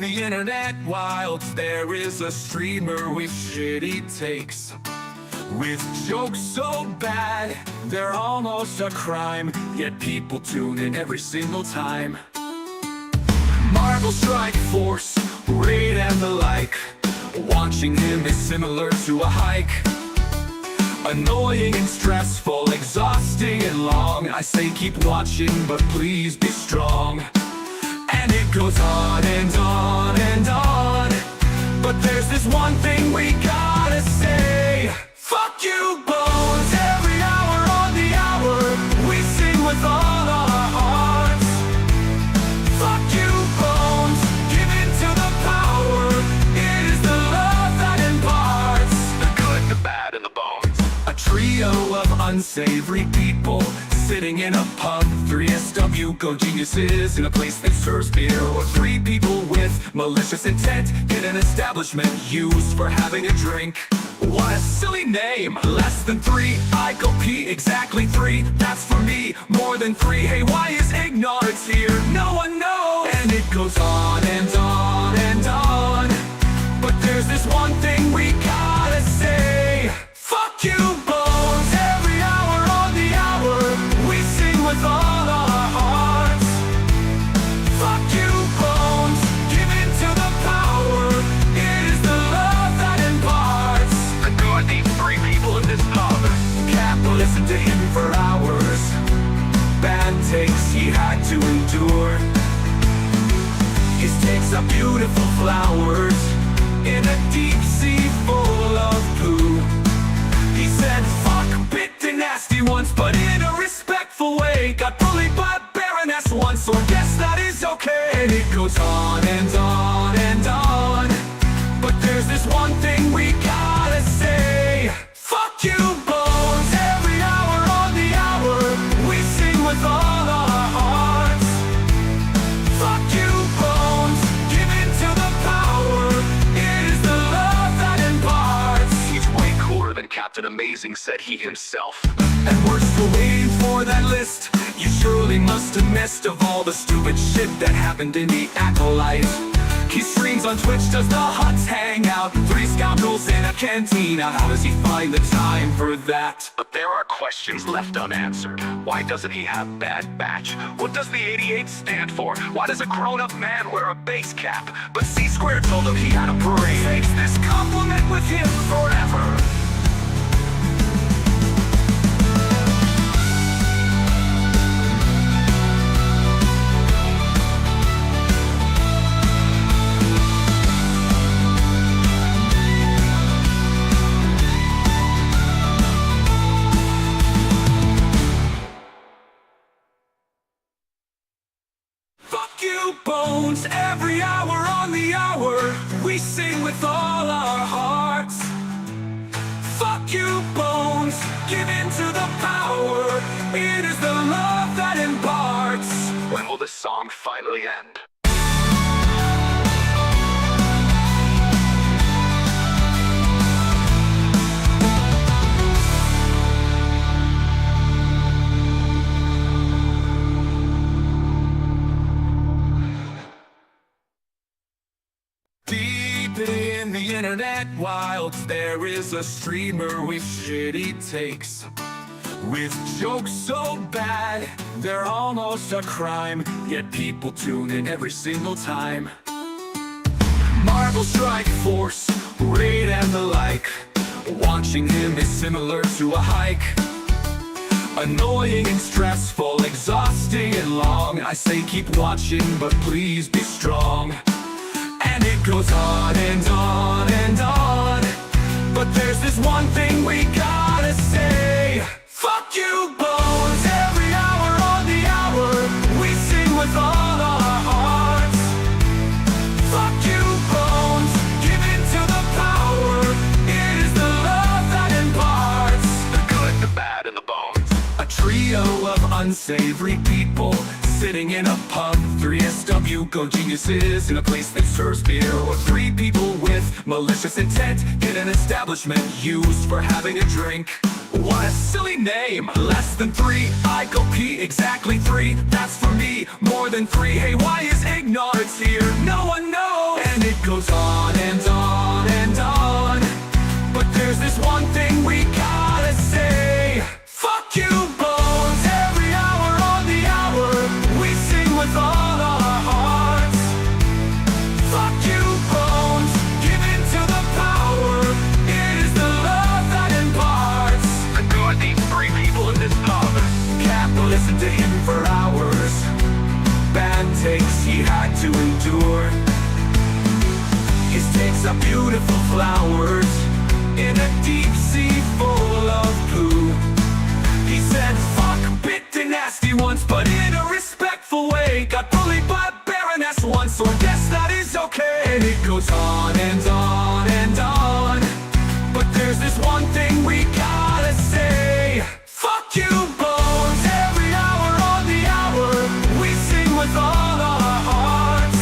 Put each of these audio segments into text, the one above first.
in the internet wild, there is a streamer with shitty takes, with jokes so bad, they're almost a crime, yet people tune in every single time. Marvel Strike Force, Raid and the like, watching him is similar to a hike. Annoying and stressful, exhausting and long, I say keep watching, but please be strong. And it goes on and on and on, but there's this one thing we gotta say. Fuck you, Bones, every hour on the hour, we sing with all our hearts. Fuck you, Bones, give in to the power, it is the love that imparts the good, the bad, and the bones. A trio of unsavory people sitting in a pub, 3SW go geniuses in a place that serves beer. Or three people with malicious intent in an establishment used for having a drink. What a silly name, less than three, I go pee, exactly three, that's for me, more than three, hey why is ignorance here, no one knows. And it goes on and on and on, but there's this one thing we gotta say. Fuck you, Bones, every hour on the hour, we sing with all our hearts. Fuck you, Bones, give in to the power, it is the love that imparts the good. These three people in this pub can't listen to him for hours. Bad takes he had to endure. His takes are beautiful flowers in a deep sea full of poo. He said fuck bit nasty once, but in a respectful way. Got bullied by a baroness once, so I guess that is okay. And it goes on and on and on, but there's this one thing we gotta say. Fuck you, Bones, every hour on the hour, we sing with all our hearts. Fuck you, Bones, give in to the power, it is the love that imparts. He's way cooler than Captain Amazing, said he himself. And we're still waiting for that list. You surely must have missed of all the stupid shit that happened in the Acolyte. He streams on Twitch, does the Huts hang out? Three scoundrels in a cantina, how does he find the time for that? But there are questions left unanswered. Why doesn't he have Bad Batch? What does the 88 stand for? Why does a grown-up man wear a base cap? But C-Square told him he had a parade. Takes this compliment with him forever. Bones, every hour on the hour, we sing with all our hearts. Fuck you, Bones, give in to the power, it is the love that imparts. When will this song finally end? In the internet wild, there is a streamer with shitty takes, with jokes so bad, they're almost a crime, yet people tune in every single time. Marvel Strike Force, Raid and the like, watching him is similar to a hike. Annoying and stressful, exhausting and long, I say keep watching, but please be strong. And it goes on and on and on, but there's this one thing we gotta say. Fuck you, Bones, every hour on the hour, we sing with all our hearts. Fuck you, Bones, give in to the power, it is the love that imparts the good, the bad, and the bones. A trio of unsavory people sitting in a pub, 3SW go geniuses in a place that serves beer. Or three people with malicious intent in an establishment used for having a drink. What a silly name, less than three, I go pee, exactly three, that's for me, more than three, hey why is ignorance here, no one knows. and it goes on and on and on. But there's this one thing we gotta say. Fuck you, Bones. Every hour on the hour, we sing with all our hearts. Fuck you, Bones. Give in to the power. It is the love that imparts. Adore these three people in this pub. Can't listen to him for hours. Bad takes he had to endure. His takes are beautiful flowers in a deep sea full of poo. He said fuck bit nasty once, but in a respectful way. Got bullied by Baroness once, so I guess that is okay. And it goes on and on and on. But there's this one thing we gotta say. Fuck you, Bones. Every hour on the hour, we sing with all our hearts.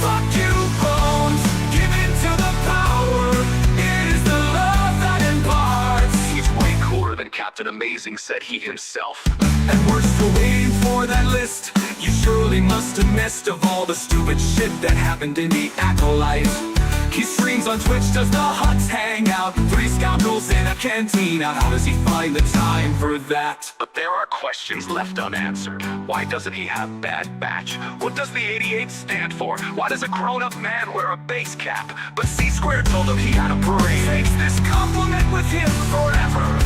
Fuck you, Bones. Give in to the power. It is the love that imparts. He's way cooler than Captain Amazing, said he himself. And we're still waiting for that list. You surely must have missed of all the stupid shit that happened in the Acolyte. He streams on Twitch, does the huts hang out? 3 scoundrels in a cantina. How does he find the time for that? But there are questions left unanswered. Why doesn't he have bad batch? What does the 88 stand for? Why does a grown-up man wear a base cap? But C-Squared told him he had a brain. Takes this compliment with him forever.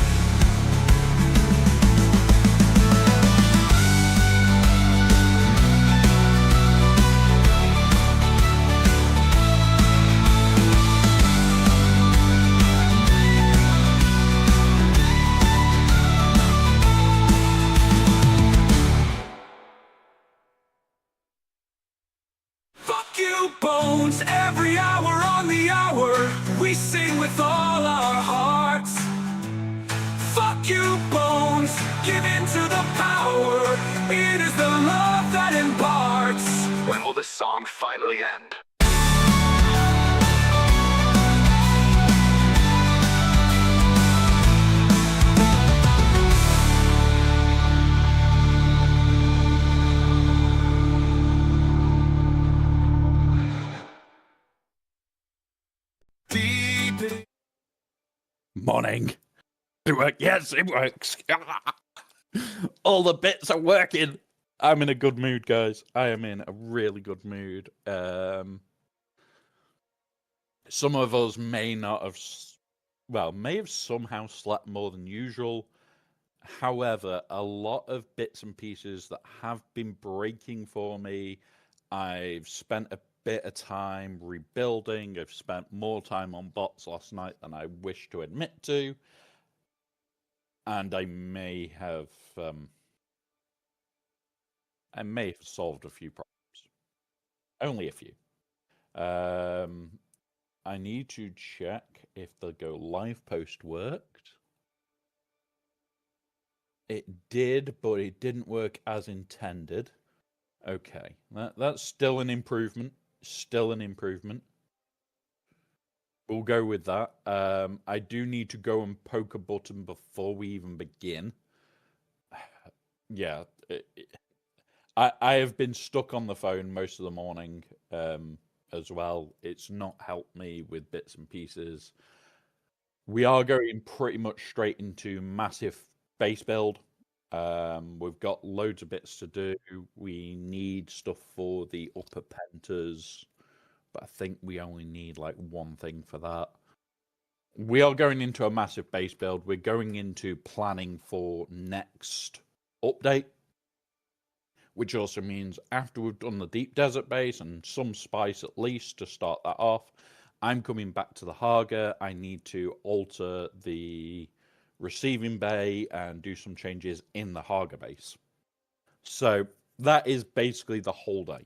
Bones, every hour on the hour, we sing with all our hearts. Fuck you, Bones, give in to the power. It is the love that imparts. When will this song finally end? Morning. It works. Yes, it works. All the bits are working. I'm in a good mood, guys. I am in a really good mood. Some of us may not have, may have somehow slept more than usual. However, a lot of bits and pieces that have been breaking for me, I've spent a bit of time rebuilding. I've spent more time on bots last night than I wish to admit to, and I may have solved a few problems. Only a few. I need to check if the go live post worked. It did, but it didn't work as intended. Okay, that's still an improvement. Still an improvement. We'll go with that. I do need to go and poke a button before we even begin. Yeah, I have been stuck on the phone most of the morning as well. It's not helped me with bits and pieces. We are going pretty much straight into massive base build. We've got loads of bits to do. We need stuff for the upper pentas, but I think we only need like one thing for that. We are going into a massive base build. We're going into planning for next update, which also means after we've done the deep desert base and some spice at least to start that off, I'm coming back to the Haga. I need to alter the receiving bay and do some changes in the Haga base. So that is basically the whole day.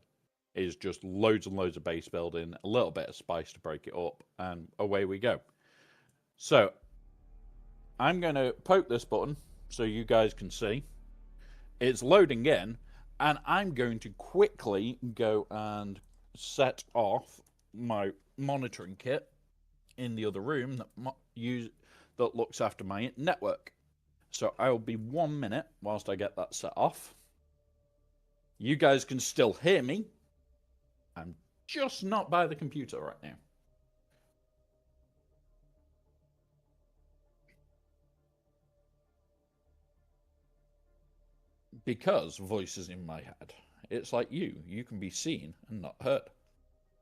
Is just loads and loads of base building, a little bit of spice to break it up, and away we go. So I'm going to poke this button so you guys can see. It's loading in, and I'm going to quickly go and set off my monitoring kit in the other room that looks after my network. So I will be 1 minute whilst I get that set off. You guys can still hear me. I'm just not by the computer right now. Because voices in my head. It's like you can be seen and not heard.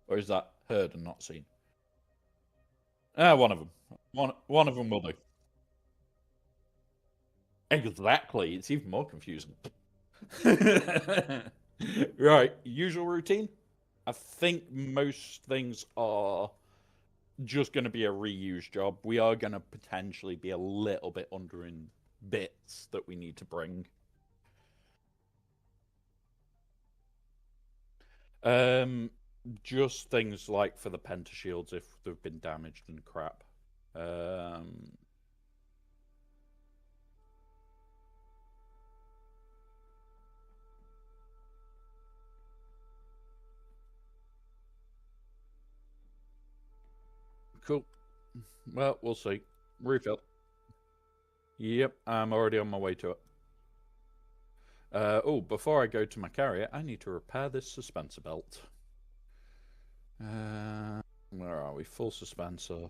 Or is that heard and not seen? One of them. One of them will do. Exactly. It's even more confusing. Right. Usual routine. I think most things are just going to be a reuse job. We are going to potentially be a little bit under in bits that we need to bring. Um, just things like for the pentashields if they've been damaged and crap. Um, cool. Well, we'll see. Refill. Yep, I'm already on my way to it. Oh, before I go to my carrier, I need to repair this suspensor belt. Where are we? Full suspensor.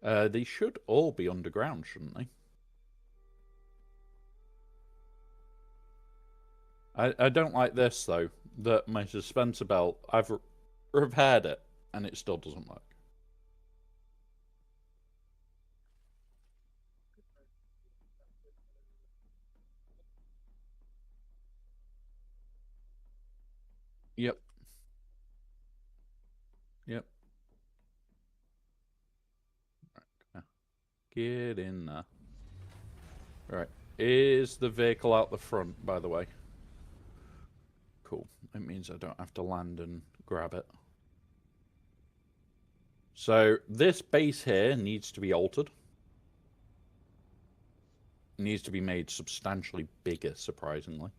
They should all be underground, shouldn't they? I don't like this, though, that my suspensor belt, I've repaired it, and it still doesn't work. Yep. Yep. Get in there. Right. Is the vehicle out the front, by the way? Cool. It means I don't have to land and grab it. So this base here needs to be altered. It needs to be made substantially bigger, surprisingly.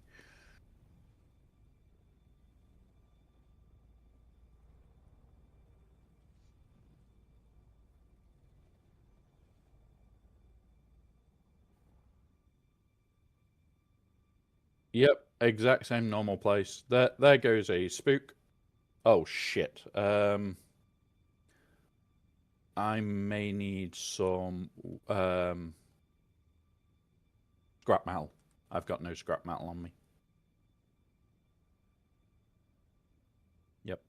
Yep, exact same normal place. There goes a spook. Oh shit. I may need some scrap metal. I've got no scrap metal on me. Yep.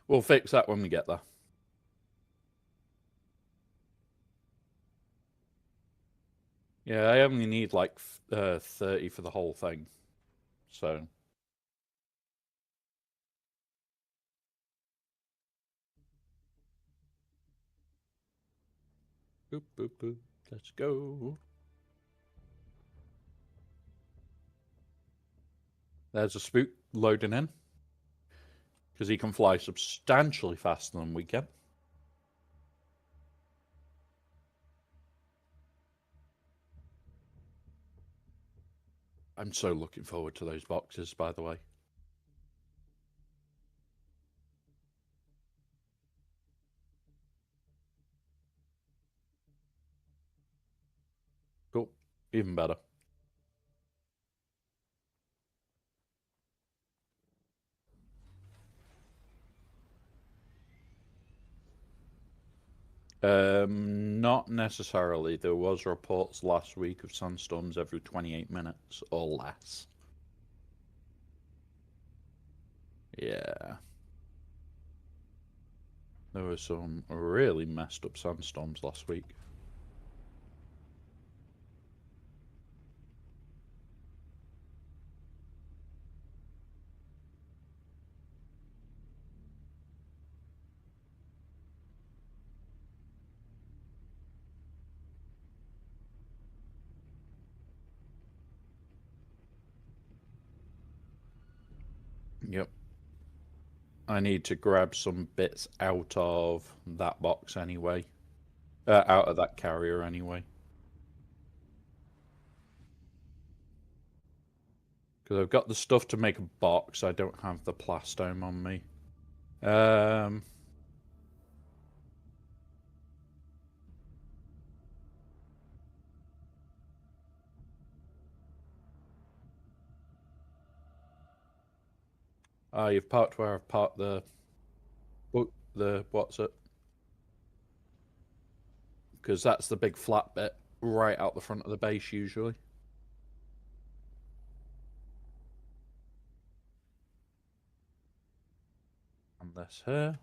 We'll fix that when we get there. Yeah, I only need like 30 for the whole thing. So. Boop, boop, boop. Let's go. There's a spook loading in. Because he can fly substantially faster than we can. I'm so looking forward to those boxes, by the way. Cool. Even better. Not necessarily. There was reports last week of sandstorms every 28 minutes or less. Yeah. There were some really messed up sandstorms last week. Yep. I need to grab some bits out of that box anyway. Out of that carrier anyway. Because I've got the stuff to make a box. I don't have the plastome on me. Um, You've parked where I've parked the what's it? Because that's the big flat bit right out the front of the base usually. And this here.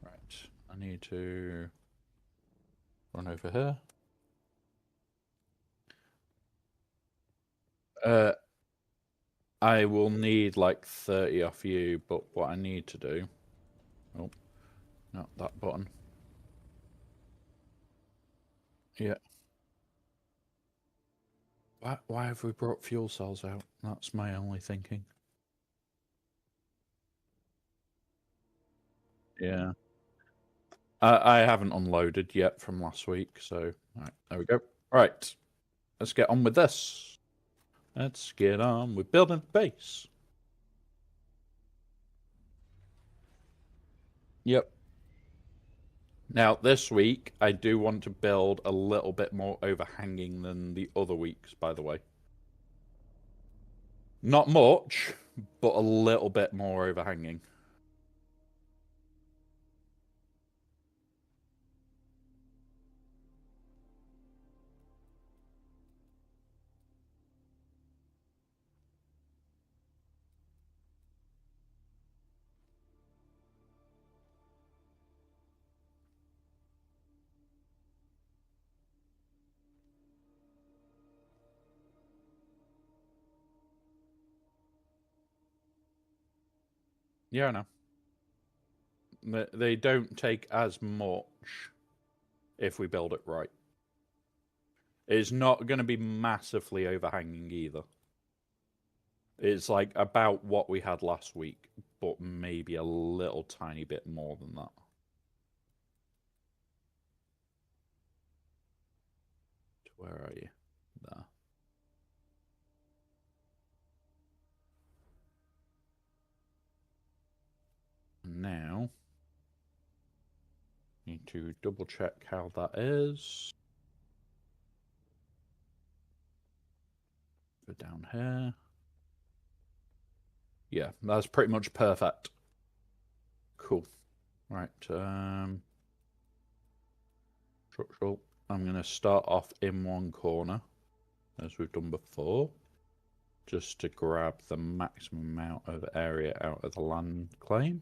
Right, I need to run over here. I will need like 30 off you, but what I need to do... Oh, not that button. Yeah. Why have we brought fuel cells out? That's my only thinking. Yeah. I haven't unloaded yet from last week, so right, there we go. Right, let's get on with this. Let's get on with building a base. Yep. Now, this week, I do want to build a little bit more overhanging than the other weeks, by the way. Not much, but a little bit more overhanging. Yeah, I know. They don't take as much if we build it right. It's not going to be massively overhanging either. It's like about what we had last week, but maybe a little tiny bit more than that. Where are you? There. Now, need to double check how that is. Go down here. Yeah, that's pretty much perfect. Cool. Right. Structural. I'm going to start off in one corner, as we've done before, just to grab the maximum amount of area out of the land claim.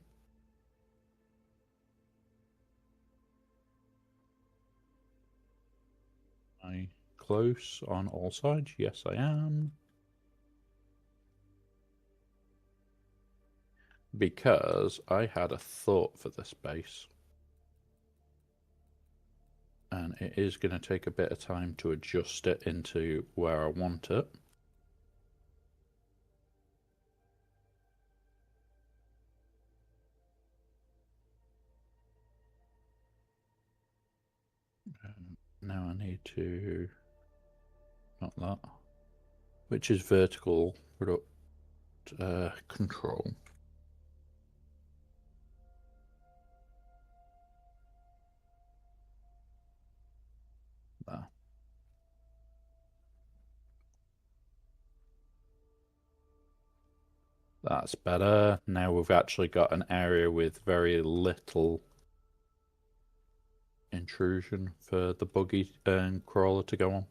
Am I close on all sides? Yes, I am. Because I had a thought for this base. And it is going to take a bit of time to adjust it into where I want it. Now I need to... Not that. Which is vertical product control. There. That's better. Now we've actually got an area with very little intrusion for the buggy and crawler to go on.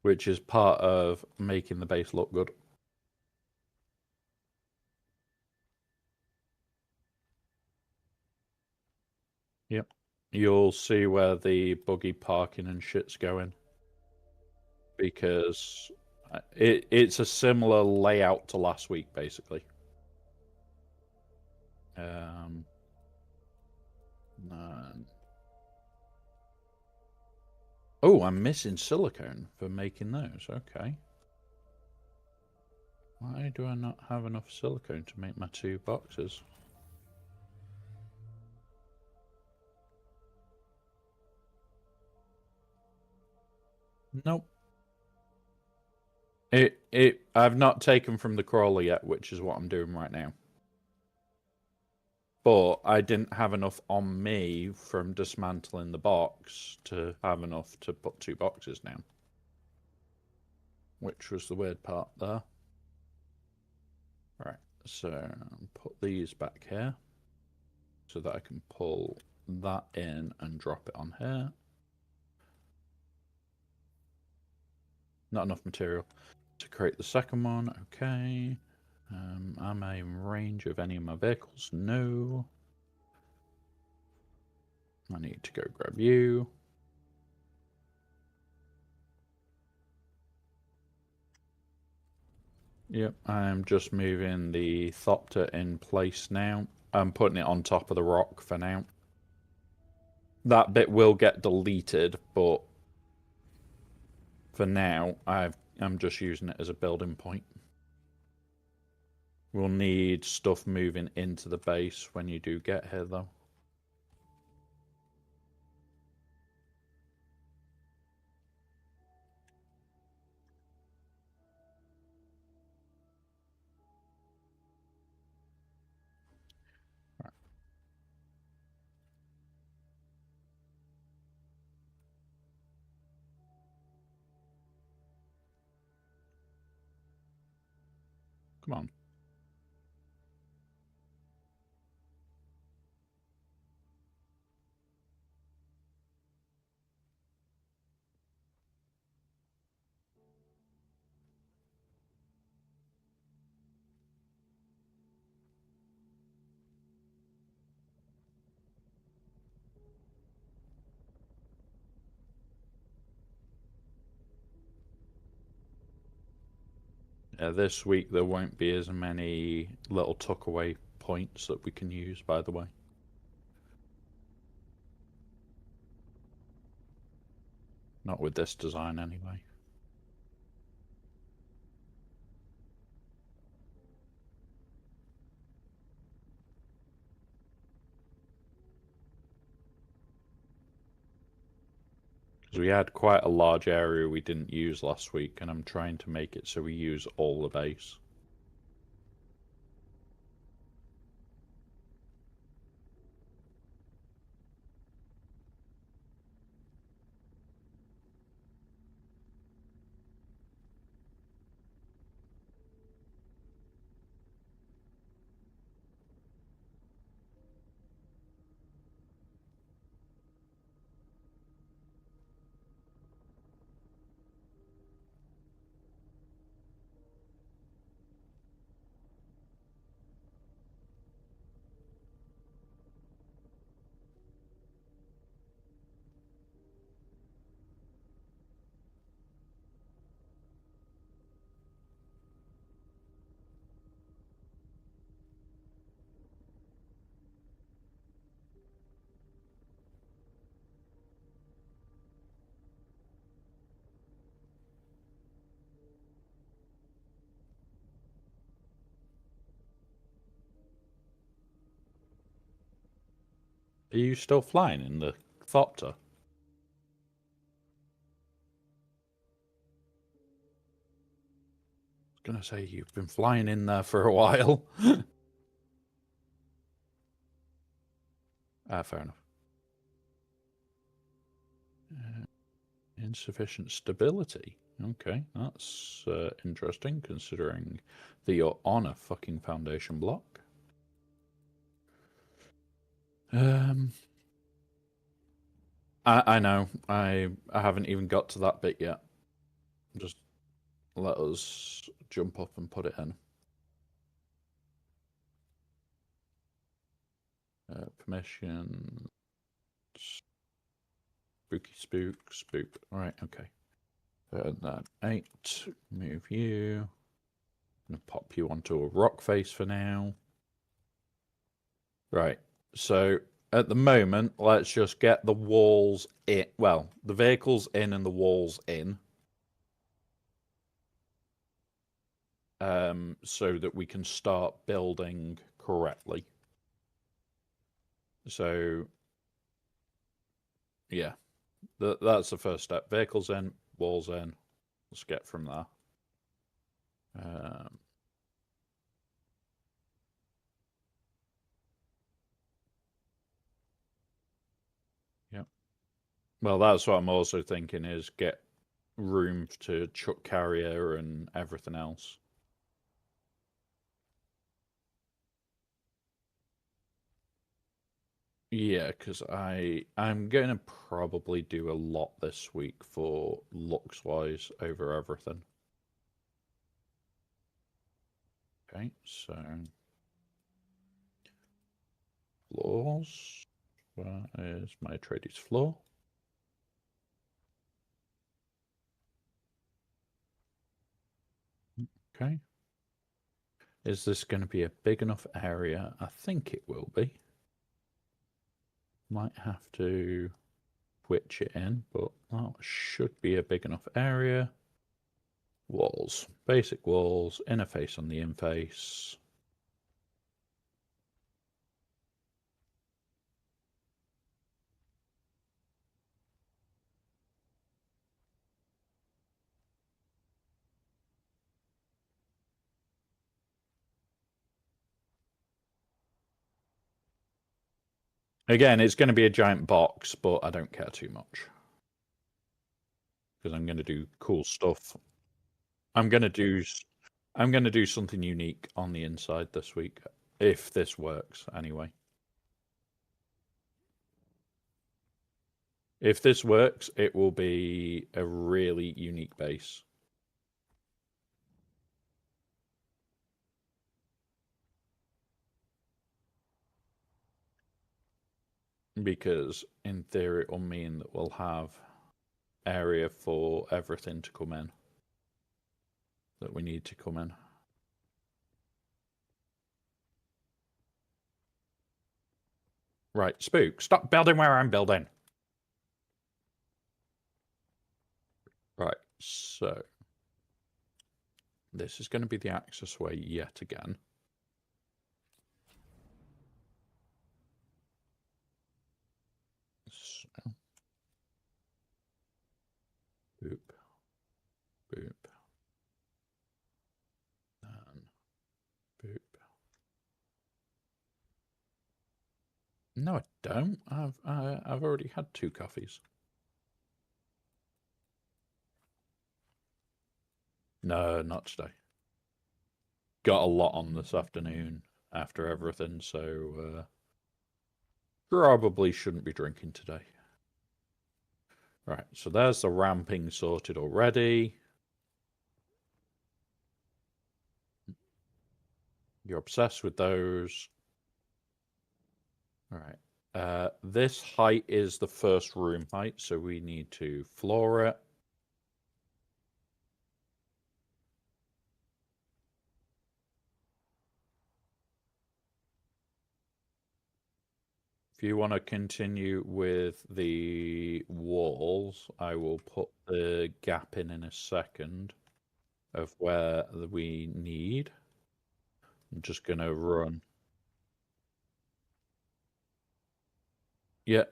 Which is part of making the base look good. Yep. You'll see where the buggy parking and shit's going. Because it's a similar layout to last week, basically. Oh, I'm missing silicone for making those. Okay. Why do I not have enough silicone to make my 2 boxes? Nope. I've not taken from the crawler yet, which is what I'm doing right now. But I didn't have enough on me from dismantling the box to have enough to put 2 boxes down. which was the weird part there. Right, so put these back here so that I can pull that in and drop it on here. Not enough material to create the second one. Okay. Am I in range of any of my vehicles? No. I need to go grab you. Yep, I'm just moving the Thopter in place now. I'm putting it on top of the rock for now. That bit will get deleted, but for now, I'm just using it as a building point. We'll need stuff moving into the base when you do get here, though. Right. Come on. This week there won't be as many little tuck-away points that we can use, by the way. Not with this design, anyway. Because we had quite a large area we didn't use last week, and I'm trying to make it so we use all the base. Are you still flying in the Thopter? I was gonna say you've been flying in there for a while. Fair enough. Insufficient stability. Okay, that's interesting, considering that you're on a fucking foundation block. I know. I haven't even got to that bit yet. Just let us jump up and put it in. Permission. Spooky spook. Alright, okay. And then 8. Move you. I'm gonna pop you onto a rock face for now. Right. So at the moment, let's just get the walls in. Well, the vehicles in and the walls in. So that we can start building correctly. So, yeah, that's the first step. Vehicles in, walls in. Let's get from there. Yeah. Well, that's what I'm also thinking is get room to chuck carrier and everything else. Yeah, because I'm going to probably do a lot this week for looks-wise over everything. Okay, so floors. Where is my tradies floor? Okay. Is this going to be a big enough area? I think it will be. Might have to switch it in, but that should be a big enough area. Walls. Basic walls. Interface on the in-face. Again, it's going to be a giant box, but I don't care too much. Because I'm going to do cool stuff. I'm going to do something unique on the inside this week, if this works anyway. If this works, it will be a really unique base. Because in theory it will mean that we'll have area for everything to come in that we need to come in. Right, Spook, stop building where I'm building. Right, so this is going to be the access way yet again. So, boop, boop, and boop. No, I don't. I've already had 2 coffees. No, not today. Got a lot on this afternoon after everything, so probably shouldn't be drinking today. Right, so there's the ramping sorted already. You're obsessed with those. All right. This height is the first room height, so we need to floor it. If you want to continue with the walls, I will put the gap in a second of where we need. I'm just going to run. Yeah.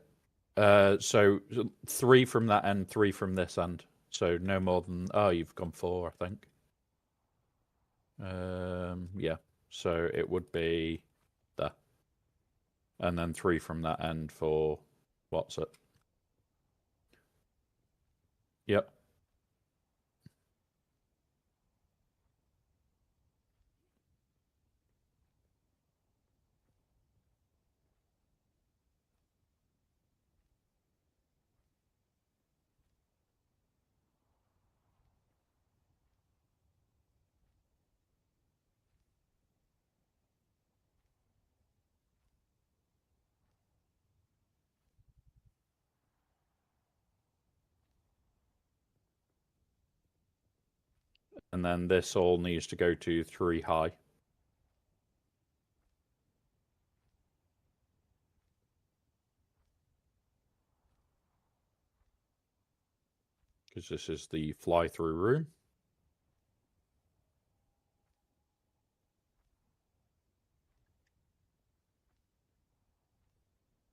So 3 from that end, 3 from this end. So no more than, oh, you've gone 4, I think. Yeah. So it would be there. And then 3 from that end for, what's it? Yep. And then this all needs to go to 3 high. Because this is the fly-through room.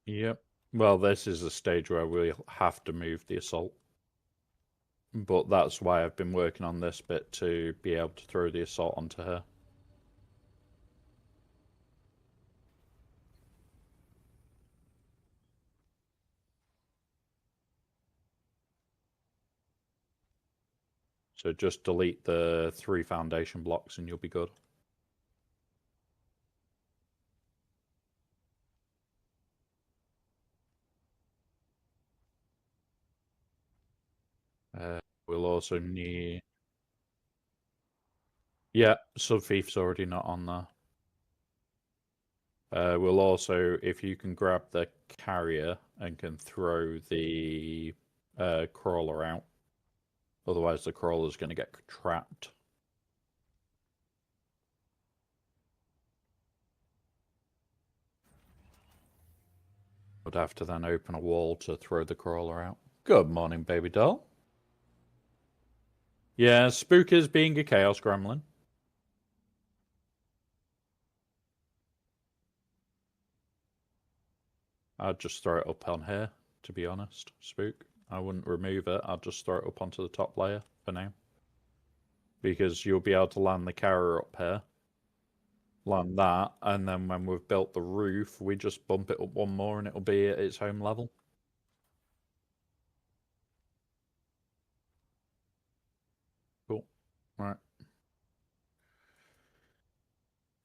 Yep. Well, this is a stage where we'll have to move the assault. But that's why I've been working on this bit to be able to throw the assault onto her. So just delete the 3 foundation blocks and you'll be good. We'll also need... Yeah, Subthief's already not on there. We'll also, if you can grab the carrier and can throw the crawler out. Otherwise the crawler's going to get trapped. Would have to then open a wall to throw the crawler out. Good morning, baby doll. Yeah, Spook is being a chaos gremlin. I'd just throw it up on here, to be honest, Spook. I wouldn't remove it, I'd just throw it up onto the top layer for now. Because you'll be able to land the carrier up here. Land that, and then when we've built the roof, we just bump it up one more and it'll be at its home level. Cool. Right.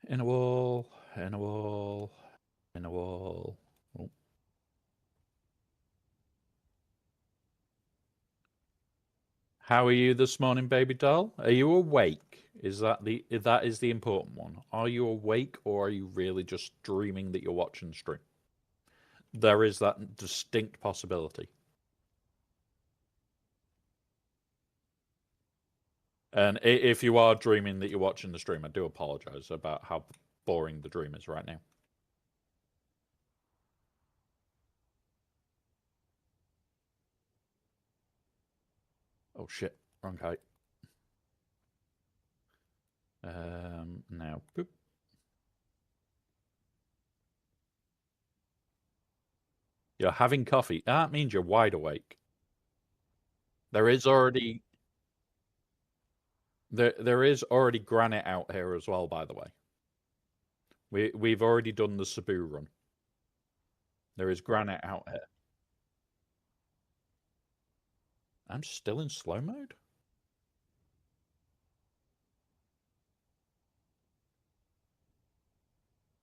In a wall, in a wall, in a wall. Oh. How are you this morning, baby doll? Are you awake? That is the important one. Are you awake or are you really just dreaming that you're watching the stream? There is that distinct possibility. And if you are dreaming that you're watching the stream, I do apologize about how boring the dream is right now. Oh shit, wrong height. Now, boop. You're having coffee. That means you're wide awake. There is already granite out here as well, by the way. We've already done the Cebu run. There is granite out here. I'm still in slow mode?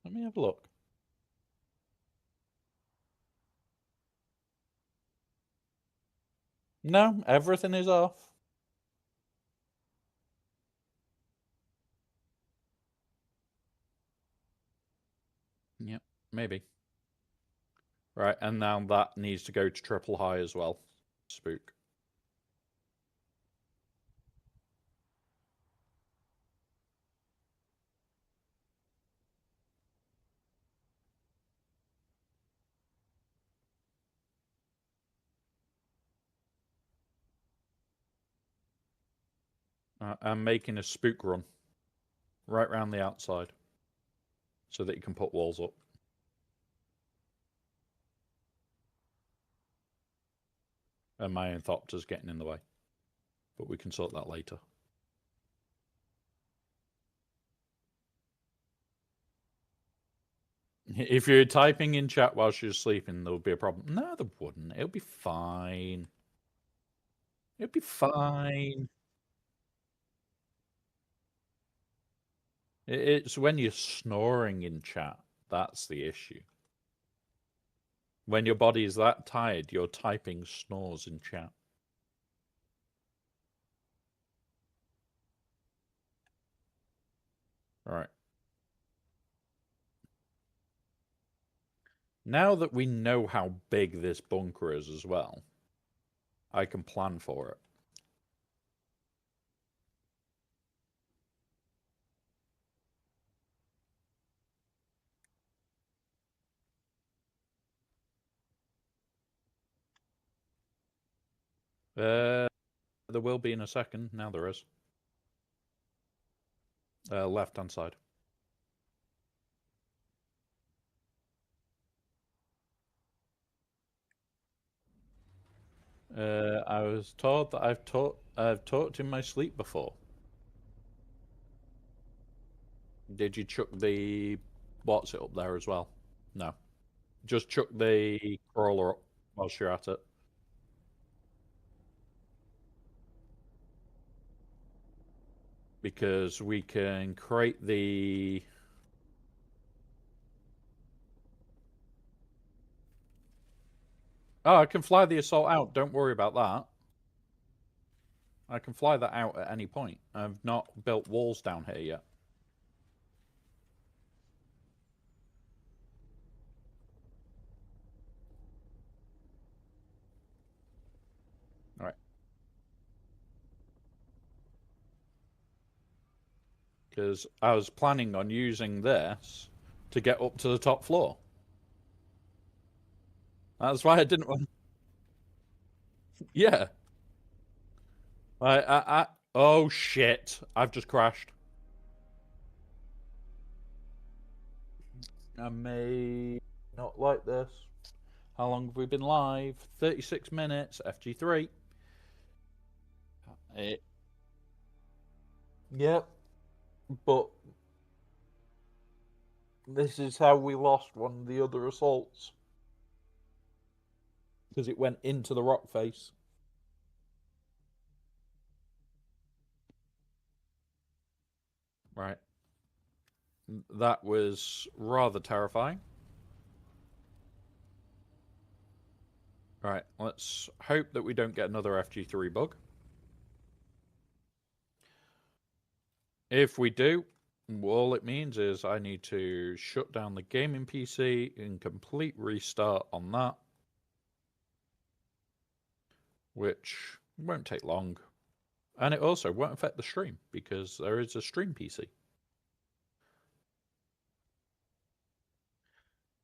Let me have a look. No, everything is off. Yep, maybe. Right, and now that needs to go to triple high as well. Spook. I'm making a spook run right round the outside so that you can put walls up. And my own Thopter's getting in the way. But we can sort that later. If you're typing in chat while she's sleeping, there would be a problem. No, there wouldn't. It'll be fine. It'll be fine. It's when you're snoring in chat. That's the issue. When your body is that tired, you're typing snores in chat. Right. Now that we know how big this bunker is as well, I can plan for it. There will be in a second. Now there is. Left-hand side. I was told that I've talked in my sleep before. Did you chuck the what's it up there as well? No. Just chuck the crawler up whilst you're at it. because we can create the... Oh, I can fly the assault out. Don't worry about that. I can fly that out at any point. I've not built walls down here yet. All right. Because I was planning on using this to get up to the top floor. That's why I didn't want... Yeah. Oh, shit. I've just crashed. I may not like this. How long have we been live? 36 minutes, FG3. Yep. But this is how we lost one of the other assaults. Because it went into the rock face. Right. That was rather terrifying. Right, let's hope that we don't get another FG3 bug. If we do, all it means is I need to shut down the gaming PC and complete restart on that, which won't take long. And it also won't affect the stream because there is a stream PC.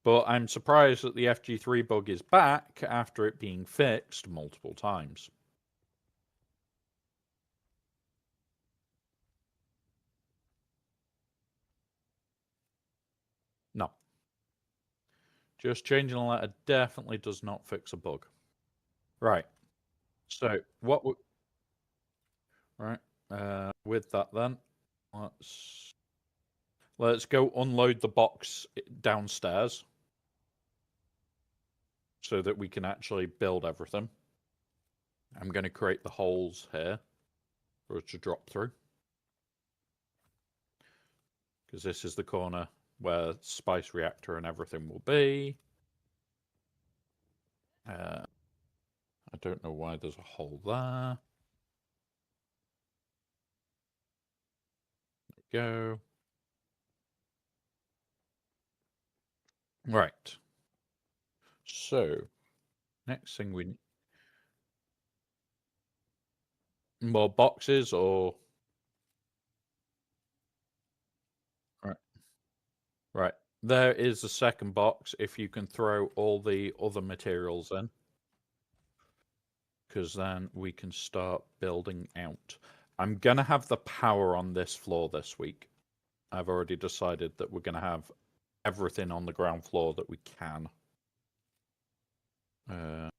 But I'm surprised that the FG3 bug is back after it being fixed multiple times. No. Just changing a letter definitely does not fix a bug. Right. So what we... Right. With that then, let's go unload the box downstairs so that we can actually build everything. I'm going to create the holes here for it to drop through. Because this is the corner where spice reactor and everything will be. I don't know why there's a hole there. There we go. Right. So, next thing we need... More boxes or... Right. Right. There is the second box if you can throw all the other materials in. Because then we can start building out. I'm going to have the power on this floor this week. I've already decided that we're going to have everything on the ground floor that we can. That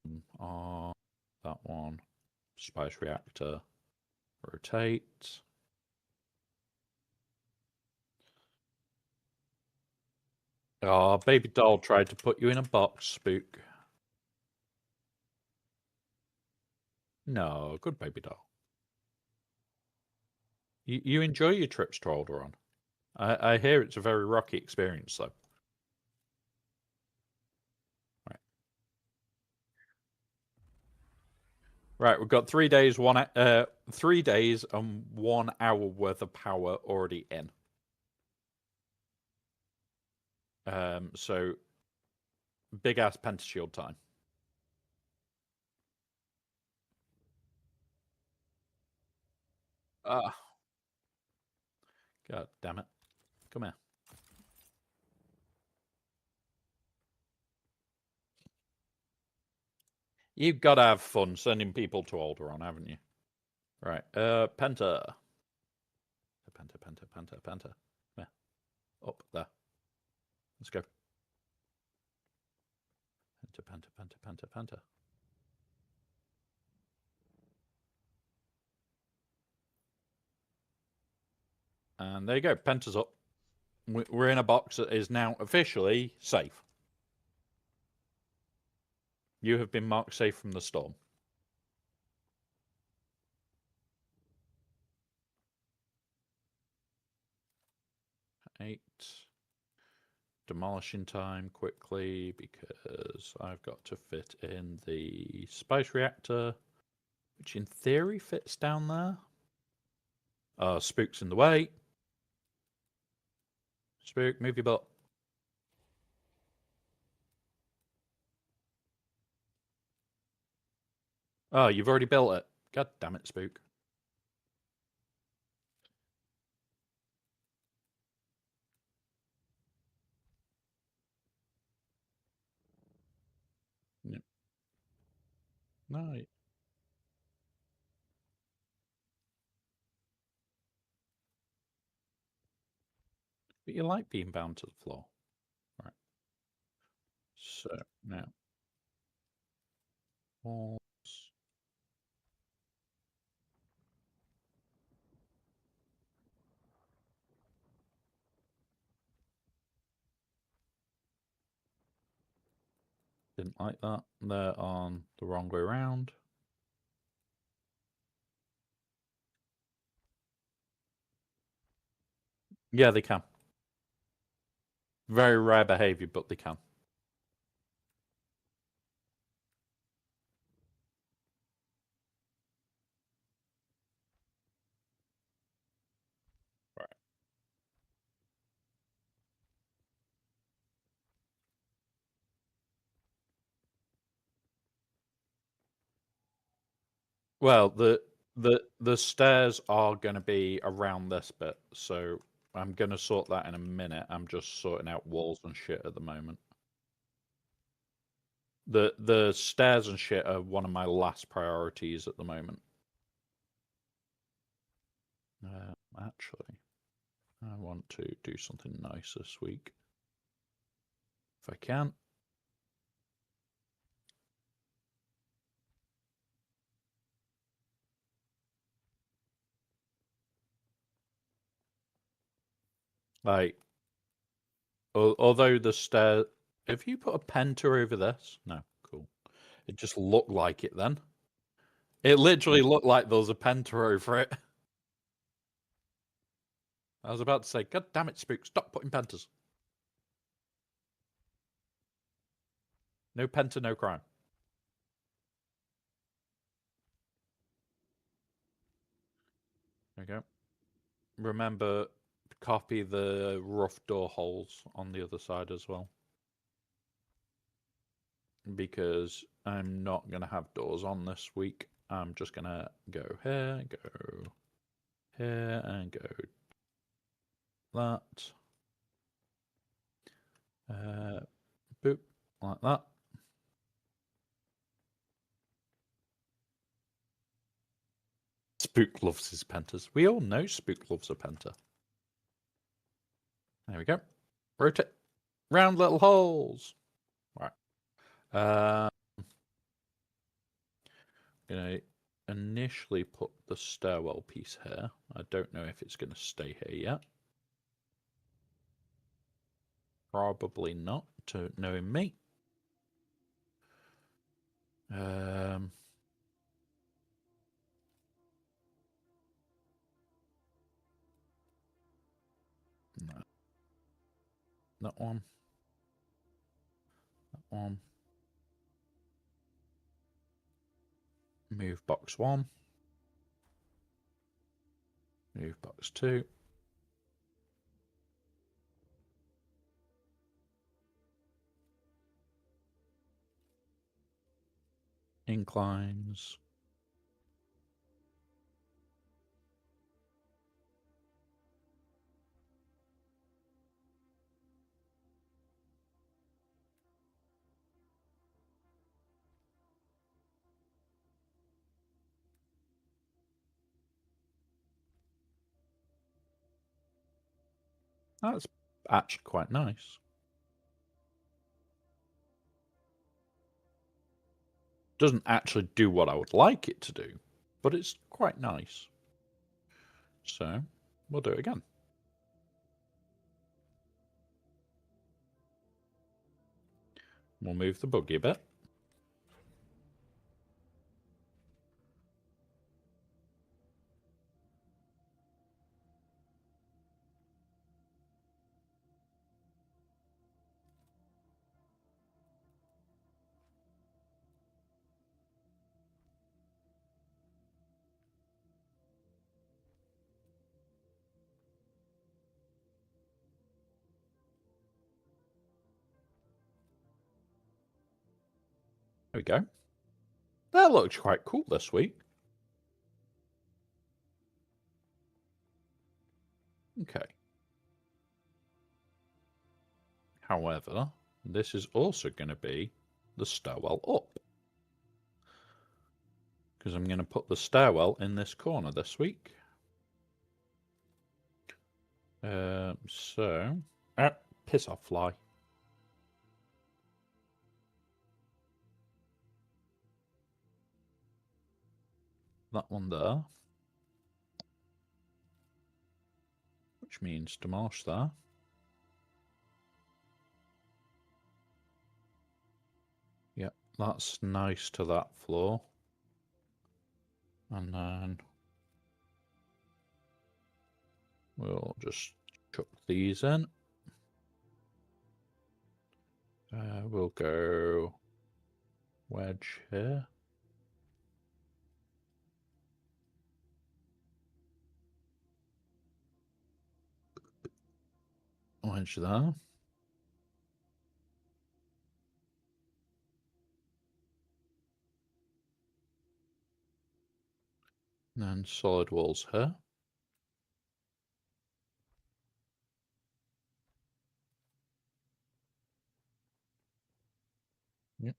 one. Spice reactor. Rotate. Oh, baby doll tried to put you in a box, Spook. No, good baby doll. You enjoy your trips to Alderaan. I hear it's a very rocky experience, though. Right. Right, we've got 3 days, 3 days and 1 hour worth of power already in. So big ass pentashield time. God damn it. Come here. You've got to have fun sending people to Alderaan, haven't you? Right. Penta. Penta. Yeah. Up there. Let's go. Penta. And there you go. Penta's up. We're in a box that is now officially safe. You have been marked safe from the storm. 8. Demolishing time quickly because I've got to fit in the spice reactor, which in theory fits down there. Spook's in the way. Spook, move your butt. Oh, you've already built it. God damn it, Spook. Yeah. No. But you like being bound to the floor. Right. So, now. Walls. Didn't like that. They're on the wrong way around. Yeah, they can. Very rare behavior, but they can. Right. Well, the stairs are going to be around this bit, so I'm going to sort that in a minute. I'm just sorting out walls and shit at the moment. The stairs and shit are one of my last priorities at the moment. Actually, I want to do something nice this week. If I can. Like, although the stair... Have you put a penta over this? No, cool. It just looked like it then. It literally looked like there was a penta over it. I was about to say, God damn it, Spook, stop putting pentas. No penta, no crime. There we go. Remember, copy the rough door holes on the other side as well. Because I'm not going to have doors on this week. I'm just going to go here, go here, and go that. Boop, like that. Spook loves his pentas. We all know Spook loves a penta. There we go. Rotate. Round little holes. Right. Gonna initially put the stairwell piece here. I don't know if it's gonna stay here yet. Probably not, to knowing me. No. That one. That one. Move box 1. Move box 2. Inclines. That's actually quite nice. Doesn't actually do what I would like it to do, but it's quite nice. So, we'll do it again. We'll move the buggy a bit. There we go. That looks quite cool this week. Okay. However, this is also going to be the stairwell up. Because I'm going to put the stairwell in this corner this week. Piss off, fly. That one there. Which means demolish there. Yep, that's nice to that floor. And then we'll just chuck these in. We'll go wedge here. Wedge there. And then solid walls here. Yep.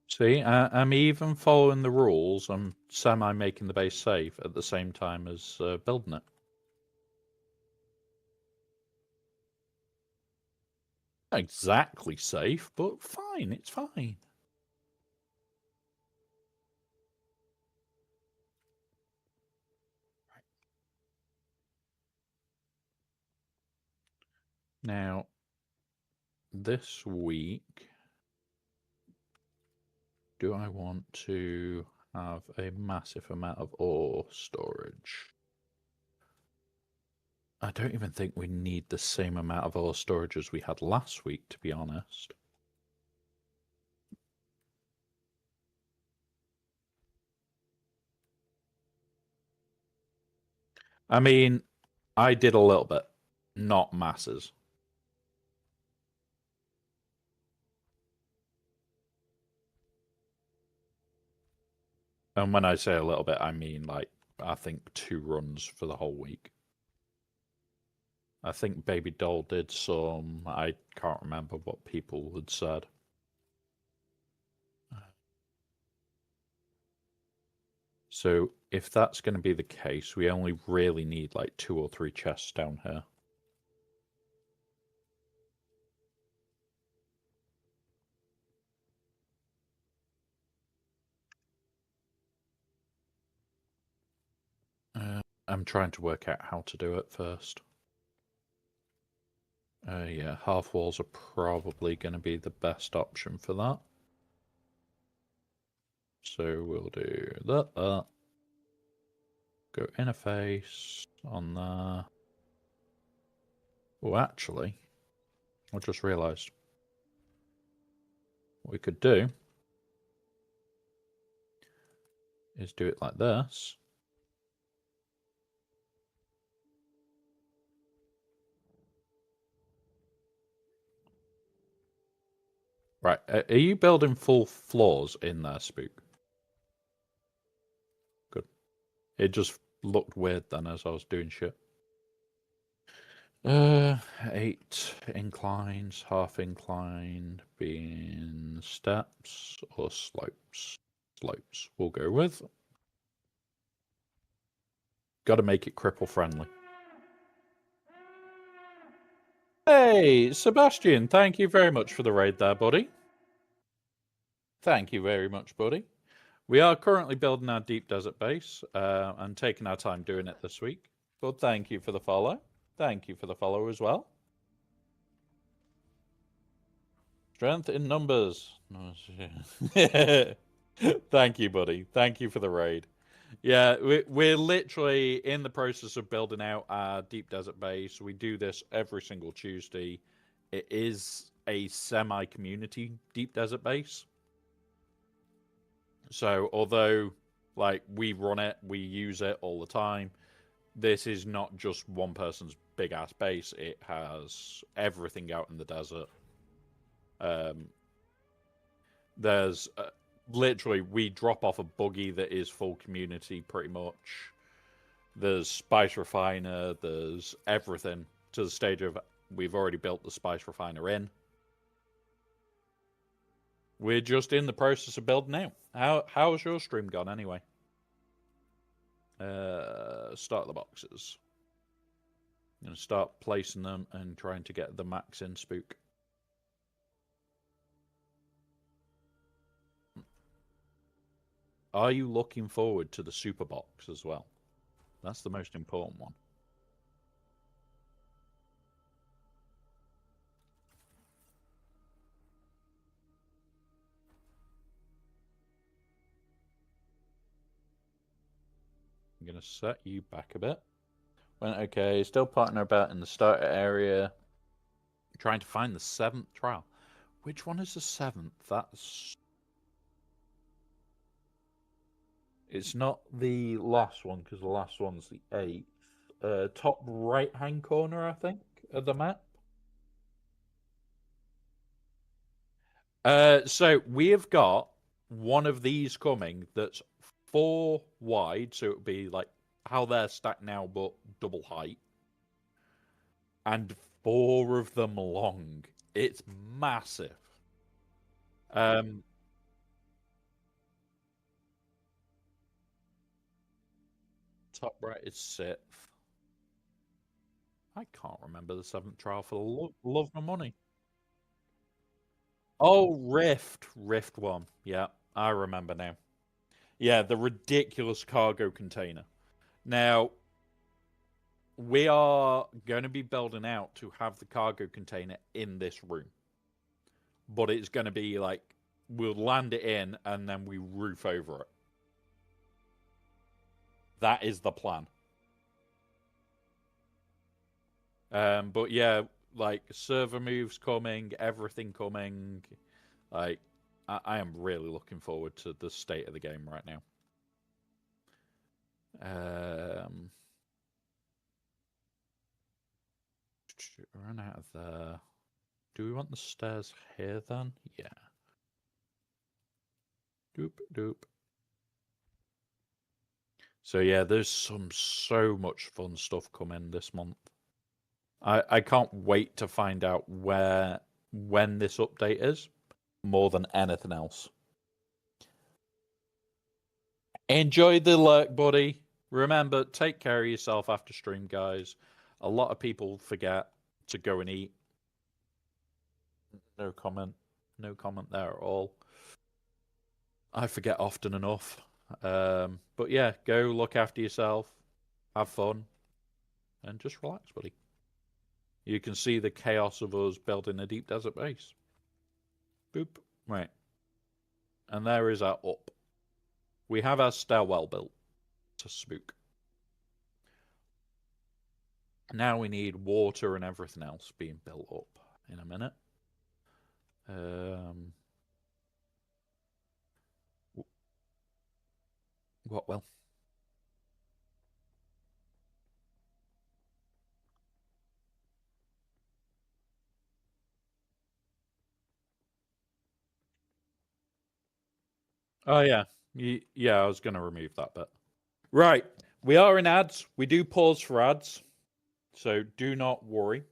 See, I'm even following the rules. I'm semi-making the base safe at the same time as building it. Not exactly safe, but fine. It's fine. Now, this week, do I want to have a massive amount of ore storage? I don't even think we need the same amount of ore storage as we had last week, to be honest. I mean, I did a little bit, not masses. And when I say a little bit, I mean like, I think 2 runs for the whole week. I think Baby Doll did some. I can't remember what people had said. So if that's going to be the case, we only really need like 2 or 3 chests down here. I'm trying to work out how to do it first. Yeah, half walls are probably going to be the best option for that. So we'll do that. Go interface on there. Oh, actually, I just realised what we could do is do it like this. Right, are you building full floors in there, Spook? Good. It just looked weird then as I was doing shit. 8 inclines, half inclined, being steps or slopes. Slopes we'll go with. Got to make it cripple friendly. Hey, Sebastian, thank you very much for the raid there, buddy. Thank you very much, buddy. We are currently building our deep desert base and taking our time doing it this week. But thank you for the follow. Thank you for the follow as well. Strength in numbers. Thank you, buddy. Thank you for the raid. Yeah, we're literally in the process of building out our deep desert base. We do this every single Tuesday. It is a semi-community deep desert base. So although Like, we run it, we use it all the time. This is not just one person's big ass base. It has everything out in the desert. Um, there's literally, we drop off a buggy that is full community pretty much. There's spice refiner. There's everything to the stage of we've already built the spice refiner in. We're just in the process of building out. How's your stream gone anyway? Start the boxes. I'm gonna start placing them and trying to get the max in spook. Are you looking forward to the super box as well? That's the most important one. I'm gonna set you back a bit. Went okay. Still partner about in the starter area. Trying to find the 7th trial. Which one is the 7th? That's... It's not the last one, because the last one's the 8th. Top right-hand corner, I think, of the map. So we have got one of these coming that's 4 wide, so it would be like how they're stacked now, but double height. And 4 of them long. It's massive. Top right is 6th. I can't remember the 7th trial for the love of money. Oh, Rift one. Yeah, I remember now. Yeah, the ridiculous cargo container. Now, we are going to be building out to have the cargo container in this room. But it's going to be like, we'll land it in and then we roof over it. That is the plan. But yeah, like server moves coming, everything coming. Like, I am really looking forward to the state of the game right now. Run out of there. Do we want the stairs here then? Yeah. Doop doop. So yeah, there's so much fun stuff coming this month. I can't wait to find out when this update is, more than anything else. Enjoy the lurk, buddy. Remember, take care of yourself after stream, guys. A lot of people forget to go and eat. No comment. No comment there at all. I forget often enough. But yeah, go look after yourself, have fun, and just relax, buddy. You can see the chaos of us building a deep desert base. Boop. Right. And there is our up. We have our stairwell built to spook. Now we need water and everything else being built up in a minute. What will? Oh yeah. Yeah, I was going to remove that bit. Right. We are in ads. We do pause for ads. So do not worry.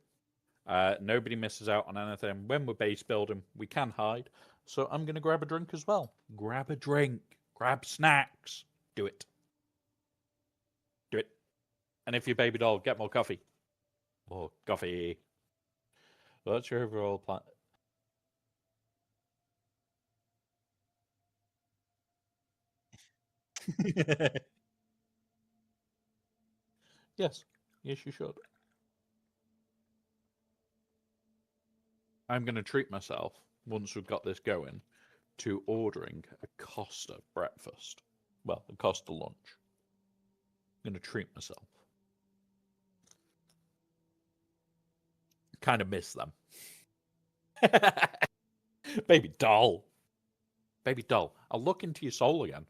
Nobody misses out on anything. When we're base building, we can hide. So I'm going to grab a drink as well. Grab a drink. Grab snacks. Do it. Do it. And if you're baby doll, get more coffee. More coffee. That's your overall plan. Yes. Yes, you should. I'm going to treat myself, once we've got this going, to ordering a Costa breakfast. Well, a Costa lunch. I'm going to treat myself. Kind of miss them. Baby doll. Baby doll, I'll look into your soul again.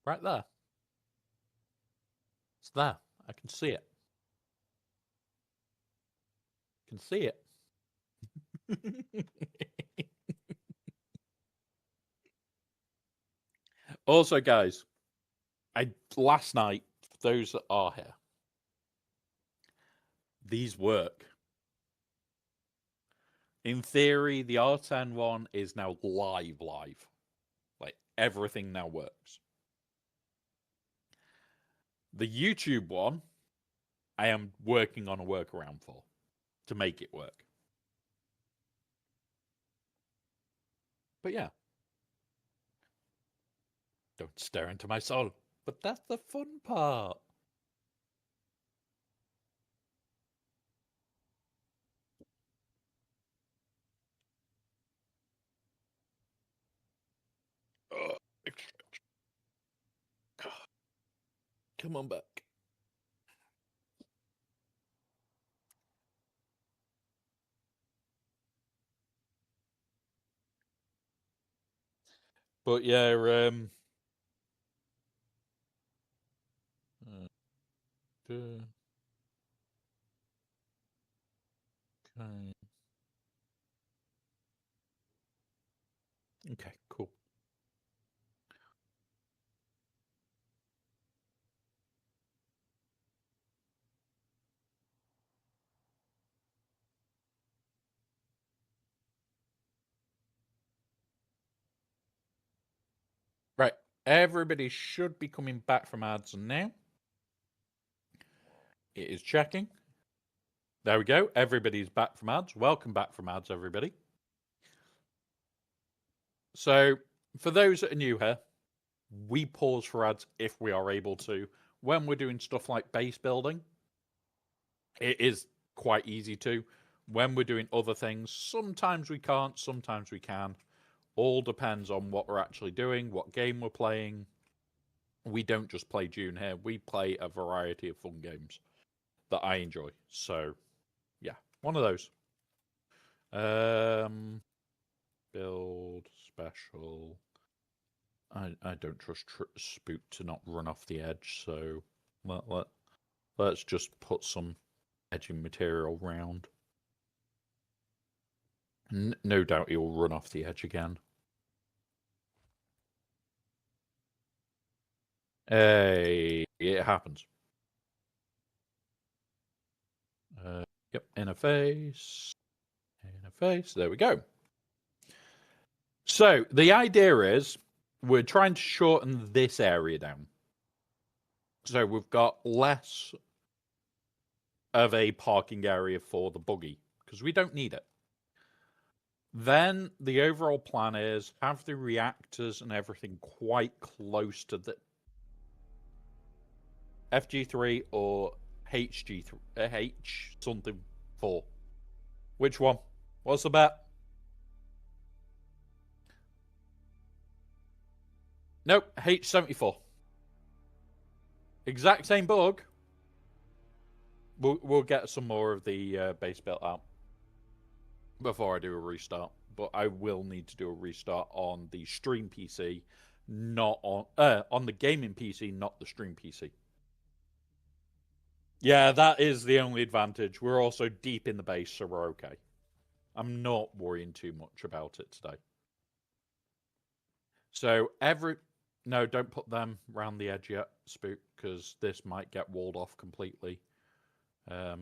Right there. It's there. I can see it. I can see it. Also, guys, last night, for those that are here, these work. In theory, the r10 one is now live. Like, everything now works. The YouTube one, I am working on a workaround for to make it work. But yeah. Don't stare into my soul. But that's the fun part. Come on back. But yeah, okay. Okay, cool. Right. Everybody should be coming back from ads now. It is checking. There we go. Everybody's back from ads. Welcome back from ads, everybody. So, for those that are new here, we pause for ads if we are able to. When we're doing stuff like base building, it is quite easy to. When we're doing other things, sometimes we can't, sometimes we can. All depends on what we're actually doing, what game we're playing. We don't just play Dune here. We play a variety of fun games that I enjoy. So, yeah, one of those. Build special. I don't trust Spook to not run off the edge, so let's just put some edging material round. No doubt he'll run off the edge again. Hey, it happens. Yep, interface. Interface, there we go. So the idea is we're trying to shorten this area down. So we've got less of a parking area for the buggy because we don't need it. Then the overall plan is have the reactors and everything quite close to the FG3 or HG3, H something 4. Which one? What's the bet? Nope, H74. Exact same bug. We'll get some more of the base built out before I do a restart. But I will need to do a restart on the stream PC, not on the gaming PC, not the stream PC. Yeah, that is the only advantage. We're also deep in the base, so we're okay. I'm not worrying too much about it today. So no, don't put them round the edge yet, Spook, because this might get walled off completely. Yeah.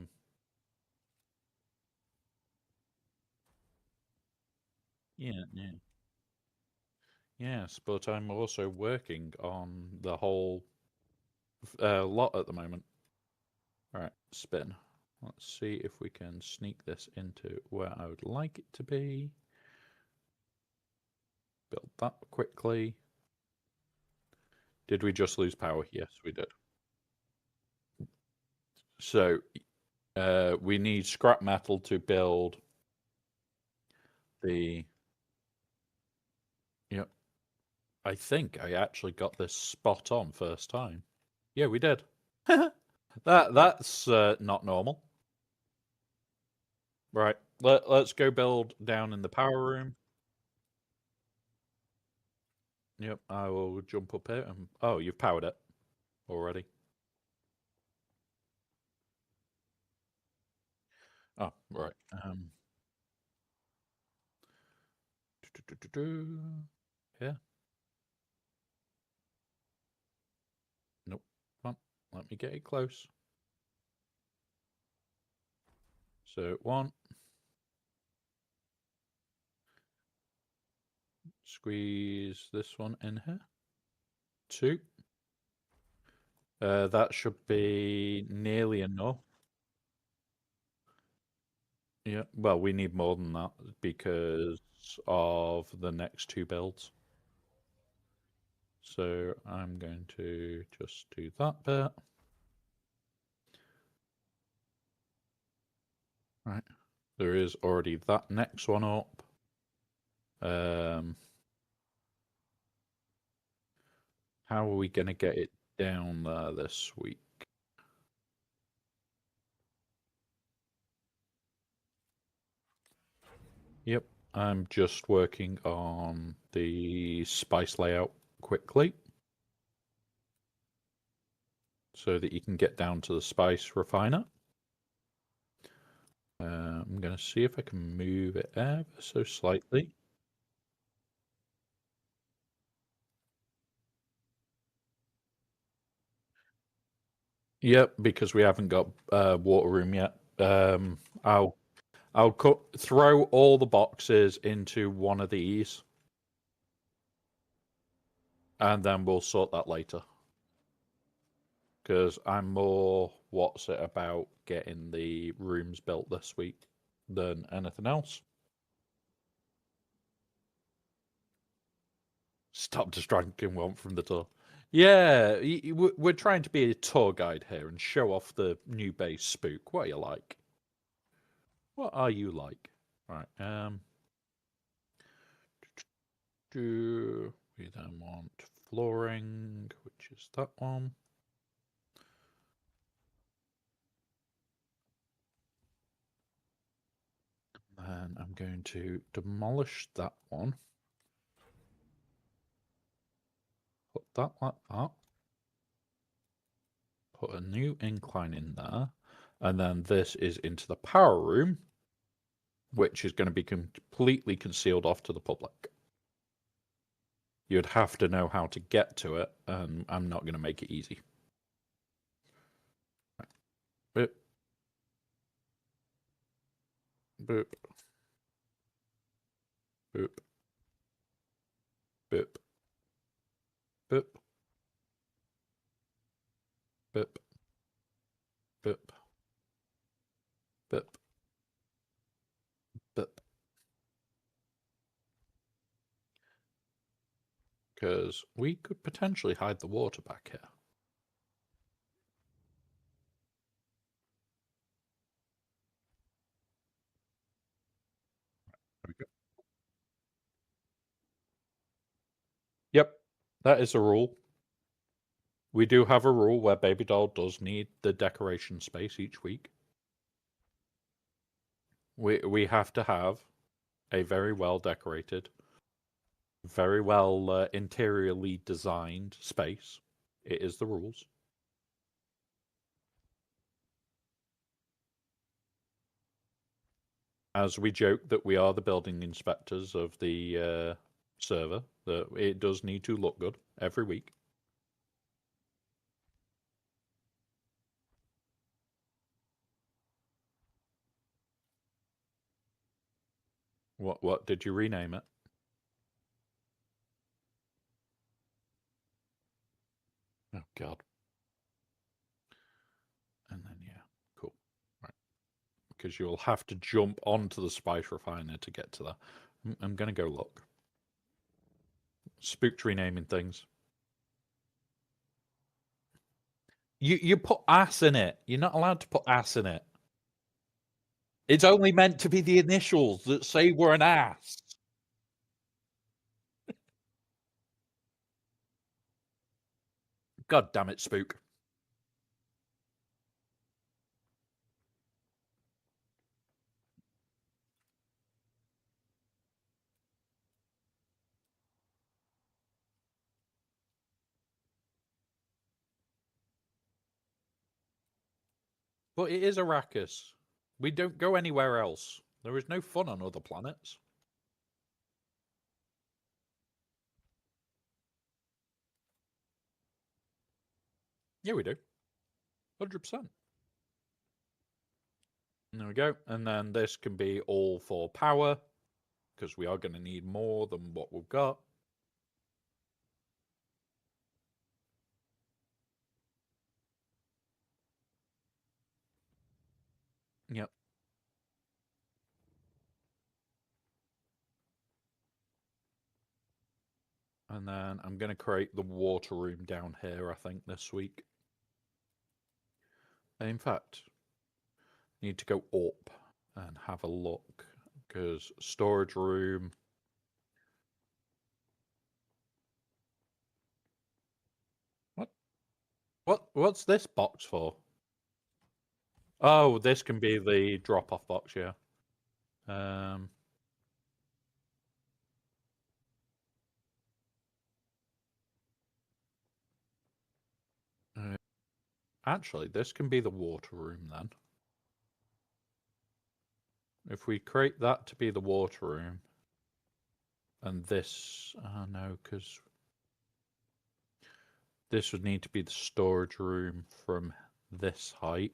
Yes, but I'm also working on the whole lot at the moment. All right, spin. Let's see if we can sneak this into where I would like it to be. Build that quickly. Did we just lose power? Yes, we did. So we need scrap metal to build the... Yep. I think I actually got this spot on first time. Yeah, we did. That's not normal. Right. Let's go build down in the power room. Yep, I will jump up here and... Oh, you've powered it already. Oh, right. Yeah. Nope. Come on. Let me get it close. So 1. Squeeze this one in here. 2. That should be nearly enough. Yeah, well, we need more than that because of the next 2 builds. So I'm going to just do that bit. Right. There is already that next one up. How are we going to get it down there this week? Yep, I'm just working on the spice layout quickly so that you can get down to the spice refiner. I'm going to see if I can move it ever so slightly. Yep, because we haven't got water room yet. I'll throw all the boxes into one of these, and then we'll sort that later. Because I'm more what's it about getting the rooms built this week than anything else. Stop distracting one from the tour. Yeah, we're trying to be a tour guide here and show off the new base Spook. What are you like? What are you like? Right. Do we then want flooring, which is that one? Then I'm going to demolish that one. Put that like that. Put a new incline in there. And then this is into the power room, which is going to be completely concealed off to the public. You'd have to know how to get to it, and I'm not going to make it easy. Boop. Boop. Boop. Boop. Boop. Boop. Boop. Boop. Boop. Because we could potentially hide the water back here. There we go. Yep, that is a rule. We do have a rule where Baby Doll does need the decoration space each week. We have to have a very well decorated, very well interiorly designed space. It is the rules. As we joke that we are the building inspectors of the server, that it does need to look good every week. What did you rename it? Oh God. And then yeah, cool. Right. Because you'll have to jump onto the spice refiner to get to that. I'm gonna go look. Spooked renaming things. You put ass in it. You're not allowed to put ass in it. It's only meant to be the initials that say we're an ass. God damn it, Spook. But it is Arrakis. We don't go anywhere else. There is no fun on other planets. Yeah, we do. 100%. There we go. And then this can be all for power, because we are going to need more than what we've got. Yep. And then I'm going to create the water room down here, I think, this week. In fact, need to go up and have a look, because storage room. What's this box for? Oh, this can be the drop-off box, yeah. Um, actually, this can be the water room then. If we create that to be the water room, and this, no, because this would need to be the storage room from this height.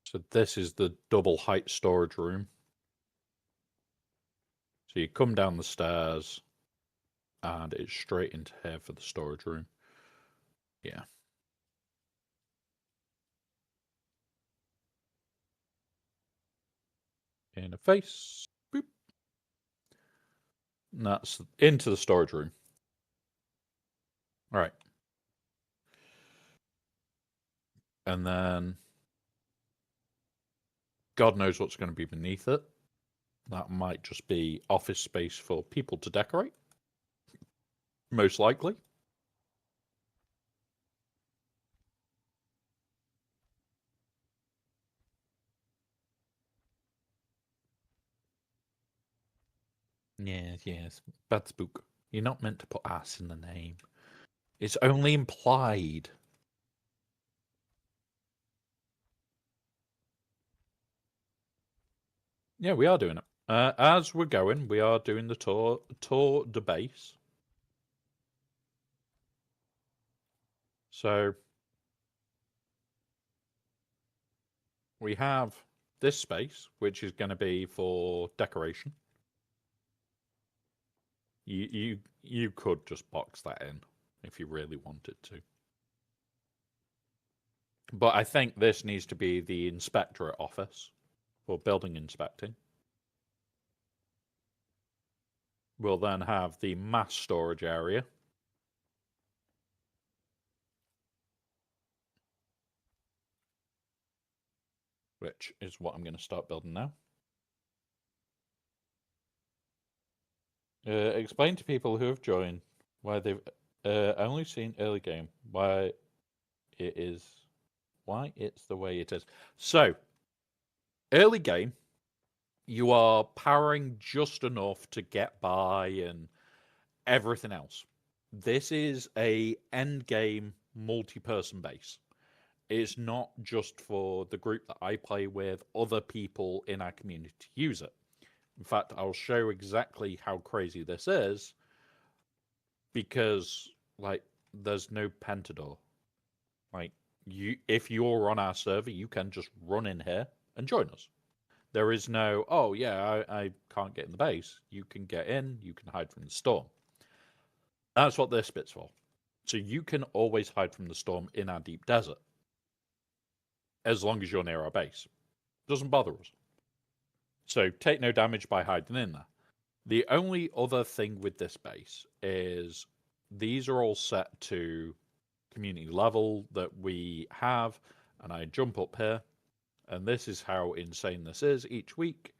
So this is the double height storage room. So you come down the stairs, and it's straight into here for the storage room. Yeah. In a face. Boop. And that's into the storage room. All right. And then God knows what's going to be beneath it. That might just be office space for people to decorate. Most likely. Yes. Bad spook. You're not meant to put ass in the name. It's only implied. Yeah, we are doing it. As we're going, we are doing the tour de base. So we have this space, which is going to be for decoration. You could just box that in if you really wanted to. But I think this needs to be the inspectorate office for building inspecting. We'll then have the mass storage area. Which is what I'm going to start building now. Explain to people who have joined why they've only seen early game, why it's the way it is. So, early game, you are powering just enough to get by and everything else. This is a end game multi-person base. It's not just for the group that I play with, other people in our community to use it. In fact, I'll show exactly how crazy this is, because like there's no pentador. Like if you're on our server, you can just run in here and join us. There is no, oh yeah, I can't get in the base. You can get in, you can hide from the storm. That's what this bit's for. So you can always hide from the storm in our deep desert, as long as you're near our base. Doesn't bother us. So take no damage by hiding in there. The only other thing with this base is these are all set to community level that we have, and I jump up here, and this is how insane this is each week.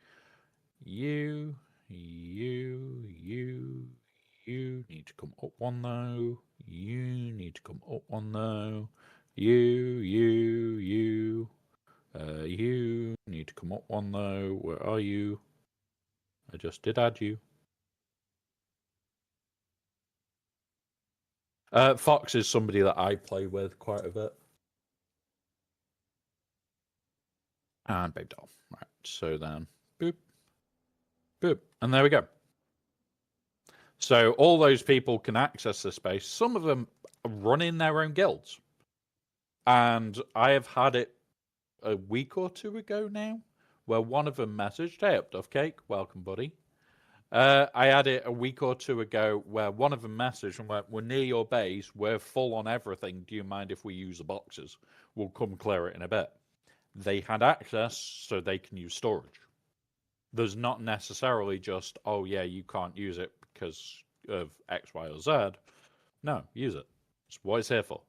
You need to come up one though. You need to come up one though. You need to come up one though. Where are you? I just did add you. Fox is somebody that I play with quite a bit. And Babe Doll. Right, so then, boop, boop, and there we go. So all those people can access the space. Some of them run in their own guilds. And I have had it a week or two ago now, where one of them messaged, "Hey, up, Duff Cake, welcome, buddy." I had it a week or two ago where one of them messaged and went, "We're near your base. We're full on everything. Do you mind if we use the boxes? We'll come clear it in a bit." They had access, so they can use storage. There's not necessarily just, "Oh yeah, you can't use it because of X, Y, or Z." No, use it. It's what it's here for.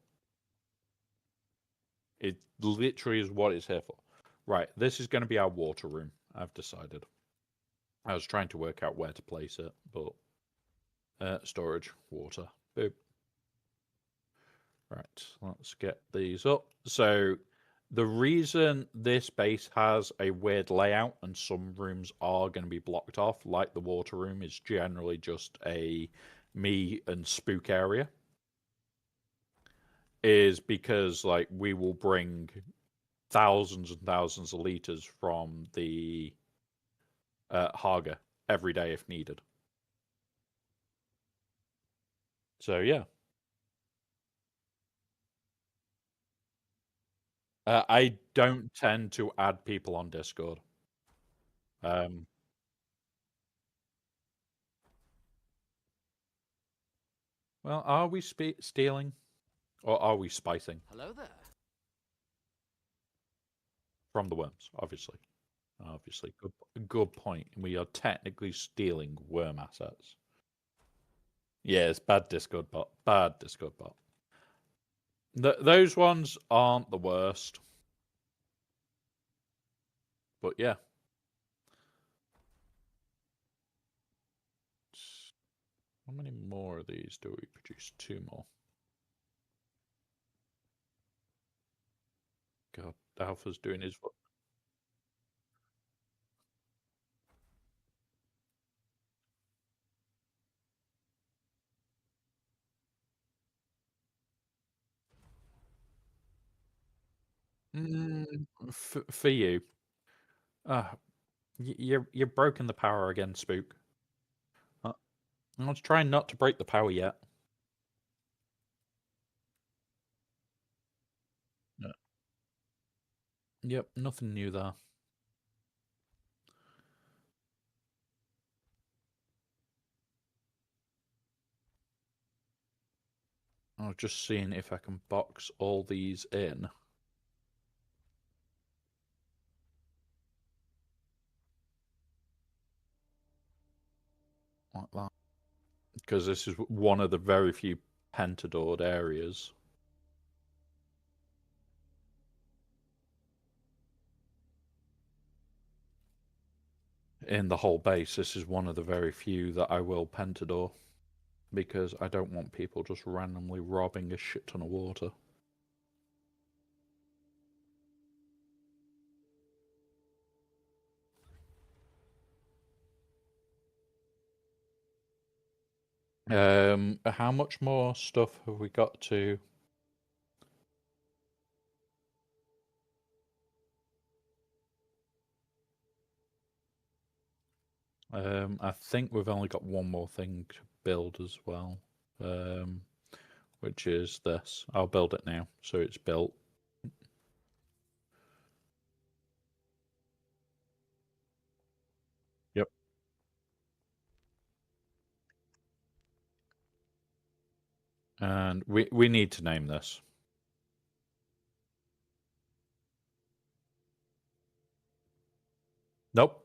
It literally is what it's here for. Right, this is going to be our water room, I've decided. I was trying to work out where to place it, but storage, water, boop. Right, let's get these up. So the reason this base has a weird layout and some rooms are going to be blocked off, like the water room, is generally just a me and spook area, is because like we will bring thousands and thousands of liters from the Haga every day if needed. So yeah. I don't tend to add people on Discord. Um, well, are we stealing or are we spicing? Hello there. From the worms, obviously. Obviously, good point. We are technically stealing worm assets. Yeah, it's bad Discord bot. Bad Discord bot. Those ones aren't the worst. But yeah. How many more of these do we produce? 2 more. God, Alpha's doing his... for you. You're broken the power again, Spook. I was trying not to break the power yet. Yeah. Yep, nothing new there. I was just seeing if I can box all these in. Like that. Because this is one of the very few pentadoored areas. In the whole base, this is one of the very few that I will pentadoor. Because I don't want people just randomly robbing a shit ton of water. How much more stuff have we got to... I think we've only got one more thing to build as well, which is this. I'll build it now, so it's built. Yep. And we need to name this. Nope.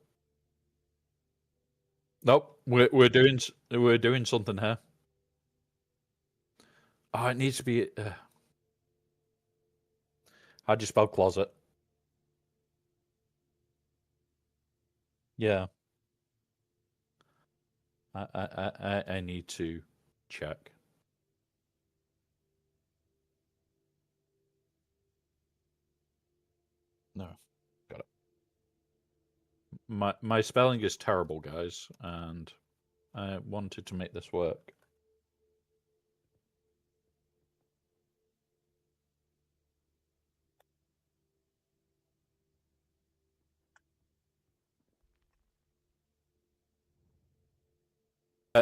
Nope. We're doing something here. Oh, it needs to be. How do you spell closet? Yeah. I need to check. No, got it. My spelling is terrible, guys, and I wanted to make this work.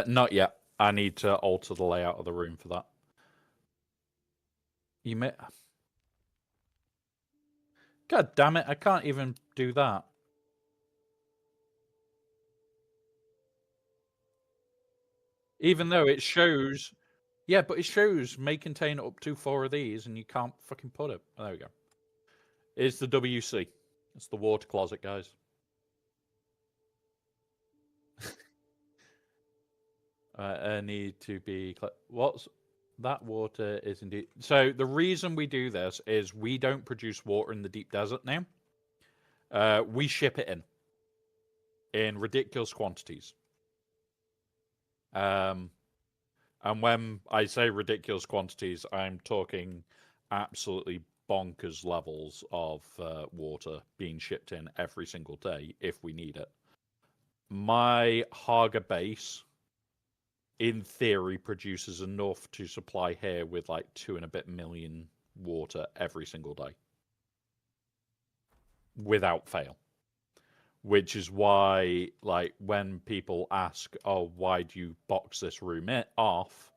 Not yet. I need to alter the layout of the room for that. You may... God damn it, I can't even do that. Even though it shows... Yeah, but it shows may contain up to 4 of these, and you can't fucking put it. There we go. It's the WC. It's the water closet, guys. I need to be... What's... That water is indeed... So the reason we do this is we don't produce water in the deep desert now. We ship it in ridiculous quantities. And when I say ridiculous quantities, I'm talking absolutely bonkers levels of water being shipped in every single day if we need it. My Haga base, in theory, produces enough to supply here with like 2 and a bit million water every single day. Without fail. Which is why, like, when people ask, oh, why do you box this room off?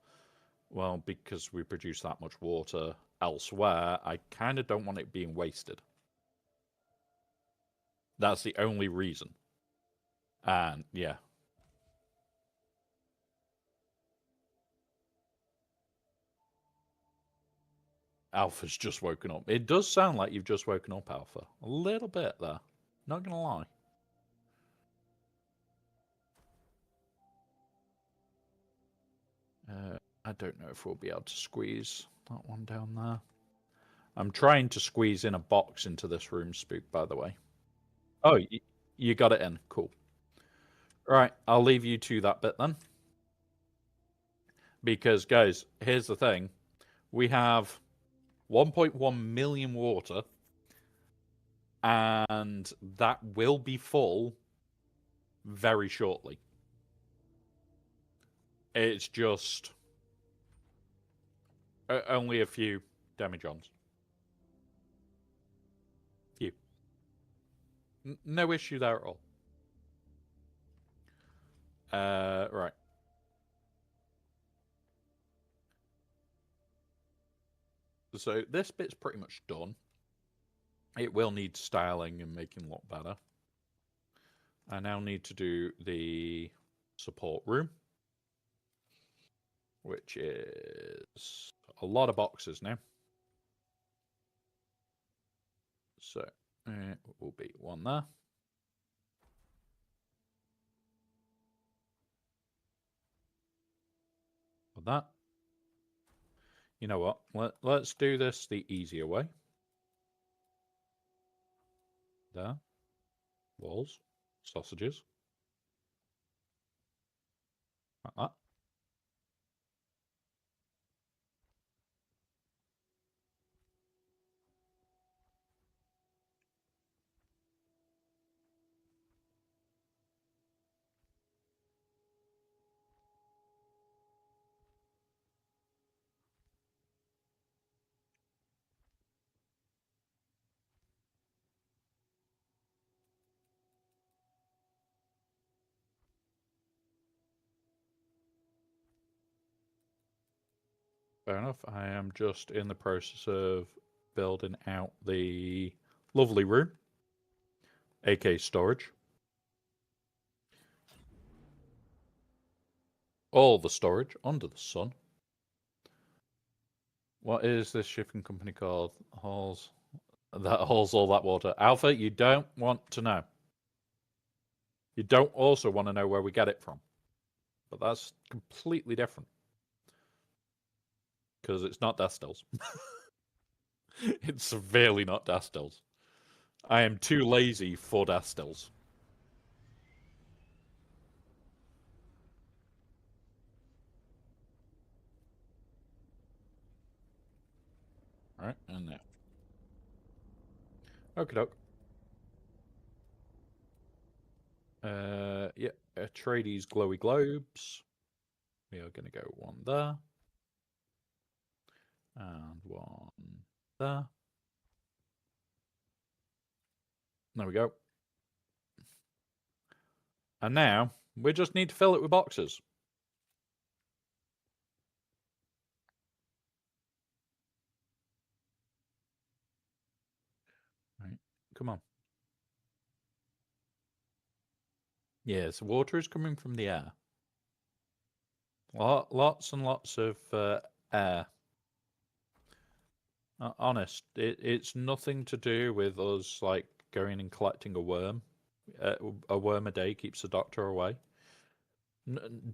Well, because we produce that much water elsewhere, I kind of don't want it being wasted. That's the only reason. And, yeah. Alpha's just woken up. It does sound like you've just woken up, Alpha. A little bit there. Not gonna lie. I don't know if we'll be able to squeeze that one down there. I'm trying to squeeze in a box into this room, Spook, by the way. Oh, you got it in. Cool. Right, I'll leave you to that bit then. Because, guys, here's the thing. We have 1.1 million water, and that will be full very shortly. It's just only a few demijohns. Few. No issue there at all. Right. So this bit's pretty much done. It will need styling and making a lot better. I now need to do the support room, which is a lot of boxes now. So it will be one there. With that. You know what? Let's do this the easier way. There. Walls. Sausages. Like that. Fair enough. I am just in the process of building out the lovely room, aka storage. All the storage under the sun. What is this shipping company called? Hauls that hauls all that water. Alpha, you don't want to know. You don't also want to know where we get it from. But that's completely different. Because it's not Dastills. It's severely not Dastills. I am too lazy for Dastills. Alright, and there. Okie doke. Yeah, Atreides glowy globes. We are going to go one there. And one there. There we go. And now, we just need to fill it with boxes. Come on. Yes, water is coming from the air. Lots and lots of air. Honest, it's nothing to do with us like going and collecting a worm. A worm a day keeps the doctor away.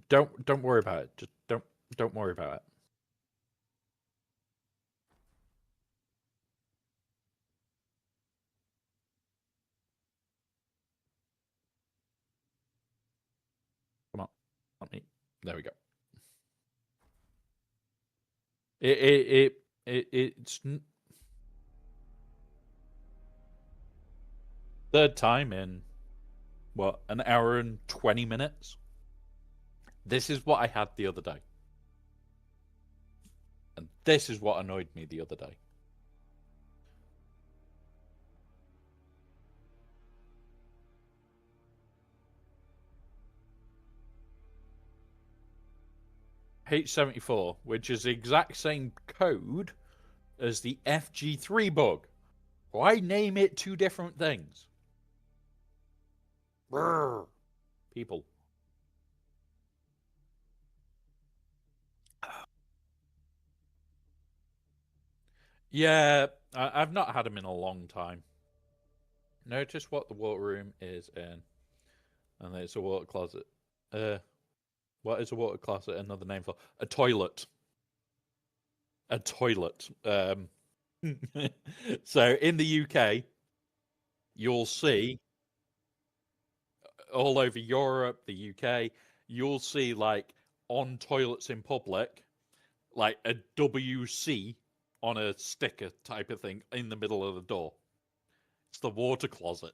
Don't worry about it. Just don't worry about it. Come on, let me. There we go. It's third time in what, an hour and 20 minutes. This is what I had the other day, and this is what annoyed me the other day. H74, which is the exact same code as the FG3 bug. Why name it two different things? Brr. People. Yeah, I've not had them in a long time. Notice what the water room is in, and it's a water closet. What is a water closet? Another name for a toilet. A toilet. So in the UK, you'll see all over Europe, the UK, you'll see like on toilets in public, like a WC on a sticker type of thing in the middle of the door. It's the water closet.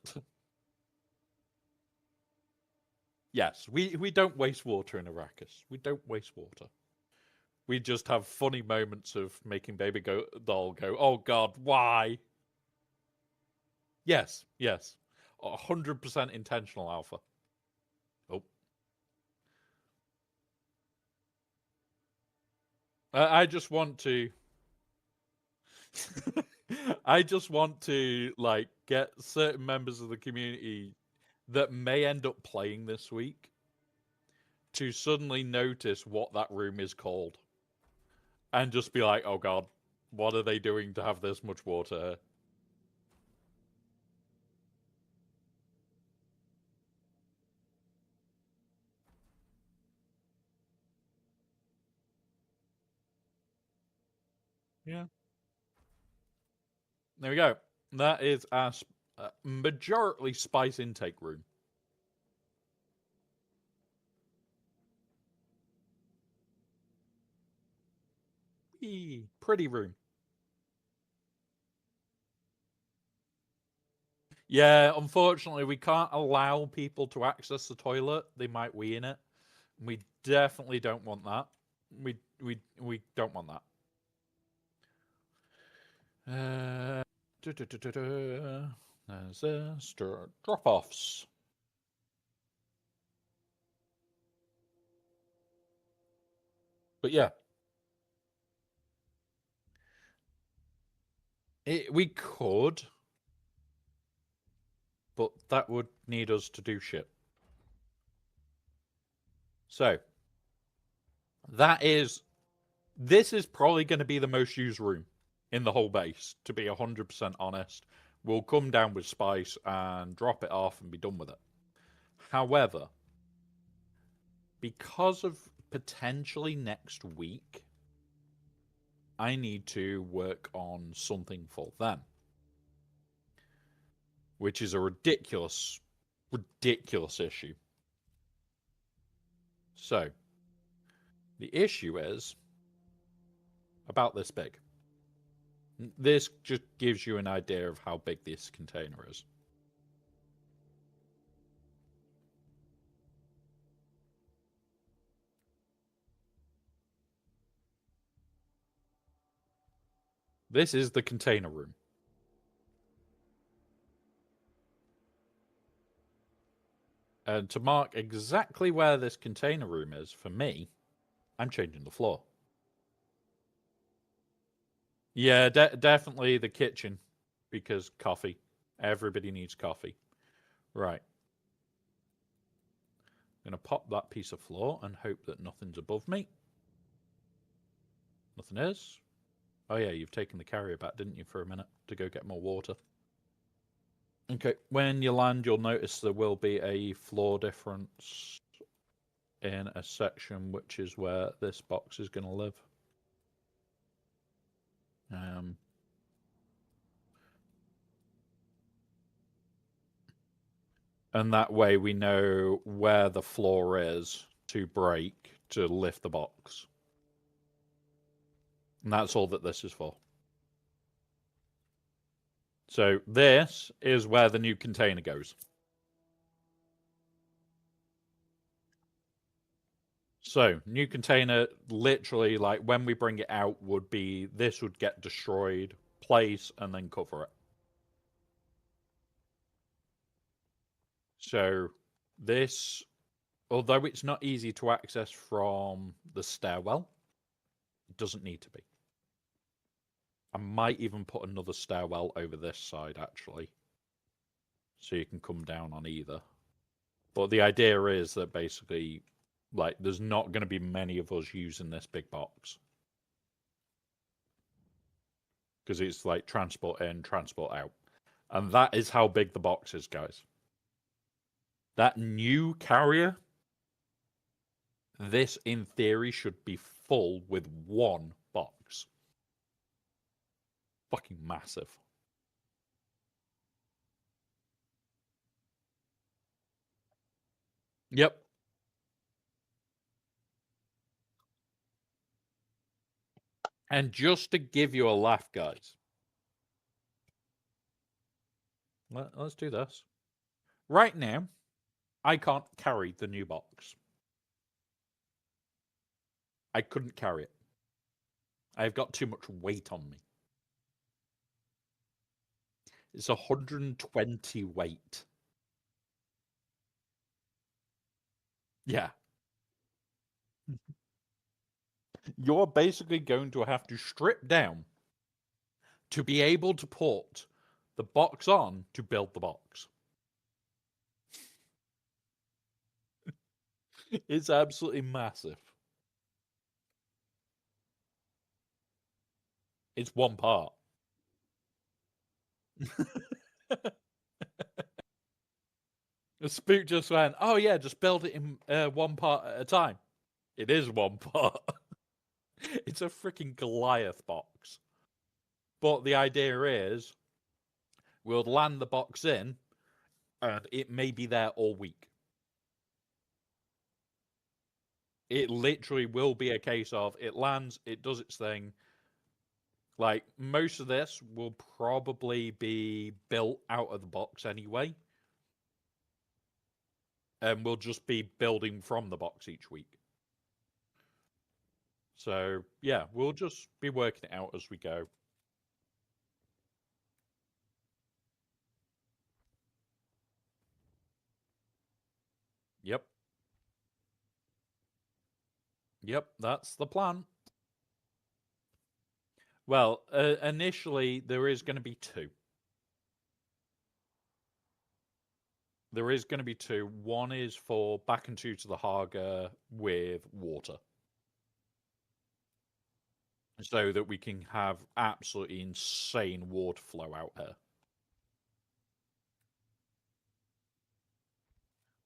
Yes, we don't waste water in Arrakis. We don't waste water. We just have funny moments of making baby doll go, oh God, why? Yes, yes. 100% intentional alpha. Oh. I just want to I just want to like get certain members of the community that may end up playing this week to suddenly notice what that room is called and just be like, "Oh god, what are they doing to have this much water?" Yeah. There we go. That is our majority spice intake room. Eee, pretty room. Yeah, unfortunately, we can't allow people to access the toilet. They might wee in it. We definitely don't want that. We don't want that. Uh, There's drop-offs. But yeah, we could, but that would need us to do shit. So this is probably going to be the most used room in the whole base, to be 100% honest. We'll come down with spice and drop it off and be done with it. However, because of potentially next week, I need to work on something for them, which is a ridiculous issue. So, the issue is about this big. This just gives you an idea of how big this container is. This is the container room. And to mark exactly where this container room is, for me, I'm changing the floor. Yeah, definitely the kitchen, because coffee. Everybody needs coffee. Right. I'm going to pop that piece of floor and hope that nothing's above me. Nothing is. Oh yeah, you've taken the carrier back, didn't you, for a minute to go get more water? Okay, when you land, you'll notice there will be a floor difference in a section, which is where this box is going to live. And that way we know where the floor is to break to lift the box. And that's all that this is for. So this is where the new container goes. So new container, literally, like when we bring it out, would be this would get destroyed, place, and then cover it. So this, although it's not easy to access from the stairwell, it doesn't need to be. I might even put another stairwell over this side, actually, so you can come down on either. But the idea is that basically, like, there's not going to be many of us using this big box. Because it's like transport in, transport out. And that is how big the box is, guys. That new carrier, this in theory should be full with one box. Fucking massive. Yep. And just to give you a laugh, guys, let's do this. Right now, I can't carry the new box. I couldn't carry it. I've got too much weight on me. It's 120 weight. Yeah. You're basically going to have to strip down to be able to put the box on to build the box. It's absolutely massive. It's one part. The spook just went, oh yeah, just build it in one part at a time. It is one part. It's a freaking Goliath box. But the idea is we'll land the box in and it may be there all week. It literally will be a case of it lands, it does its thing. Like, most of this will probably be built out of the box anyway. And we'll just be building from the box each week. So, yeah, we'll just be working it out as we go. Yep. Yep, that's the plan. Well, initially, there is going to be two. There is going to be two. One is for back and two to the Haga with water. So that we can have absolutely insane water flow out here.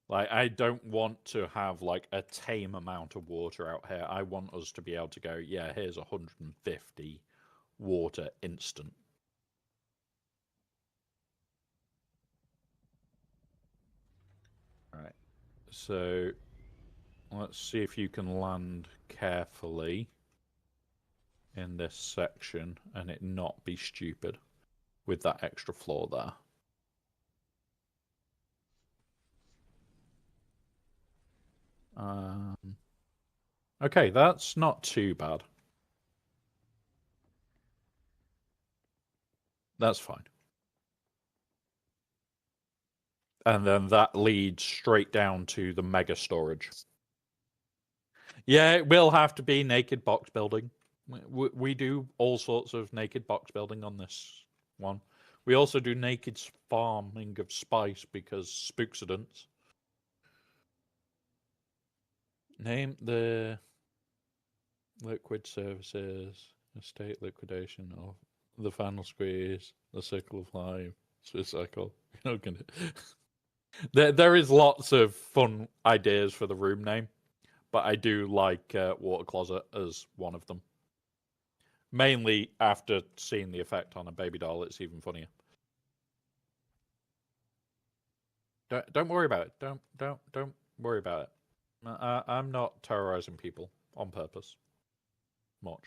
Like, I don't want to have, like, a tame amount of water out here. I want us to be able to go, yeah, here's 150 water instant. All right. So, let's see if you can land carefully in this section and it not be stupid with that extra floor there. Okay, that's not too bad. That's fine. And then that leads straight down to the mega storage. Yeah, it will have to be naked box building. We do all sorts of naked box building on this one. We also do naked farming of spice because spooksidents. Name the liquid services, estate liquidation of the final squeeze, the circle of life, Swiss cycle. You're not gonna. There is lots of fun ideas for the room name, but I do like water closet as one of them. Mainly after seeing the effect on a baby doll, it's even funnier. Don't worry about it. Don't worry about it. I'm not terrorizing people on purpose. Much.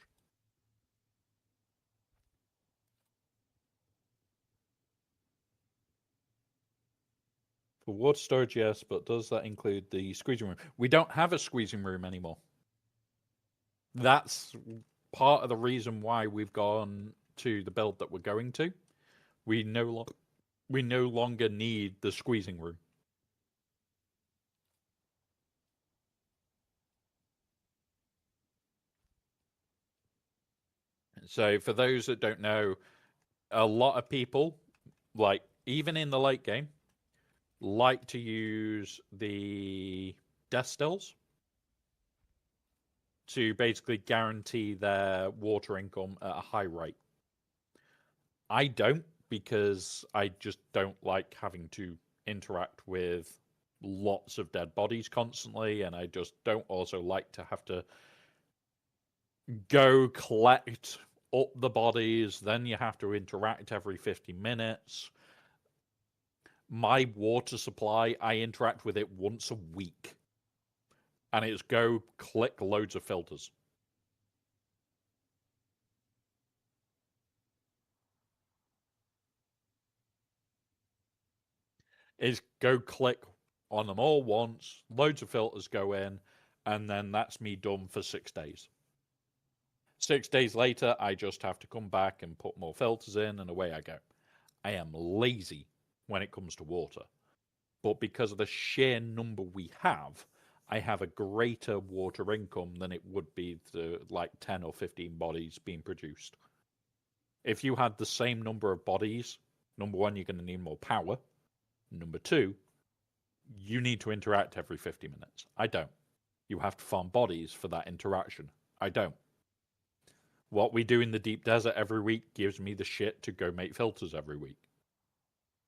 For water storage, yes, but does that include the squeezing room? We don't have a squeezing room anymore. That's part of the reason why we've gone to the build that we're going to. We no longer need the squeezing room. So for those that don't know, a lot of people, like even in the late game, like to use the death stills to basically guarantee their water income at a high rate. I don't, because I just don't like having to interact with lots of dead bodies constantly, and I just don't also like to have to go collect up the bodies, then you have to interact every 50 minutes. My water supply, I interact with it once a week, and it's go click loads of filters. Is go click on them all once, loads of filters go in, and then that's me done for 6 days. 6 days later, I just have to come back and put more filters in, and away I go. I am lazy when it comes to water, but because of the sheer number we have, I have a greater water income than it would be to like 10 or 15 bodies being produced. If you had the same number of bodies, number one, you're going to need more power. Number two, you need to interact every 50 minutes. I don't. You have to farm bodies for that interaction. I don't. What we do in the deep desert every week gives me the shit to go make filters every week.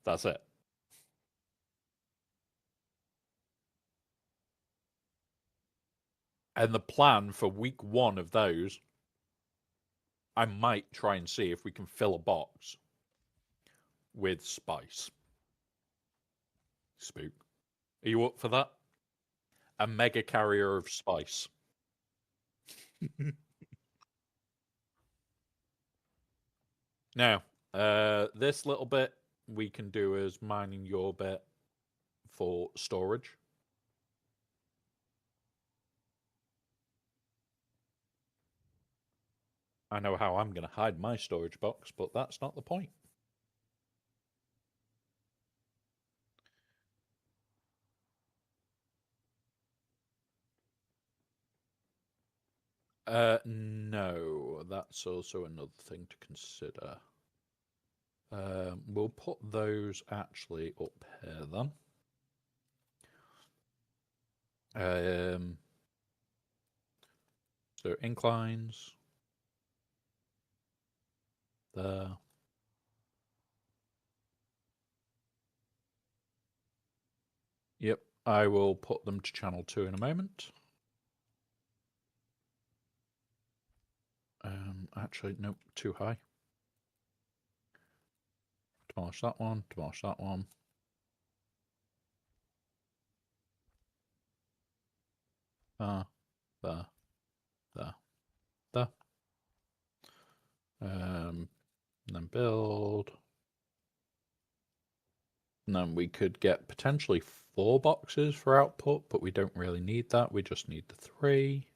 That's it. And the plan for week one of those, I might try and see if we can fill a box with spice. Spook. Are you up for that? A mega carrier of spice. Now, this little bit we can do as mining your bit for storage. I know how I'm going to hide my storage box, but that's not the point. No, that's also another thing to consider. We'll put those actually up here then. So inclines there. Yep, I will put them to channel 2 in a moment. Actually, nope, too high. Demolish that one, demolish that one. There, there, there. And then build. And then we could get potentially 4 boxes for output, but we don't really need that. We just need the 3.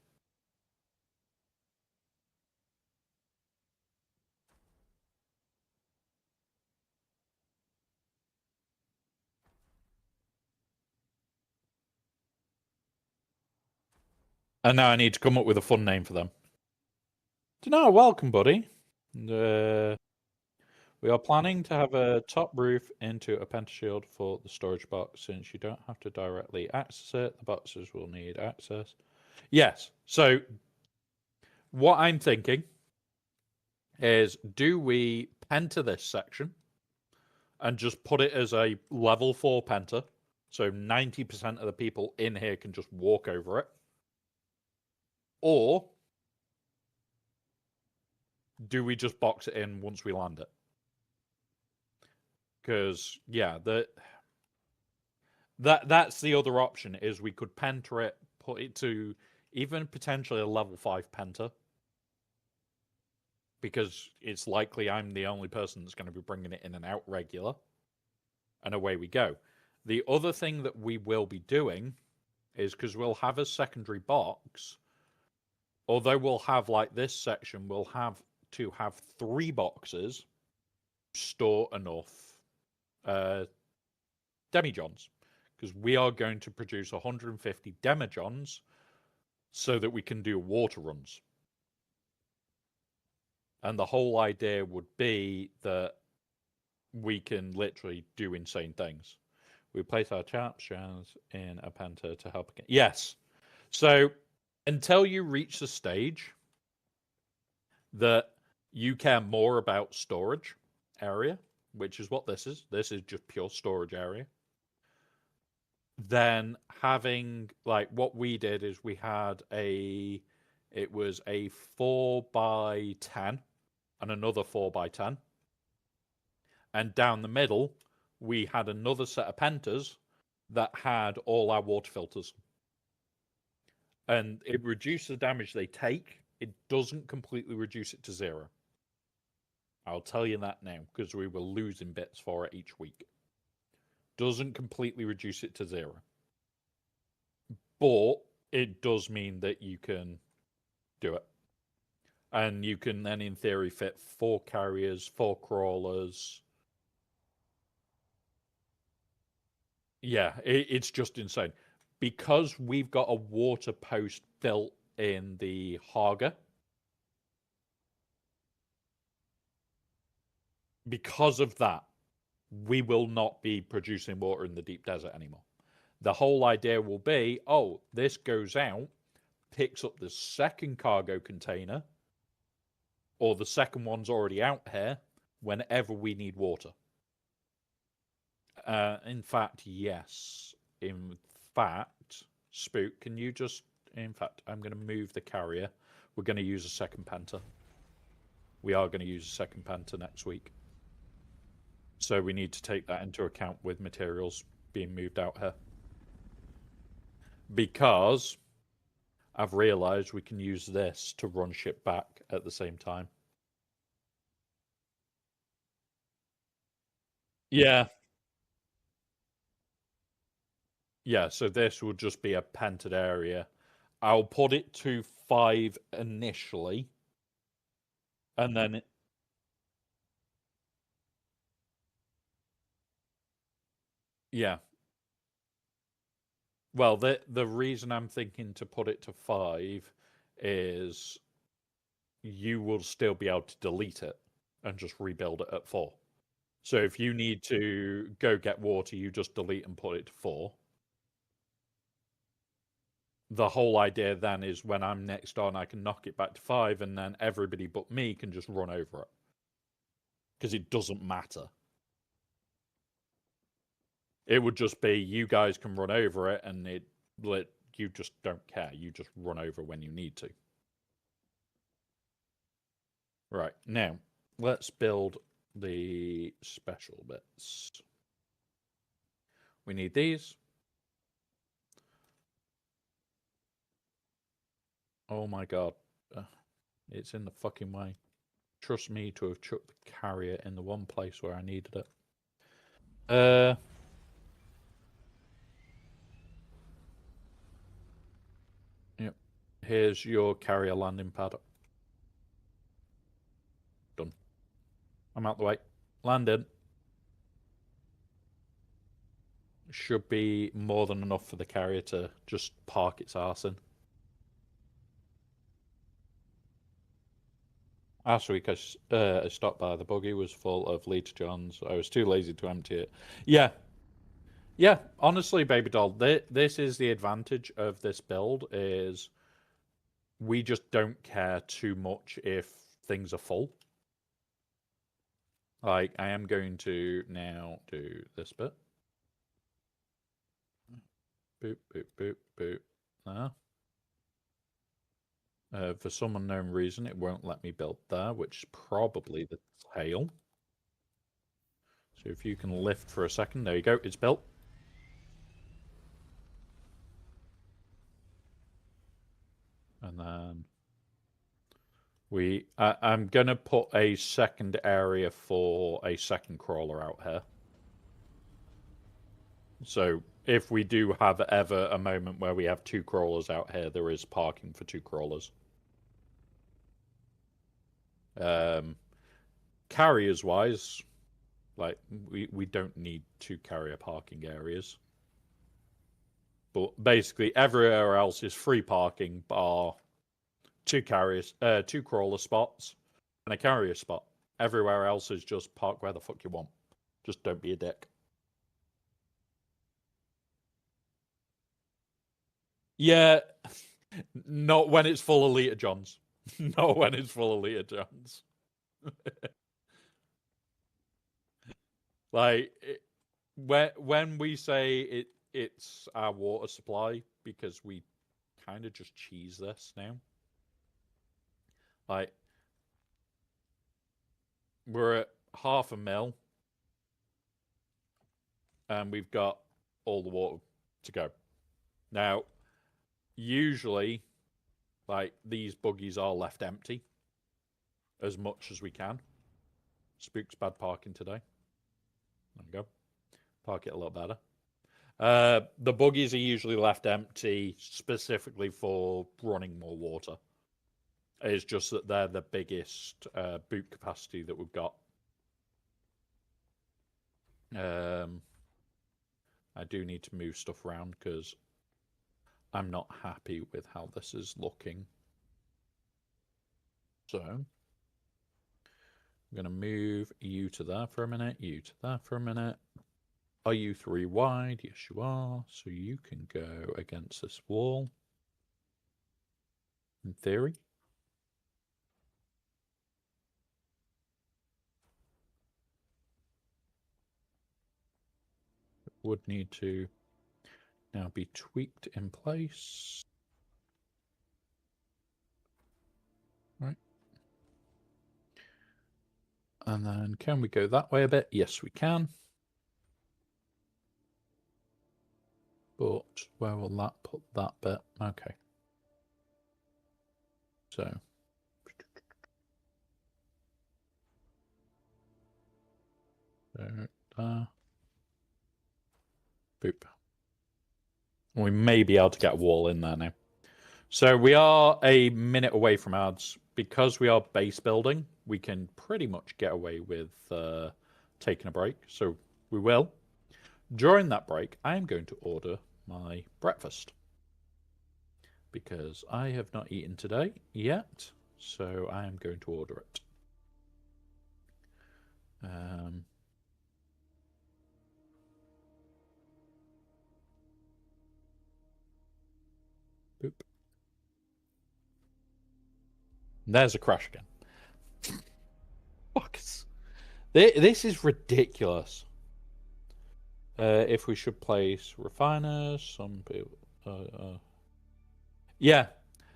And now I need to come up with a fun name for them. No, welcome, buddy. We are planning to have a top roof into a pentashield for the storage box. Since you don't have to directly access it, the boxes will need access. Yes. So what I'm thinking is, do we penta this section and just put it as a level 4 penta, so 90% of the people in here can just walk over it? Or do we just box it in once we land it? Because, yeah, that's the other option, is we could penta it, put it to even potentially a level 5 penta, because it's likely I'm the only person that's going to be bringing it in and out regular, and away we go. The other thing that we will be doing is, because we'll have a secondary box, although we'll have, like this section, we'll have to have 3 boxes store enough demijohns, because we are going to produce 150 demijohns so that we can do water runs. And the whole idea would be that we can literally do insane things. We place our chap strands in a penta to help again. Yes. So until you reach the stage that you care more about storage area, which is what this is just pure storage area, then having, like, what we did is we had it was a 4x10 and another 4x10, and down the middle we had another set of pentas that had all our water filters, and it reduced the damage they take. It doesn't completely reduce it to 0. I'll tell you that now, because we were losing bits for it each week. Doesn't completely reduce it to 0. But it does mean that you can do it. And you can then, in theory, fit 4 carriers, 4 crawlers. Yeah, it's just insane. Because we've got a water post built in the Haga, because of that, we will not be producing water in the deep desert anymore. The whole idea will be, oh, this goes out, picks up the second cargo container, or the second one's already out here, whenever we need water. In fact, yes. In fact, Spook, can you just... In fact, I'm going to move the carrier. We're going to use a second penta. We are going to use a second penta next week. So we need to take that into account with materials being moved out here. Because I've realised we can use this to run ship back at the same time. Yeah. Yeah, so this will just be a pented area. I'll put it to 5 initially. And then... Yeah. Well, the reason I'm thinking to put it to 5 is you will still be able to delete it and just rebuild it at 4. So if you need to go get water, you just delete and put it to 4. The whole idea then is when I'm next on, I can knock it back to 5, and then everybody but me can just run over it. Because it doesn't matter. It would just be you guys can run over it, and you just don't care. You just run over when you need to. Right, now, let's build the special bits. We need these. Oh my god. It's in the fucking way. Trust me to have chucked the carrier in the one place where I needed it. Yep. Here's your carrier landing pad. Done. I'm out the way. Landing. Should be more than enough for the carrier to just park its arse in. Last week I stopped by. The buggy was full of Lita Johns. I was too lazy to empty it. Yeah, yeah. Honestly, baby doll, this is the advantage of this build is we just don't care too much if things are full. Like, I am going to now do this bit. Boop, boop, boop, boop. There. For some unknown reason, it won't let me build there, which is probably the tail. So if you can lift for a second, there you go, it's built. And then I'm gonna put a second area for a second crawler out here. So if we do have ever a moment where we have two crawlers out here, there is parking for two crawlers. Carriers wise, like we don't need two carrier parking areas. But basically everywhere else is free parking bar two crawler spots and a carrier spot. Everywhere else is just park where the fuck you want. Just don't be a dick. Yeah, not when it's full of Lita Johns. Not when it's full of Lita Johns. Like when we say it's our water supply, because we kind of just cheese this now. Like we're at 0.5 mil, and we've got all the water to go. Now, usually, like these buggies are left empty as much as we can. Spook's bad parking today. There we go. Park it a little better. The buggies are usually left empty specifically for running more water. It's just that they're the biggest boot capacity that we've got. I do need to move stuff around because I'm not happy with how this is looking. So I'm going to move you to there for a minute, you to there for a minute. Are you 3 wide? Yes, you are. So you can go against this wall. In theory. It would need to now be tweaked in place. Right. And then can we go that way a bit? Yes, we can. But where will that put that bit? Okay. So there. Boop. We may be able to get a wall in there now. So we are a minute away from ads. Because we are base building, we can pretty much get away with taking a break. So we will. During that break, I am going to order my breakfast. Because I have not eaten today yet. So I am going to order it. Boop. There's a crash again. Fuck. This is ridiculous. If we should place refiners, some people. Yeah.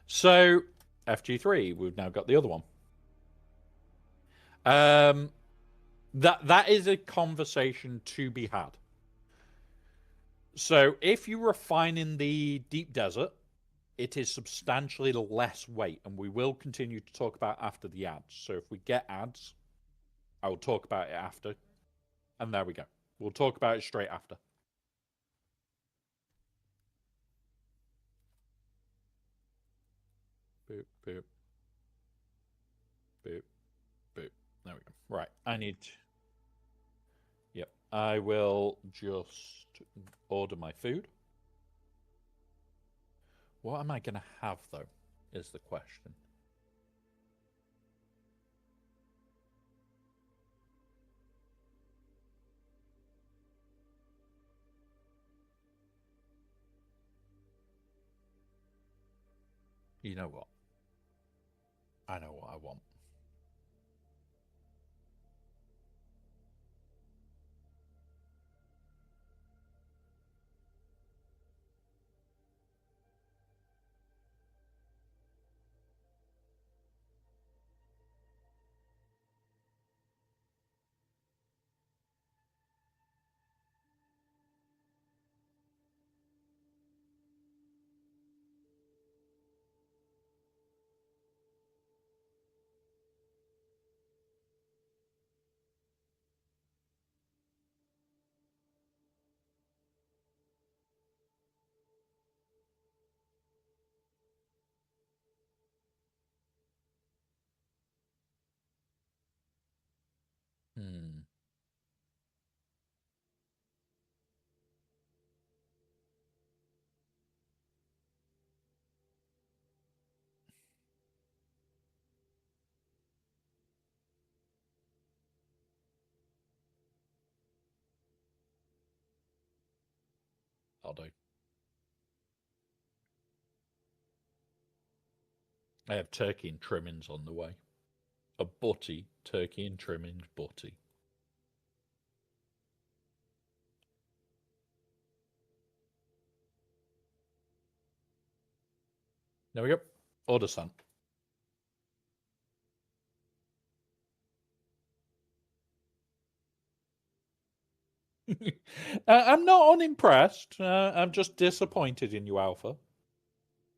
So FG3, we've now got the other one. That is a conversation to be had. So if you refine in the deep desert, it is substantially less weight, and we will continue to talk about after the ads. So if we get ads, I will talk about it after. And there we go. We'll talk about it straight after. Boop, boop. Boop, boop. There we go. Right, I need... Yep, I will just order my food. What am I going to have, though, is the question. You know what? I know what I want. Hmm. I'll do. I have turkey and trimmings on the way. A butty, turkey and trimmings butty. There we go. Order sent. I'm not unimpressed. I'm just disappointed in you, Alpha.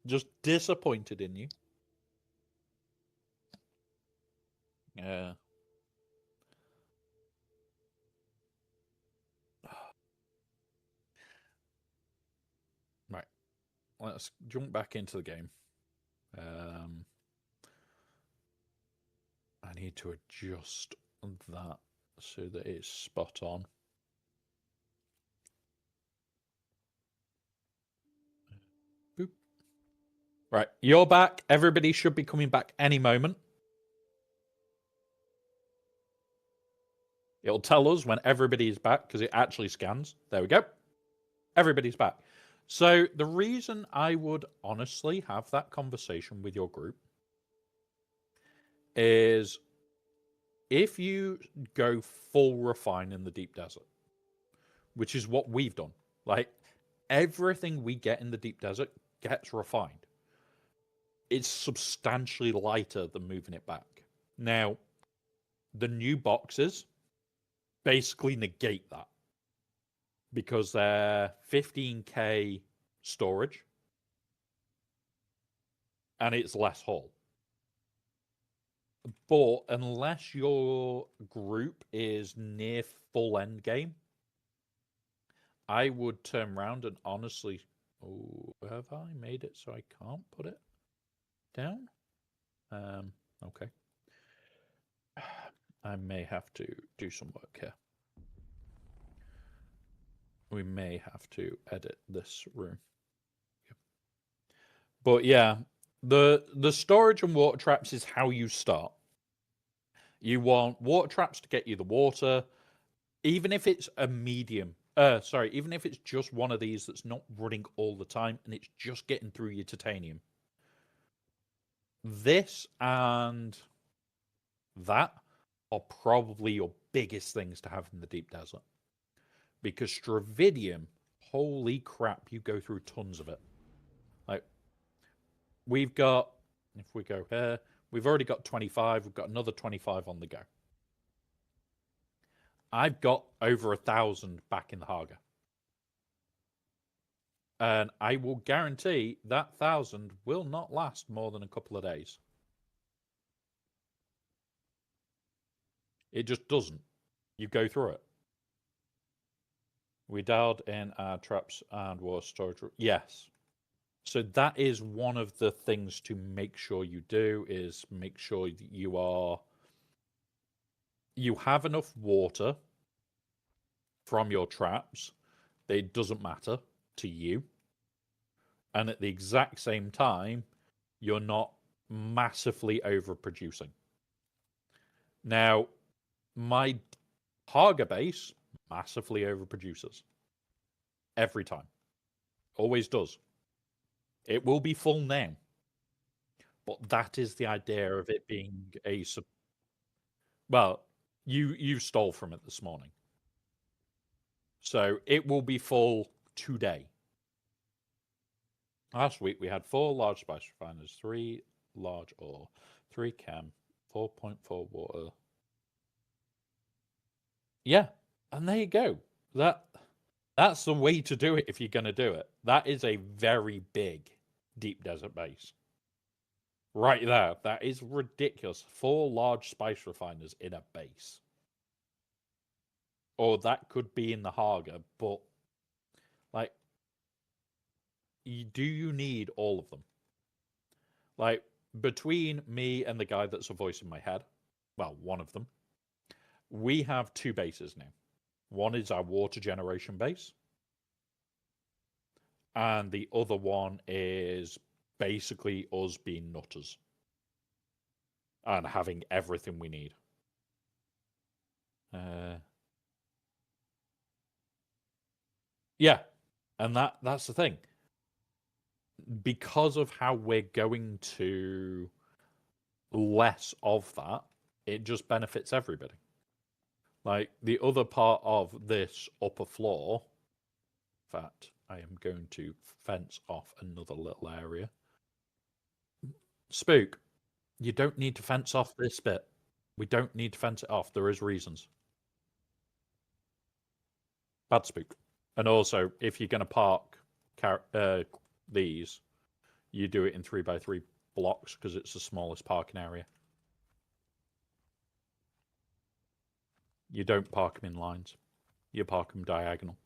Just disappointed in you. Yeah. Right. Let's jump back into the game. I need to adjust that so that it's spot on. Boop. Right, you're back. Everybody should be coming back any moment. It'll tell us when everybody's back because it actually scans. There we go. Everybody's back. So the reason I would honestly have that conversation with your group is if you go full refine in the deep desert, which is what we've done. Like everything we get in the deep desert gets refined. It's substantially lighter than moving it back. Now, the new boxes basically negate that because they're 15K storage and it's less haul. But unless your group is near full end game, I would turn around and honestly, oh, have I made it so I can't put it down? Okay. I may have to do some work here. We may have to edit this room. But yeah, the storage and water traps is how you start. You want water traps to get you the water, even if it's a medium. Even if it's just one of these that's not running all the time and it's just getting through your titanium. This and that are probably your biggest things to have in the deep desert. Because Stravidium, holy crap, you go through tons of it. Like, we've got, if we go here, we've already got 25, we've got another 25 on the go. I've got over 1,000 back in the Haga. And I will guarantee that 1,000 will not last more than a couple of days. It just doesn't. You go through it. We dialed in our traps and water storage. Yes. So that is one of the things to make sure you do is make sure that you have enough water from your traps that it doesn't matter to you. And at the exact same time, you're not massively overproducing. Now, my Haga base massively overproduces. Every time. Always does. It will be full now. But that is the idea of it being a well, you stole from it this morning. So it will be full today. Last week we had 4 large spice refiners, 3 large ore, 3 chem, 4.4 water. Yeah, and there you go. That's the way to do it if you're going to do it. That is a very big deep desert base. Right there. That is ridiculous. 4 large spice refiners in a base. Or that could be in the Haga, but like, do you need all of them? Like, between me and the guy that's a voice in my head, well, one of them, we have 2 bases now. One is our water generation base, and the other one is basically us being nutters and having everything we need. Yeah, and that's the thing. Because of how we're going to less of that, it just benefits everybody. Like, the other part of this upper floor, in fact, I am going to fence off another little area. Spook, you don't need to fence off this bit. We don't need to fence it off. There is reasons. Bad Spook. And also, if you're going to park these, you do it in 3x3 blocks because it's the smallest parking area. You don't park them in lines. You park them diagonal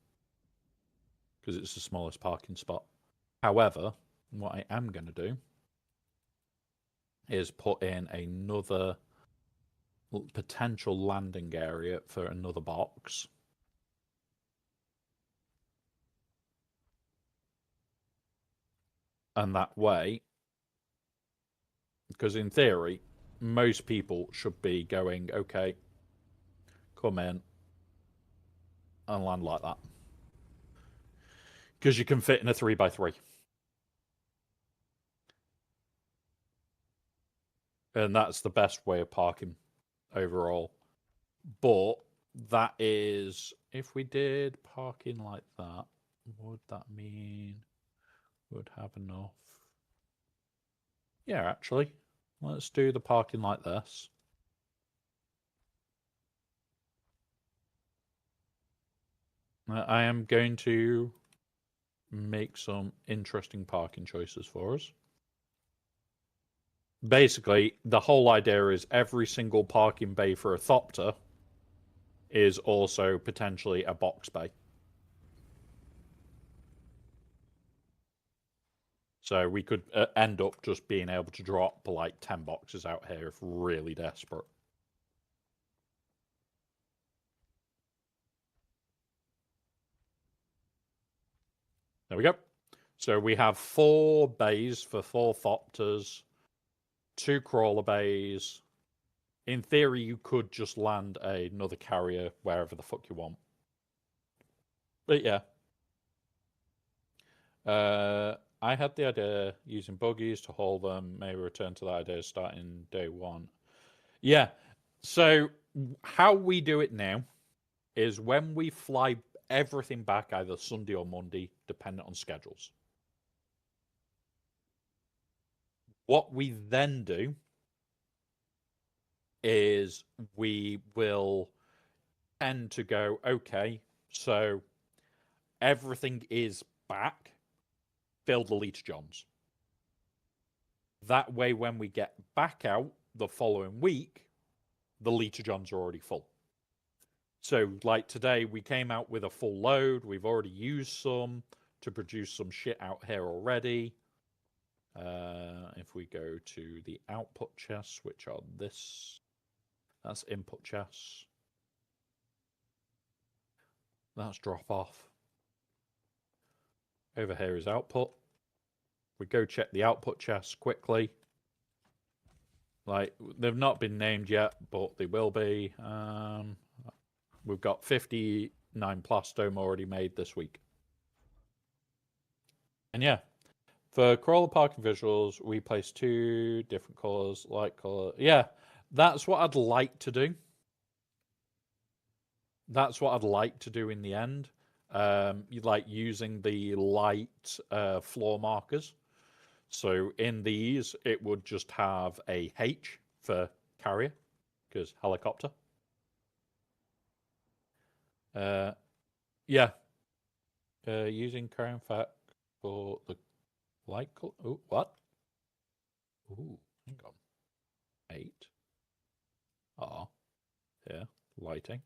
because it's the smallest parking spot. However, what I am going to do is put in another potential landing area for another box. And that way, because in theory, most people should be going, okay, come in and land like that. Because you can fit in a 3x3. And that's the best way of parking overall. But that is, if we did parking like that, would that mean would have enough? Yeah, actually. Let's do the parking like this. I am going to make some interesting parking choices for us. Basically, the whole idea is every single parking bay for a Thopter is also potentially a box bay. So we could end up just being able to drop like 10 boxes out here if really desperate. There we go. So we have 4 bays for 4 Thopters, 2 crawler bays. In theory, you could just land another carrier wherever the fuck you want. But yeah. I had the idea using buggies to haul them. Maybe return to that idea starting day 1. Yeah. So how we do it now is when we fly everything back either Sunday or Monday, depending on schedules. What we then do is we will tend to go, okay, so everything is back, fill the Leech Johns. That way, when we get back out the following week, the Leech Johns are already full. So, like today, we came out with a full load. We've already used some to produce some shit out here already. If we go to the output chests, which are this, that's input chests. That's drop off. Over here is output. We go check the output chests quickly. Like, they've not been named yet, but they will be. We've got 59 plastome already made this week. And yeah, For crawler parking visuals, we place 2 different colors, light color. Yeah, that's what I'd like to do. That's what I'd like to do in the end. You like using the light floor markers. So in these, it would just have a H for carrier, because helicopter. Yeah. Using current fact for the light color. Oh, what? Ooh, hang on. 8. R. Yeah, lighting.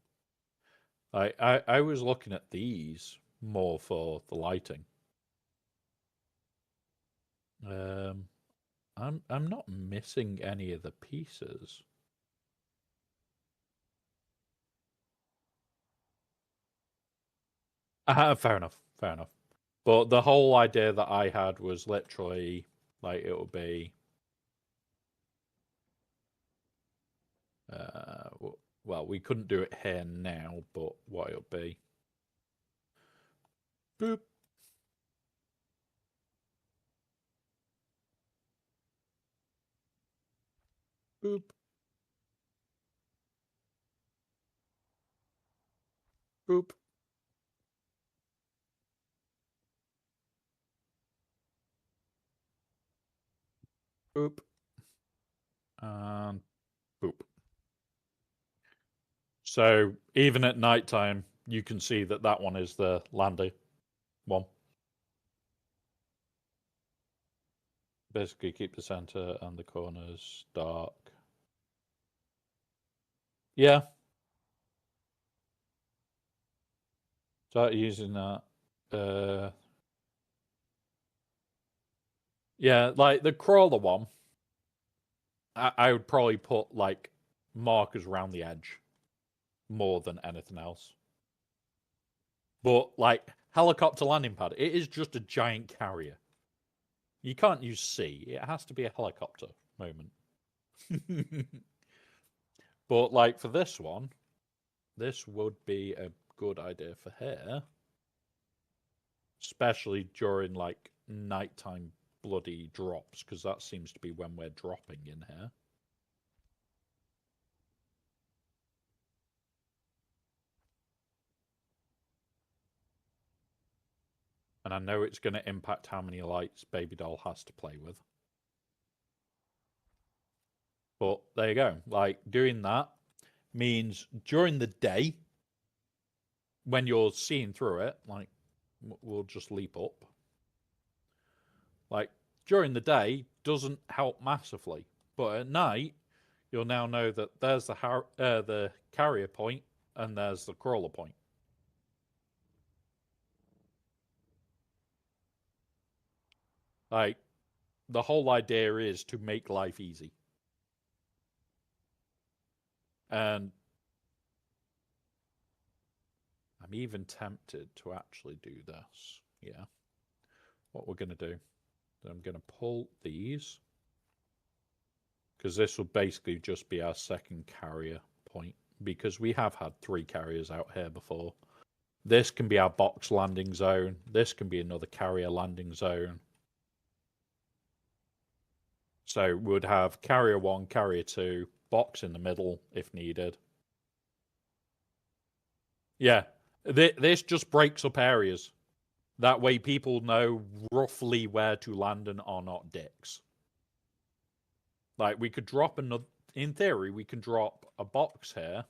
I was looking at these more for the lighting. I'm not missing any of the pieces. Fair enough, fair enough. But the whole idea that I had was literally like it would be well, we couldn't do it here now, but what it'll be. Boop. Boop. Boop. Boop. And boop. So even at nighttime, you can see that that one is the landing one. Basically, keep the center and the corners dark. Yeah. Start using that. Yeah, like the crawler one, I would probably put like markers around the edge more than anything else. But like helicopter landing pad, it is just a giant carrier. You can't use C. It has to be a helicopter moment. But like for this one, this would be a good idea for here. Especially during like nighttime bloody drops, because that seems to be when we're dropping in here. And I know it's going to impact how many lights Baby Doll has to play with. But there you go. Like doing that means during the day, when you're seeing through it, like we'll just leap up. Like during the day doesn't help massively, but at night you'll now know that there's the carrier point and there's the crawler point. Like the whole idea is to make life easy. And I'm even tempted to actually do this. Yeah. What we're going to do, I'm going to pull these, because this will basically just be our second carrier point, because we have had 3 carriers out here before. This can be our box landing zone. This can be another carrier landing zone. So we'd have carrier 1, carrier 2, box in the middle if needed. Yeah, this just breaks up areas. That way people know roughly where to land and are not dicks. Like we could drop another, in theory, we can drop a box here,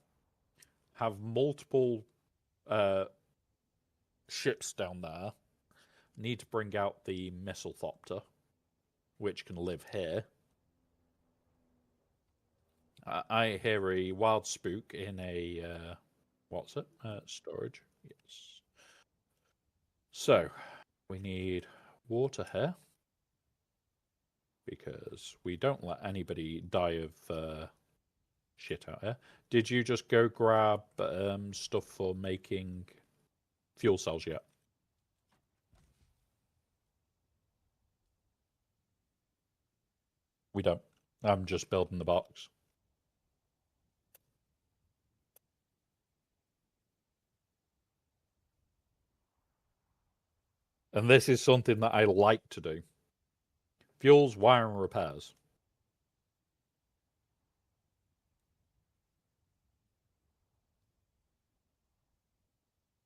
have multiple ships down there, need to bring out the missile thopter, which can live here. I hear a wild spook in a, what's it? Storage. Yes. So, we need water here, because we don't let anybody die of shit out here. Did you just go grab stuff for making fuel cells yet? We don't. I'm just building the box. And this is something that I like to do. Fuels, wire, and repairs.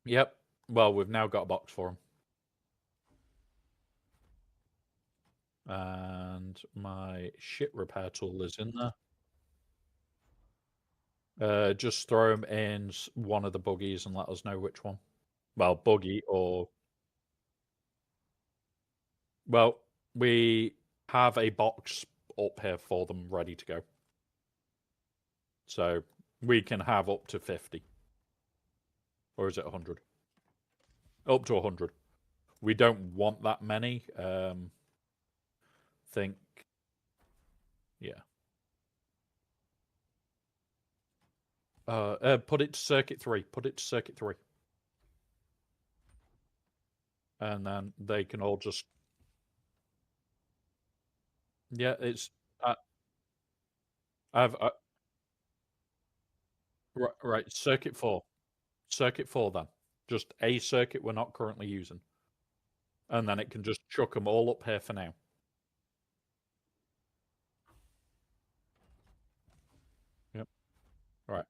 Yep. Well, we've now got a box for him. And my shit repair tool is in there. Just throw him in one of the buggies and let us know which one. Well, buggy or... Well, we have a box up here for them ready to go. So we can have up to 50. Or is it 100? Up to 100. We don't want that many. Think... Yeah. Put it to circuit 3. Put it to circuit 3. And then they can all just... Yeah, it's... Right, circuit 4. Circuit 4 then. Just a circuit we're not currently using. And then it can just chuck them all up here for now. Yep. Right.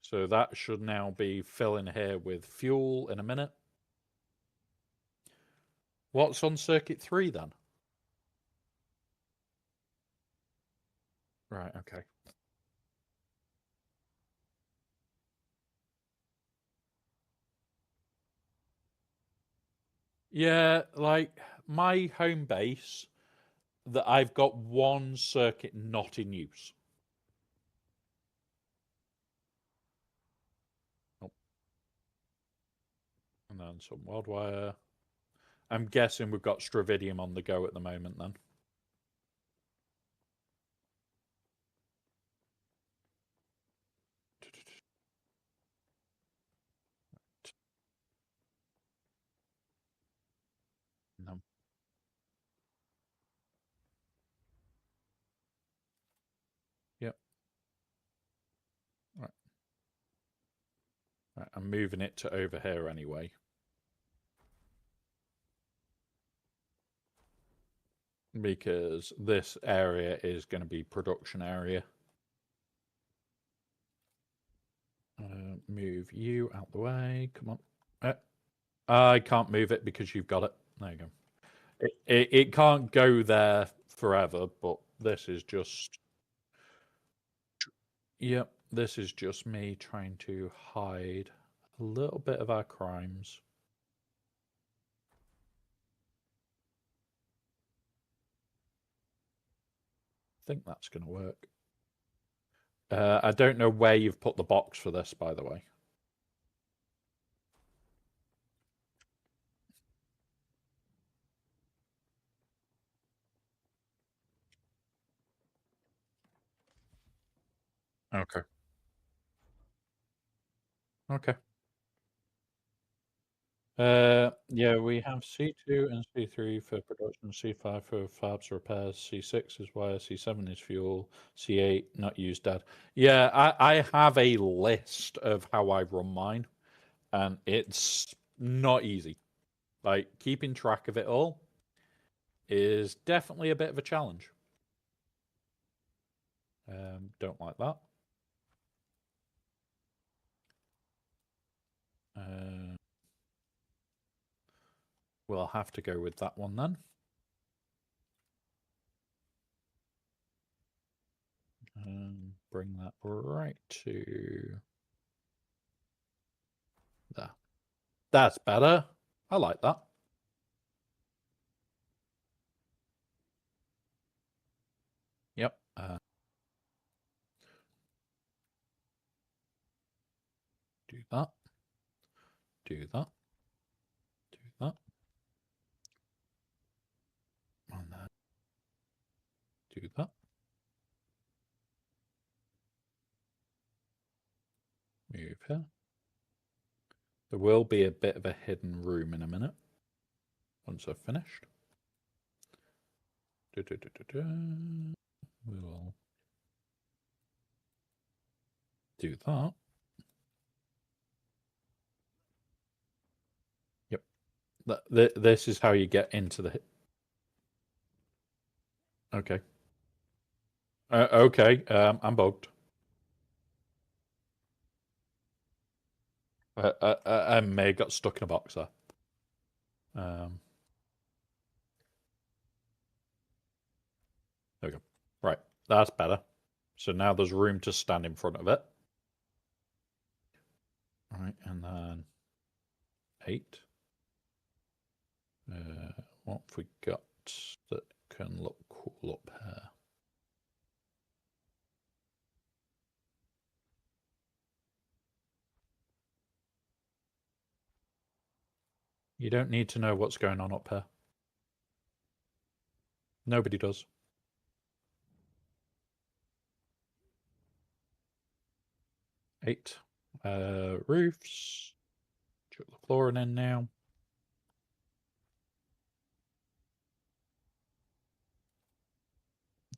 So that should now be filling here with fuel in a minute. What's on circuit 3 then? Right, okay. Yeah, like my home base, that I've got one circuit not in use. Oh. And then some wild wire. I'm guessing we've got Stravidium on the go at the moment then. No. Yep. Right. Right. I'm moving it to over here anyway. Because this area is going to be production area. Move you out the way. Come on. I can't move it because you've got it. There you go. It can't go there forever, but this is just... Yep, this is just me trying to hide a little bit of our crimes. I think that's going to work. I don't know where you've put the box for this, by the way. Okay. Okay. Yeah, we have C2 and C3 for production, C5 for fabs repairs, C6 is wire, C7 is fuel, C8 not used, Dad. Yeah, I have a list of how I run mine, and it's not easy. Like, keeping track of it all is definitely a bit of a challenge. Don't like that. We'll have to go with that one then. Bring that right to there. That's better. I like that. Yep. Do that. Do that. Do that. And then do that. Move here. There will be a bit of a hidden room in a minute once I've finished. We'll do that. Yep. This is how you get into the... Okay. Okay. I'm bugged. I may have got stuck in a box there. There we go. Right. That's better. So now there's room to stand in front of it. Right, and then 8. What have we got that can look cool up here? You don't need to know what's going on up here. Nobody does. Eight. Roofs. Chuck the flooring in now.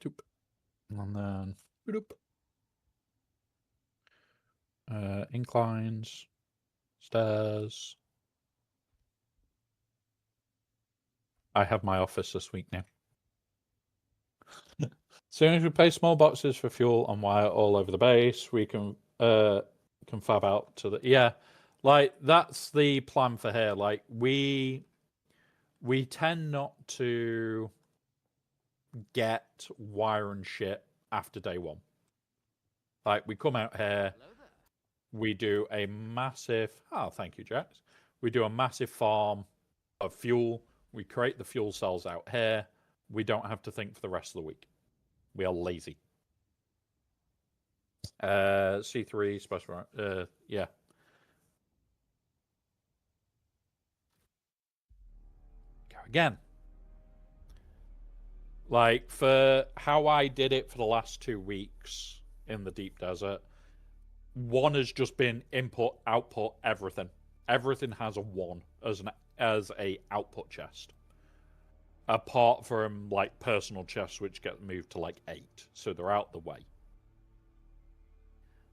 Doop. And then doop. Inclines. Stairs. I have my office this week now. As soon as we place small boxes for fuel and wire all over the base, we can fab out to the like that's the plan for here. Like we tend not to get wire and shit after day one. Like we come out here, we do a massive thank you, Jax. We do a massive farm of fuel. We create the fuel cells out here. We don't have to think for the rest of the week. We are lazy. C3 special. Yeah. Go again. Like for how I did it for the last 2 weeks in the deep desert, one has just been input, output, everything. Everything has a 1 as a output chest. Apart from like personal chests, which get moved to like 8, so they're out the way.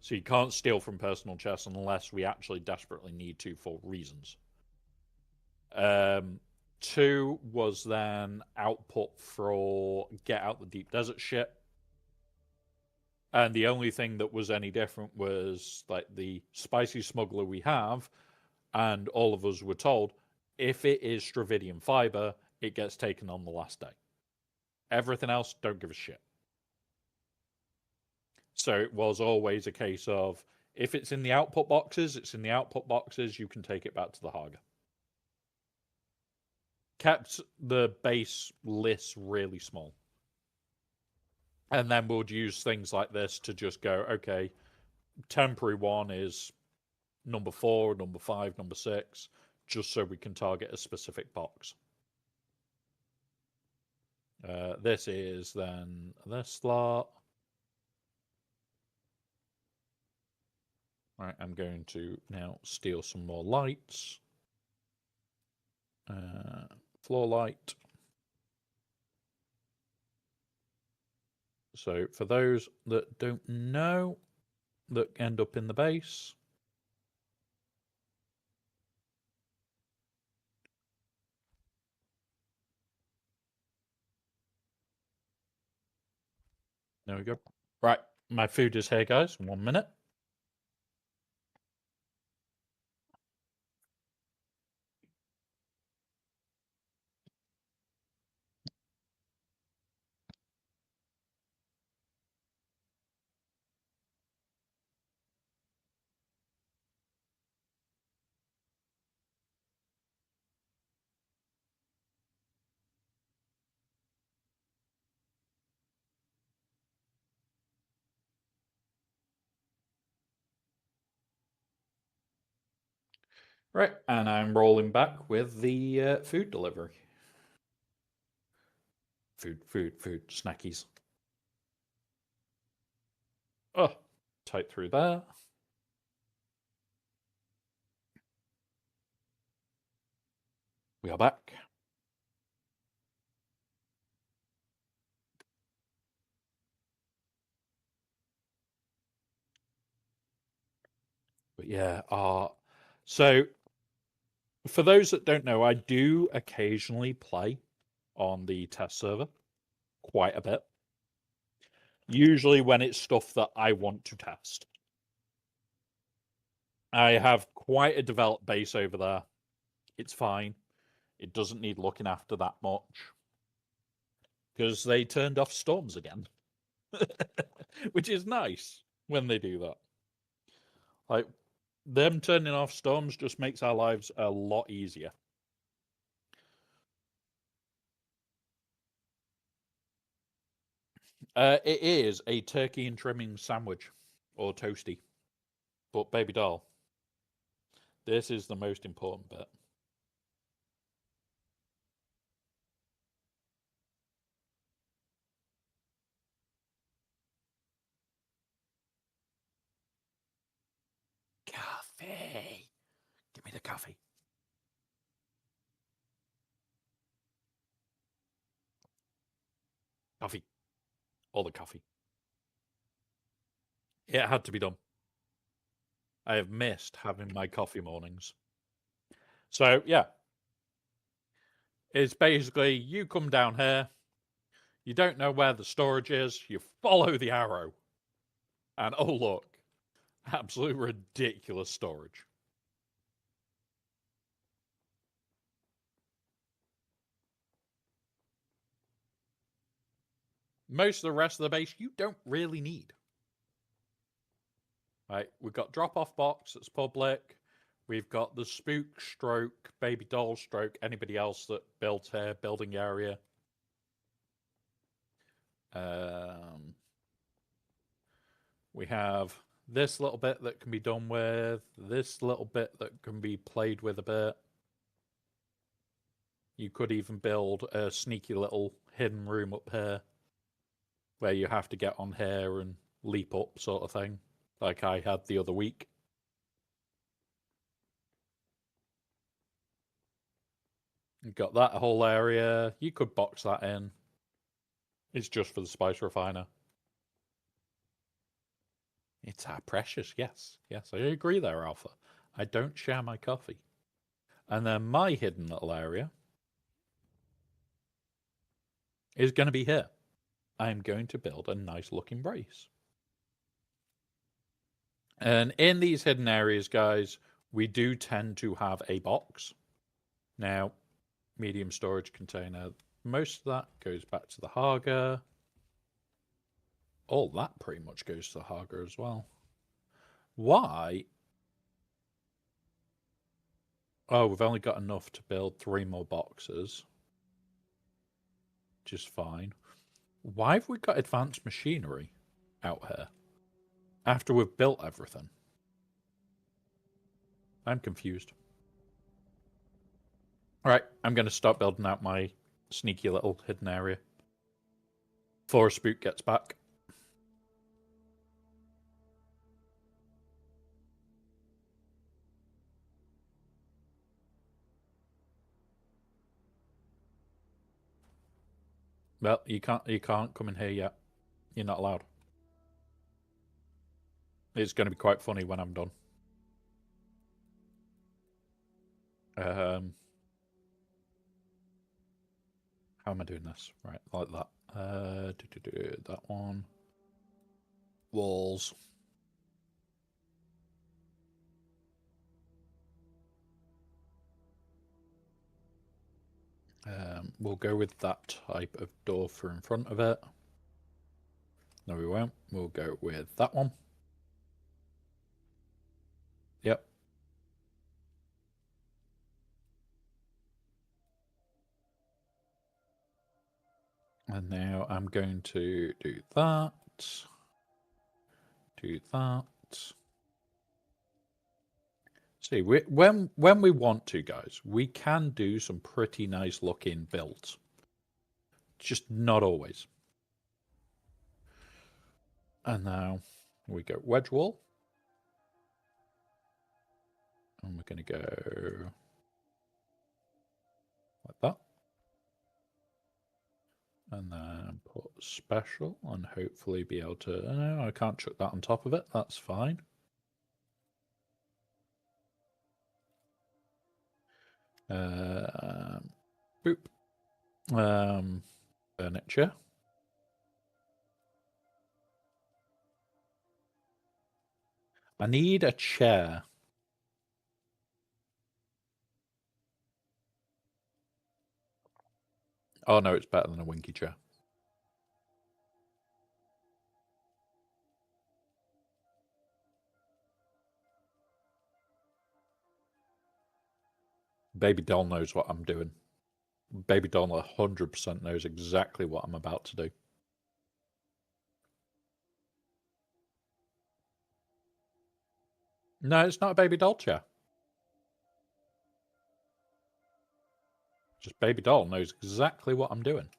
So you can't steal from personal chests unless we actually desperately need to for reasons. 2 was then output for get out the deep desert shit. And the only thing that was any different was like the spicy smuggler we have, and all of us were told if it is Stravidian fiber, it gets taken on the last day. Everything else, don't give a shit. So it was always a case of if it's in the output boxes, it's in the output boxes. You can take it back to the Haga. Kept the base lists really small. And then we'll use things like this to just go, okay, temporary 1 is number 4, number 5, number 6, just so we can target a specific box. This is then this slot. Right, I'm going to now steal some more lights. Floor light. So for those that don't know, that end up in the base. There we go. Right, my food is here, guys. 1 minute. Right, and I'm rolling back with the food delivery. Food, snackies. Oh, tight through there. We are back. But yeah, so for those that don't know, I do occasionally play on the test server. quite a bit. Usually when it's stuff that I want to test. I have quite a developed base over there. It's fine. It doesn't need looking after that much. Because they turned off storms again. Which is nice when they do that. Like, them turning off storms just makes our lives a lot easier. It is a turkey and trimming sandwich or toasty. But baby doll, this is the most important bit. Coffee. Give me the coffee. Coffee. All the coffee. It had to be done. I have missed having my coffee mornings. So, yeah. It's basically you come down here, you don't know where the storage is, you follow the arrow. And oh, look. Absolute ridiculous storage. Most of the rest of the base you don't really need. Right, we've got drop-off box that's public. We've got the spook stroke, baby doll stroke, anybody else that built here, building area. We have this little bit that can be done with, this little bit that can be played with a bit. You could even build a sneaky little hidden room up here where you have to get on here and leap up sort of thing, like I had the other week. You've got that whole area. You could box that in. It's just for the spice refiner. It's our precious, yes. Yes, I agree there, Alpha. I don't share my coffee. And then my hidden little area is going to be here. I'm going to build a nice looking brace. And in these hidden areas, guys, we do tend to have a box. Now, medium storage container. Most of that goes back to the Haga. All that pretty much goes to the Haga as well. Why? Oh, we've only got enough to build 3 more boxes. Which is fine. Why have we got advanced machinery out here? After we've built everything. I'm confused. Alright, I'm going to start building out my sneaky little hidden area. Before a spook gets back. Well, you can't come in here yet. You're not allowed. It's going to be quite funny when I'm done. How am I doing this? Right, like that. That one. Walls. We'll go with that type of door for in front of it. No, we won't. We'll go with that one. Yep. And now I'm going to do that. Do that. See, when we want to, guys, we can do some pretty nice looking builds. Just not always. And now we go wedge wall. And we're going to go like that. And then put special and hopefully be able to... No, I can't chuck that on top of it. That's fine. Boop. Furniture. I need a chair. Oh no, it's better than a winky chair. Baby doll knows what I'm doing. Baby doll 100% knows exactly what I'm about to do. No, it's not a baby doll chair. Just baby doll knows exactly what I'm doing.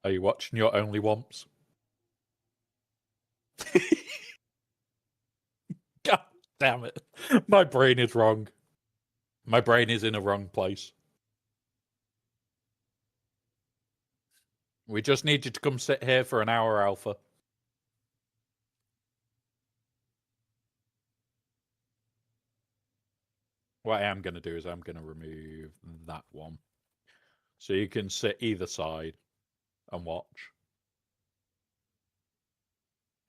Are you watching your Only Womps? God damn it. My brain is wrong. My brain is in a wrong place. We just need you to come sit here for an hour, Alpha. What I am going to do is I'm going to remove that one. So you can sit either side and watch.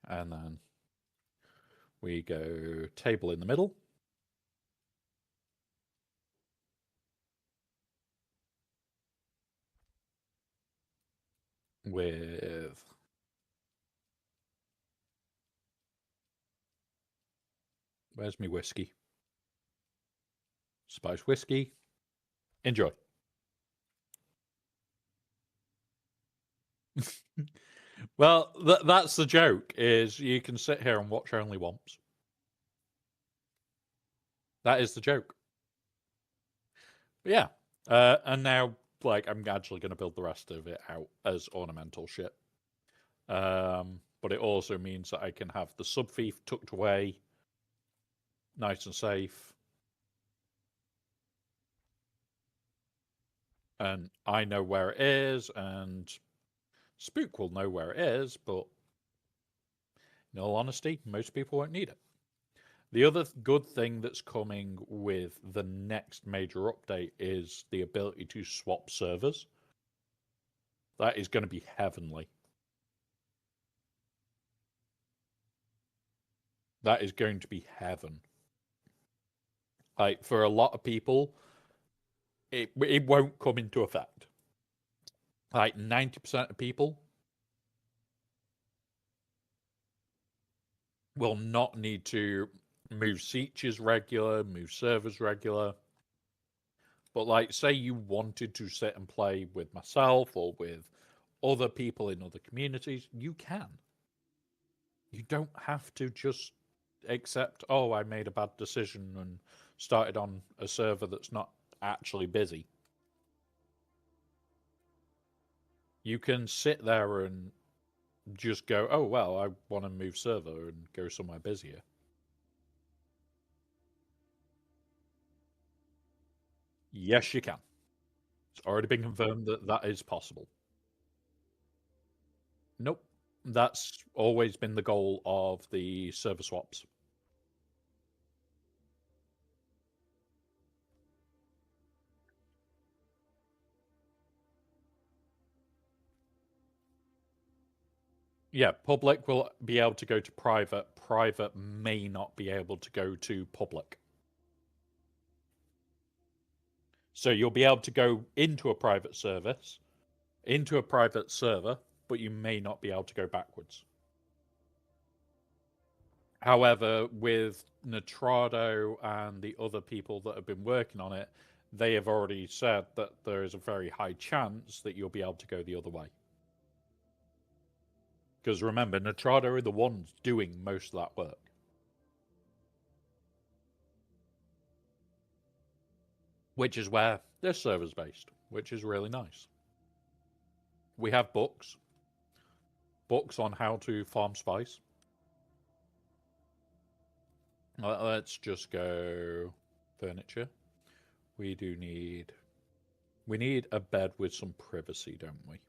And then we go table in the middle. With where's my whiskey? Spice whiskey. Enjoy. Well, that's the joke, is you can sit here and watch Only Womps. That is the joke. But yeah. And now, like, I'm actually going to build the rest of it out as ornamental shit. But it also means that I can have the sub-thief tucked away, nice and safe. And I know where it is, and Spook will know where it is, but in all honesty, most people won't need it. The other good thing that's coming with the next major update is the ability to swap servers. That is going to be heavenly. That is going to be heaven. Like, for a lot of people, it won't come into effect. Like 90% of people will not need to move seats regular, move servers regular. But like, say you wanted to sit and play with myself or with other people in other communities, you can. You don't have to just accept, oh, I made a bad decision and started on a server that's not actually busy. You can sit there and just go, oh, well, I want to move server and go somewhere busier. Yes, you can. It's already been confirmed that that is possible. Nope. That's always been the goal of the server swaps. Yeah, public will be able to go to private. Private may not be able to go to public. So you'll be able to go into a private service, into a private server, but you may not be able to go backwards. However, with Nitrado and the other people that have been working on it, they have already said that there is a very high chance that you'll be able to go the other way. Because remember, Nitrado are the ones doing most of that work. which is where this server's based, which is really nice. We have books on how to farm spice. Let's just go furniture. We need a bed with some privacy, don't we?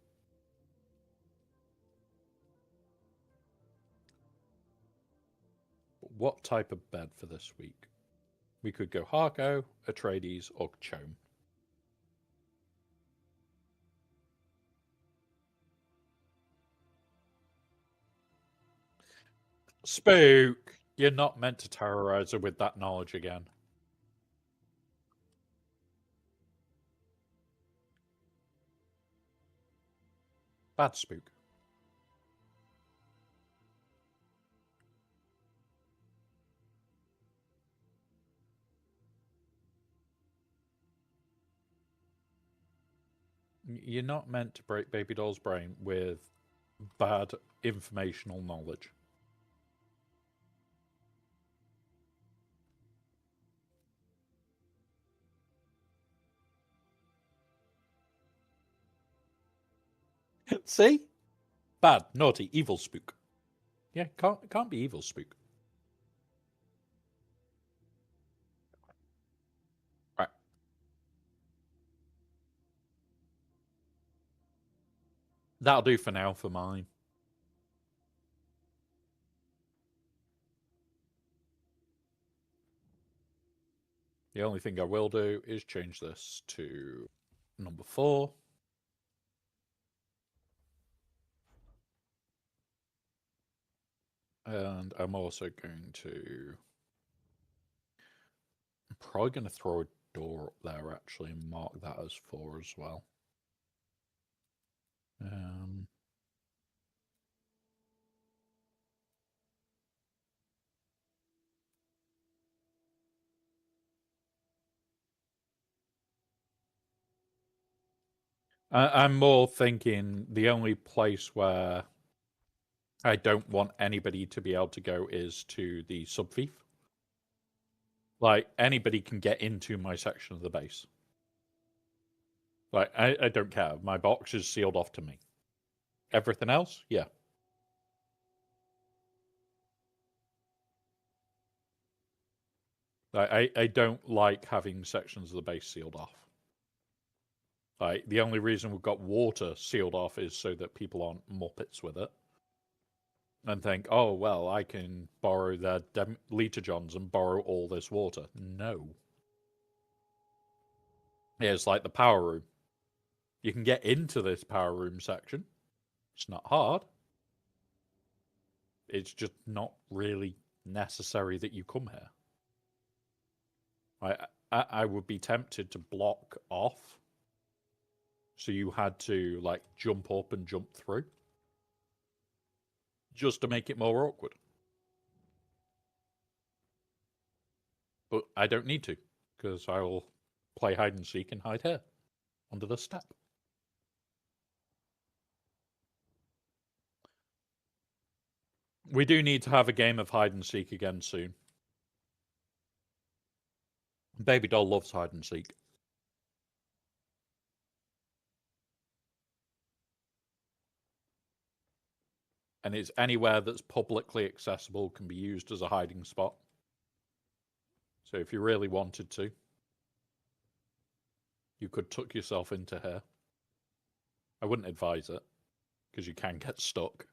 What type of bed for this week? We could go Harco, Atreides, or Chome. Spook! You're not meant to terrorize her with that knowledge again. Bad Spook. You're not meant to break Baby Doll's brain with bad informational knowledge. See? Bad, naughty, evil Spook. Yeah, can't be evil Spook. Right. That'll do for now for mine. The only thing I will do is change this to number 4. And I'm also going to... I'm probably going to throw a door up there, actually, and mark that as 4 as well. I'm more thinking the only place where I don't want anybody to be able to go is to the subfief. Like, anybody can get into my section of the base. Like, I don't care. My box is sealed off to me. Everything else, yeah. I don't like having sections of the base sealed off. Like, the only reason we've got water sealed off is so that people aren't muppets with it. And think, oh, well, I can borrow their liter johns and borrow all this water. No. It's like the power room. You can get into this power room section. It's not hard. It's just not really necessary that you come here. I would be tempted to block off, so you had to like jump up and jump through, just to make it more awkward. But I don't need to, because I will play hide and seek and hide here under the step. We do need to have a game of hide and seek again soon. Baby doll loves hide and seek. And it's anywhere that's publicly accessible can be used as a hiding spot. So if you really wanted to, you could tuck yourself into here. I wouldn't advise it, because you can get stuck.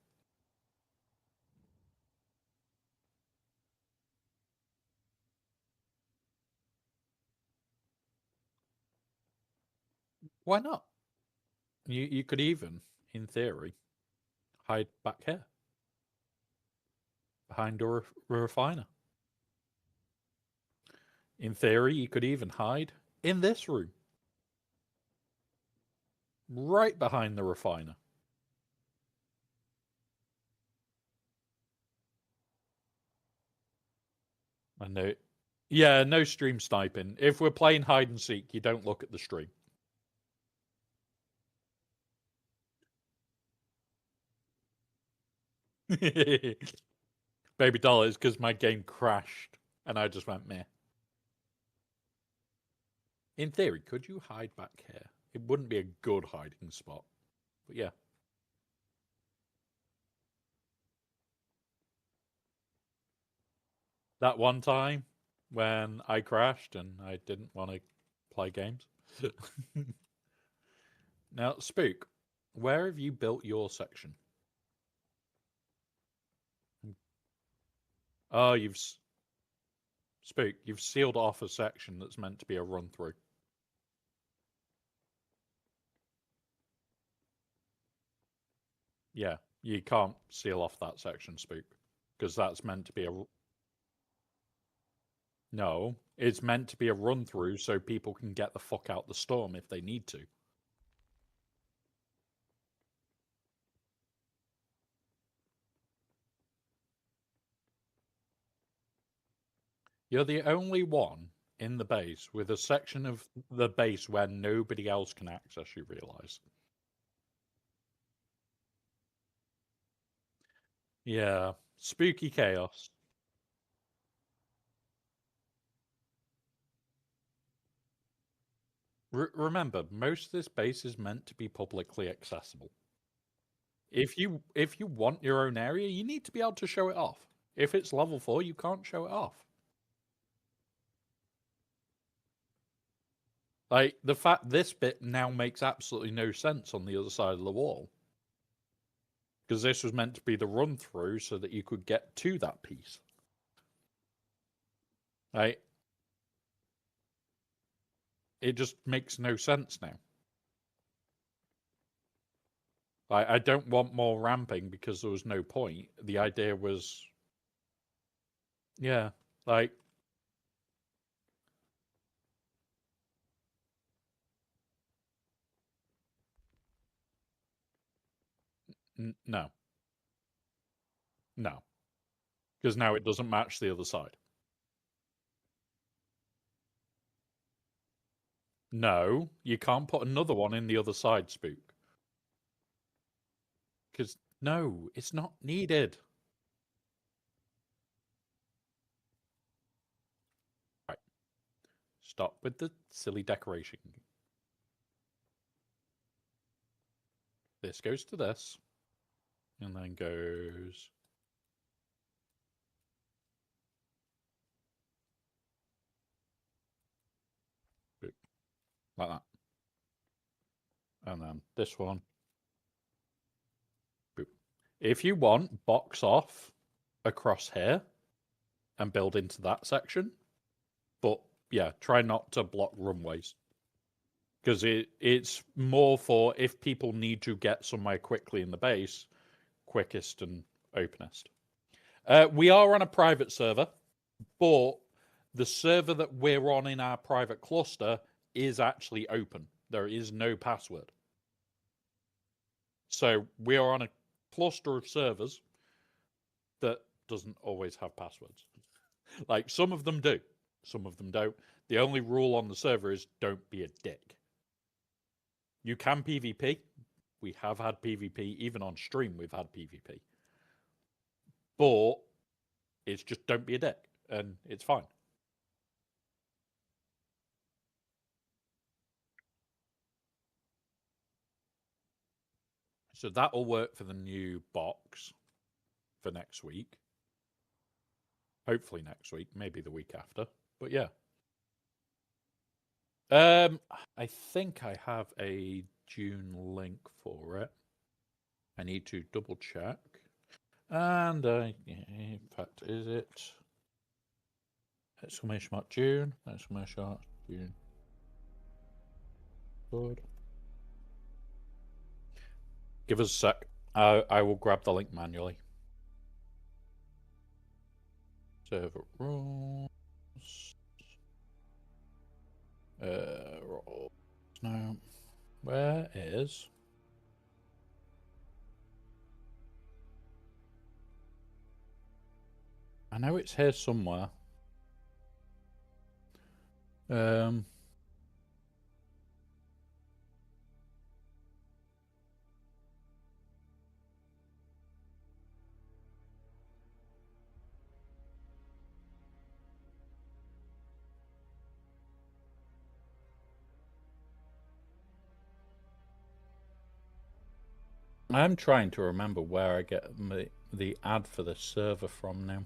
Why not? You could even, in theory, hide back here. Behind a refiner. In theory, you could even hide in this room. Right behind the refiner. I know. Yeah, no stream sniping. If we're playing hide and seek, you don't look at the stream. Baby doll is because my game crashed and I just went meh. In theory, could you hide back here? It wouldn't be a good hiding spot, but yeah. That one time when I crashed and I didn't want to play games. Now, Spook, where have you built your section? Oh, Spook, you've sealed off a section that's meant to be a run through. Yeah, you can't seal off that section, Spook, because that's meant to be a. No, it's meant to be a run through so people can get the fuck out the storm if they need to. You're the only one in the base with a section of the base where nobody else can access, you realise. Yeah, spooky chaos. Remember, most of this base is meant to be publicly accessible. If you want your own area, you need to be able to show it off. If it's level 4, you can't show it off. Like, the fact this bit now makes absolutely no sense on the other side of the wall. Because this was meant to be the run through so that you could get to that piece. Right? It just makes no sense now. I don't want more ramping because there was no point. The idea was, yeah, like, no, no, because now it doesn't match the other side. No, you can't put another one in the other side, Spook. Because, no, it's not needed. Right, stop with the silly decoration. This goes to this, and then goes. Spook, like that. And then this one. Boop. If you want, box off across here and build into that section. But yeah, try not to block runways. Because it's more for if people need to get somewhere quickly in the base, quickest and openest. We are on a private server, but the server that we're on in our private cluster is actually open. There is no password. So we are on a cluster of servers that doesn't always have passwords. Like, some of them do, some of them don't. The only rule on the server is don't be a dick. You can PvP. We have had PvP. Even on stream, we've had PvP. But it's just don't be a dick, and it's fine. So that'll work for the new box for next week. Hopefully next week, maybe the week after. But yeah. I think I have a June link for it. I need to double check. And in fact, is it exclamation mark June? Exclamation mark June. Good. Give us a sec. I will grab the link manually. Server rules. Rules. No. Where is? I know it's here somewhere. Um. I'm trying to remember where I get the ad for the server from now.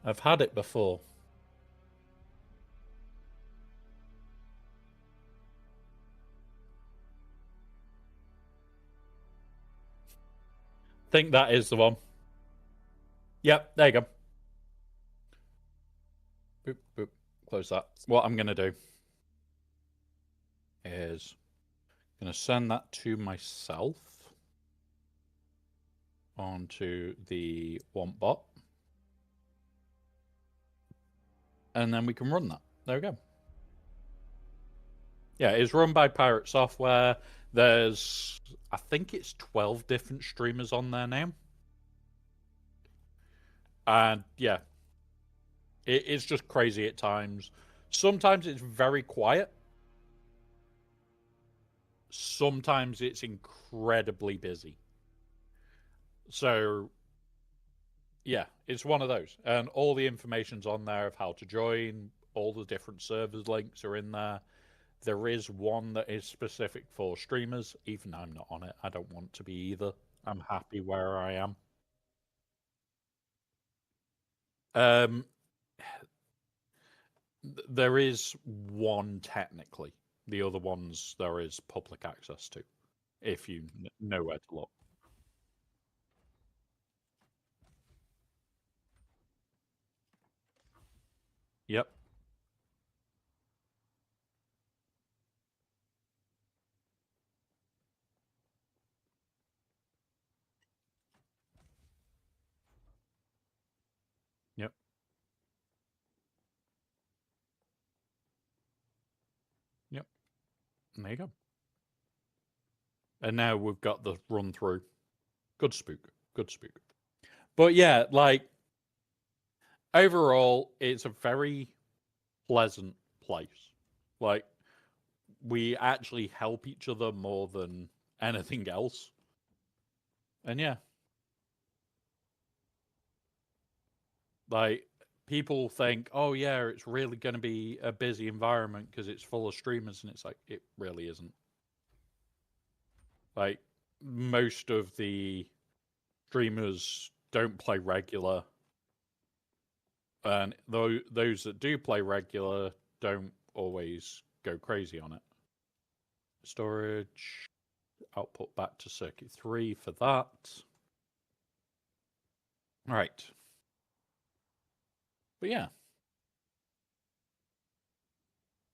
I've had it before. Think that is the one. Yep, there you go. Boop, boop. Close that. What I'm going to do is I'm going to send that to myself onto the want bot. And then we can run that. There we go. Yeah, it's run by Pirate Software. There's, I think it's 12 different streamers on there now. And yeah, it's just crazy at times. Sometimes it's very quiet. Sometimes it's incredibly busy. So yeah, it's one of those. And all the information's on there of how to join. All the different servers links are in there. There is one that is specific for streamers. Even I'm not on it. I don't want to be either. I'm happy where I am. Um, there is one technically. The other ones there is public access to, if you know where to look. Yep. Yep. Yep. And there you go. And now we've got the run through. Good spook. Good spook. But yeah, like overall, it's a very pleasant place. Like we actually help each other more than anything else. And yeah, like people think, oh yeah, it's really going to be a busy environment because it's full of streamers, and it's like it really isn't. Like most of the streamers don't play regular, and those that do play regular don't always go crazy on it. Storage, output back to circuit 3 for that. Right. But yeah,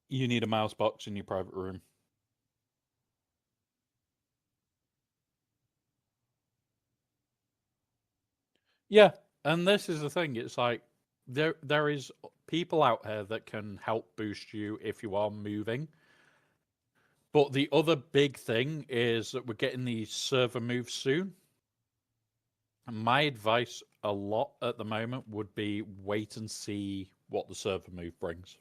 you need a mouse box in your private room. Yeah, and this is the thing. It's like there is people out here that can help boost you if you are moving. But the other big thing is that we're getting these server moves soon. My advice a lot at the moment would be wait and see what the server move brings.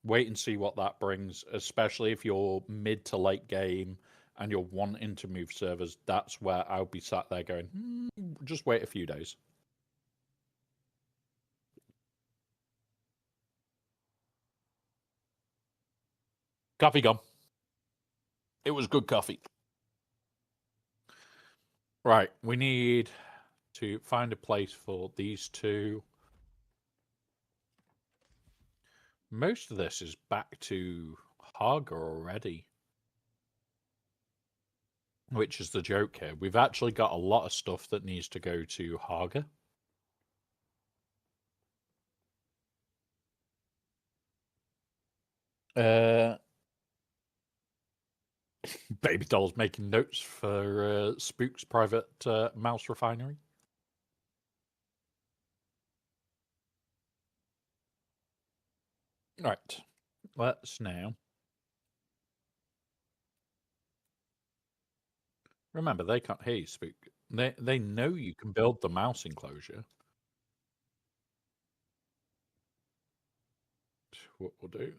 Wait and see what that brings, especially if you're mid to late game and you're wanting to move servers. That's where I'll be sat there going, just wait a few days. Coffee gone. It was good coffee. Right, we need to find a place for these two. Most of this is back to Haga already, which is the joke here. We've actually got a lot of stuff that needs to go to Haga. Uh, Baby Doll's making notes for Spook's private mouse refinery. Right, let's now. Remember, they can't hear you, Spook. They know you can build the mouse enclosure. What we'll do.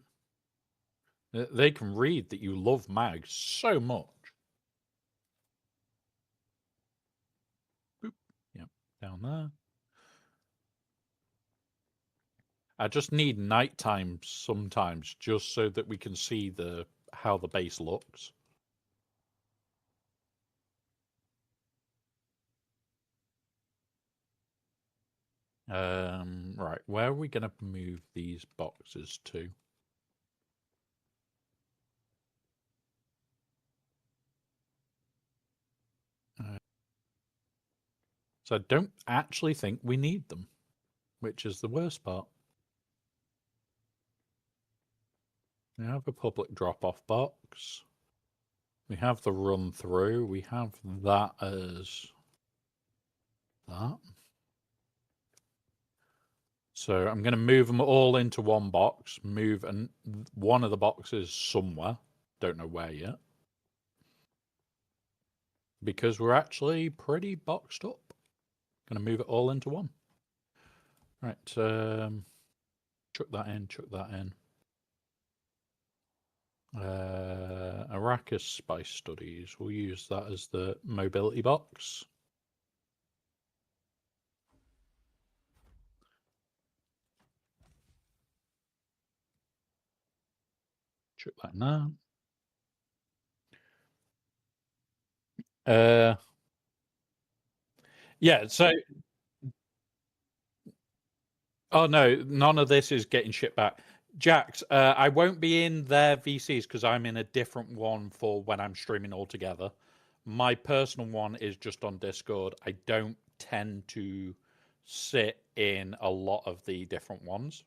They can read that you love mags so much. Boop. Yep, down there. I just need nighttime sometimes, just so that we can see how the base looks. Right, where are we going to move these boxes to? So I don't actually think we need them, which is the worst part. We have a public drop-off box. We have the run through. We have that as that. So I'm going to move them all into one box, move one of the boxes somewhere. Don't know where yet. Because we're actually pretty boxed up. Going to move it all into one. Right, chuck that in, chuck that in. Arrakis Spice Studies. We'll use that as the mobility box. Chuck that in there. Yeah, so... Oh, no, none of this is getting shipped back. Jax, I won't be in their VCs because I'm in a different one for when I'm streaming altogether. My personal one is just on Discord. I don't tend to sit in a lot of the different ones.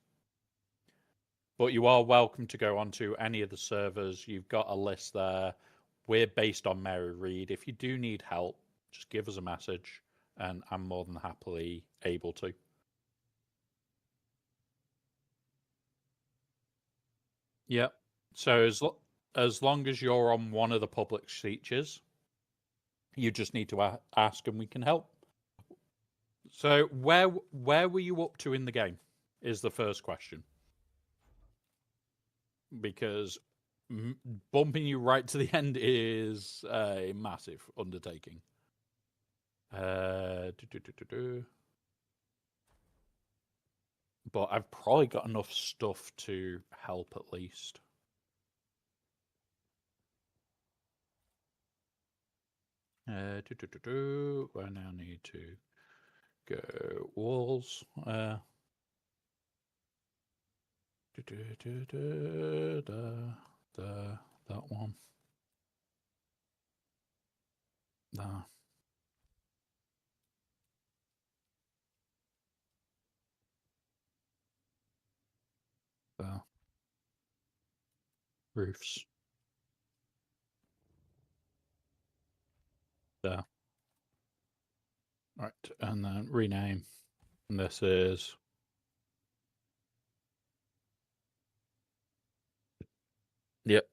But you are welcome to go onto any of the servers. You've got a list there. We're based on Mary Read. If you do need help, just give us a message and I'm more than happily able to. Yep. So as long as you're on one of the public features, you just need to ask and we can help. So where were you up to in the game is the first question. Because bumping you right to the end is a massive undertaking. But I've probably got enough stuff to help at least. I now need to go walls. That one. Nah. Roofs. There. Right, and then rename. And this is... Yep.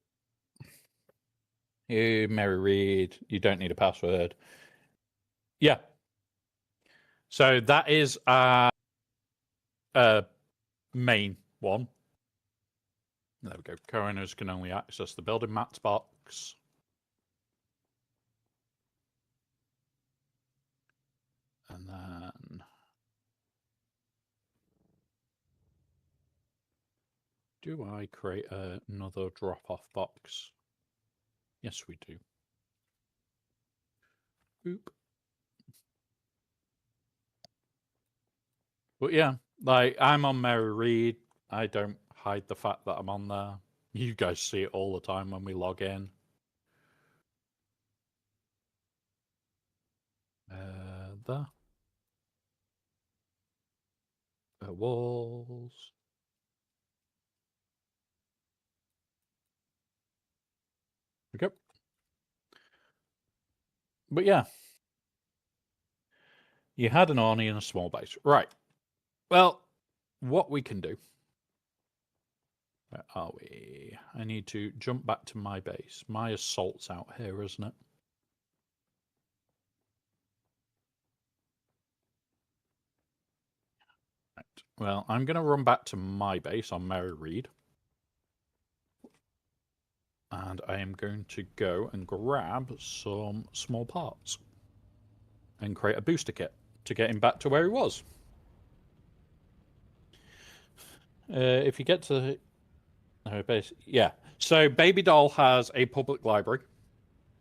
You, Mary Read, you don't need a password. Yeah. So that is our main one. There we go. Co-owners can only access the building mats box. And then... Do I create another drop-off box? Yes, we do. Oop. But yeah, like, I'm on Mary Read. I don't hide the fact that I'm on there. You guys see it all the time when we log in. There. Walls. There we go. But yeah. You had an Arnie and a small base. Right. Well, what we can do... Where are we? I need to jump back to my base. My assault's out here, isn't it? Right. Well, I'm going to run back to my base on Mary Read. And I am going to go and grab some small parts. And create a booster kit to get him back to where he was. If you get to base, yeah. So Baby Doll has a public library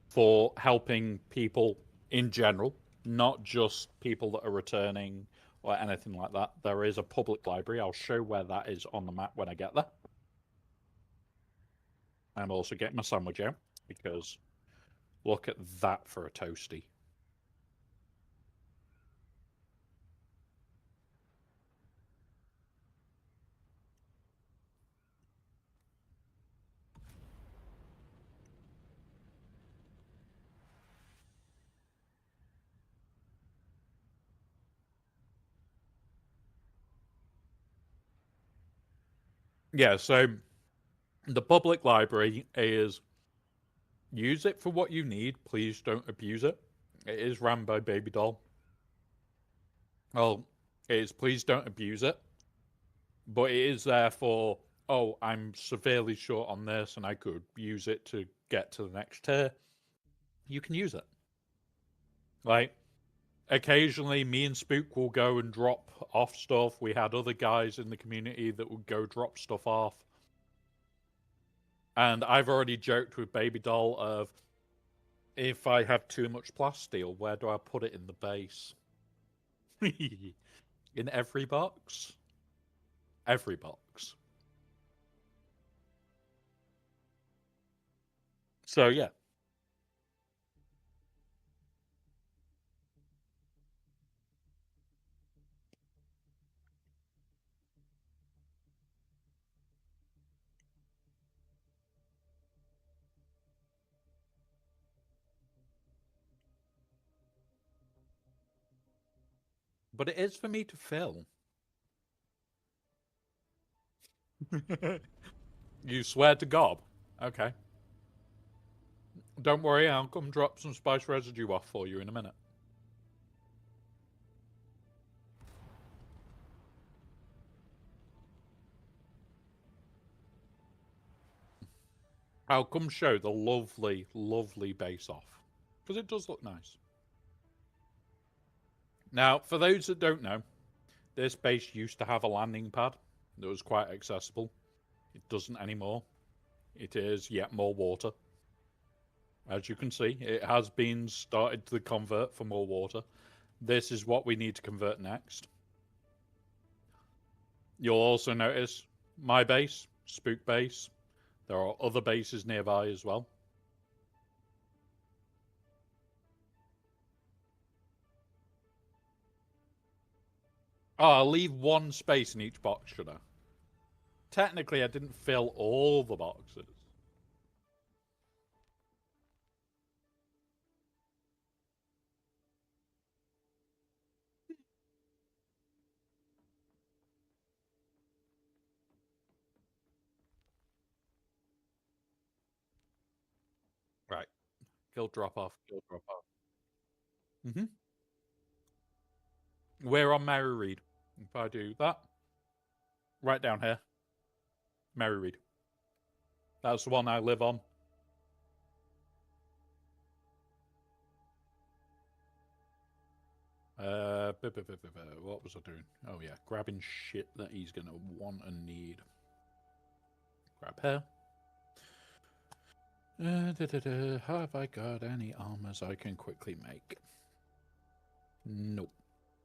for helping people in general, not just people that are returning or anything like that. There is a public library. I'll show where that is on the map when I get there. I'm also getting my sandwich out because look at that for a toasty. Yeah, so the public library is use it for what you need. Please don't abuse it. It is ran by Baby Doll. Well, it is please don't abuse it. But it is there for, oh, I'm severely short on this and I could use it to get to the next tier. You can use it. Like, occasionally me and Spook will go and drop off stuff. We had other guys in the community that would go drop stuff off. And I've already joked with Baby Doll of, if I have too much plasteel, where do I put it in the base? In every box? Every box. So, yeah. But it is for me to fill. You swear to gob? Okay. Don't worry, I'll come drop some spice residue off for you in a minute. I'll come show the lovely, lovely base off. Because it does look nice. Now, for those that don't know, this base used to have a landing pad that was quite accessible. It doesn't anymore. It is yet more water. As you can see, it has been started to convert for more water. This is what we need to convert next. You'll also notice my base, Spook base. There are other bases nearby as well. Oh, I'll leave one space in each box, should I? Technically, I didn't fill all the boxes. Right. Kill drop off, kill drop off. Mm-hmm. We're on Mary Reed. If I do that, right down here, Mary Reed. That's the one I live on. What was I doing? Oh yeah, grabbing shit that he's gonna want and need. Grab here. Have I got any armors I can quickly make? Nope.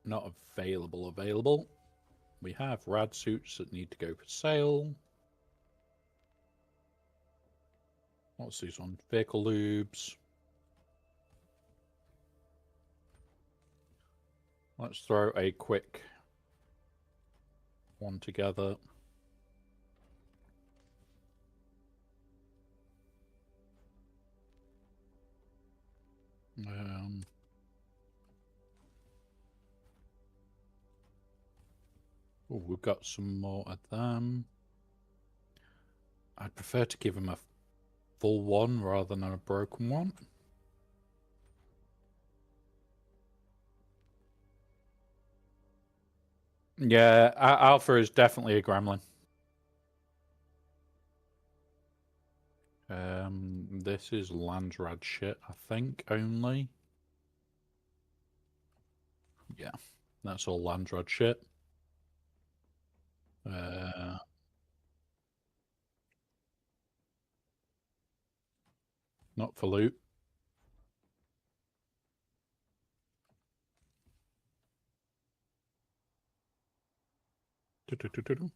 Not available. We have rad suits that need to go for sale. What's these on? Vehicle lubes. Let's throw a quick one together. Oh, we've got some more of them. I'd prefer to give him a full one rather than a broken one. Yeah, Alpha is definitely a gremlin. This is Landrad shit, I think, only. Yeah, that's all Landrad shit. Not for loot. Do-do-do-do-do.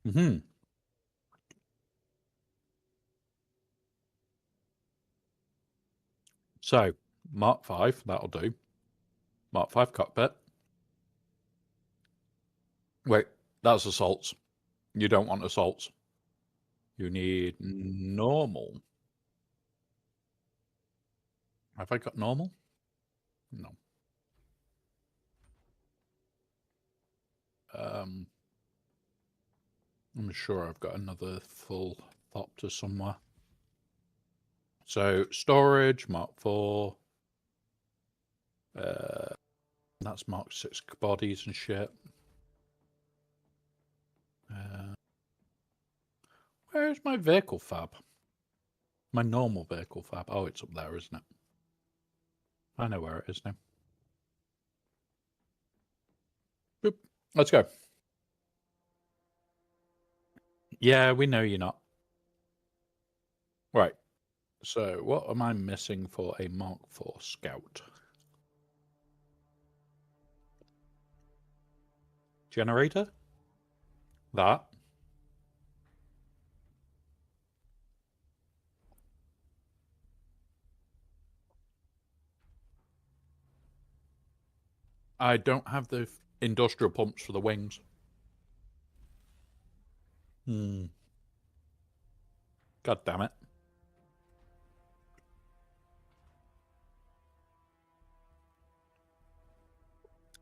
Mm-hmm. So, Mark 5, that'll do. Mark 5 cockpit. Wait, that's assaults. You don't want assaults. You need normal. Have I got normal? No. I'm sure I've got another full thopter somewhere. So, storage, Mark 4. That's Mark 6 bodies and shit. Where's my vehicle fab? My normal vehicle fab. Oh, it's up there, isn't it? I know where it is now. Boop. Let's go. Yeah, we know you're not. Right. So, what am I missing for a Mark 4 Scout? Generator? That. I don't have the industrial pumps for the wings. God damn it.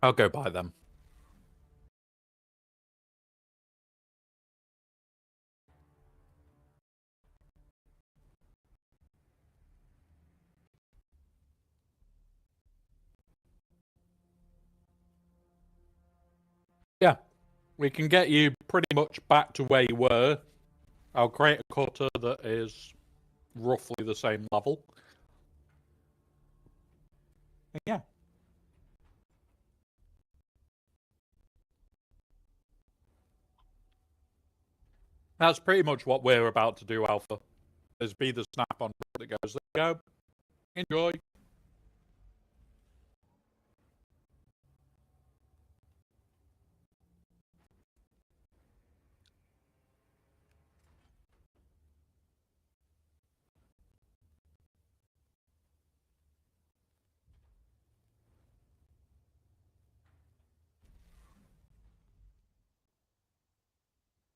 I'll go buy them. Yeah. We can get you pretty much back to where you were. I'll create a cutter that is roughly the same level. And yeah. That's pretty much what we're about to do, Alpha. Is be the snap-on that goes, there you go. Enjoy.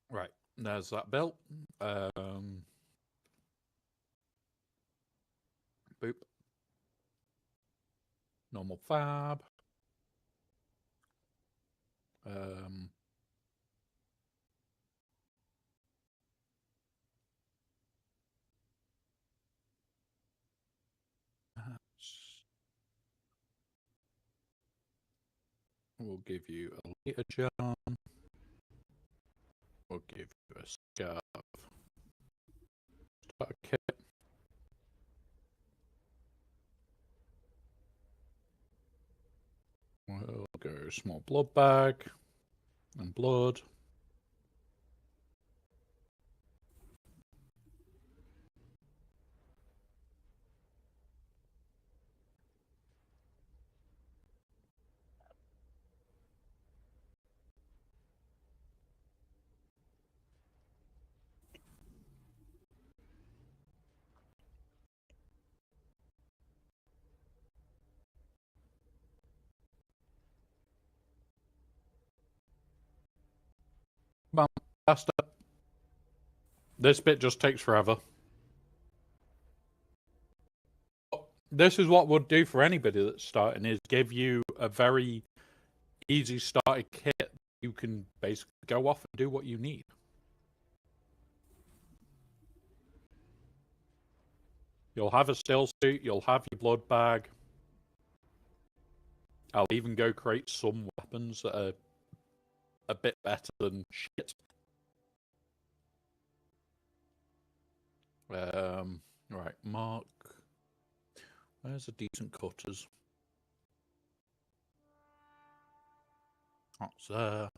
Right. There's that built. Boop. Normal fab. We'll give you a later jump. We'll give you a scarf. Start kit. We'll go small blood bag and blood. Come on, faster. This bit just takes forever. This is what would do for anybody that's starting, is give you a very easy starter kit. You can basically go off and do what you need. You'll have a still suit, you'll have your blood bag. I'll even go create some weapons that are a bit better than shit. Right, Mark. Where's the decent cutters? That's there.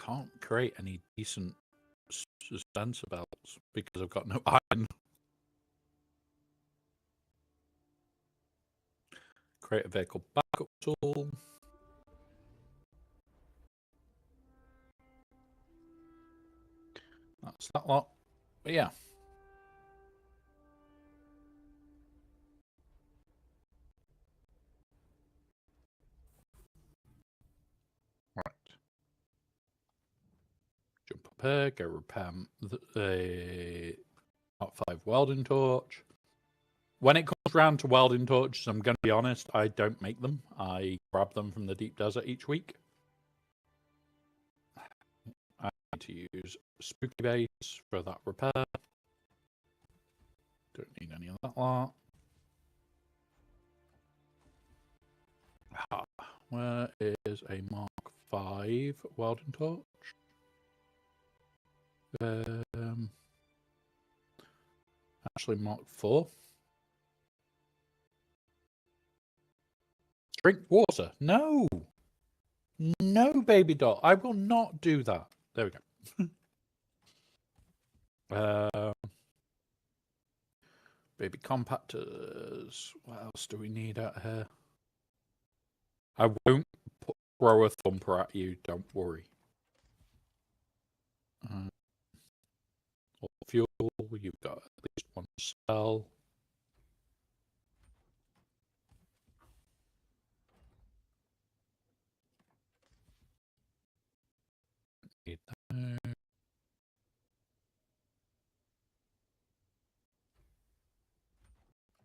can't create any decent sensor belts because I've got no iron. Create a vehicle backup tool. That's that lot. But yeah. Right. Jump up here, go repair the Mark 5 welding torch. When it comes round to welding torches, I'm going to be honest, I don't make them. I grab them from the deep desert each week. I need to use Spooky Base for that repair. Don't need any of that lot. Where is a Mark 5 welding torch? Actually, Mark 4. Drink water. No. No, baby doll. I will not do that. There we go. Baby compactors. What else do we need out here? I won't throw a thumper at you. Don't worry. All fuel. You've got at least one cell. Need that.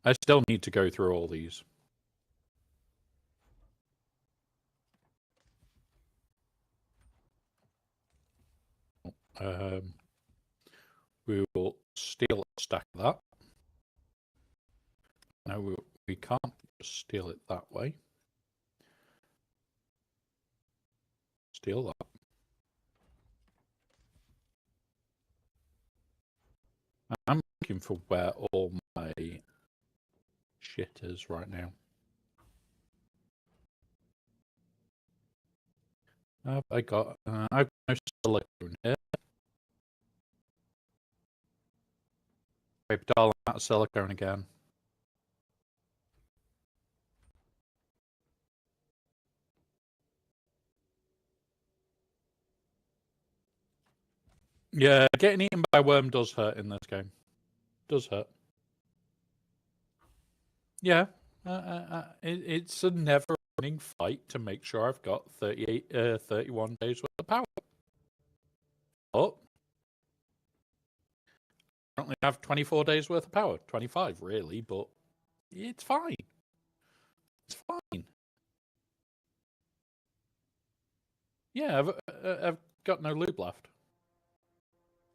I still need to go through all these. We will steal a stack of that. No, we can't steal it that way. Steal that. I'm looking for where all my shit is right now. I've got no silicone here. Paper doll, I'm out of silicone again. Yeah, getting eaten by a worm does hurt in this game. Does hurt. Yeah, it's a never-ending fight to make sure I've got 31 days worth of power. Oh, I currently have 24 days worth of power. 25, really, but it's fine. It's fine. Yeah, I've got no lube left.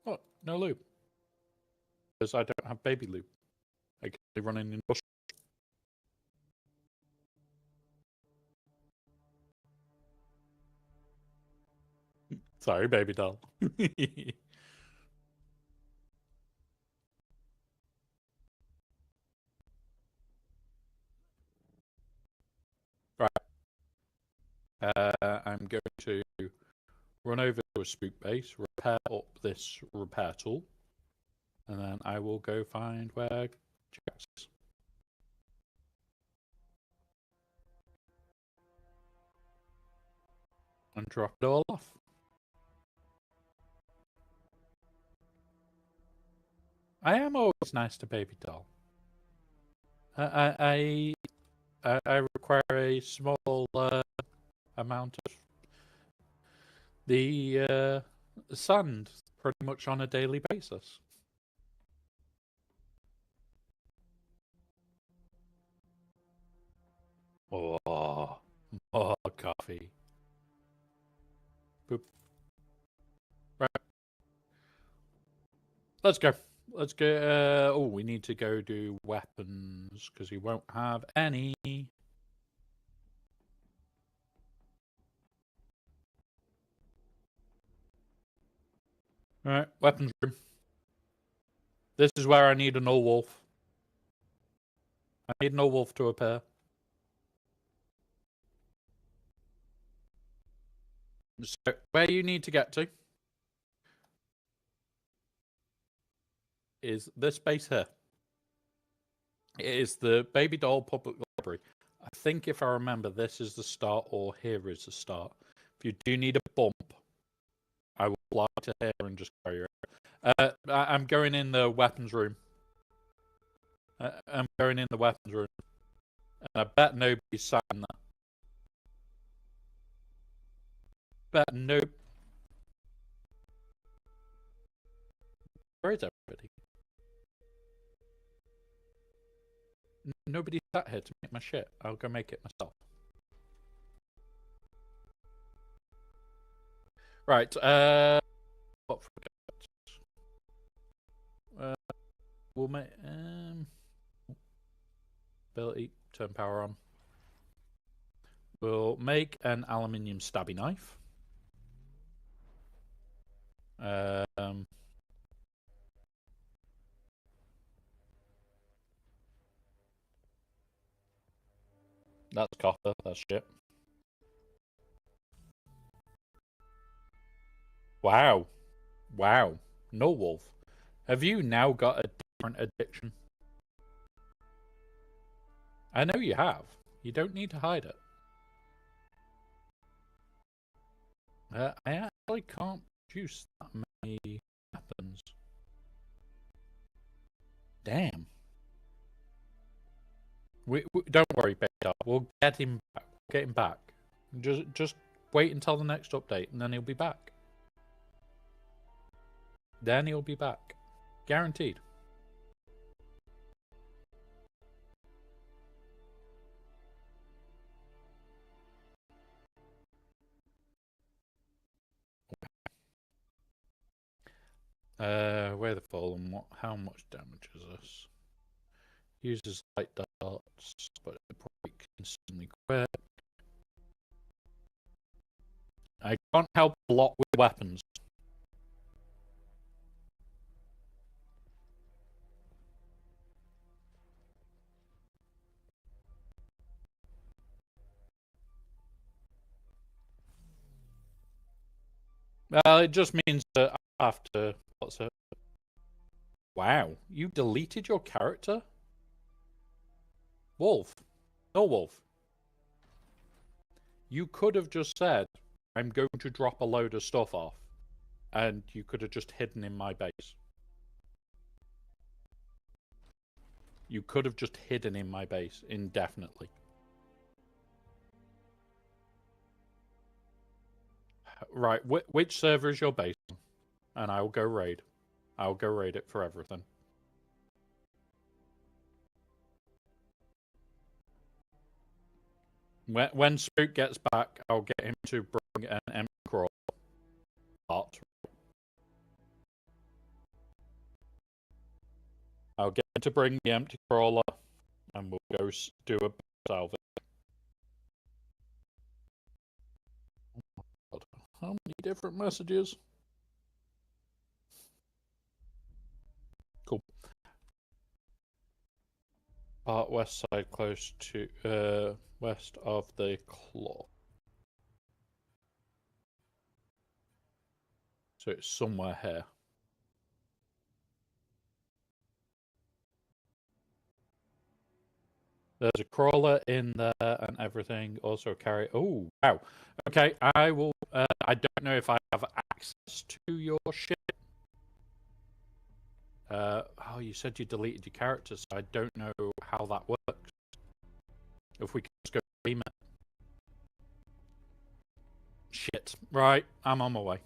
What? No lube? Because I don't have baby lube. I can only run in bush. Sorry, baby doll. Right. I'm going to run over to a spook base, repair up this repair tool, and then I will go find where Jax is. And drop it all off. I am always nice to baby doll. I require a small amount of the sand pretty much on a daily basis. Oh, coffee. Boop. Right. Let's go. Let's go. Oh, we need to go do weapons because we won't have any. All right, weapons room. This is where I need a null wolf. I need a null wolf to appear. So where you need to get to is this base here. It is the Baby Doll Public Library. I think if I remember, this is the start, or here is the start. If you do need a bump, I will fly to here and just carry you. I'm going in the weapons room. I'm going in the weapons room. And I bet nobody's sat in there. Bet no. Where is everybody? Nobody sat here to make my shit. I'll go make it myself. Right. What forget? We'll make ability, turn power on. We'll make an aluminium stabby knife. That's copper. That's shit. Wow. Wow. No wolf. Have you now got a different addiction? I know you have. You don't need to hide it. I actually can't produce that many weapons. Damn. We don't worry, Beta. We'll get him back. Get him back. Just wait until the next update, and then he'll be back. Then he'll be back, guaranteed. Where the fall and what? How much damage is this? Uses light darts, but it probably instantly quit. I can't help a lot with weapons. It just means that I have to. What's it? Wow, you deleted your character? Wolf. No, Wolf. You could have just said, I'm going to drop a load of stuff off. And you could have just hidden in my base. You could have just hidden in my base indefinitely. Right, which server is your base on? And I'll go raid. I'll go raid it for everything. When Spook gets back, I'll get him to bring an empty crawl. I'll get him to bring the empty crawler, and we'll go do a salvage. How many different messages? Cool. Part west side, close to west of the claw. So it's somewhere here. There's a crawler in there and everything. Also carry. Oh wow. Okay, I will. I don't know if I have access to your shit. Oh, you said you deleted your characters. So I don't know how that works. If we can just go claim it. Shit. Right, I'm on my way.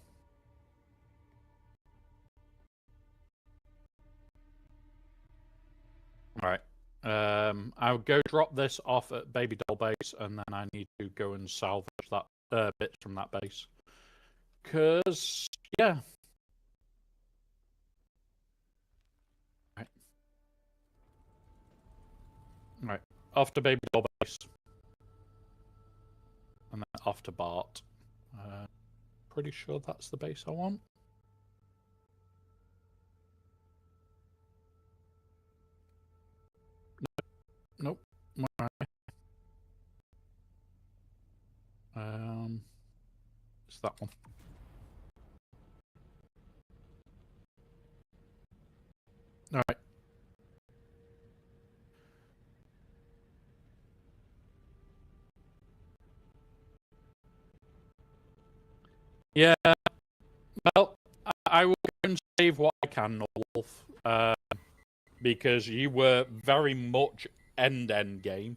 Right. I'll go drop this off at Baby Doll Base, and then I need to go and salvage that bits from that base. Cause yeah. Right. Right. Off to Baby Doll Base, and then off to Bart. Pretty sure that's the base I want. Nope. Right. It's that one. All right. Yeah. Well, I will go and save what I can, Wolf, because you were very much end game.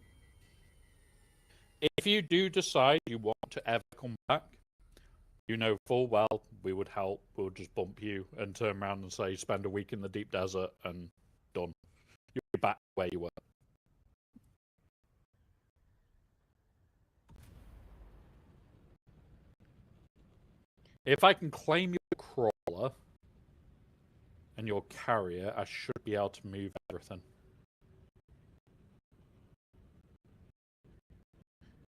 If you do decide you want to ever come back, you know full well we would help. We'll just bump you and turn around and say, spend a week in the deep desert and done. You'll be back where you were. If I can claim your crawler and your carrier, I should be able to move everything.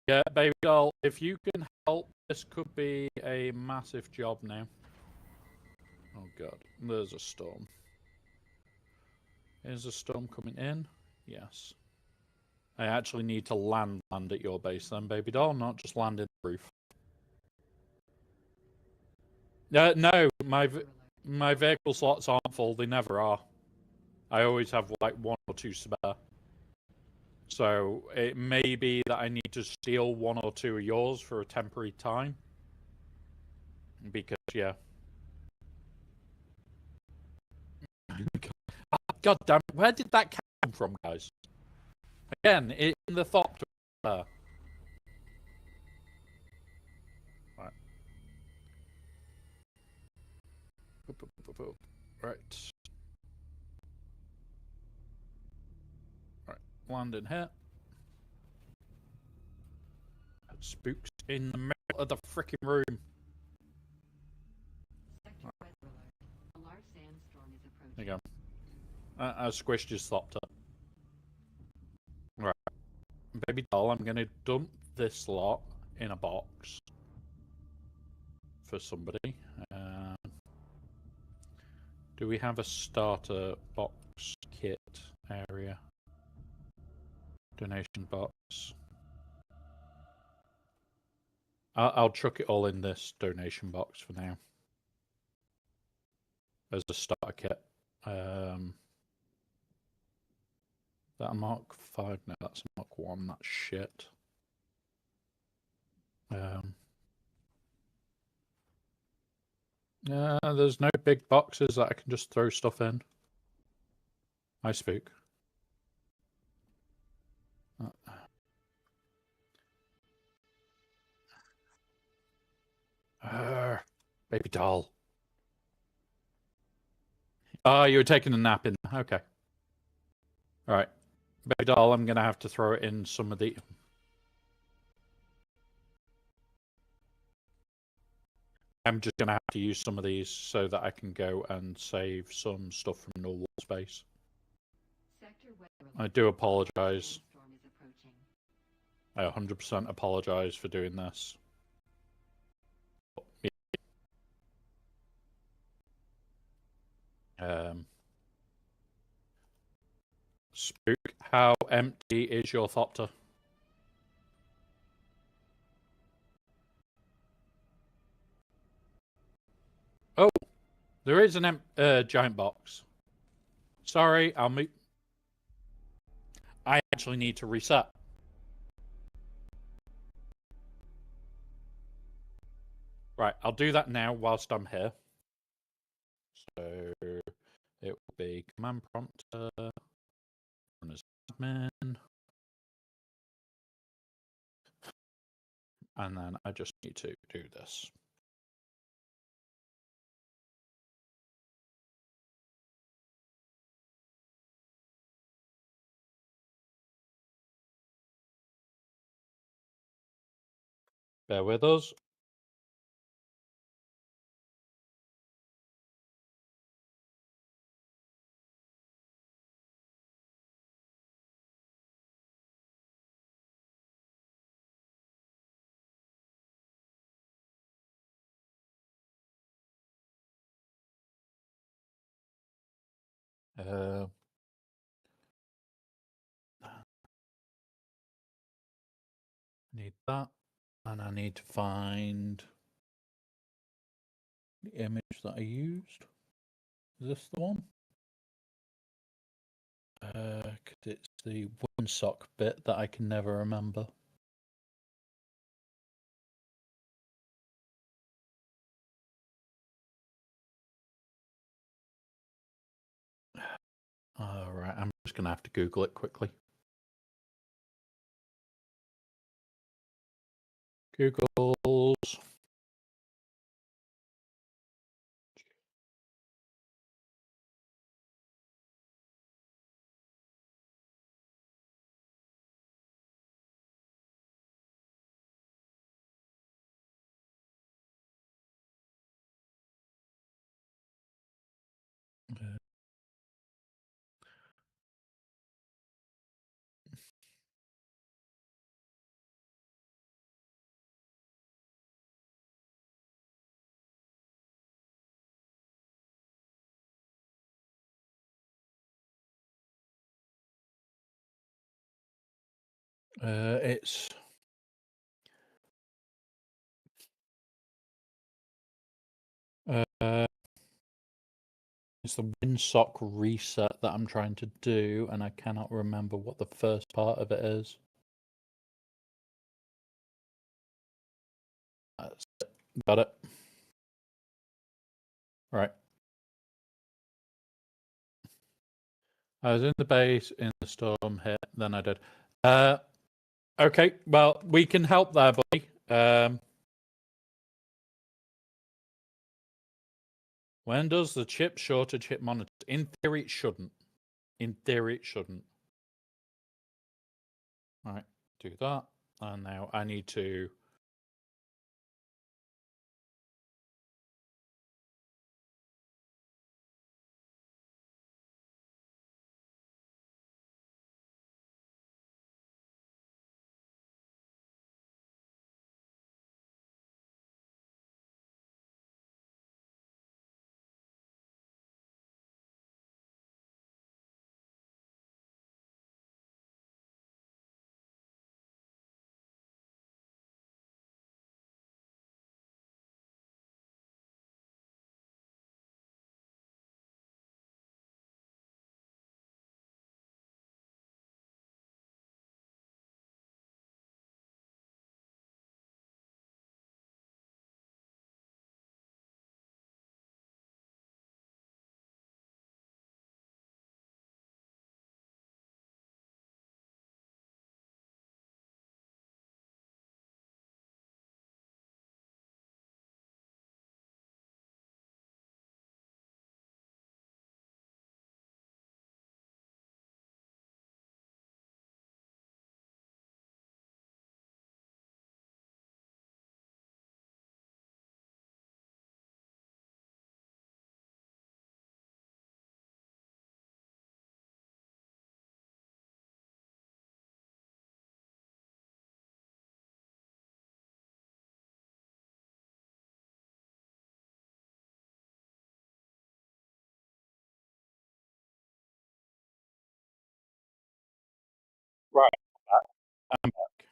Yeah, baby doll, if you can help, this could be a massive job now. Oh god, there's a storm. Is a storm coming in? Yes. I actually need to land at your base then, baby doll, not just land in the roof. No, my vehicle slots aren't full. They never are. I always have like 1 or 2 spare. So it may be that I need to steal 1 or 2 of yours for a temporary time. Because, yeah. God damn it. Where did that come from, guys? Again, in the thought. Right. Right. Right. Land in here. Spooks in the middle of the freaking room. There you go. I squished his thopter. Right. Baby doll, I'm going to dump this lot in a box for somebody. Do we have a starter box kit area? Donation box. I'll chuck it all in this donation box for now. As a starter kit. That a Mark 5? No, that's a Mark 1. That's shit. There's no big boxes that I can just throw stuff in. I spook. Baby doll. Oh, you were taking a nap in. Okay. All right. Baby doll, I'm going to have to throw it in some of the... I'm just going to have to use some of these so that I can go and save some stuff from normal space. I do apologize. I 100% apologize for doing this. Spook, how empty is your thopter? Oh, there is an giant box. Sorry, I'll move. I actually need to reset. Right, I'll do that now whilst I'm here. So it will be command prompt run as admin. And then I just need to do this. Bear with us. Need that. And I need to find The image that I used. Is this the one? 'Cause it's the windsock bit that I can never remember. All right, I'm just gonna have to Google it quickly. Google's. It's it's the windsock reset that I'm trying to do, and I cannot remember what the first part of it is. That's it. Got it. Right. I was in the base, in the storm hit, then I did. Okay, well, we can help there, buddy. When does the chip shortage hit monitor? In theory, it shouldn't. In theory, it shouldn't. All right, do that. And now I need to... Right, I'm back.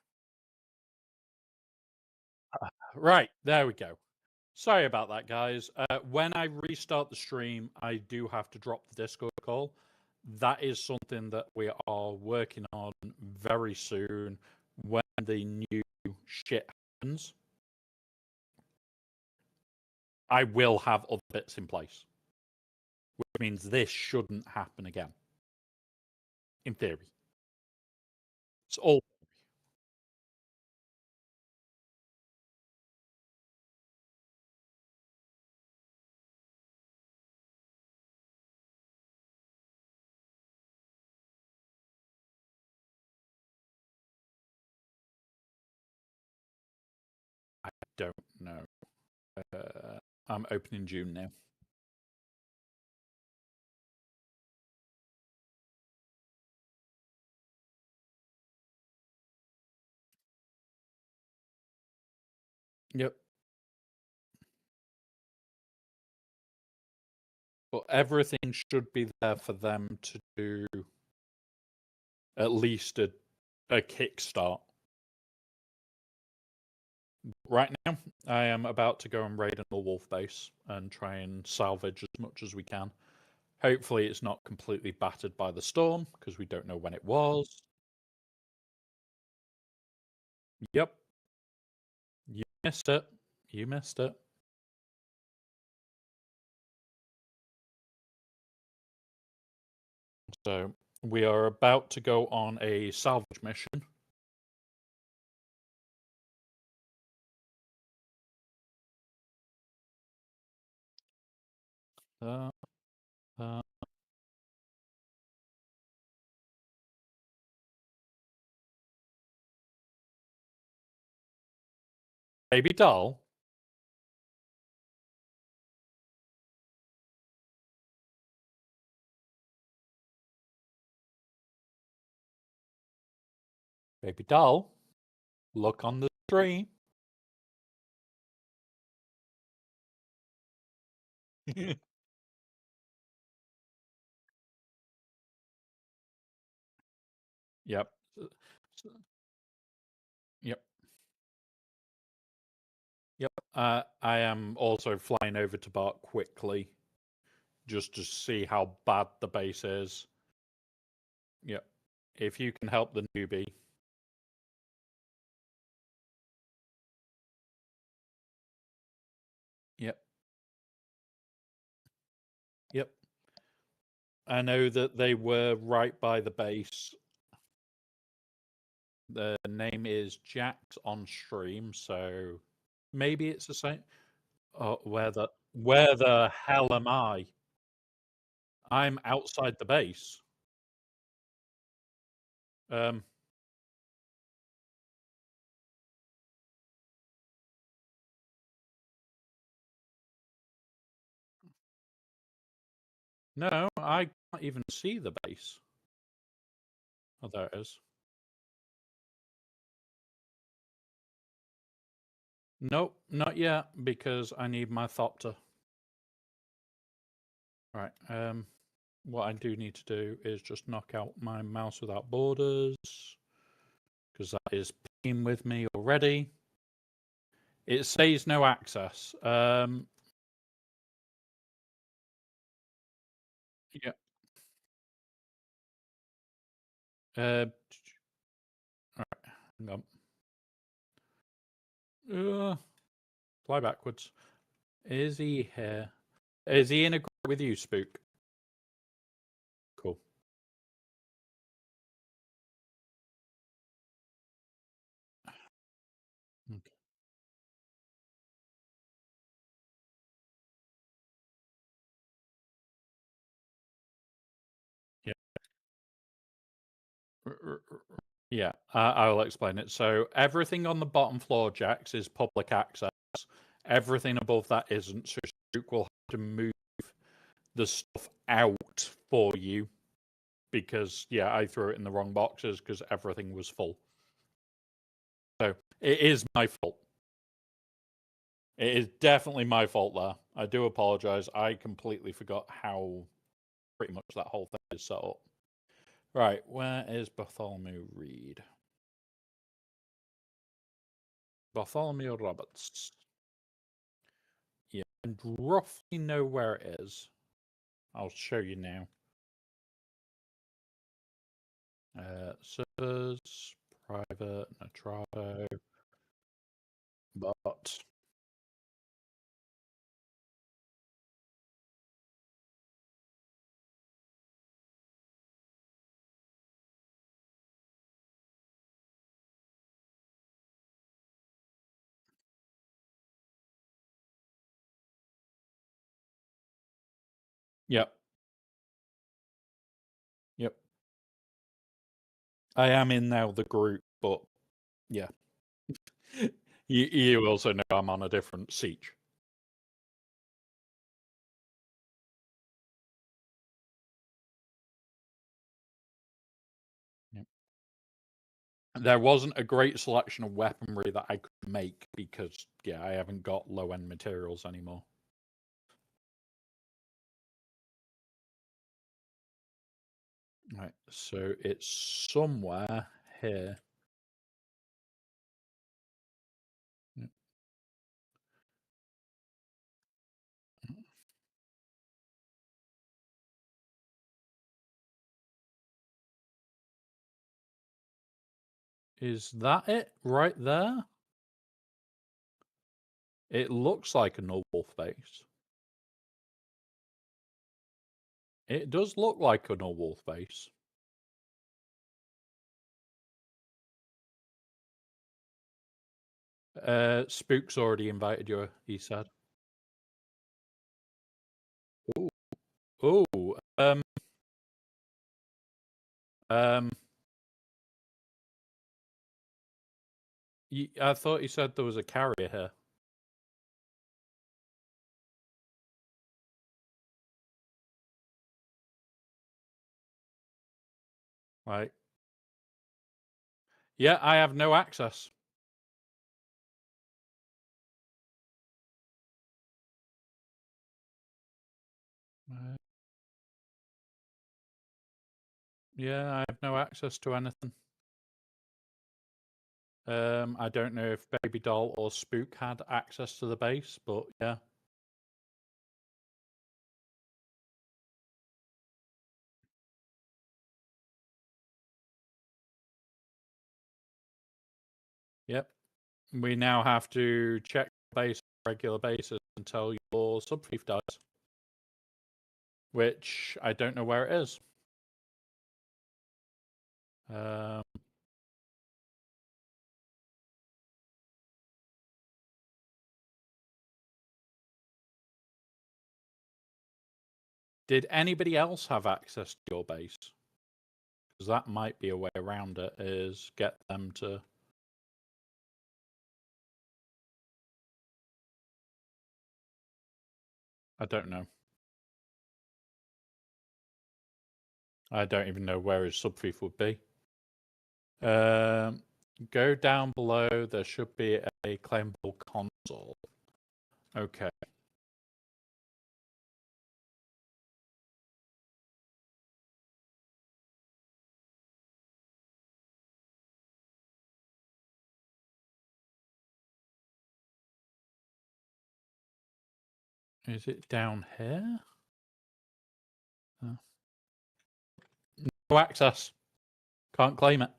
Right, there we go. Sorry about that, guys. When I restart the stream, I do have to drop the Discord call. That is something that we are working on very soon when the new shit happens. I will have other bits in place, which means this shouldn't happen again. In theory. It's all. I don't know. I'm opening June now. Yep. But everything should be there for them to do at least a kickstart. Right now, I am about to go and raid another wolf base and try and salvage as much as we can. Hopefully, it's not completely battered by the storm because we don't know when it was. Yep, you missed it. You missed it. So we are about to go on a salvage mission. Uh, uh, Baby doll. Baby doll. Look on the stream. Yep. Yep. Yep. I am also flying over to Bart quickly just to see how bad the base is. Yep. If you can help the newbie. Yep. Yep. I know that they were right by the base. The name is Jax on stream, so maybe it's the same. Oh, where the hell am I? I'm outside the base. Um, no, I can't even see the base. Oh, there it is. Nope, not yet, because I need my thopter. Right. What I do need to do is just knock out my mouse without borders, because that is pinging with me already. It says no access. Yeah. All right. Hang on. Fly backwards. Is he here? Is he in a group with you, Spook? Cool. Okay. Yeah. Yeah, I will explain it. So everything on the bottom floor, Jax, is public access. Everything above that isn't. So Spook will have to move the stuff out for you because, yeah, I threw it in the wrong boxes because everything was full. So it is my fault. It is definitely my fault there. I do apologize. I completely forgot how pretty much that whole thing is set up. Right, where is Bartholomew Reed? Bartholomew Roberts. Yeah, I roughly know where it is. I'll show you now. Servers, private, Natrado, but yep, yep. I am in now the group, but yeah. You also know I'm on a different siege. Yep. There wasn't a great selection of weaponry that I could make because, yeah, I haven't got low end materials anymore. Right, so it's somewhere here. Is that it right there? It looks like a normal face. It does look like a normal face. Spook's already invited you, he said. Ooh. Ooh. I thought you said there was a carrier here. Right. Yeah, I have no access. Yeah, I have no access to anything. I don't know if Baby Doll or Spook had access to the base, but yeah. Yep. We now have to check the base on a regular basis until your sub-thief dies. Which I don't know where it is. Did anybody else have access to your base? Because that might be a way around it, is get them to... I don't know. I don't even know where his sub-thief would be. Go down below. There should be a claimable console. Okay. Is it down here? No access. Can't claim it.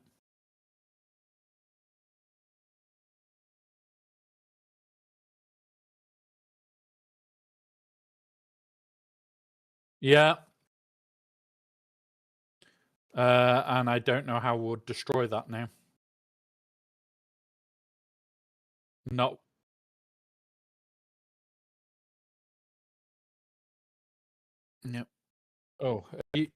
Yeah. And I don't know how we'll destroy that now. No. Yep. Oh. Yeah.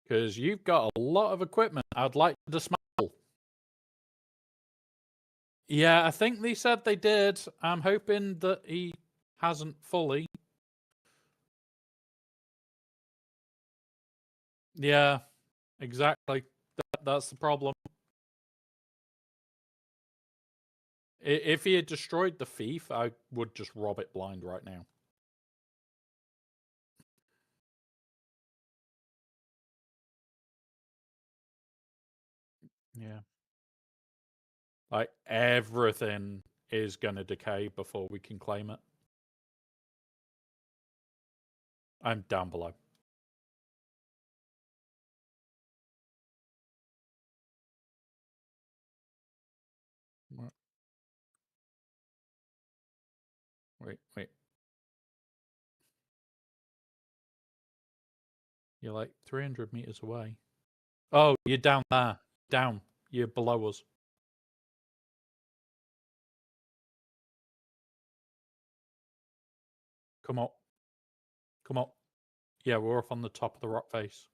Because you've got a lot of equipment I'd like to dismantle. Yeah, I think they said they did. I'm hoping that he hasn't fully. Yeah, exactly. That's the problem. If he had destroyed the thief, I would just rob it blind right now. Yeah. Like, everything is going to decay before we can claim it. I'm down below. Wait. You're like 300 meters away. Oh, you're down there. Down. You're below us. Come up. Come up. Yeah, we're up on the top of the rock face.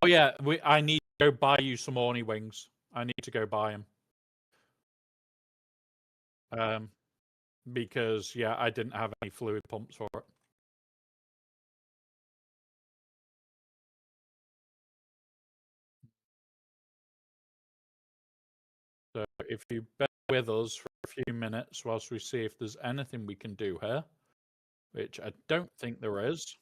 Oh yeah, I need to go buy you some Orny wings. I need to go buy them. Because yeah, I didn't have any fluid pumps for it. So if you bear with us for a few minutes whilst we see if there's anything we can do here, which I don't think there is.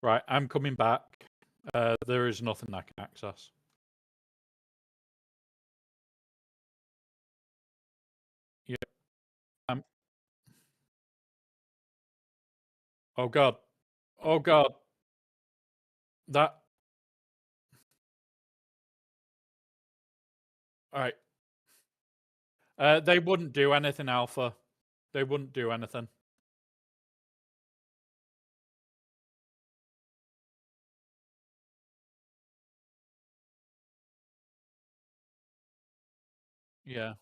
Right, I'm coming back. There is nothing I can access. Yeah. Oh god. Oh god. That. All right. They wouldn't do anything, Alpha. They wouldn't do anything. Yeah.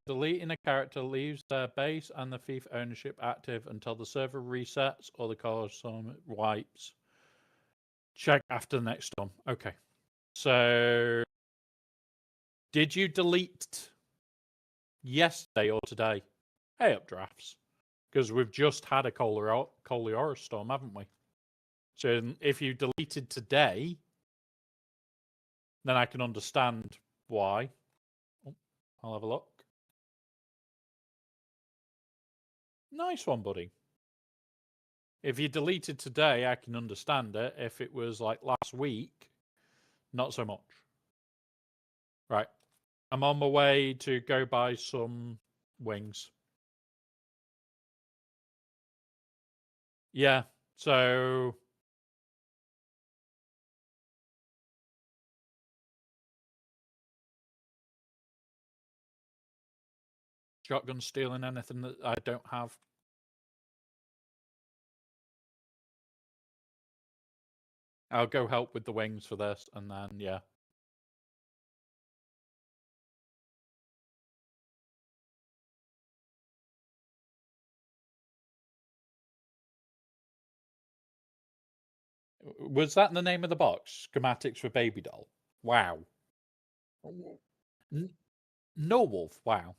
Deleting a character leaves their base and the thief ownership active until the server resets or the colosseum wipes. Check after the next storm. Okay. So, did you delete yesterday or today? Hey, updrafts. Because we've just had a Coliora storm, haven't we? So, if you deleted today, then I can understand why. Oh, I'll have a look. Nice one, buddy. If you deleted today, I can understand it. If it was like last week, not so much. Right. I'm on my way to go buy some wings. Yeah. So shotgun stealing anything that I don't have. I'll go help with the wings for this, and then yeah. Was that the name of the box? Schematics for Baby Doll. Wow. No Wolf. Wow.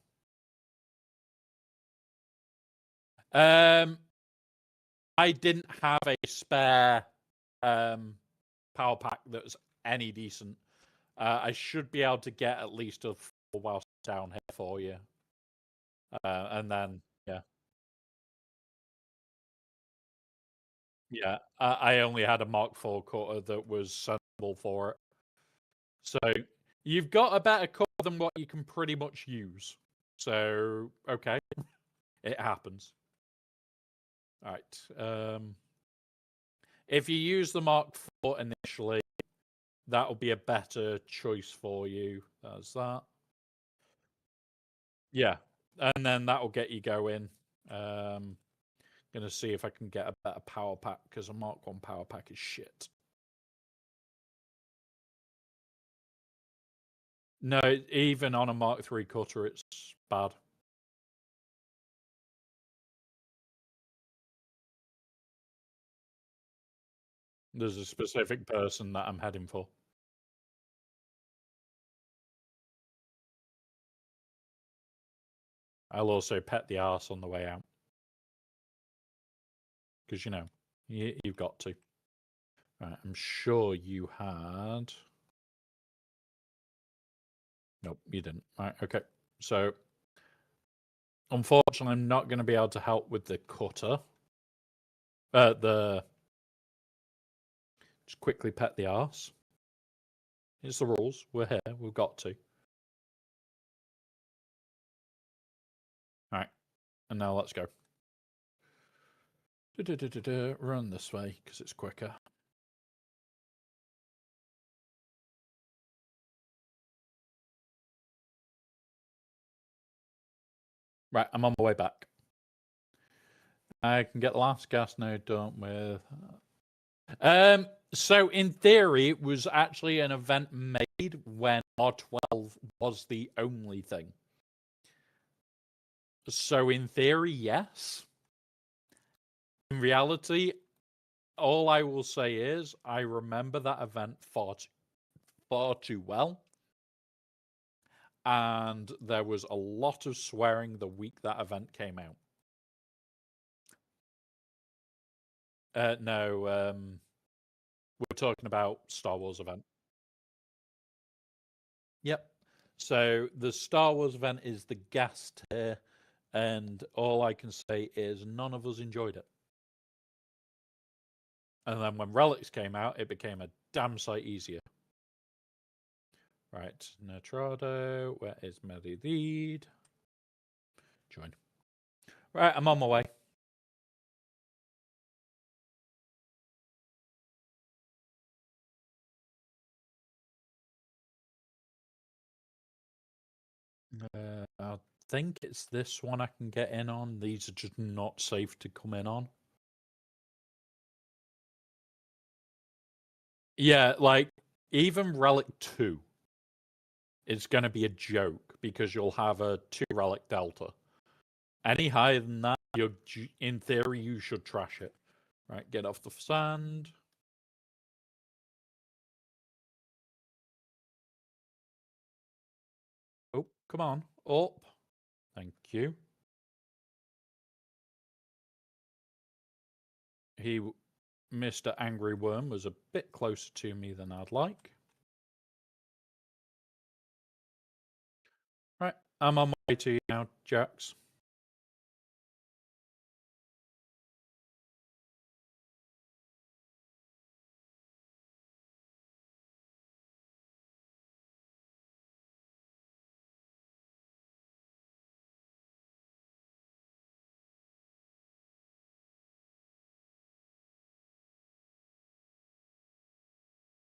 I didn't have a spare power pack that was any decent. I should be able to get at least a 4 whilst down here for you. And then, yeah. Yeah, I only had a Mark IV cutter that was sensible for it. So you've got a better cutter than what you can pretty much use. So, okay, it happens. All right. If you use the Mark IV initially, that'll be a better choice for you. That's that. Yeah, and then that'll get you going. Gonna see if I can get a better power pack because a Mark 1 power pack is shit. No, even on a Mark 3 cutter, it's bad. There's a specific person that I'm heading for. I'll also pet the arse on the way out. Because, you know, you've got to. Right, I'm sure you had... Nope, you didn't. Right, okay. So, unfortunately, I'm not going to be able to help with the cutter. Just quickly pet the arse. It's the rules. We're here. We've got to. All right. And now let's go. Run this way because it's quicker. Right, I'm on my way back. I can get the last gas node done with. So in theory, it was actually an event made when R12 was the only thing. So in theory, yes. In reality, all I will say is I remember that event far too well. And there was a lot of swearing the week that event came out. No, we're talking about Star Wars event. Yep. So the Star Wars event is the guest tier, and all I can say is none of us enjoyed it. And then when relics came out, it became a damn sight easier. Right, Netrado, where is Medidid? Join. Right, I'm on my way. I think it's this one I can get in on. These are just not safe to come in on. Yeah, like even Relic 2 is going to be a joke because you'll have a 2 Relic Delta. Any higher than that, you're in theory you should trash it. Right, get off the sand. Oh, come on, up. Thank you. Mr. Angry Worm was a bit closer to me than I'd like. Right, I'm on my way to you now, Jax.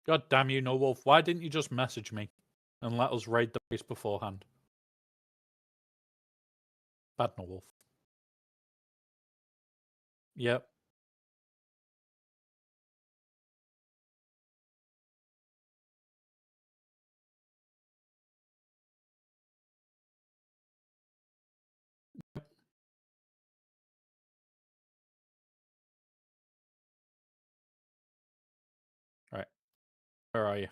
God damn you, No Wolf. Why didn't you just message me and let us raid the base beforehand? Bad No Wolf. Yep. Right. Where are you?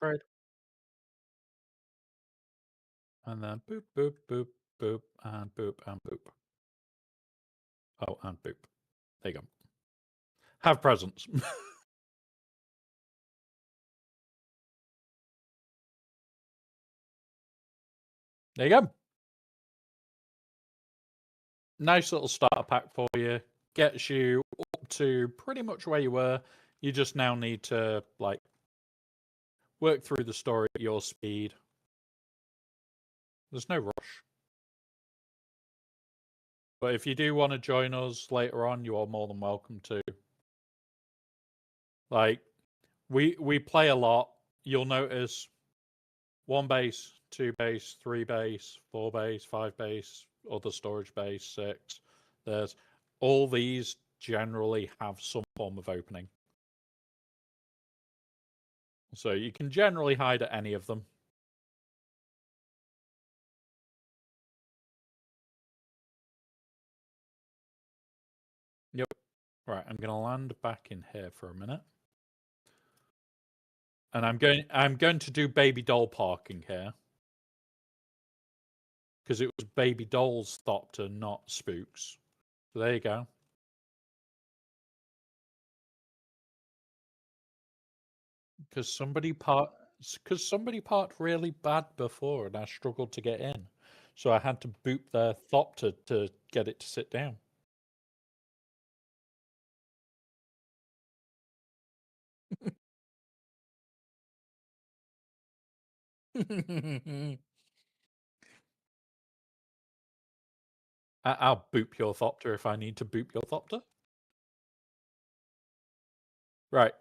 Trade. And then boop, boop, boop, boop, and boop, and boop. Oh, and boop. There you go. Have presents. There you go. Nice little starter pack for you. Gets you up to pretty much where you were. You just now need to like work through the story at your speed. There's no rush. But if you do want to join us later on, you are more than welcome to. Like we play a lot. You'll notice 1 base, 2 base, 3 base, 4 base, 5 base, other storage base, 6. There's all these generally have some form of opening. So you can generally hide at any of them. Yep. Right, I'm gonna land back in here for a minute. And I'm going to do baby doll parking here. Because it was baby dolls Thopter, not spooks. So there you go. Because somebody parked really bad before and I struggled to get in. So I had to boot their Thopter to get it to sit down. I'll boop your Thopter if I need to boop your Thopter. Right.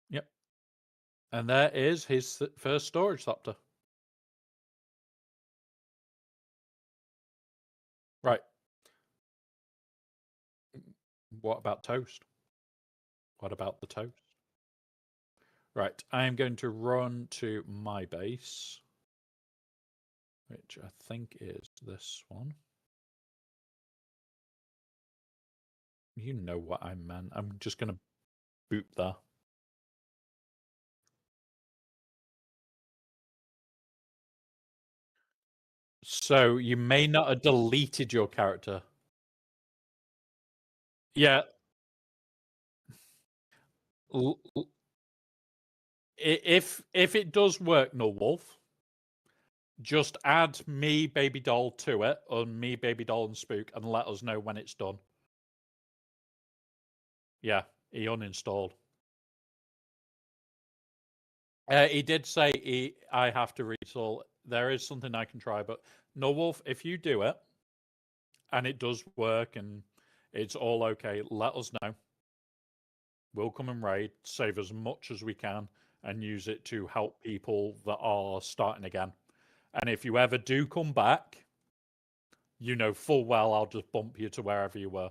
Yep. And there is his first storage Thopter. Right. What about toast? What about the toast? Right. I am going to run to my base, which I think is this one. You know what I meant. I'm just going to boot there. So you may not have deleted your character. Yeah. If it does work, no wolf, just add me baby doll to it, or me baby doll and spook, and let us know when it's done. Yeah, he uninstalled. He did say I have to reinstall. There is something I can try, but no wolf. If you do it and it does work and it's all okay, let us know. We'll come and raid, save as much as we can, and use it to help people that are starting again. And if you ever do come back, you know full well I'll just bump you to wherever you were.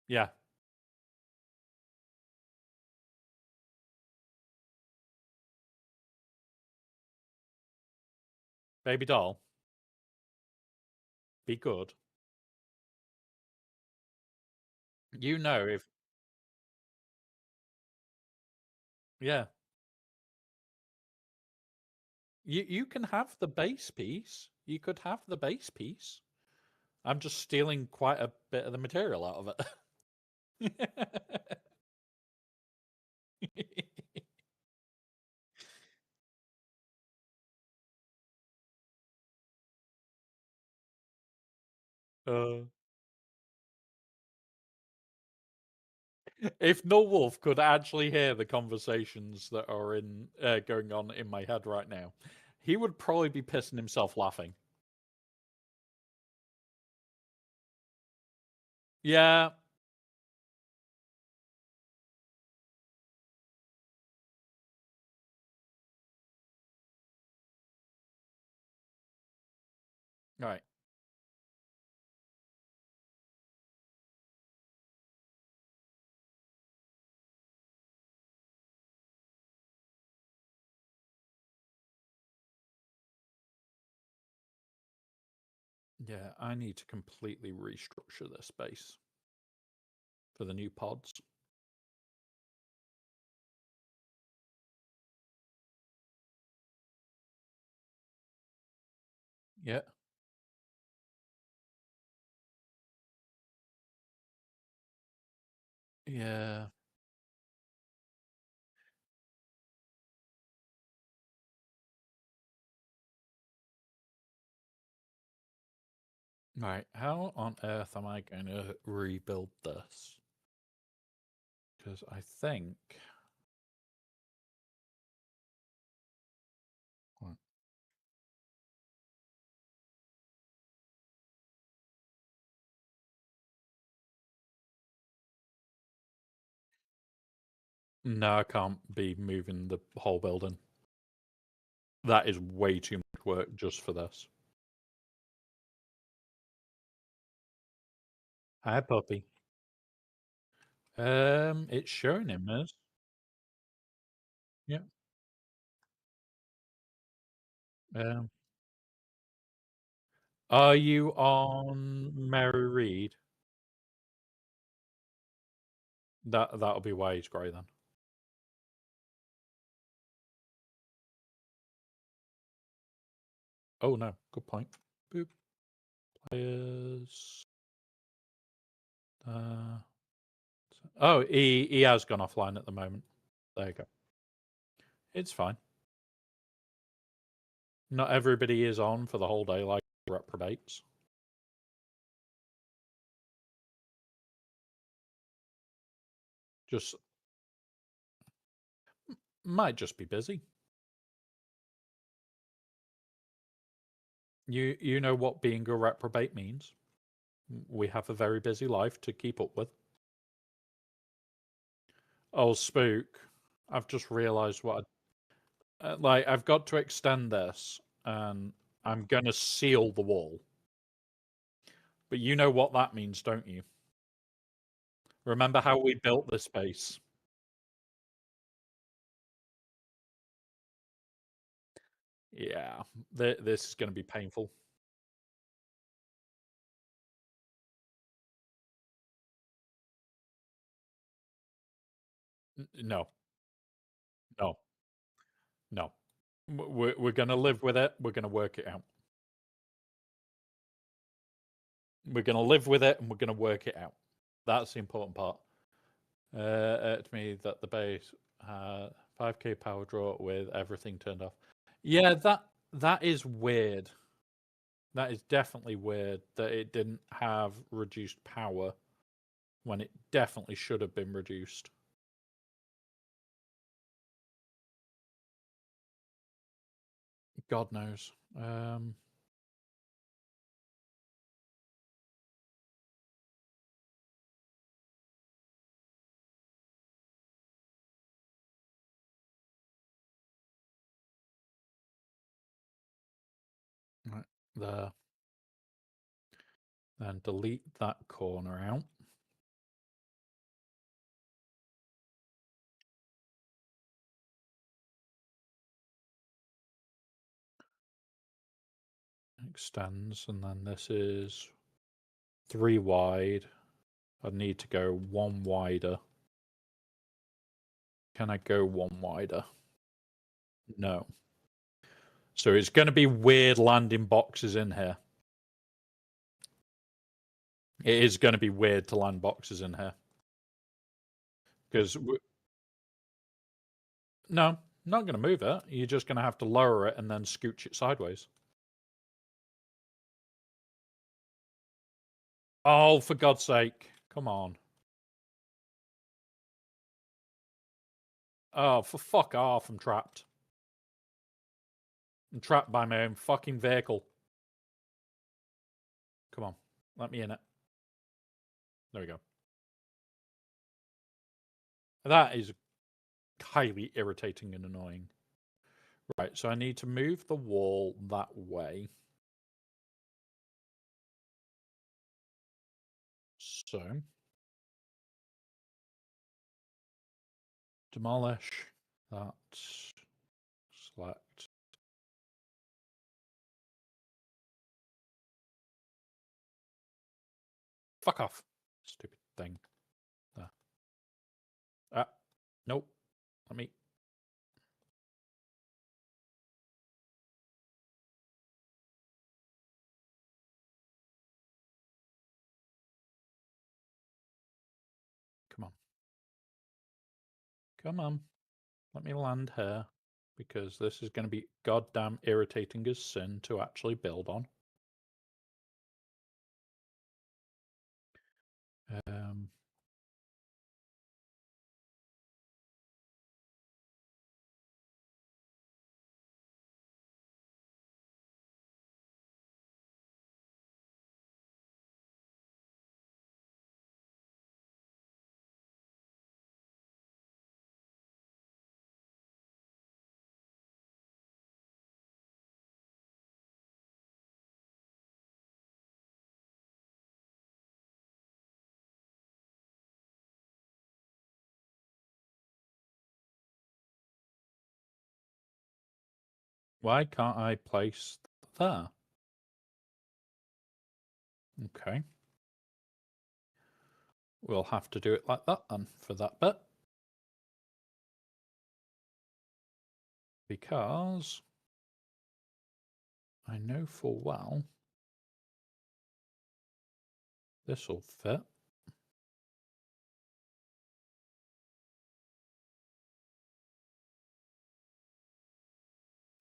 Yeah, baby doll, be good. You know if yeah, you can have the base piece. You could have the base piece. I'm just stealing quite a bit of the material out of it. uh, if No Wolf could actually hear the conversations that are in going on in my head right now, he would probably be pissing himself laughing. Yeah, right. Yeah, I need to completely restructure this space for the new pods. Yeah, yeah. Right. How on earth am I going to rebuild this? Because I think. Right. No, I can't be moving the whole building. That is way too much work just for this. Hi, puppy. It's showing him as. Yeah. Um, are you on Mary Reed? That'll be why he's grey then. Oh no, good point. Boop. Players. Uh, oh, he has gone offline at the moment. There you go. It's fine. Not everybody is on for the whole day like reprobates. Just might just be busy. You know what being a reprobate means. We have a very busy life to keep up with. Oh, spook! I've just realised what. Like I've got to extend this, and I'm gonna seal the wall. But you know what that means, don't you? Remember how we built this space? Yeah, this is going to be painful. No, no, no. We're going to live with it. We're going to work it out. We're going to live with it and we're going to work it out. That's the important part. To me, that the base 5k power draw with everything turned off. Yeah, that is weird. That is definitely weird that it didn't have reduced power when it definitely should have been reduced. God knows. Right there. Then delete that corner out. Extends, and then this is 3 wide. I need to go 1 wider. Can I go 1 wider? No. So it's going to be weird landing boxes in here. It is going to be weird to land boxes in here. Because, no, not going to move it. You're just going to have to lower it and then scooch it sideways. Oh, for God's sake. Come on. Oh, for fuck off. I'm trapped. I'm trapped by my own fucking vehicle. Come on. Let me in it. There we go. That is highly irritating and annoying. Right, so I need to move the wall that way. So, demolish that, select. Fuck off, stupid thing. There. Ah, nope. Let me. Come on. Come on. Let me land here. Because this is going to be goddamn irritating as sin to actually build on. Why can't I place there? Okay. We'll have to do it like that then for that bit. Because I know full well this will fit.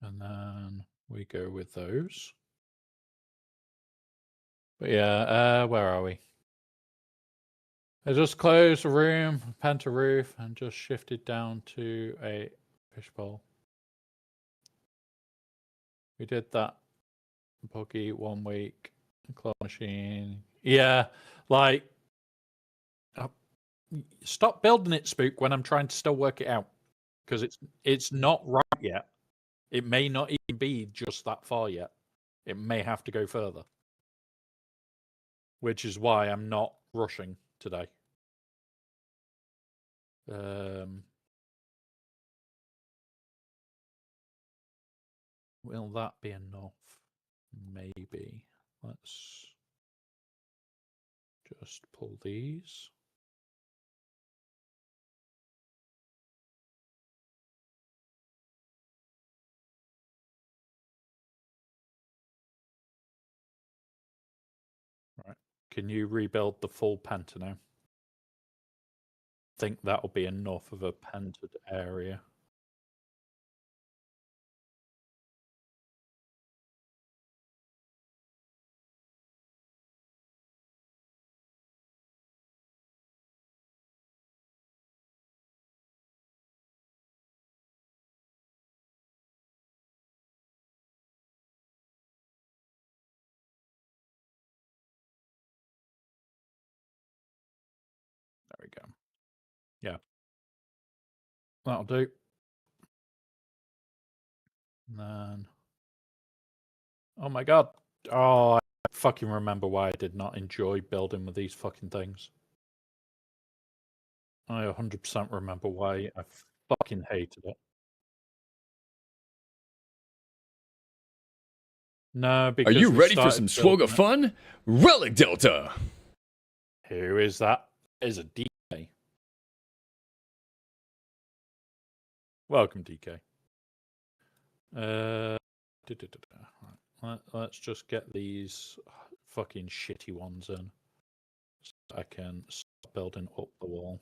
And then we go with those. But yeah, where are we? I just closed the room, penta roof, and just shifted down to a fishbowl. We did that buggy 1 week, claw machine. Yeah, like, stop building it, Spook, when I'm trying to still work it out. Because it's not right yet. It may not even be just that far yet. It may have to go further. Which is why I'm not rushing today. Will that be enough? Maybe. Let's just pull these. Right. Can you rebuild the full penta now? Think that'll be enough of a pented area. There we go. Yeah. That'll do. And then... Oh my god. Oh, I fucking remember why I did not enjoy building with these fucking things. I 100% remember why I fucking hated it. No, because Are you we ready for started some swog of building it. fun? Relic Delta! Who is that? Is a DK. Welcome, DK. Right, let's just get these fucking shitty ones in. So I can start building up the wall.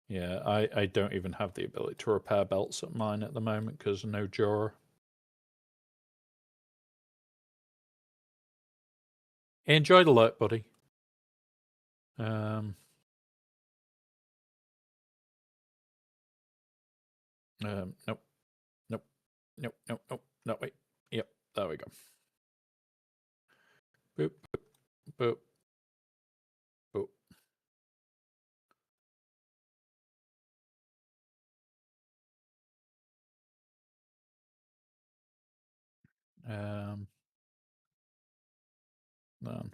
Yeah, I don't even have the ability to repair belts at mine at the moment because no drawer. Enjoy the look, buddy. Nope. Nope. Nope. Nope. Nope. No, wait. Yep. There we go. Boop. Boop. Boop. Then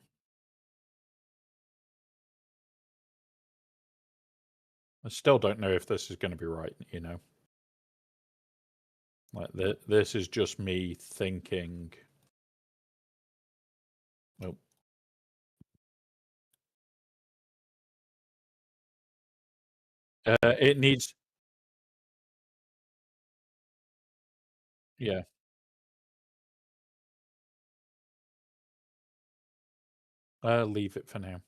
I still don't know if this is going to be right, you know. Like this is just me thinking. Nope. It needs. Yeah. Leave it for now.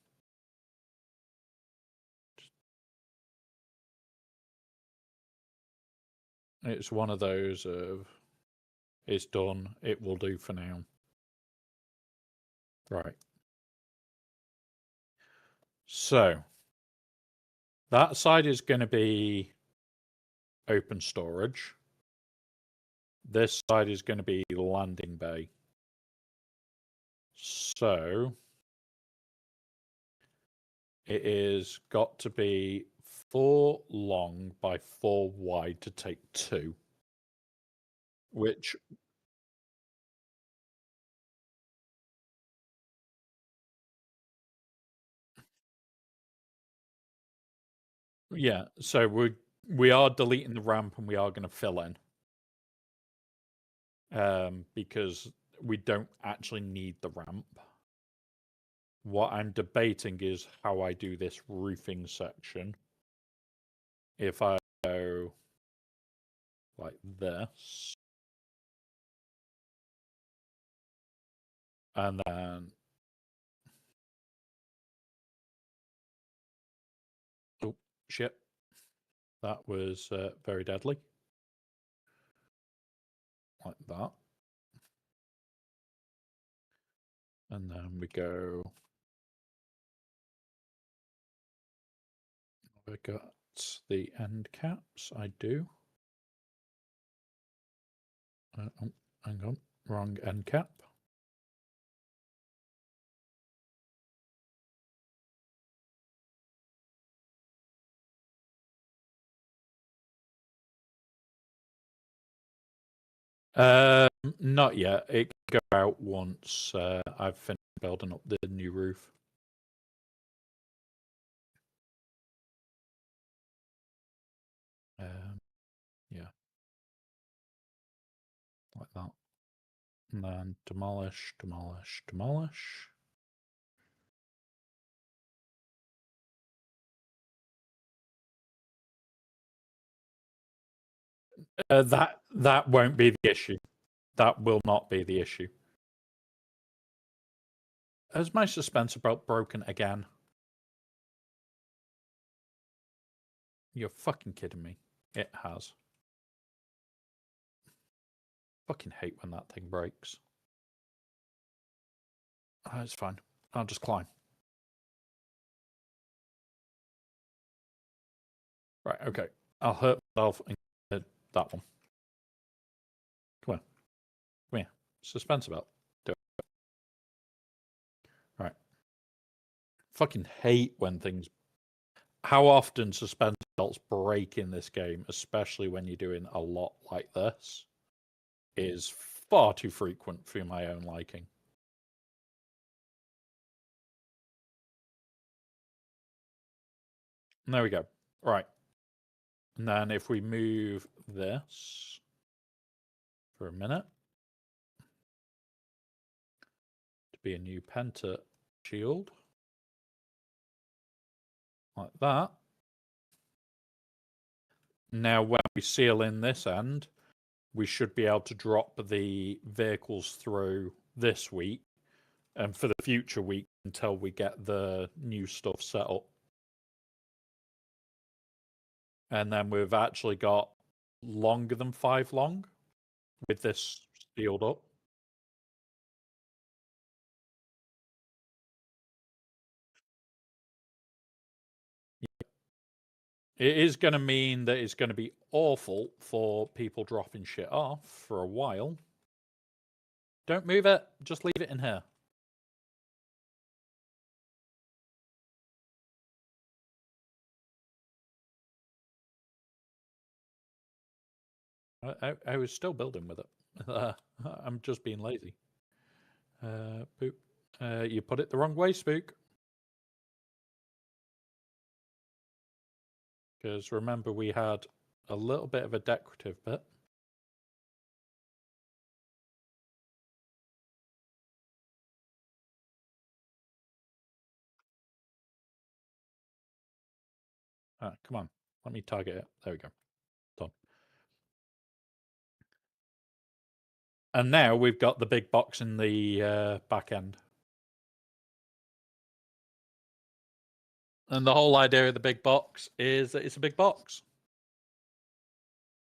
It's one of those of. It's done. It will do for now. Right. So that side is going to be open storage. This side is going to be landing bay. So it is got to be 4 long by 4 wide to take 2. Which... Yeah, so we are deleting the ramp and we are going to fill in. Because we don't actually need the ramp. What I'm debating is how I do this roofing section. If I go like this, and then... Oh, shit. That was very deadly. Like that. And then we go... Have I got the end caps? I do. Oh, hang on. Wrong end cap. Not yet. It can go out once I've finished building up the new roof. Yeah. Like that. And then demolish, demolish, demolish. That won't be the issue. That will not be the issue. Has my suspensor belt broken again? You're fucking kidding me. It has. Fucking hate when that thing breaks. Oh, it's fine. I'll just climb. Right, okay. I'll hurt myself and get that one. Come on. Come here. Suspensor belt. Do it. Right. Fucking hate when things... How often suspensor belts break in this game, especially when you're doing a lot like this, is far too frequent for my own liking. And there we go. Right. And then if we move this for a minute to be a new penta shield, like that. Now, when we seal in this end, we should be able to drop the vehicles through this week and for the future week until we get the new stuff set up. And then we've actually got longer than 5 long with this sealed up. It is going to mean that it's going to be awful for people dropping shit off for a while. Don't move it. Just leave it in here. I was still building with it. I'm just being lazy. Boop. You put it the wrong way, Spook. Because remember, we had a little bit of a decorative bit. Come on. Let me target it. There we go. Done. And now we've got the big box in the back end. And the whole idea of the big box is that it's a big box.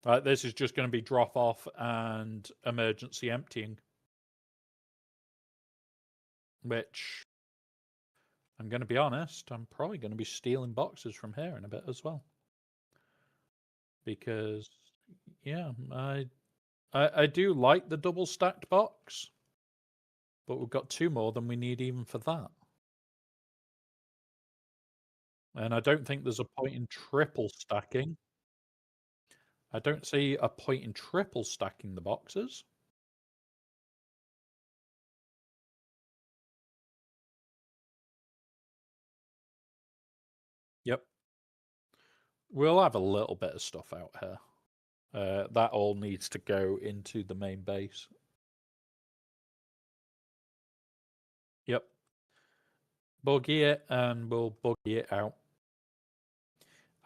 Right, this is just going to be drop off and emergency emptying. Which, I'm going to be honest, I'm probably going to be stealing boxes from here in a bit as well. Because, yeah, I do like the double stacked box. But we've got 2 more than we need even for that. And I don't think there's a point in triple stacking. I don't see a point in triple stacking the boxes. Yep. We'll have a little bit of stuff out here. That all needs to go into the main base. Yep. Buggy it and we'll buggy it out.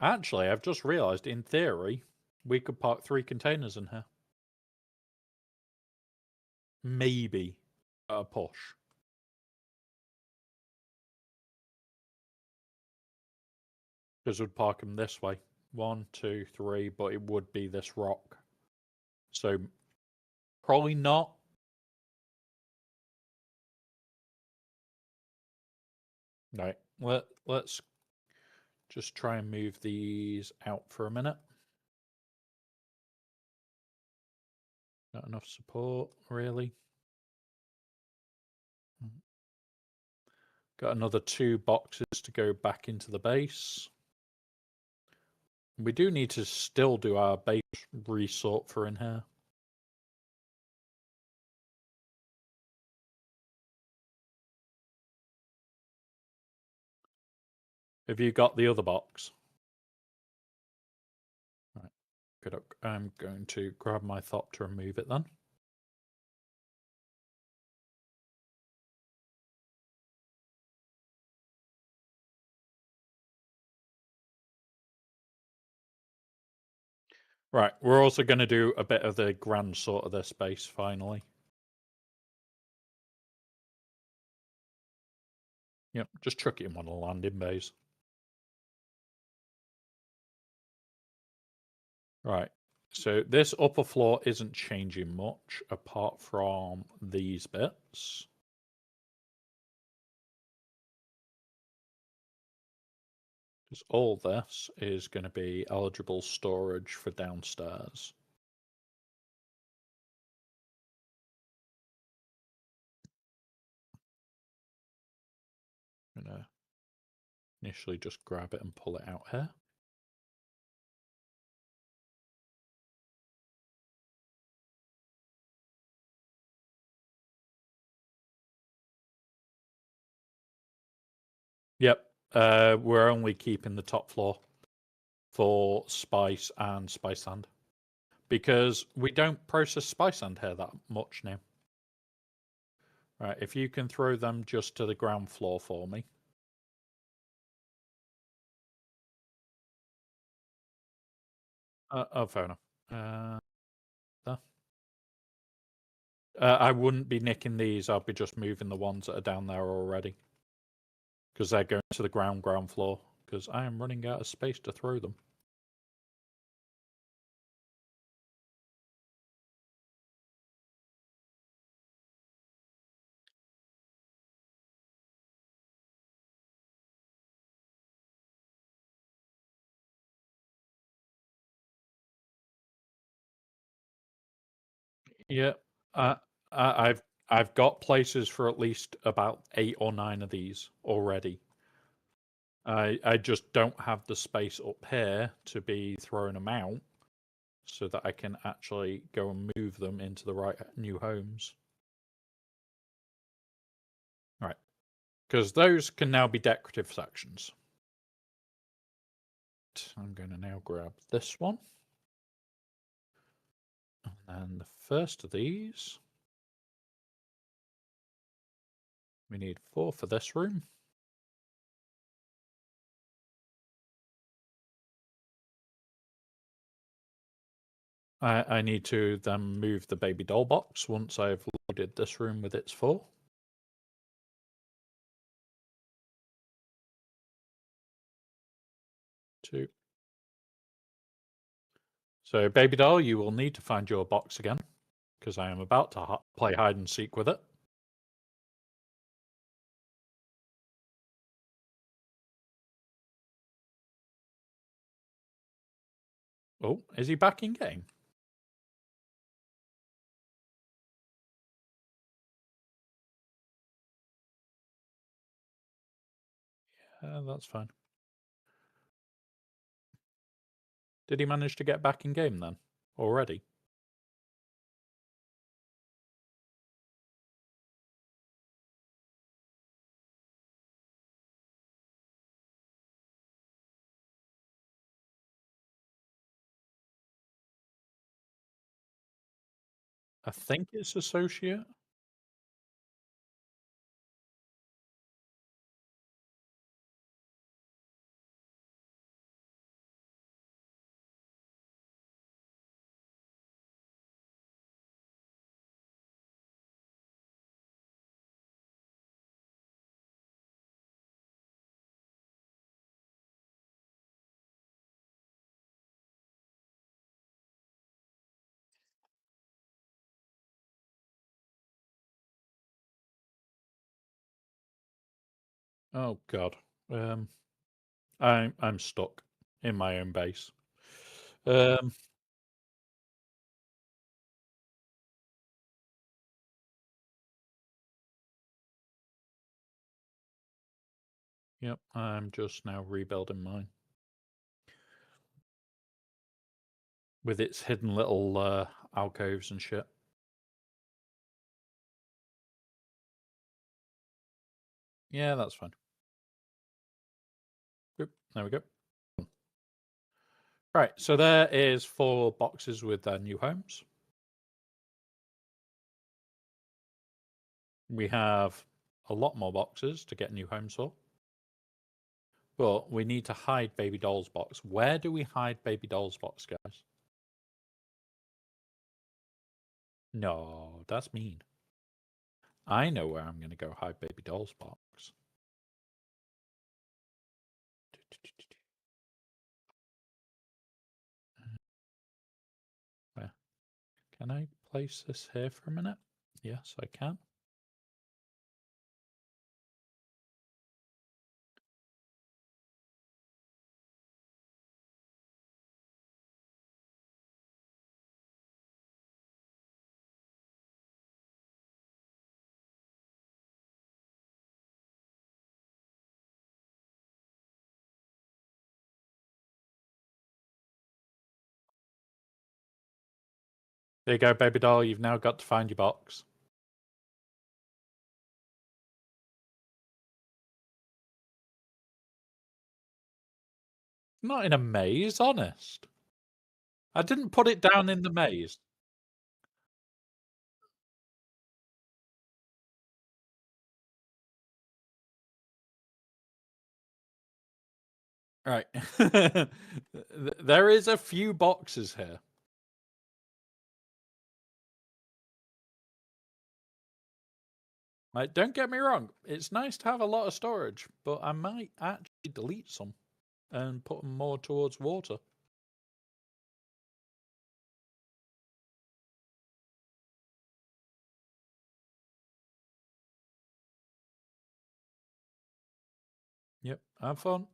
Actually, I've just realised, in theory, we could park 3 containers in here. Maybe a push. Because we'd park them this way. 1, 2, 3, but it would be this rock. So, probably not. Right. Let's just try and move these out for a minute. Not enough support, really. Got another 2 boxes to go back into the base. We do need to still do our base resort for in here. Have you got the other box? Right. Good. I'm going to grab my Thopter and move it then. Right, we're also going to do a bit of the grand sort of this space finally. Yep, just chuck it in one of the landing bays. Right, so this upper floor isn't changing much apart from these bits. Because all this is going to be eligible storage for downstairs. I'm going to initially just grab it and pull it out here. Yep, we're only keeping the top floor for spice and spice sand because we don't process spice sand here that much now. Right, if you can throw them just to the ground floor for me. Oh, fair enough. There. I wouldn't be nicking these. I'll be just moving the ones that are down there already. Because they're going to the ground floor. Because I am running out of space to throw them. Yeah, I've got places for at least about 8 or 9 of these already. I just don't have the space up here to be throwing them out so that I can actually go and move them into the right new homes. Right, because those can now be decorative sections. I'm going to now grab this one. And then the first of these. We need 4 for this room. I need to then move the baby doll box once I've loaded this room with its 4. Two. So, baby doll, you will need to find your box again, because I am about to play hide and seek with it. Oh, is he back in game? Yeah, that's fine. Did he manage to get back in game then? Already? I think it's associate. Oh god. I'm stuck in my own base. Yep, I'm just now rebuilding mine. With its hidden little alcoves and shit. Yeah, that's fine. Oop, there we go. Right, so there is 4 boxes with their new homes. We have a lot more boxes to get new homes for. But we need to hide Baby Doll's box. Where do we hide Baby Doll's box, guys? No, that's mean. I know where I'm going to go hide baby doll's box. Where? Can I place this here for a minute? Yes, I can. There you go, baby doll. You've now got to find your box. Not in a maze, honest. I didn't put it down in the maze. Right. There is a few boxes here. Like, don't get me wrong, it's nice to have a lot of storage, but I might actually delete some and put them more towards water. Yep, have fun.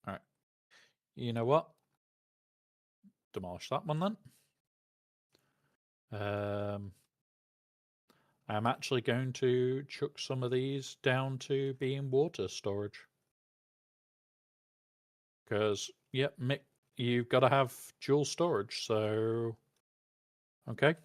All right. You know what? Demolish that one then. I'm actually going to chuck some of these down to being water storage. Because, yep, Mick, you've got to have dual storage, so... Okay.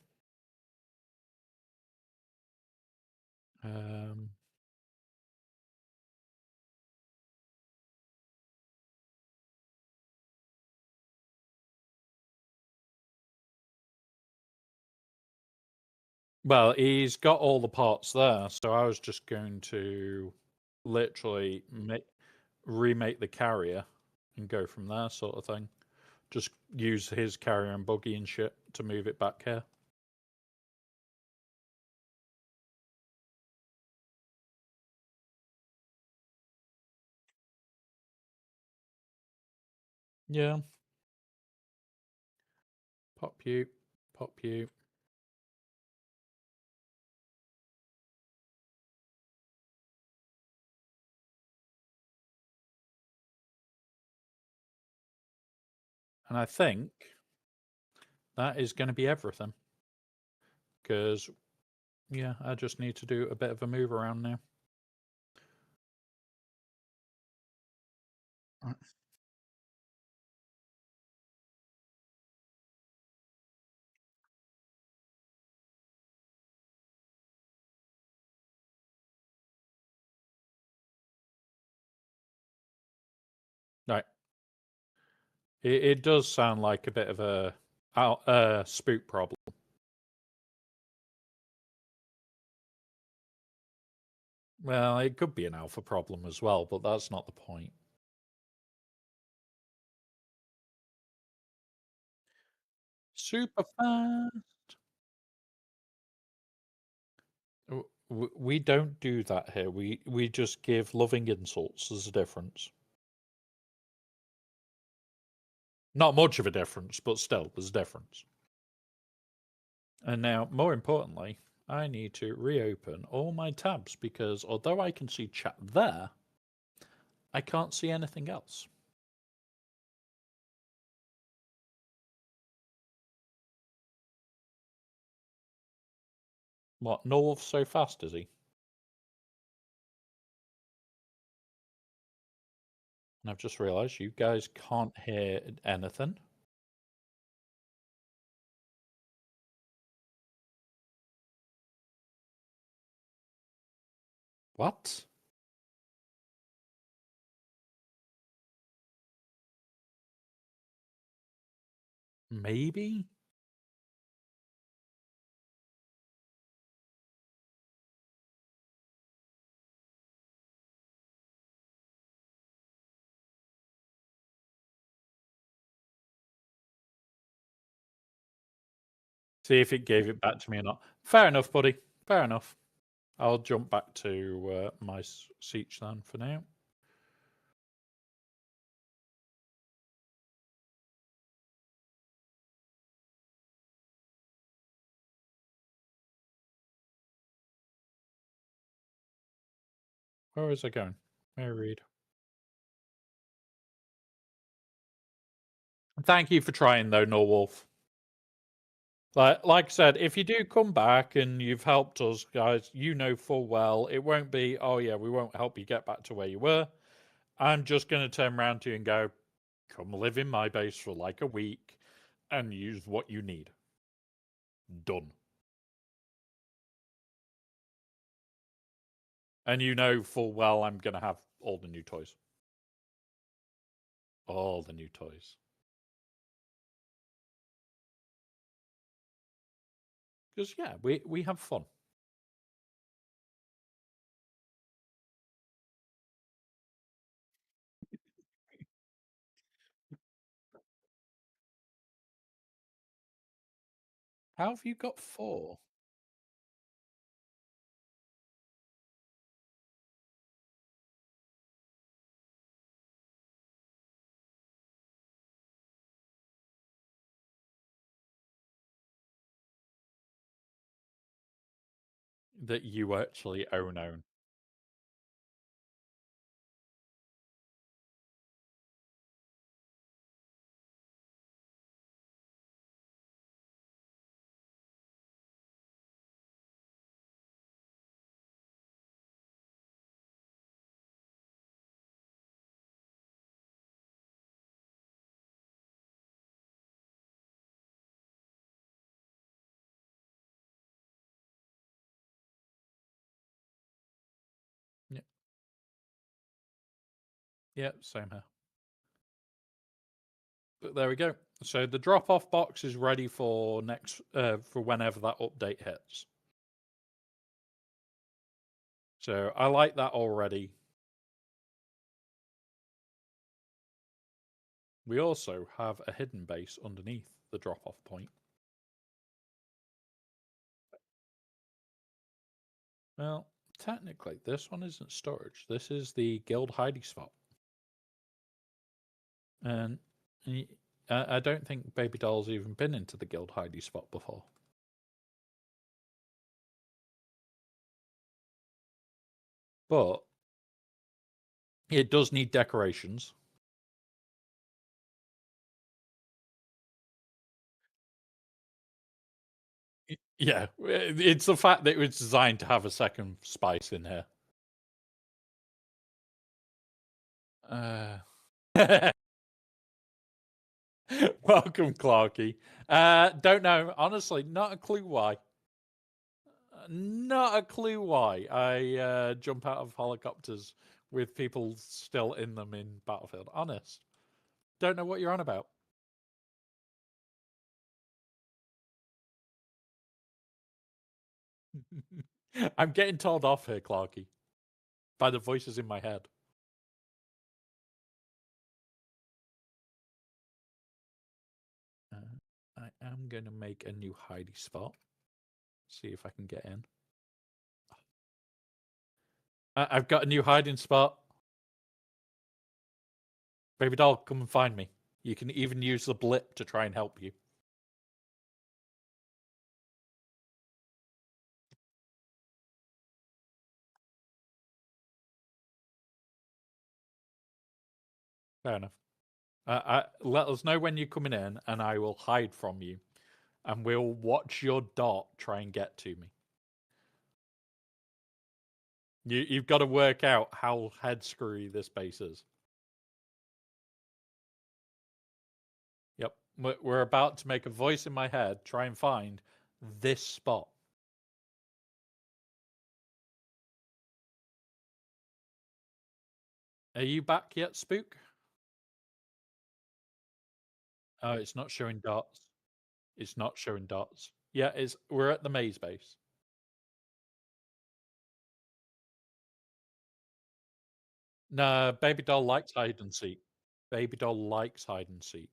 Well, he's got all the parts there, so I was just going to literally remake the carrier and go from there, sort of thing. Just use his carrier and buggy and shit to move it back here. Yeah. Pop you, pop you. And I think that is going to be everything. Because, yeah, I just need to do a bit of a move around now. Right. It does sound like a bit of a spook problem. Well, it could be an alpha problem as well, but that's not the point. Super fast. We don't do that here. We just give loving insults. There's a difference. Not much of a difference, but still, there's a difference. And now, more importantly, I need to reopen all my tabs because although I can see chat there, I can't see anything else. What, North so fast is he? And I've just realised you guys can't hear anything. What? Maybe? See if it gave it back to me or not. Fair enough, buddy. Fair enough. I'll jump back to my Siege then for now. Where is it going? May I read? Thank you for trying, though, Norwolf. Like I said, if you do come back and you've helped us, guys, you know full well it won't be, oh yeah, we won't help you get back to where you were. I'm just going to turn around to you and go, come live in my base for like a week and use what you need. Done. And you know full well I'm going to have all the new toys. All the new toys. Because, yeah, we have fun. How have you got 4? That you actually own. Yeah. Yeah, same here. But there we go. So the drop-off box is ready for next for whenever that update hits. So I like that already. We also have a hidden base underneath the drop-off point. Well, technically, this one isn't storage. This is the guild hiding spot. And I don't think Baby Doll's even been into the guild hiding spot before. But it does need decorations. Yeah, it's the fact that it was designed to have a second spice in here. Welcome, Clarky. Don't know. Honestly, not a clue why. Not a clue why I jump out of helicopters with people still in them in Battlefield. Honest. Don't know what you're on about. I'm getting told off here, Clarky, by the voices in my head. I am going to make a new hidey spot. See if I can get in. I've got a new hiding spot. Baby doll, come and find me. You can even use the blip to try and help you. Fair enough. Let us know when you're coming in, and I will hide from you, and we'll watch your dot try and get to me. You've got to work out how head screwy this base is. Yep, we're about to make a voice in my head try and find this spot. Are you back yet, Spook? Oh, it's not showing dots. It's not showing dots. Yeah, we're at the maze base. No, Baby Doll likes hide and seek. Baby Doll likes hide and seek.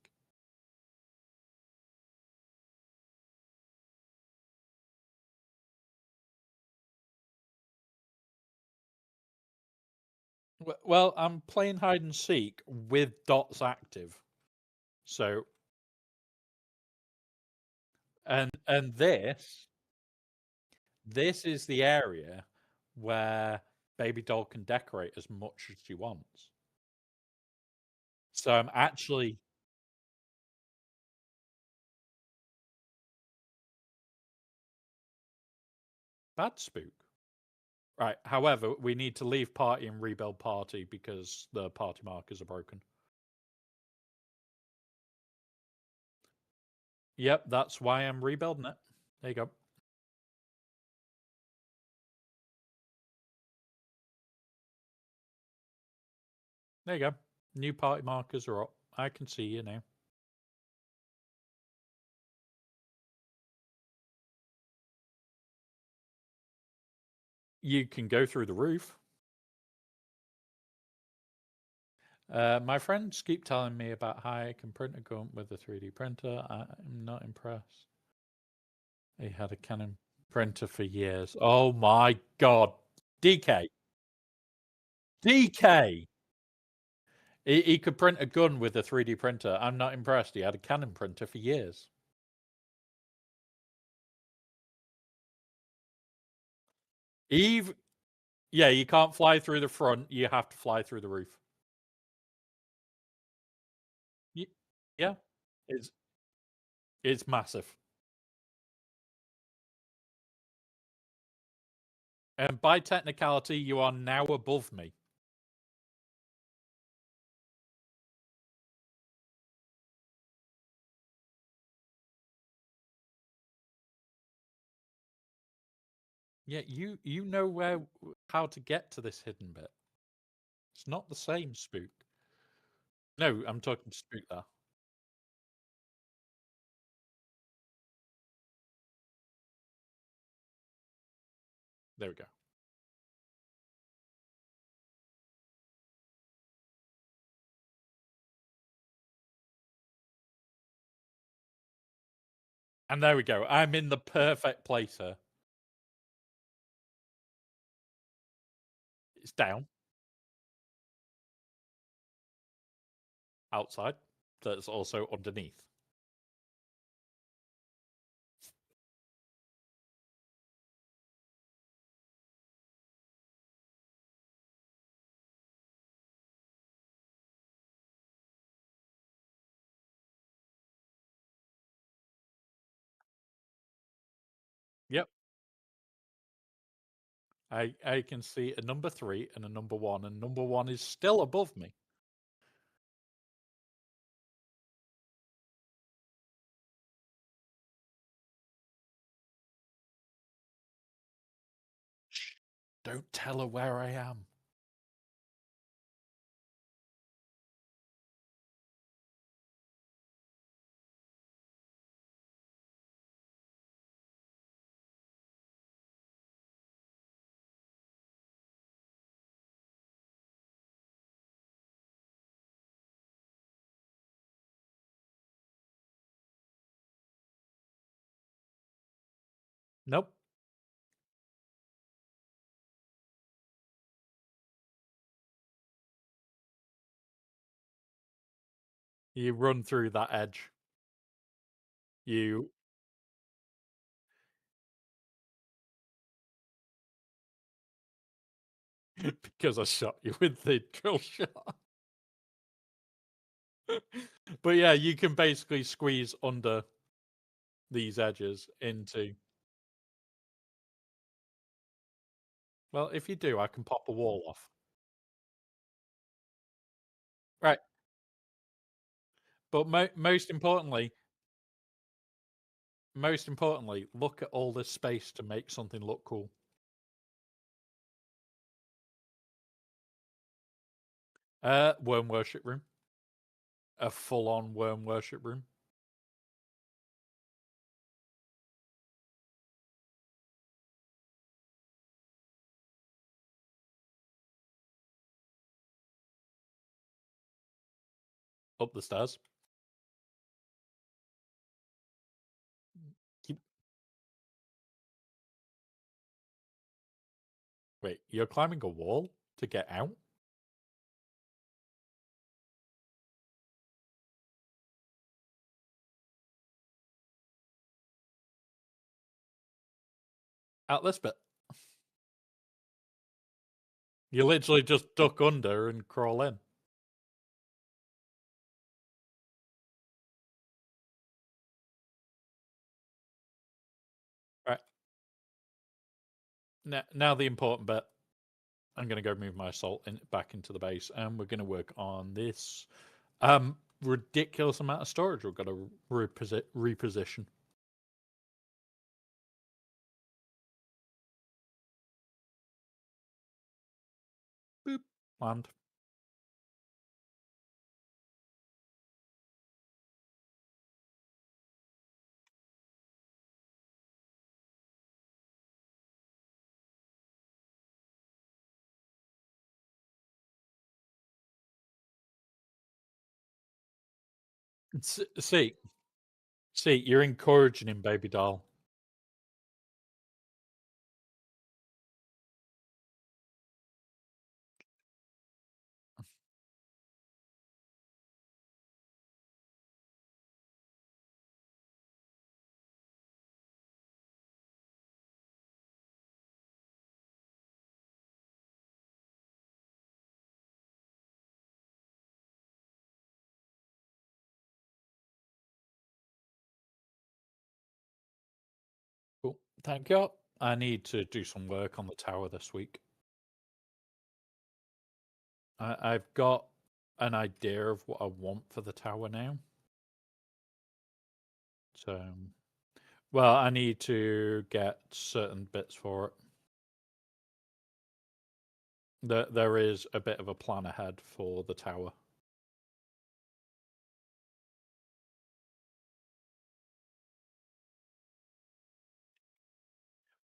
Well, I'm playing hide and seek with dots active. So and this is the area where baby doll can decorate as much as she wants. So I'm actually bad spook. Right. However, we need to leave party and rebuild party because the party markers are broken. Yep, that's why I'm rebuilding it. There you go. There you go. New party markers are up. I can see you now. You can go through the roof. My friends keep telling me about how I can print a gun with a 3D printer. I'm not impressed. He had a Canon printer for years. Oh my god. DK. DK. He could print a gun with a 3D printer. I'm not impressed. He had a Canon printer for years. Eve, yeah, you can't fly through the front. You have to fly through the roof. Yeah, it's massive. And by technicality, you are now above me. Yeah, you know how to get to this hidden bit. It's not the same spook. No, I'm talking spook there. There we go. And there we go. I'm in the perfect place here. It's down. Outside. That's also underneath. Yep. I can see a number 3 and a number 1, and number 1 is still above me. Shh. Don't tell her where I am. Nope. You run through that edge. You because I shot you with the drill shot. But yeah, you can basically squeeze under these edges into. Well, if you do, I can pop a wall off. Right. But most importantly, look at all this space to make something look cool. Worm worship room. A full-on worm worship room. Up the stairs. Keep... Wait, you're climbing a wall to get out? Out this bit. You literally just duck under and crawl in. Right. Now the important bit. I'm going to go move my assault back into the base, and we're going to work on this ridiculous amount of storage we've got to reposition. Boop. Land. See, you're encouraging him, baby doll. Cool. Thank you. I need to do some work on the tower this week. I've got an idea of what I want for the tower now. So, well, I need to get certain bits for it. There is a bit of a plan ahead for the tower.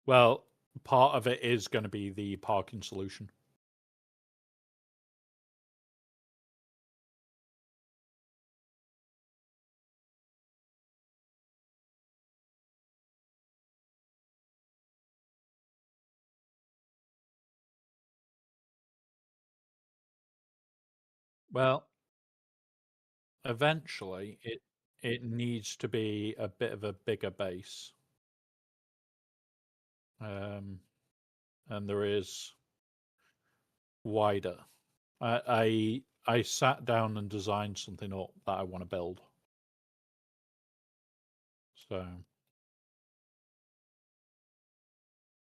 Well, part of it is going to be the parking solution. Well, eventually it needs to be a bit of a bigger base. And there is wider. I sat down and designed something up that I want to build. So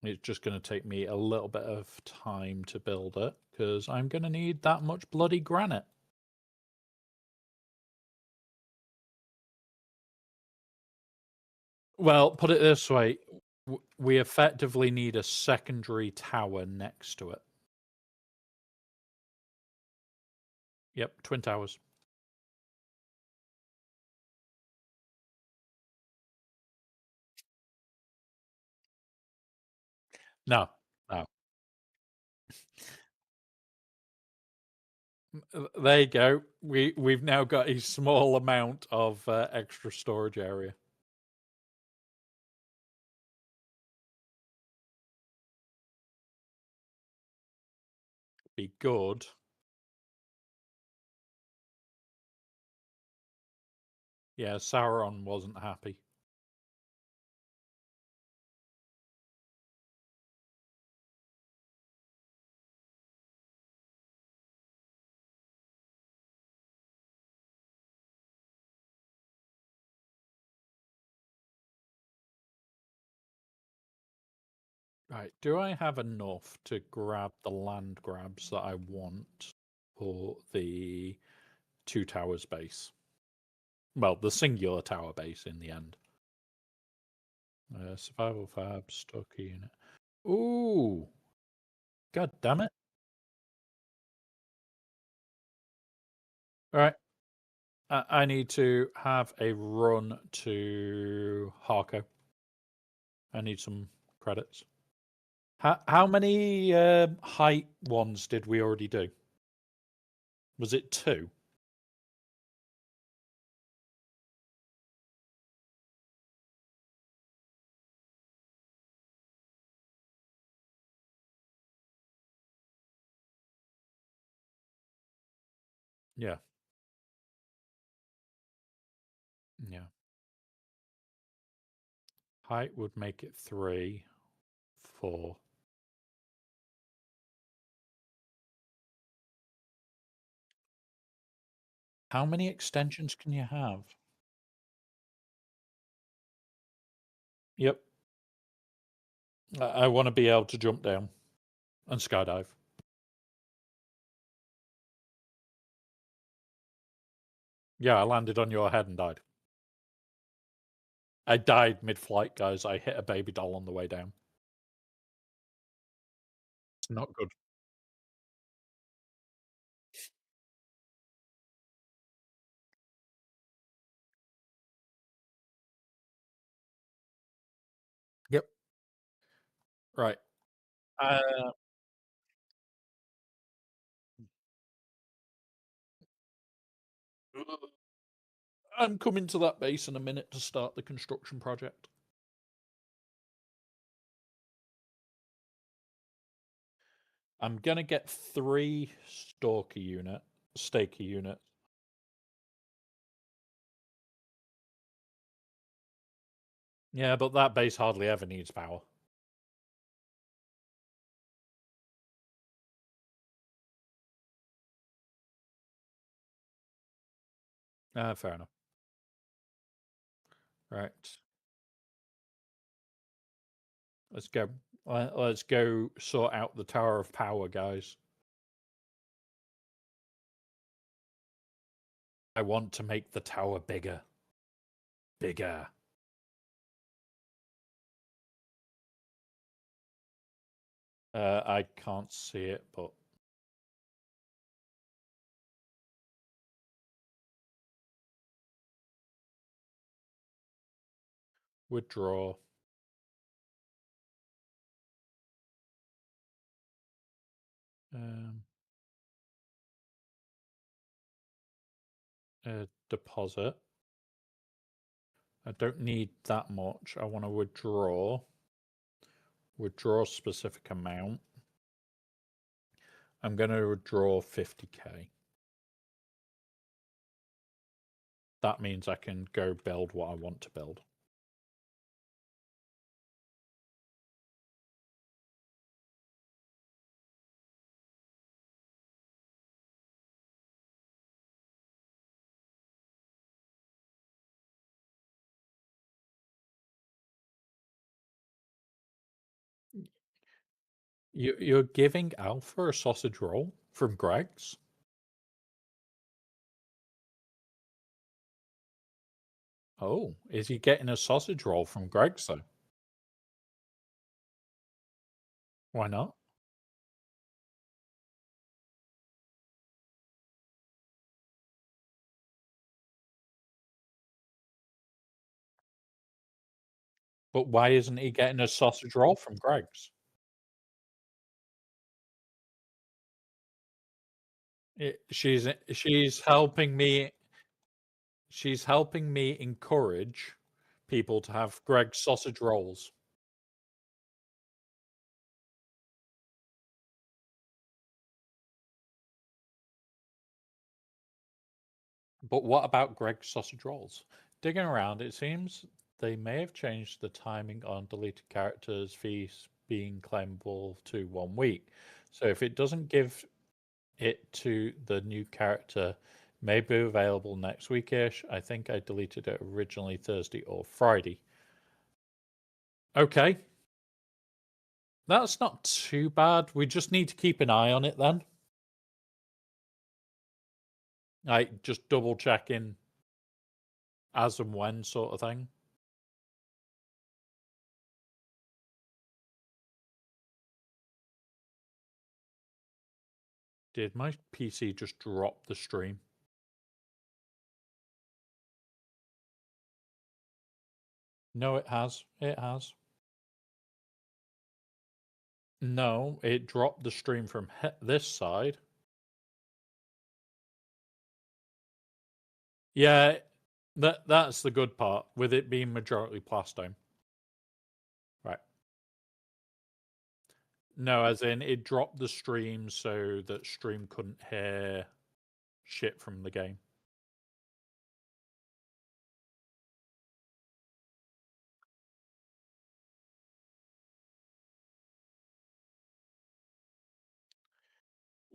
it's just going to take me a little bit of time to build it because I'm going to need that much bloody granite. Well, put it this way, we effectively need a secondary tower next to it. Yep, twin towers. No, no. There you go. We've now got a small amount of extra storage area. Be good. Yeah, Sauron wasn't happy. Right, do I have enough to grab the land grabs that I want for the two towers base? Well, the singular tower base in the end. Survival fab, stock unit. Ooh! God damn it. Alright. I need to have a run to Harco. I need some credits. How many height ones did we already do? Was it 2? Yeah. Yeah. Height would make it 3. for. How many extensions can you have? Yep. I want to be able to jump down and skydive. Yeah, I landed on your head and died. I died mid-flight, guys. I hit a baby doll on the way down. It's not good. Yep. Right. I'm coming to that base in a minute to start the construction project. I'm gonna get 3 staker units. Yeah, but that base hardly ever needs power. Fair enough. Right. Let's go. Let's go sort out the Tower of Power, guys. I want to make the tower bigger. Bigger. I can't see it, but withdraw. Deposit. I don't need that much. I want to withdraw. Withdraw a specific amount. I'm going to withdraw 50k. That means I can go build what I want to build. You're giving Alpha a sausage roll from Greg's? Oh, is he getting a sausage roll from Greg's though? Why not? But why isn't he getting a sausage roll from Greg's? She's helping me. She's helping me encourage people to have Greg's sausage rolls. But what about Greg's sausage rolls? Digging around, it seems they may have changed the timing on deleted characters fees being claimable to 1 week. So if it doesn't give it to the new character, may be available next weekish. I think I deleted it originally Thursday or Friday. Okay. That's not too bad. We just need to keep an eye on it then. Like just double checking as and when sort of thing. Did my PC just drop the stream? No, it has. It has. No, it dropped the stream from this side. Yeah, that's the good part with it being majority plastone. Right. No, as in it dropped the stream so that stream couldn't hear shit from the game.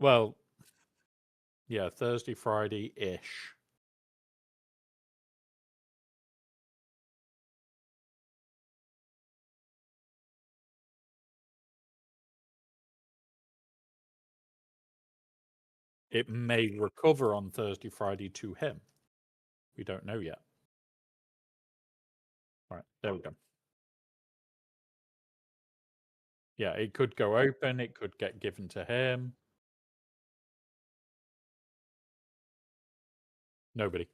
Well, yeah, Thursday, Friday-ish. It may recover on Thursday, Friday to him. We don't know yet. All right, there we go. Yeah, it could go open. It could get given to him. Nobody.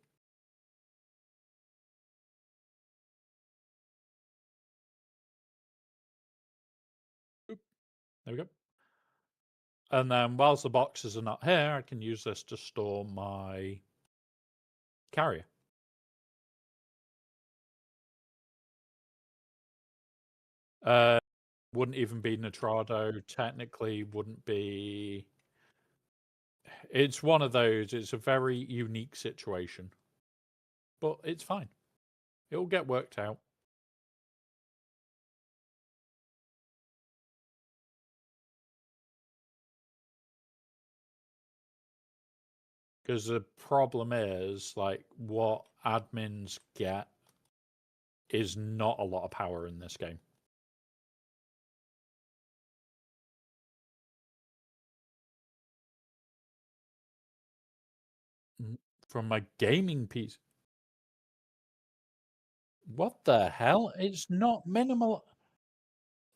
Oop, there we go. And then whilst the boxes are not here, I can use this to store my carrier. Wouldn't even be Nitrado. Technically, wouldn't be. It's one of those. It's a very unique situation, but it's fine. It will get worked out. Because the problem is, like, what admins get is not a lot of power in this game. From my gaming piece. What the hell? It's not minimal.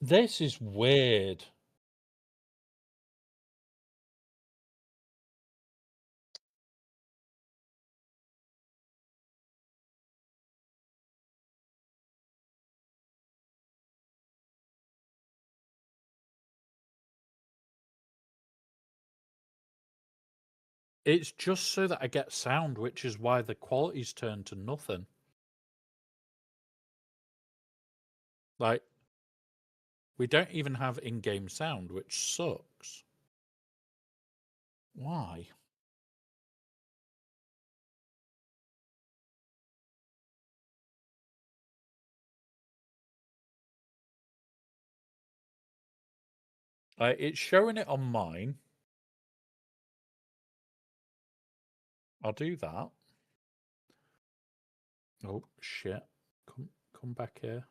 This is weird. It's just so that I get sound, which is why the quality's turned to nothing. Like, we don't even have in-game sound, which sucks. Why? It's showing it on mine. I'll do that. Oh, shit. Come back here.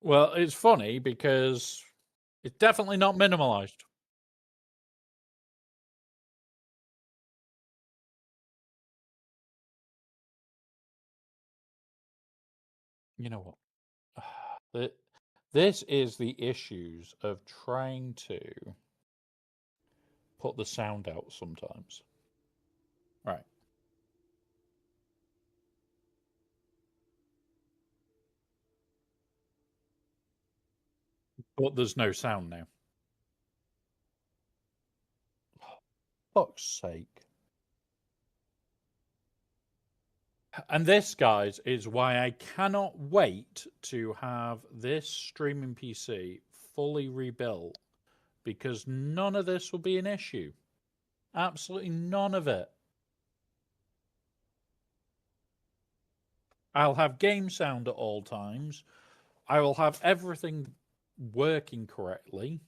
Well, it's funny because it's definitely not minimalized. You know what? This is the issues of trying to put the sound out sometimes. Right. But there's no sound now. Fuck's sake. And this, guys, is why I cannot wait to have this streaming PC fully rebuilt, because none of this will be an issue. Absolutely none of it. I'll have game sound at all times. I will have everything working correctly.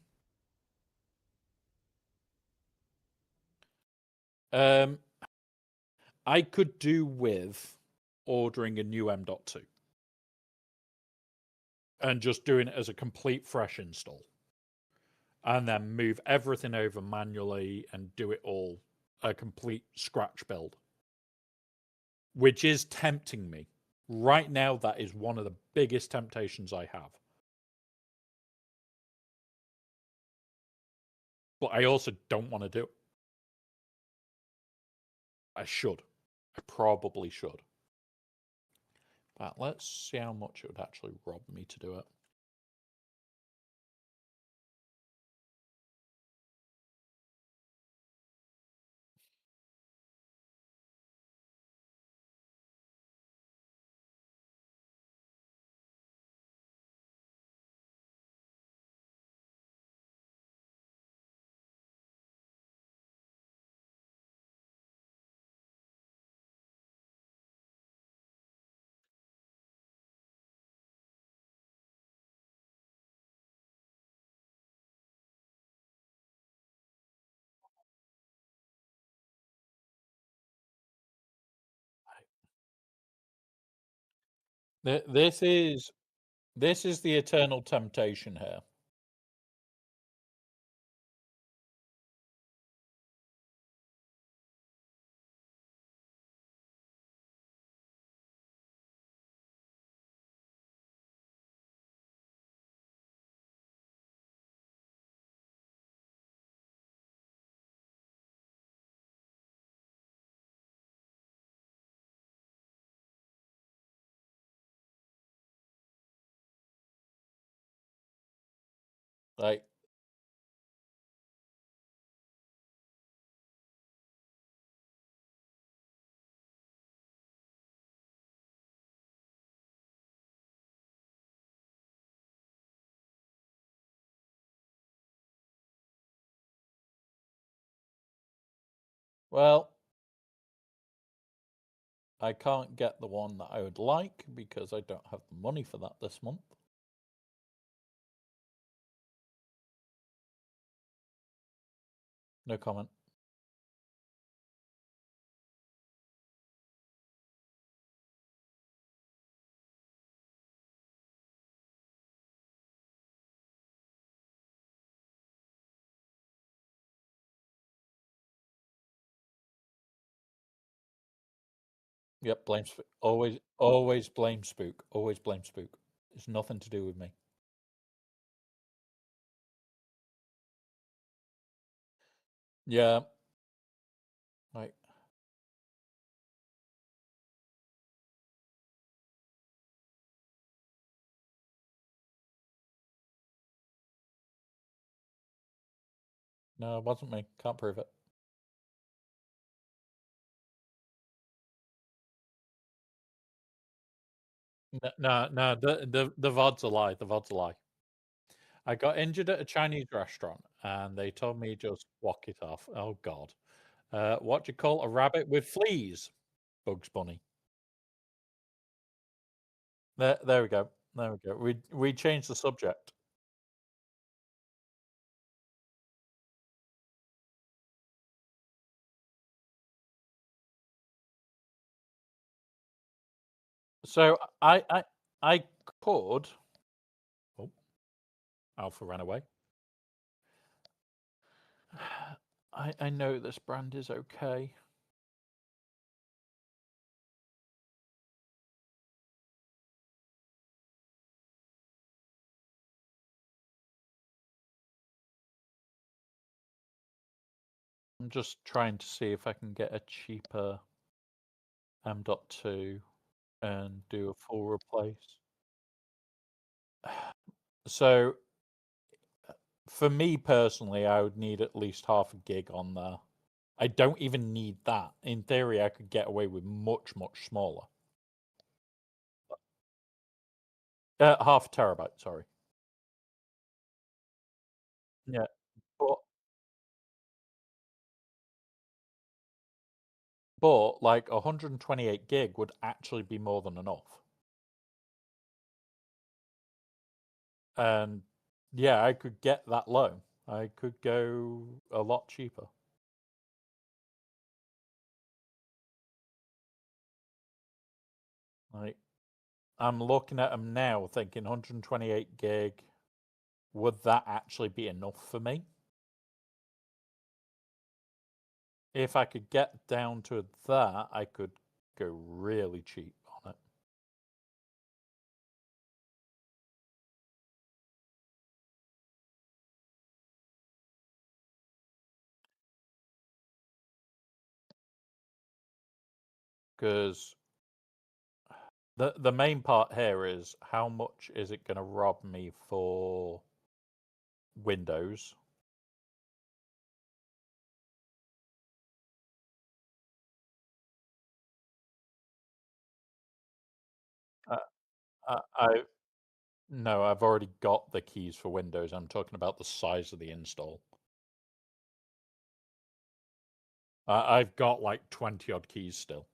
I could do with ordering a new M.2 and just doing it as a complete fresh install, and then move everything over manually and do it all a complete scratch build, which is tempting me. Right now, that is one of the biggest temptations I have. But I also don't want to do it. I should. I probably should. But let's see how much it would actually rob me to do it. This is the eternal temptation here. Like, well, I can't get the one that I would like because I don't have the money for that this month. No comment. Yep, blame Spook. Always blame Spook. Always blame Spook. It's nothing to do with me. Yeah. Right. No, it wasn't me. Can't prove it. No. The VOD's a lie. The VOD's a lie. I got injured at a Chinese restaurant, and they told me just walk it off. Oh God. What do you call a rabbit with fleas? Bugs Bunny. There we go. There we go. We changed the subject. So I could. Oh, Alpha ran away. I know this brand is okay. I'm just trying to see if I can get a cheaper M.2 and do a full replace. So for me personally, I would need at least half a gig on there. I don't even need that. In theory, I could get away with much smaller. Half a terabyte, sorry. Yeah, but like 128 gig would actually be more than enough. And yeah, I could get that low. I could go a lot cheaper. Like, I'm looking at them now thinking 128 gig, would that actually be enough for me? If I could get down to that, I could go really cheap on it. Because the main part here is how much is it going to rob me for Windows? Uh, I No, I've already got the keys for Windows. I'm talking about the size of the install. I've got like 20 odd keys still.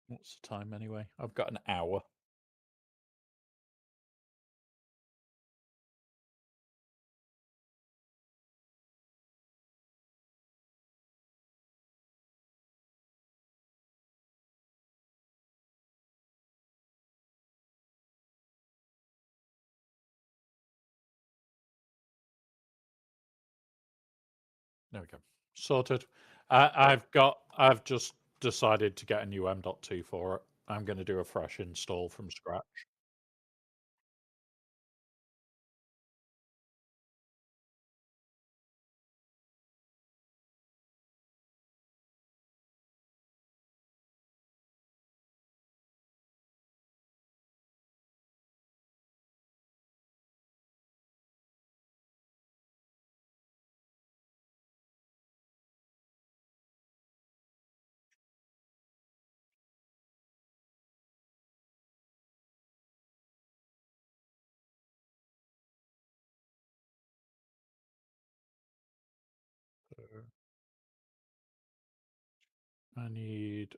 What's the time anyway? I've got an hour. There we go. Sorted. I've just decided to get a new M.2 for it. I'm going to do a fresh install from scratch. So I need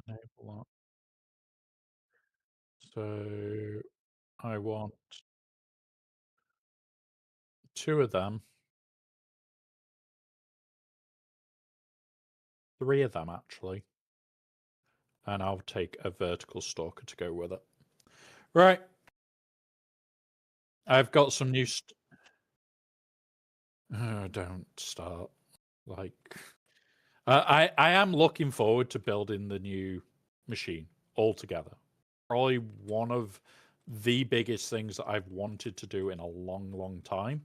enable that. So I want 2 of them, 3 of them actually, and I'll take a vertical stalker to go with it. Right. I've got some new. Don't start. Like, I am looking forward to building the new machine altogether. Probably one of the biggest things that I've wanted to do in a long, long time.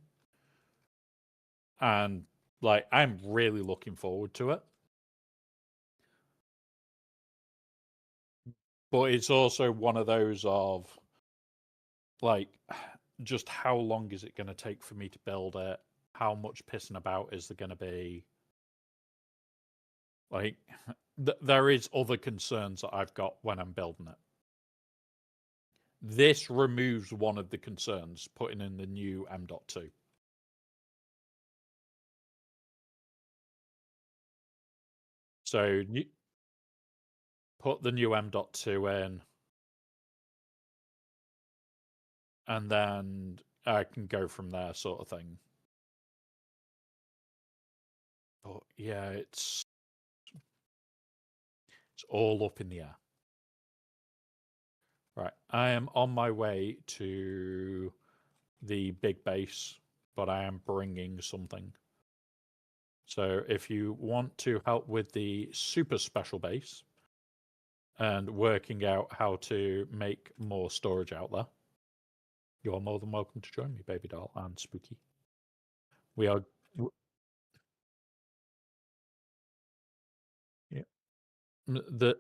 And like, I'm really looking forward to it. But it's also one of those of like, just how long is it going to take for me to build it? How much pissing about is there going to be? Like, there is other concerns that I've got when I'm building it. This removes one of the concerns, putting in the new M.2. So put the new M.2 in, and then I can go from there, sort of thing. But yeah, it's all up in the air. Right, I am on my way to the big base, but I am bringing something. So if you want to help with the super special base and working out how to make more storage out there, you're more than welcome to join me, Baby Doll and Spooky. We are. Yeah, the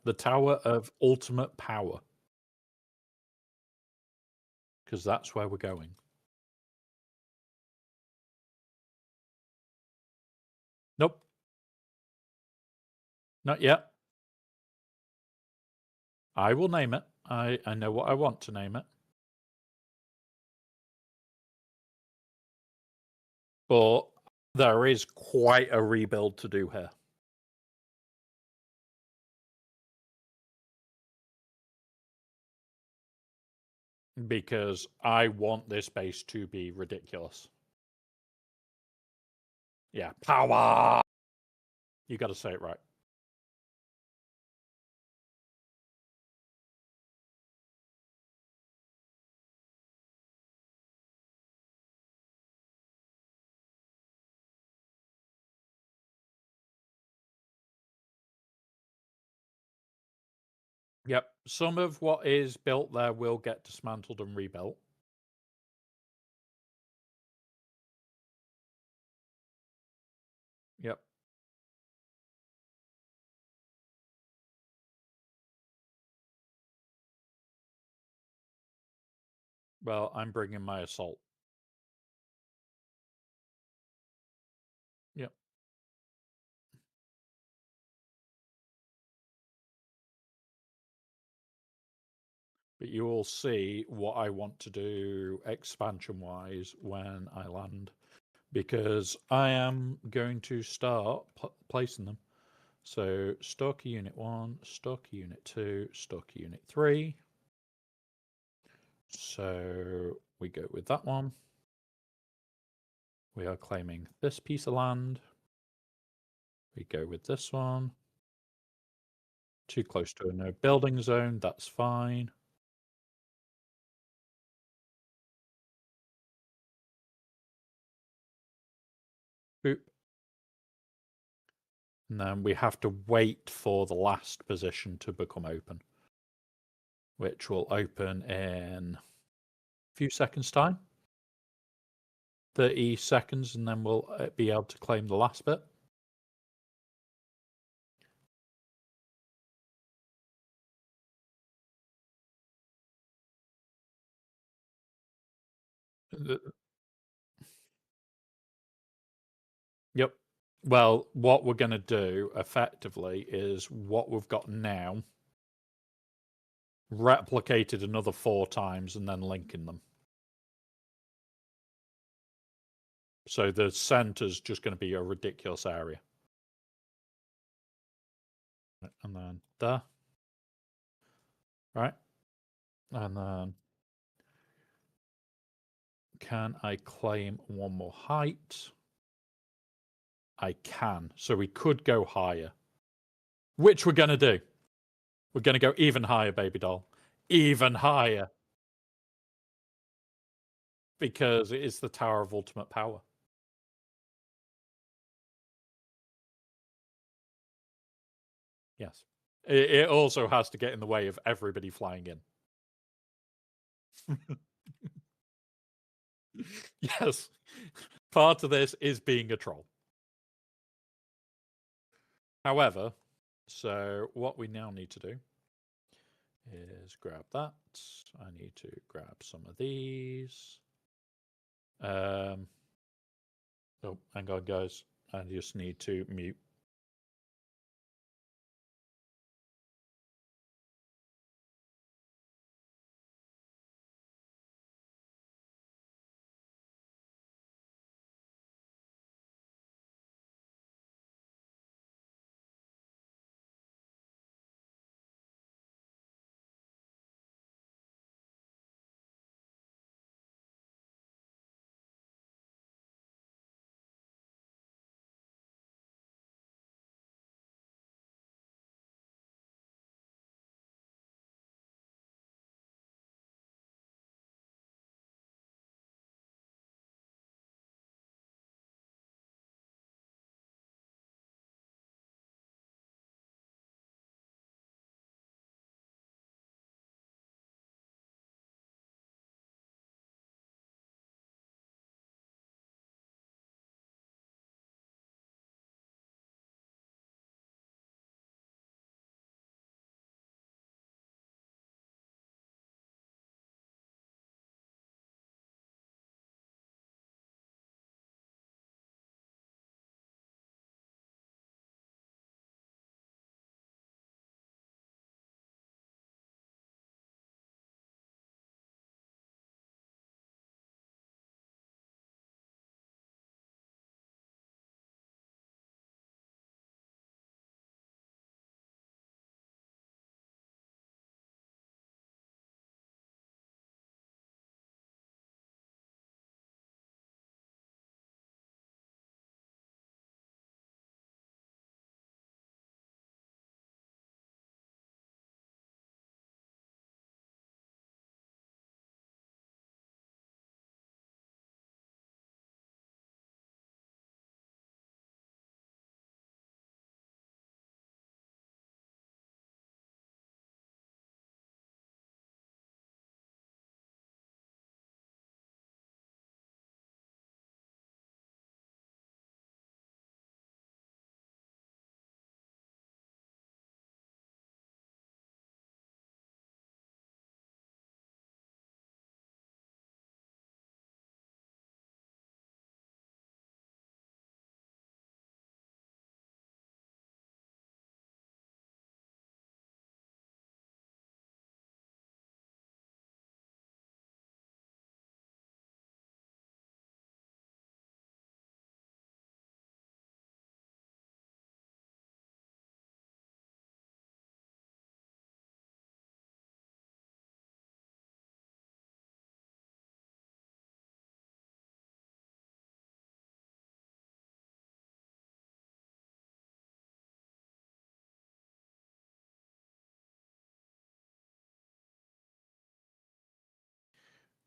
the Tower of Ultimate Power, because that's where we're going. Nope, not yet. I will name it. I know what I want to name it. But there is quite a rebuild to do here. Because I want this base to be ridiculous. Yeah, power! You got to say it right. Yep, some of what is built there will get dismantled and rebuilt. Yep. Well, I'm bringing my assault. Yep. But you will see what I want to do expansion-wise when I land, because I am going to start placing them. So Stalker Unit 1, Stalker Unit 2, Stalker Unit 3. So we go with that one. We are claiming this piece of land. We go with this one. Too close to a no building zone, that's fine. Boop. And then we have to wait for the last position to become open, which will open in a few seconds' time. 30 seconds, and then we'll be able to claim the last bit. Yep. Well, what we're going to do effectively is what we've got now, replicated another 4 times and then linking them. So the center's just going to be a ridiculous area. And then there. Right. And then can I claim one more height? I can. So we could go higher. Which we're going to do. We're going to go even higher, baby doll. Even higher. Because it is the Tower of Ultimate Power. Yes. It also has to get in the way of everybody flying in. Yes. Part of this is being a troll. However, so what we now need to do is grab that. I need to grab some of these. Oh, hang on, guys. I just need to mute.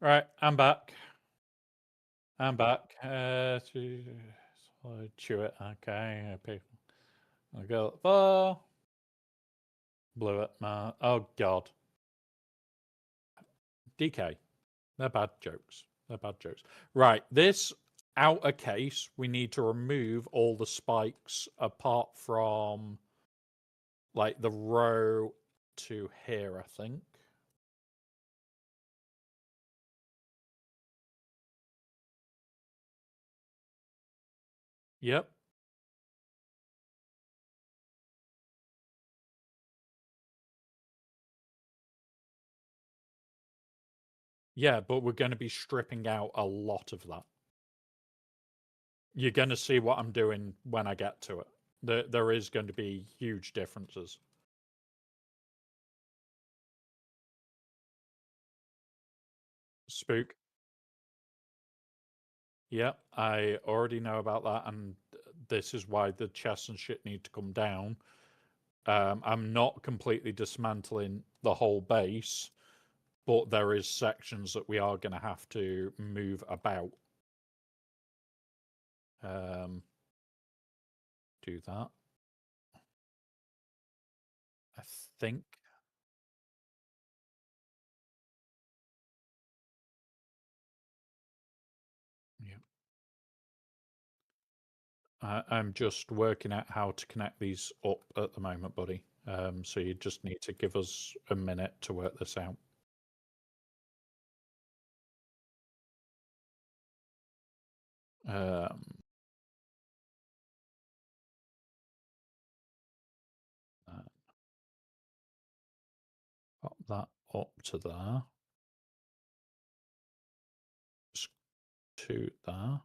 Right, I'm back. I'm back. Chew it. Okay. I go far. Blew it. Oh God. DK. They're bad jokes. They're bad jokes. Right. This outer case, we need to remove all the spikes apart from like the row to here, I think. Yep. Yeah, but we're going to be stripping out a lot of that. You're going to see what I'm doing when I get to it. There is going to be huge differences. Spook. Yep, I already know about that, and this is why the chests and shit need to come down. I'm not completely dismantling the whole base, but there is sections that we are going to have to move about. Do that. I think. Yeah. I'm just working out how to connect these up at the moment, buddy. So you just need to give us a minute to work this out. Um, Pop that up to there. To there.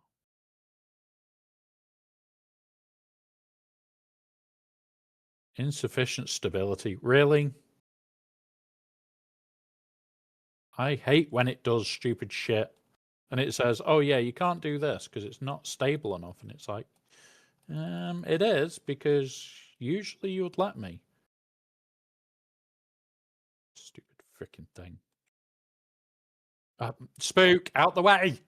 Insufficient stability. Really? I hate when it does stupid shit and it says, oh yeah, you can't do this because it's not stable enough. And it's like, it is because usually you would let me. Stupid freaking thing. Spook, out the way!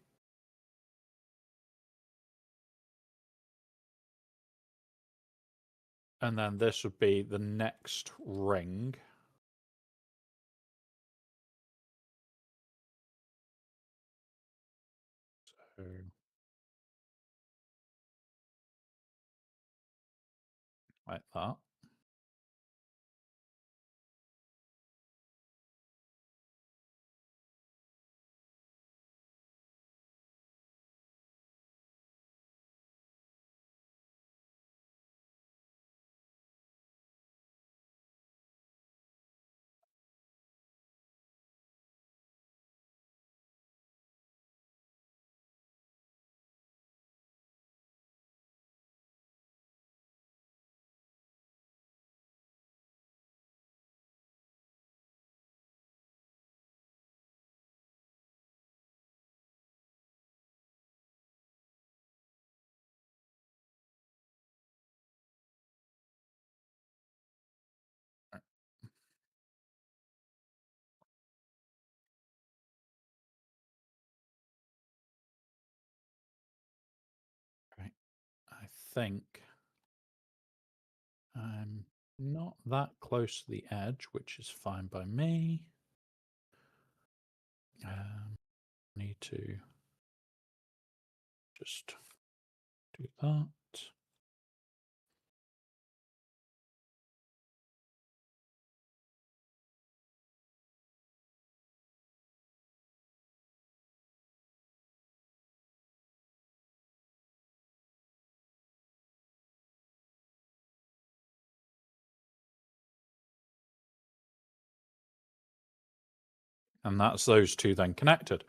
And then this would be the next ring. So like that. Right. I think I'm not that close to the edge, which is fine by me. Need to just do that. And that's those two then connected.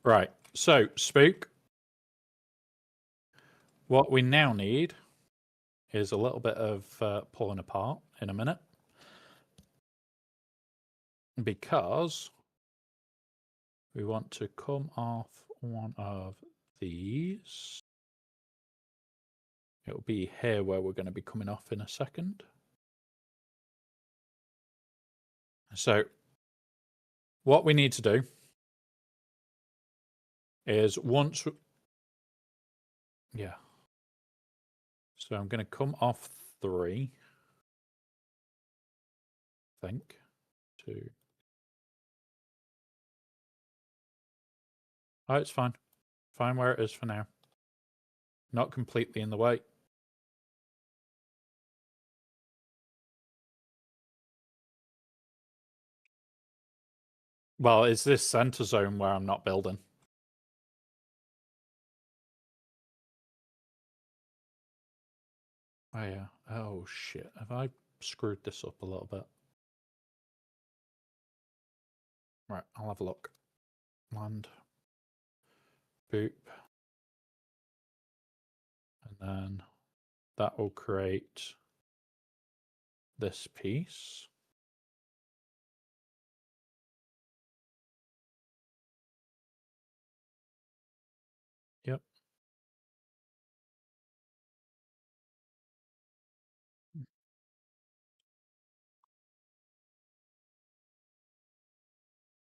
Right, so Spook, what we now need is a little bit of pulling apart in a minute. Because we want to come off one of these. It'll be here where we're going to be coming off in a second. So what we need to do is once... Yeah. So I'm going to come off 3. I think. 2. Oh, it's fine. Fine where it is for now. Not completely in the way. Well, it's this center zone where I'm not building. Oh, yeah. Oh, shit. Have I screwed this up a little bit? Right, I'll have a look. Land. Boop. And then that will create this piece. Yep.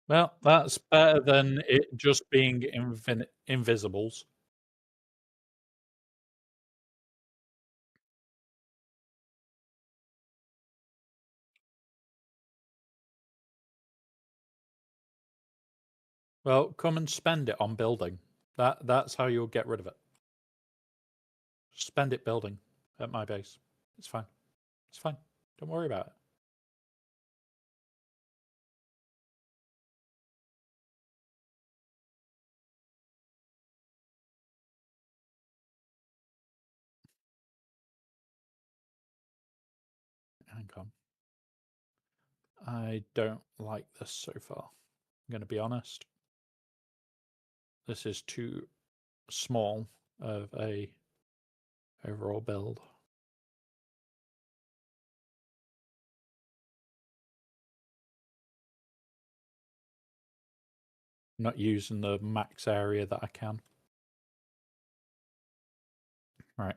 Well, that's better than it just being invisibles. Well, come and spend it on building. That's how you'll get rid of it. Spend it building at my base. It's fine. It's fine. Don't worry about it. Hang on. I don't like this so far. I'm going to be honest. This is too small of a overall build. I'm not using the max area that I can. Right.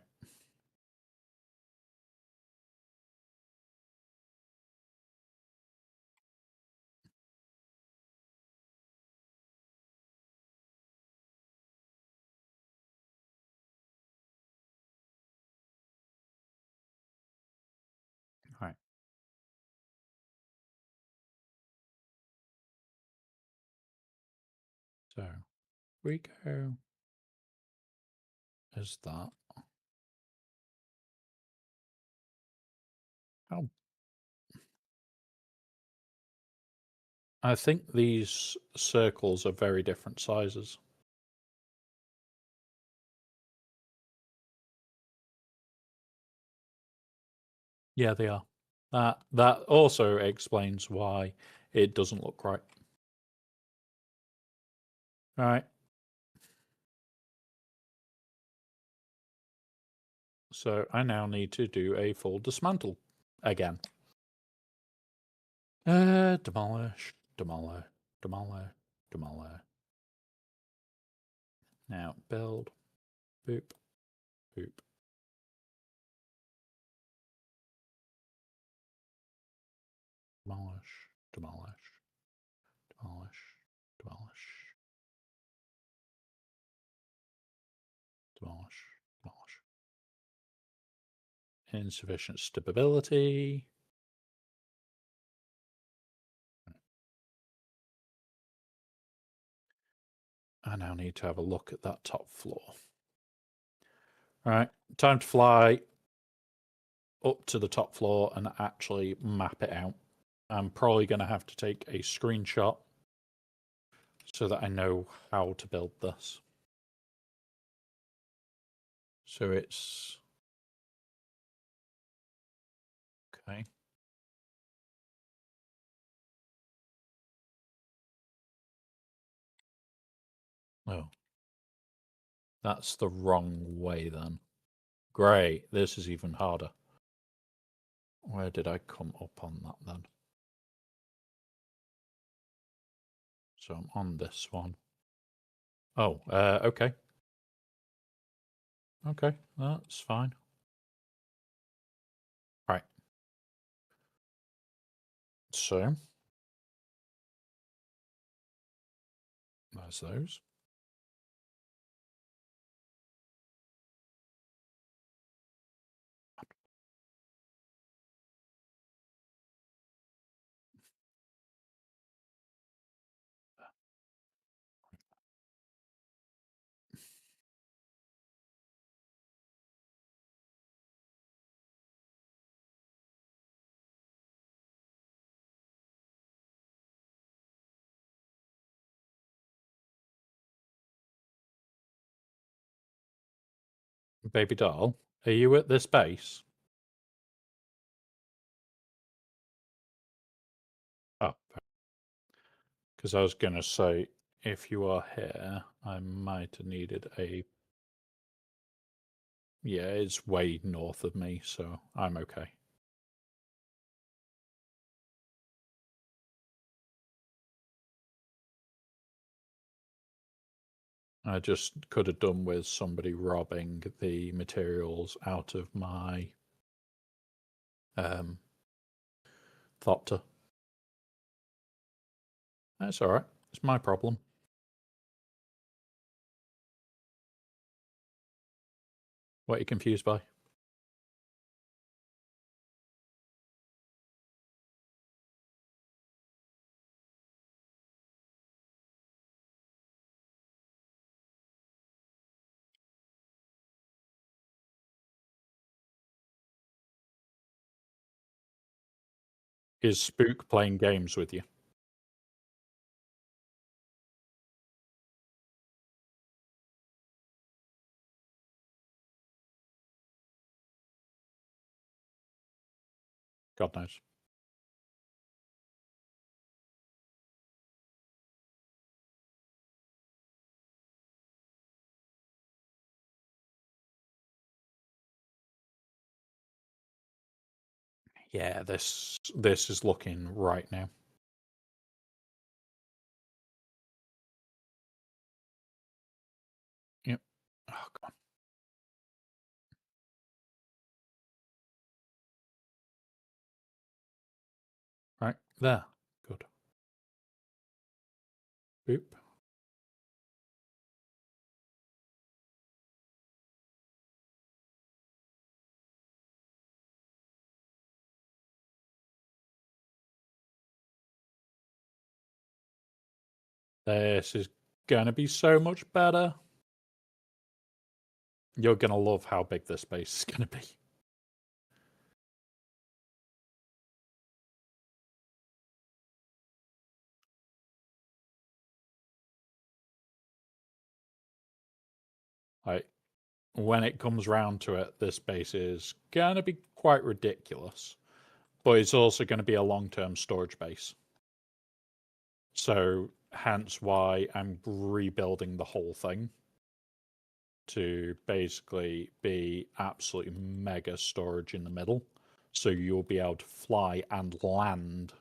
Right. So we go as that. Oh. I think these circles are very different sizes. Yeah, they are. That also explains why it doesn't look right. All right. So I now need to do a full dismantle again. Demolish, demolish, demolish, demolish. Now build, boop, boop. Demolish, demolish, demolish, demolish, demolish, demolish. Insufficient stability. I now need to have a look at that top floor. All right, time to fly up to the top floor and actually map it out. I'm probably going to have to take a screenshot so that I know how to build this. So it's... Okay. Oh. That's the wrong way then. Great, this is even harder. Where did I come up on that then? So I'm on this one. Oh, okay. Okay, that's fine. Right. So, there's those. Baby doll, are you at this base? Oh, because I was going to say, if you are here, I might have needed a... Yeah, it's way north of me, so I'm okay. I just could have done with somebody robbing the materials out of my thopter. That's all right. It's my problem. What are you confused by? Is Spook playing games with you? God knows. Yeah, this is looking right now. Yep. Oh, come on. Right, there. Good. Boop. This is gonna be so much better. You're gonna love how big this base is gonna be. Like, when it comes round to it, this base is gonna be quite ridiculous. But it's also gonna be a long-term storage base. So hence why I'm rebuilding the whole thing to basically be absolutely mega storage in the middle. So you'll be able to fly and land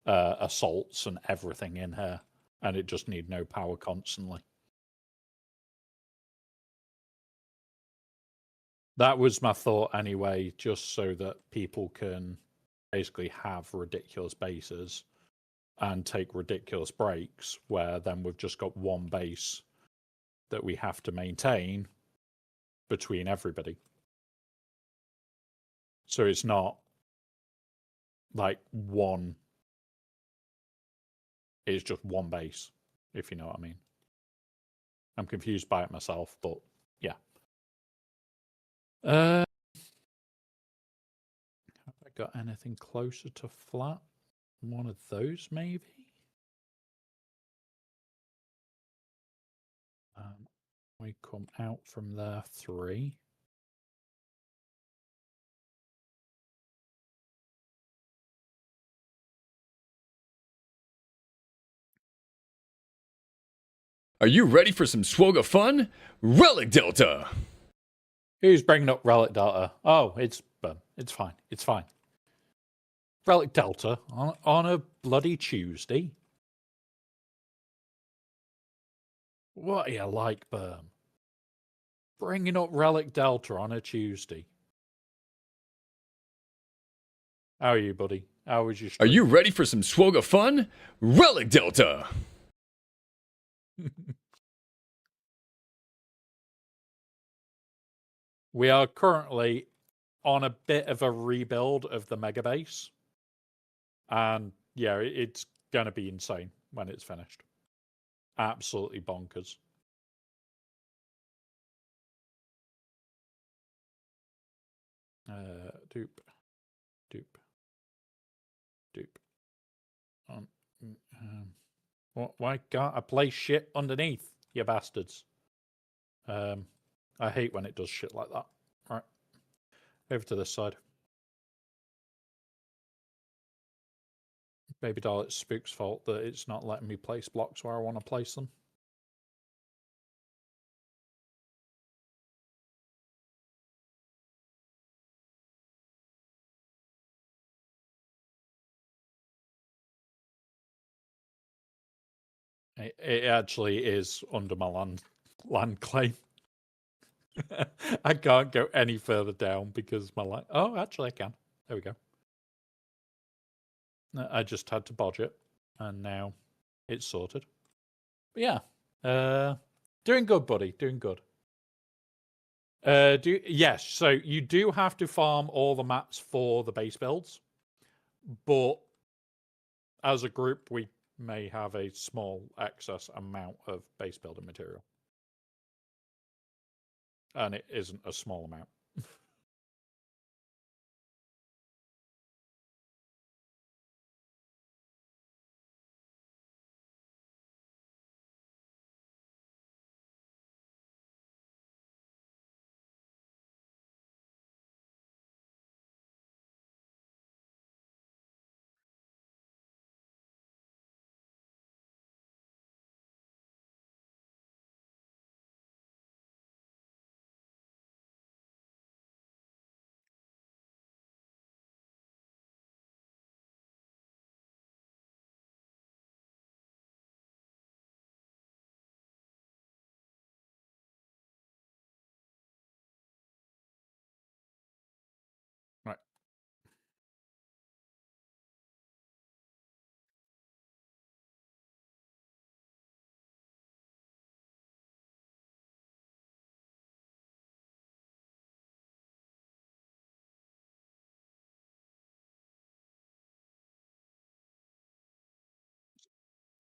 assaults and everything in here, and it just need no power constantly. That was my thought anyway, just so that people can basically have ridiculous bases and take ridiculous breaks, where then we've just got one base that we have to maintain between everybody. So it's not like one, it's just one base, if you know what I mean. I'm confused by it myself, but yeah. Have I got anything closer to flat? One of those, maybe? We come out from there 3. Are you ready for some swogga fun? Relic Delta! Who's bringing up Relic Delta? Oh, it's fine. It's fine. Relic Delta on a bloody Tuesday. What are you like, Berm? Bringing up Relic Delta on a Tuesday. How are you, buddy? How was your Are stream? you ready for some swogga fun? Relic Delta! We are currently on a bit of a rebuild of the mega base. And yeah, it's going to be insane when it's finished. Absolutely bonkers. Doop. Doop. Doop. Why can't I play shit underneath, you bastards? I hate when it does shit like that. Right. Over to this side. Baby doll, it's Spook's fault that it's not letting me place blocks where I want to place them. It actually is under my land claim. I can't go any further down because my land. Oh, actually, I can. There we go. I just had to bodge it, and now it's sorted. But yeah, doing good, buddy. Doing good. Yes. So you do have to farm all the mats for the base builds, but as a group, we may have a small excess amount of base building material, and it isn't a small amount. Right.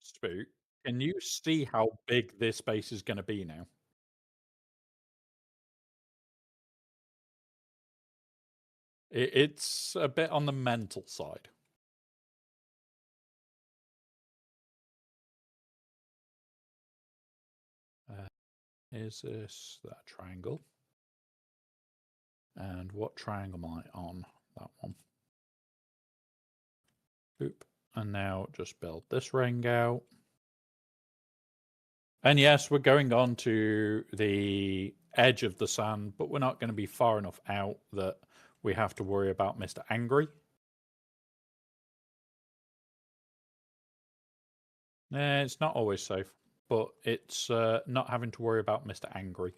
Spook, can you see how big this base is going to be now? It's a bit on the mental side. Is this that triangle? And what triangle am I on? That one. Boop. And now just build this ring out. And yes, we're going on to the edge of the sand, but we're not going to be far enough out that we have to worry about Mr. Angry. It's not always safe, but it's not having to worry about Mr. Angry.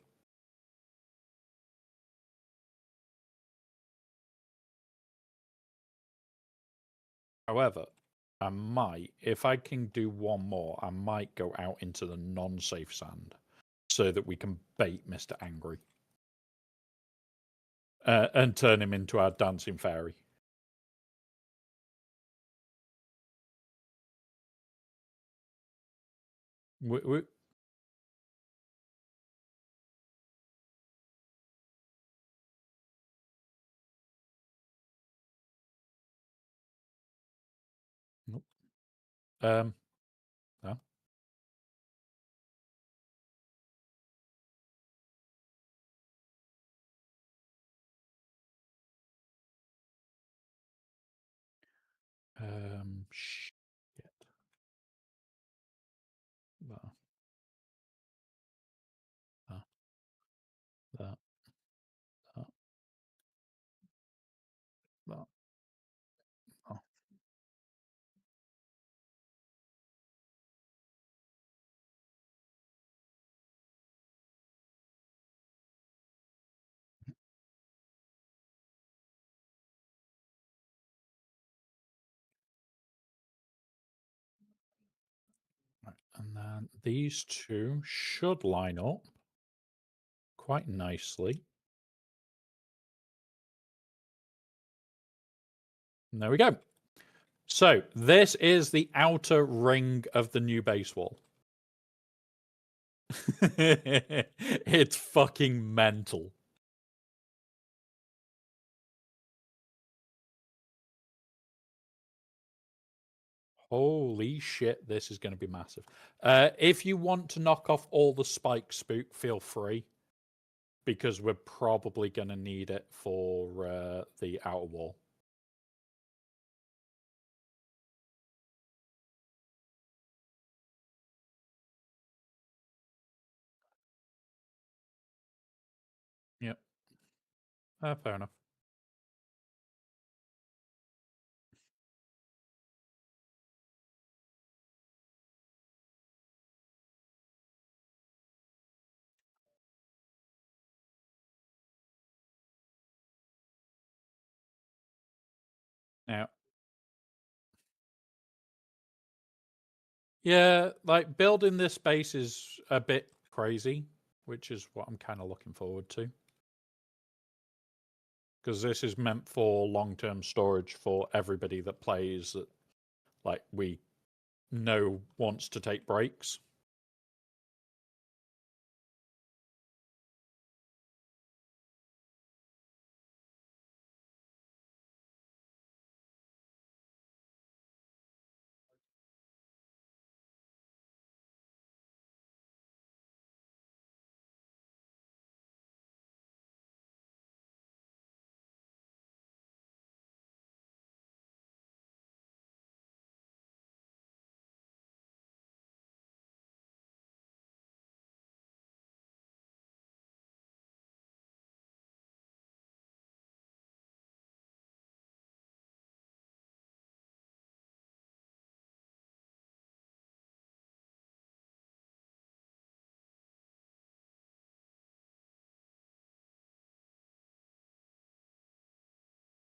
However, I might, if I can do one more, I might go out into the non-safe sand so that we can bait Mr. Angry and turn him into our dancing fairy. We, nope. No. Shit. That, that, that, that, that. Oh. Right. And then these two should line up quite nicely. And there we go. So this is the outer ring of the new base wall. It's fucking mental. Holy shit, this is going to be massive. If you want to knock off all the spikes, Spook, feel free. because we're probably going to need it for the outer wall. Yep. Fair enough. Now, yeah, like building this base is a bit crazy, which is what I'm kind of looking forward to. Because this is meant for long-term storage for everybody that plays that, like, we know wants to take breaks.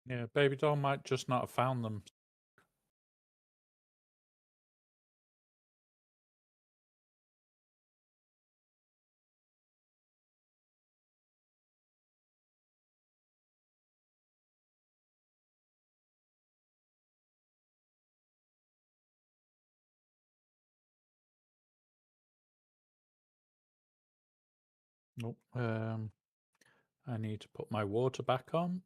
Yeah, Baby Doll might just not have found them. Nope. I need to put my water back on.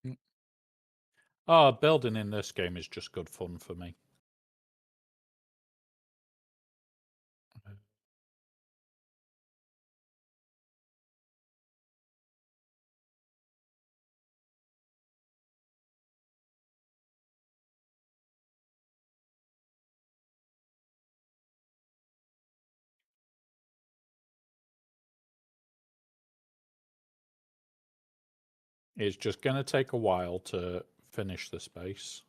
Mm. Oh, building in this game is just good fun for me. It's just going to take a while to finish the space.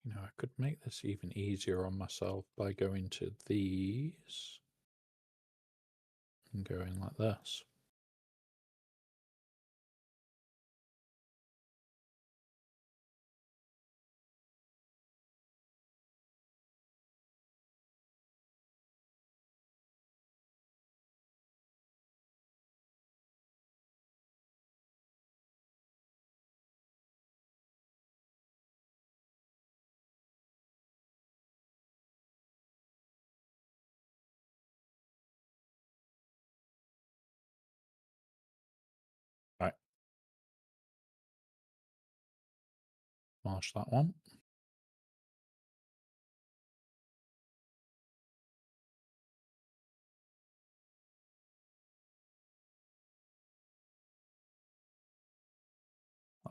You know, I could make this even easier on myself by going to these and going like this. Right. March that one.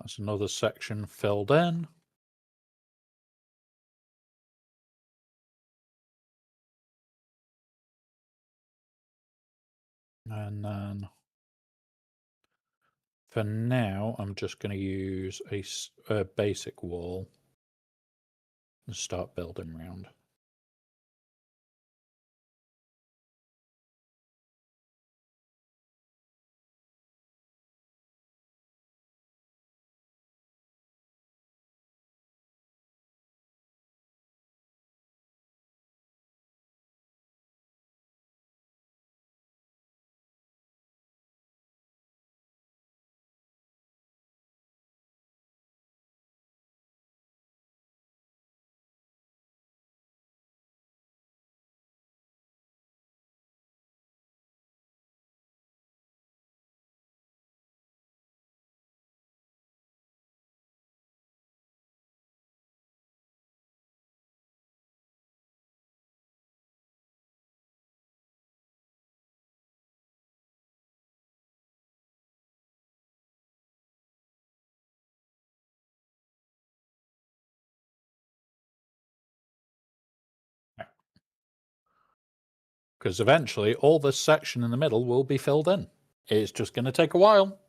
That's another section filled in. And then for now, I'm just going to use a basic wall and start building around. Because eventually all this section in the middle will be filled in. It's just going to take a while.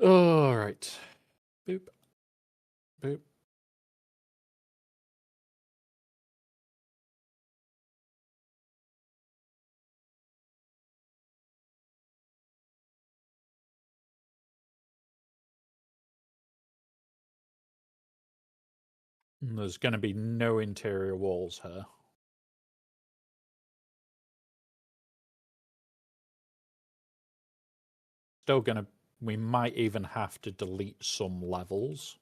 All right. Boop. Boop. And there's going to be no interior walls here. Still going to... We might even have to delete some levels.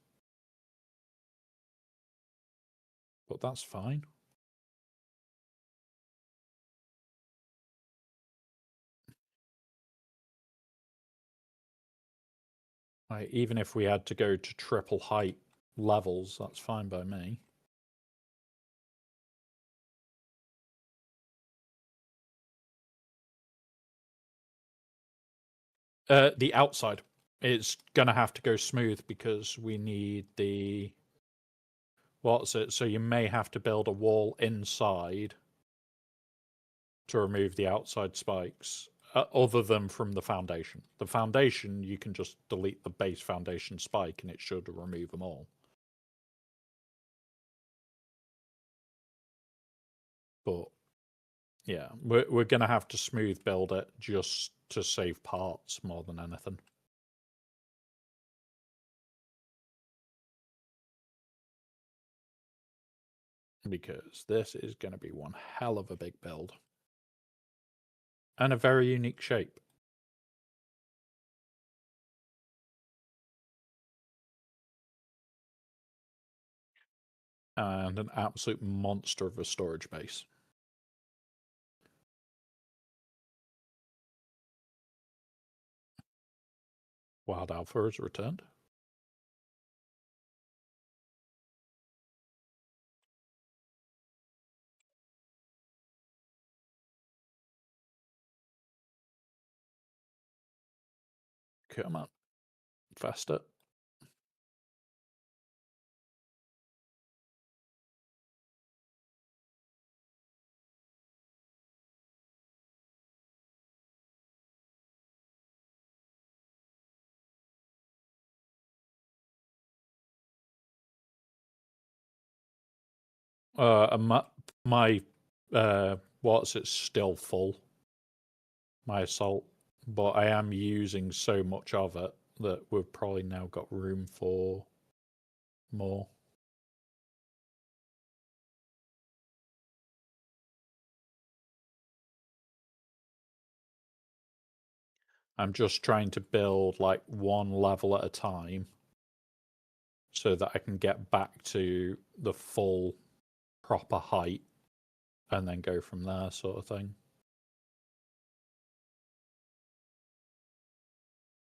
But that's fine. Like, even if we had to go to triple height levels, that's fine by me. The outside. It's going to have to go smooth because we need the... What's it? So you may have to build a wall inside to remove the outside spikes, other than from the foundation. The foundation, you can just delete the base foundation spike and it should remove them all. But yeah, we're going to have to smooth build it just to save parts more than anything. Because this is going to be one hell of a big build. And a very unique shape. And an absolute monster of a storage base. Wild Alpha has returned. Come on. Faster. My what's it still full, my assault, but I am using so much of it that we've probably now got room for more. I'm just trying to build like one level at a time so that I can get back to the full proper height and then go from there, sort of thing.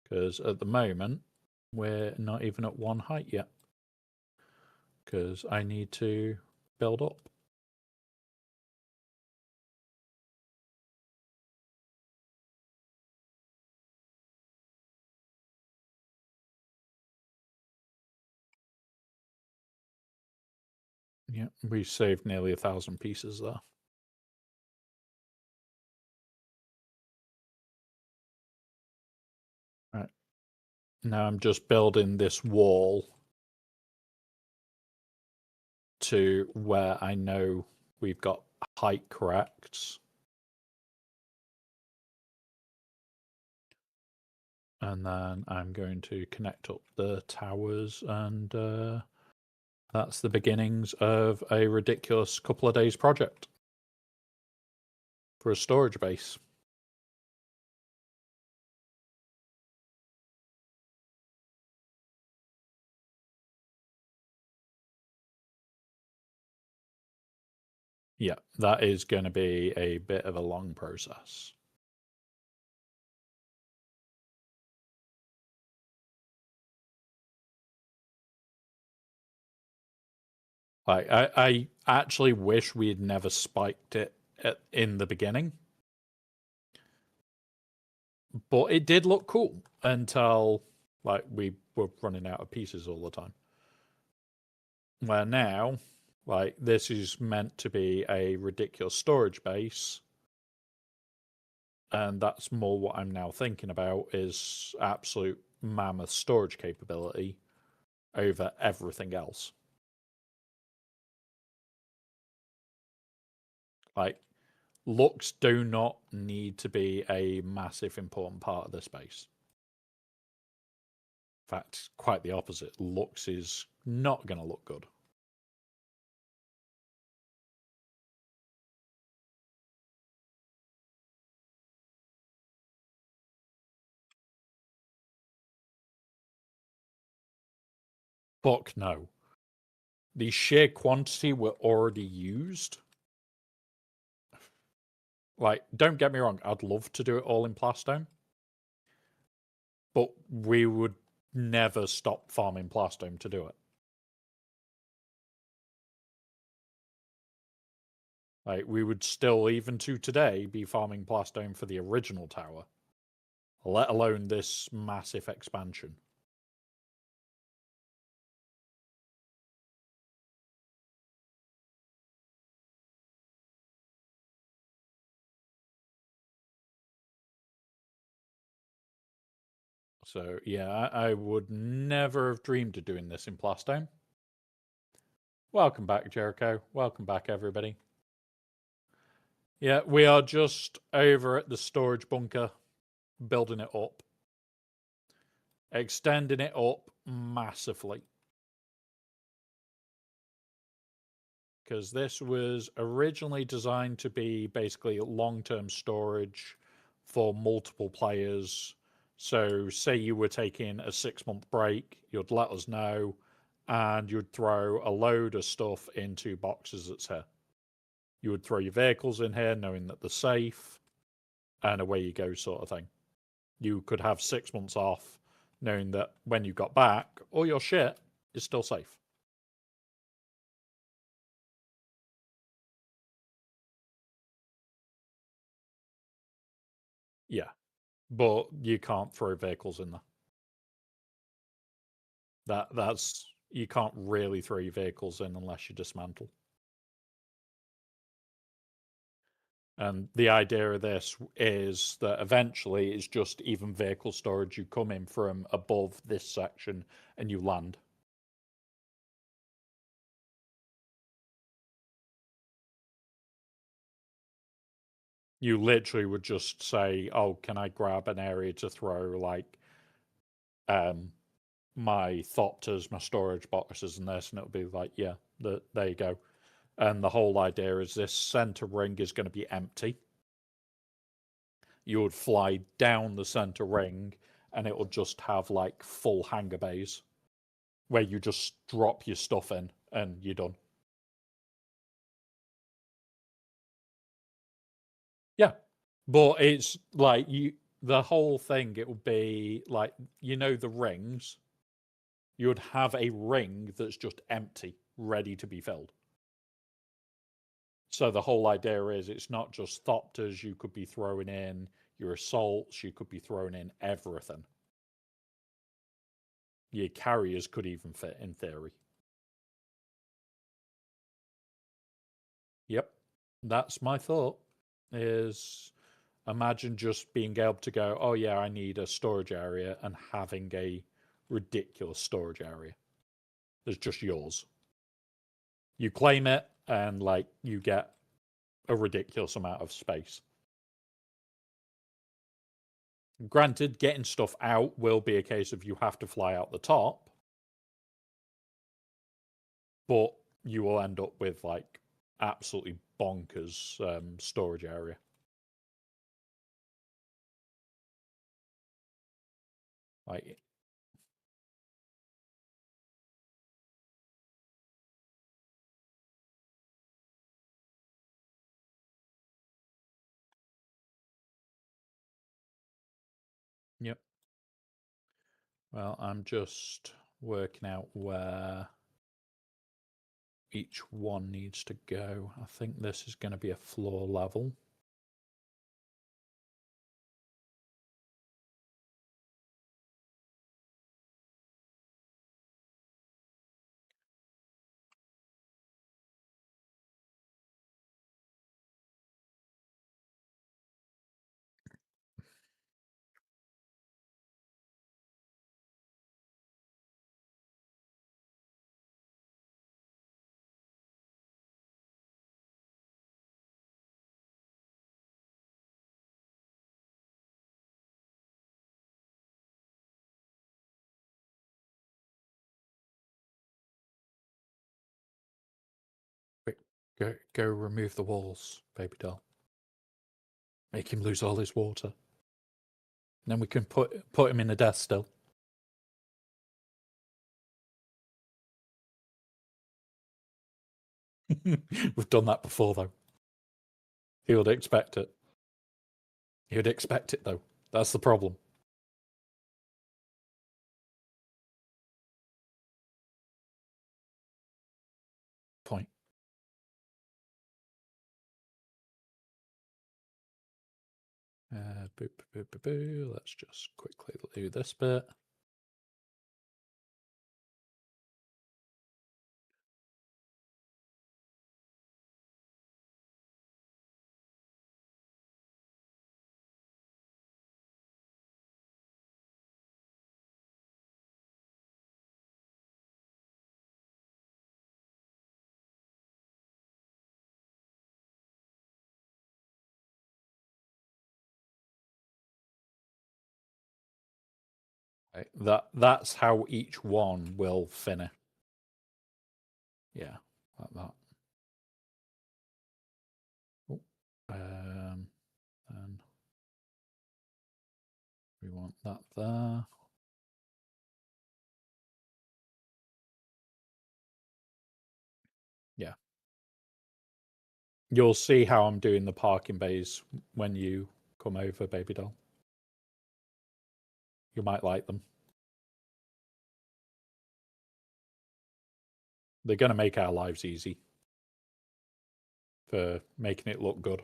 Because at the moment, we're not even at one height yet. Because I need to build up. Yeah, we saved nearly 1,000 pieces there. Right. Now I'm just building this wall to where I know we've got height correct. And then I'm going to connect up the towers, and that's the beginnings of a ridiculous couple of days project for a storage base. Yeah, that is going to be a bit of a long process. Like, I actually wish we had never spiked it in the beginning. But it did look cool until, like, we were running out of pieces all the time. Where now, like, this is meant to be a ridiculous storage base. And that's more what I'm now thinking about, is absolute mammoth storage capability over everything else. Like, looks do not need to be a massive important part of the space. In fact, quite the opposite. Looks is not going to look good. Fuck no. The sheer quantity were already used. Like, don't get me wrong, I'd love to do it all in Plastone. But we would never stop farming Plastone to do it. Like, we would still, even to today, be farming Plastone for the original tower, let alone this massive expansion. So, yeah, I would never have dreamed of doing this in Plastone. Welcome back, Jericho. Welcome back, everybody. Yeah, we are just over at the storage bunker, building it up. Extending it up massively. Because this was originally designed to be basically long-term storage for multiple players. So say you were taking a 6-month break, you'd let us know, and you'd throw a load of stuff into boxes that's here. You would throw your vehicles in here knowing that they're safe, and away you go, sort of thing. You could have 6 months off knowing that when you got back, all your shit is still safe. Yeah, but you can't throw vehicles in there. That's you can't really throw your vehicles in unless you dismantle. And the idea of this is that eventually it's just even vehicle storage. You come in from above this section and you land. You literally would just say, "Oh, can I grab an area to throw like my Thopters, my storage boxes, and this?" And it'll be like, "Yeah, there you go." And the whole idea is this center ring is going to be empty. You would fly down the center ring and it will just have like full hangar bays where you just drop your stuff in and you're done. Yeah. But it's like the whole thing, it would be like, the rings, you would have a ring that's just empty, ready to be filled. So the whole idea is it's not just Thopters you could be throwing in, your assaults, you could be throwing in everything. Your carriers could even fit in theory. Yep. That's my thought. Is imagine just being able to go, oh yeah, I need a storage area, and having a ridiculous storage area that's just yours. You claim it, and like you get a ridiculous amount of space. Granted, getting stuff out will be a case of you have to fly out the top, but you will end up with like absolutely bonkers storage area. Like, yep. Well, I'm just working out where each one needs to go. I think this is going to be a floor level. Quick, go remove the walls, baby doll. Make him lose all his water. And then we can put him in a death still. We've done that before, though. He would expect it. He would expect it, though. That's the problem. Point. Boo, boo, boo, boo, boo. Let's just quickly do this bit. Right. That's how each one will finish. Yeah, like that. Oh, and we want that there. Yeah. You'll see how I'm doing the parking bays when you come over, baby doll. You might like them. They're going to make our lives easy for making it look good.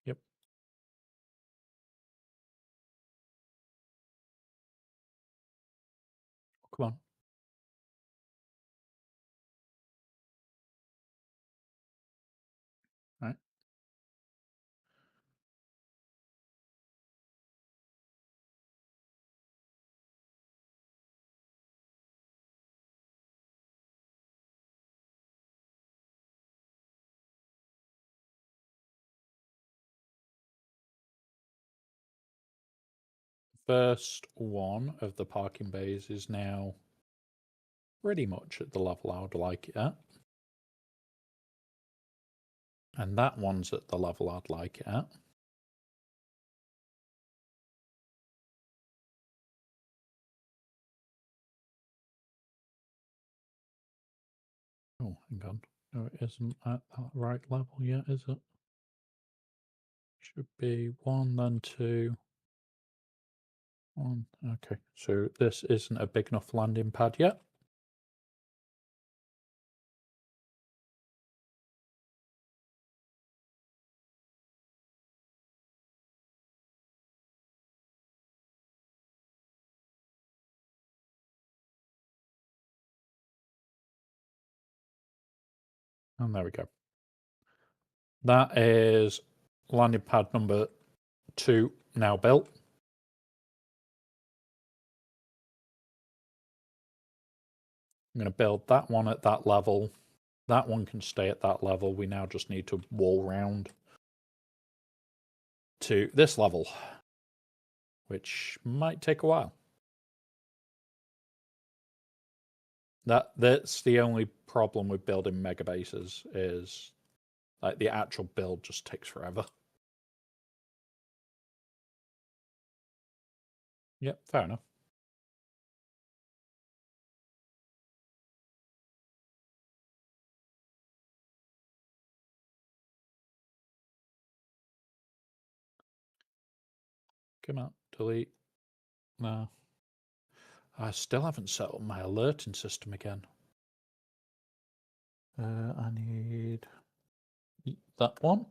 Yep. Come on. All right. First one of the parking bays is now pretty much at the level I would like it at. And that one's at the level I'd like it at. Oh, hang on. No, it isn't at that right level yet, is it? Should be 1, then 2. 1. Okay, so this isn't a big enough landing pad yet. And there we go. That is landing pad number 2 now built. I'm going to build that one at that level. That one can stay at that level. We now just need to wall round to this level, which might take a while. That's the only problem with building mega bases, is like the actual build just takes forever. Yep, fair enough. Come on, delete. No. I still haven't set up my alerting system again. I need that one,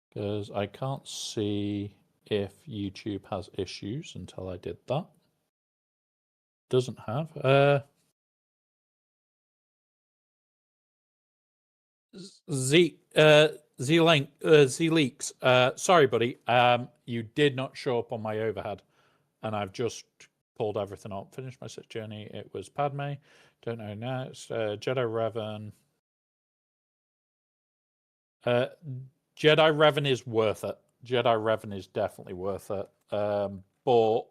because I can't see if YouTube has issues until I did that. Doesn't have. Z Leaks. Sorry, buddy. You did not show up on my overhead, and I've just pulled everything up. Finished my Sith journey. It was Padme. Don't know now. It's Jedi Revan. Jedi Revan is worth it. Jedi Revan is definitely worth it. But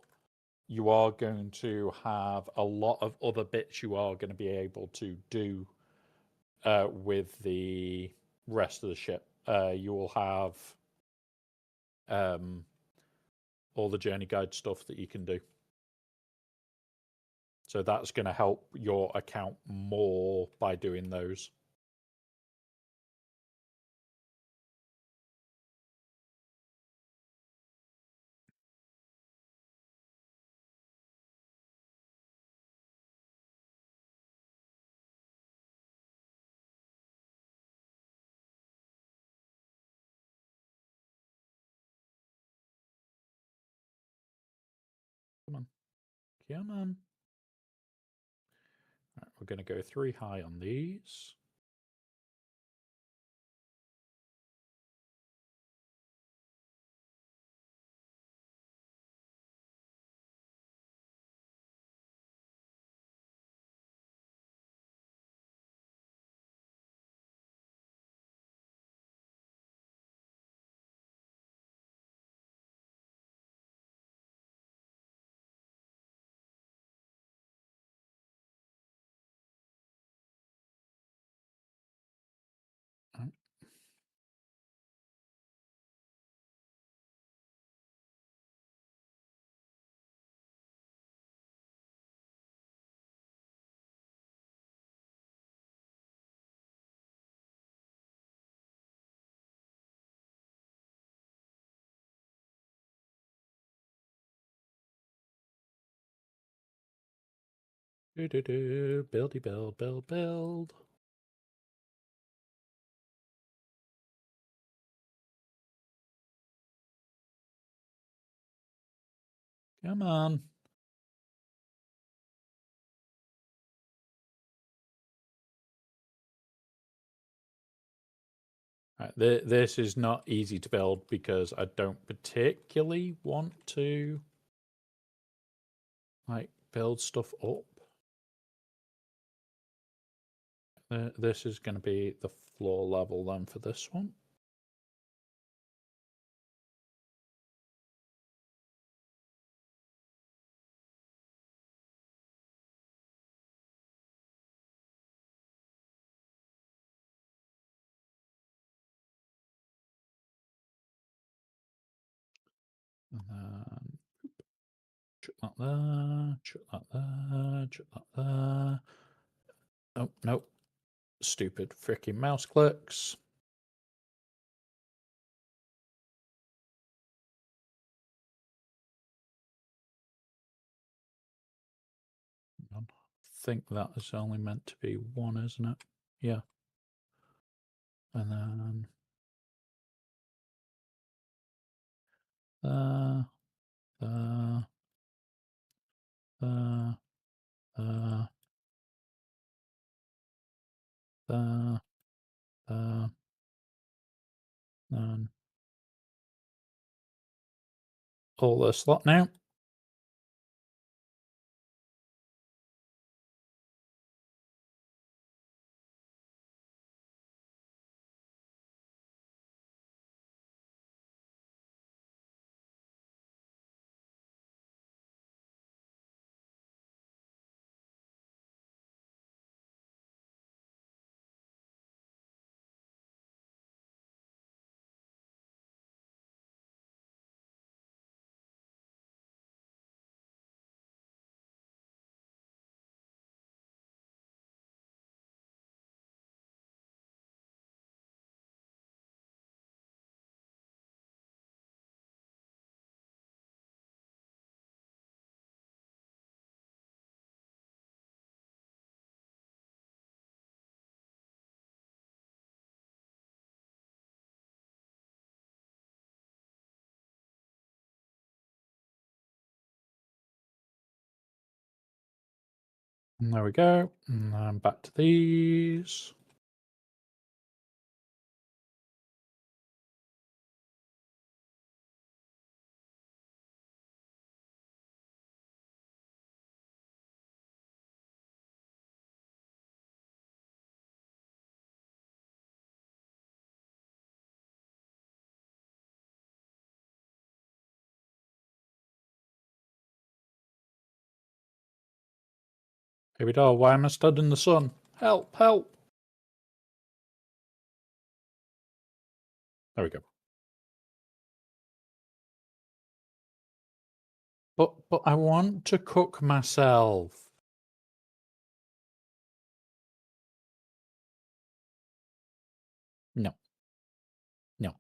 you are going to have a lot of other bits you are going to be able to do with the rest of the ship. You will have all the journey guide stuff that you can do. So that's going to help your account more by doing those. Come on. Come on. Right, we're going to go 3 high on these. Right. Buildy build, build, build. Come on. Right, this is not easy to build because I don't particularly want to like build stuff up. This is going to be the floor level then for this one. And then chuck that there, chuck that there, chuck that there. Oh, no. Stupid freaking mouse clicks. I think that is only meant to be one, isn't it? Yeah. And then there, there, there, there, there, and all the slot now. And there we go. And then back to these. Here we go. Why am I stood in the sun? Help, help. There we go. But I want to cook myself. No. No.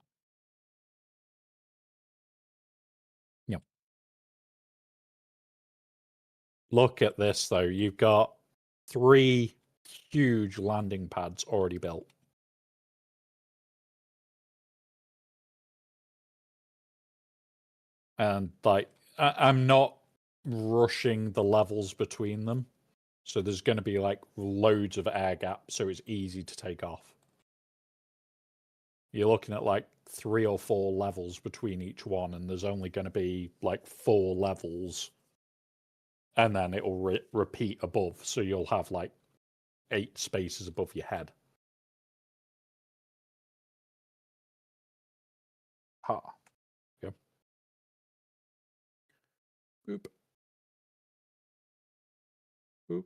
No. Look at this though. You've got 3 huge landing pads already built. And like I'm not rushing the levels between them. So there's going to be like loads of air gaps, so it's easy to take off. You're looking at like 3 or 4 levels between each one, and there's only going to be like 4 levels, and then it'll repeat above, so you'll have like 8 spaces above your head. Ha. Go. Boop. Boop.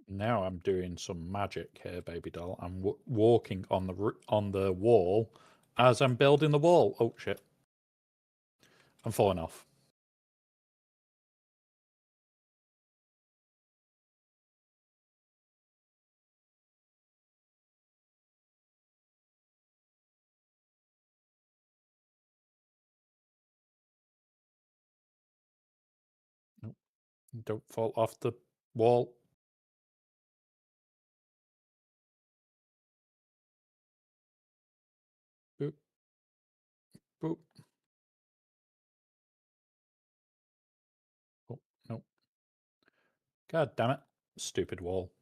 Now I'm doing some magic here, baby doll. I'm walking on the wall as I'm building the wall. Oh shit! I'm falling off. Nope. Don't fall off the wall. Boop. Boop. Oh, no. God damn it. Stupid wall.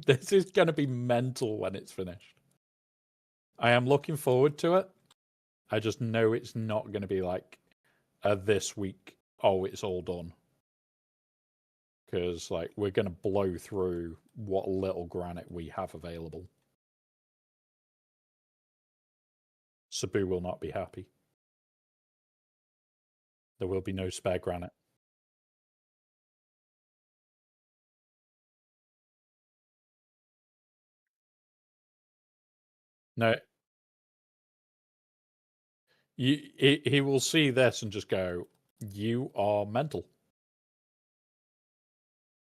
This is going to be mental when it's finished. I am looking forward to it. I just know it's not going to be like this week. Oh, it's all done. Because like we're going to blow through what little granite we have available. Sabu will not be happy. There will be no spare granite. No, he will see this and just go, "You are mental."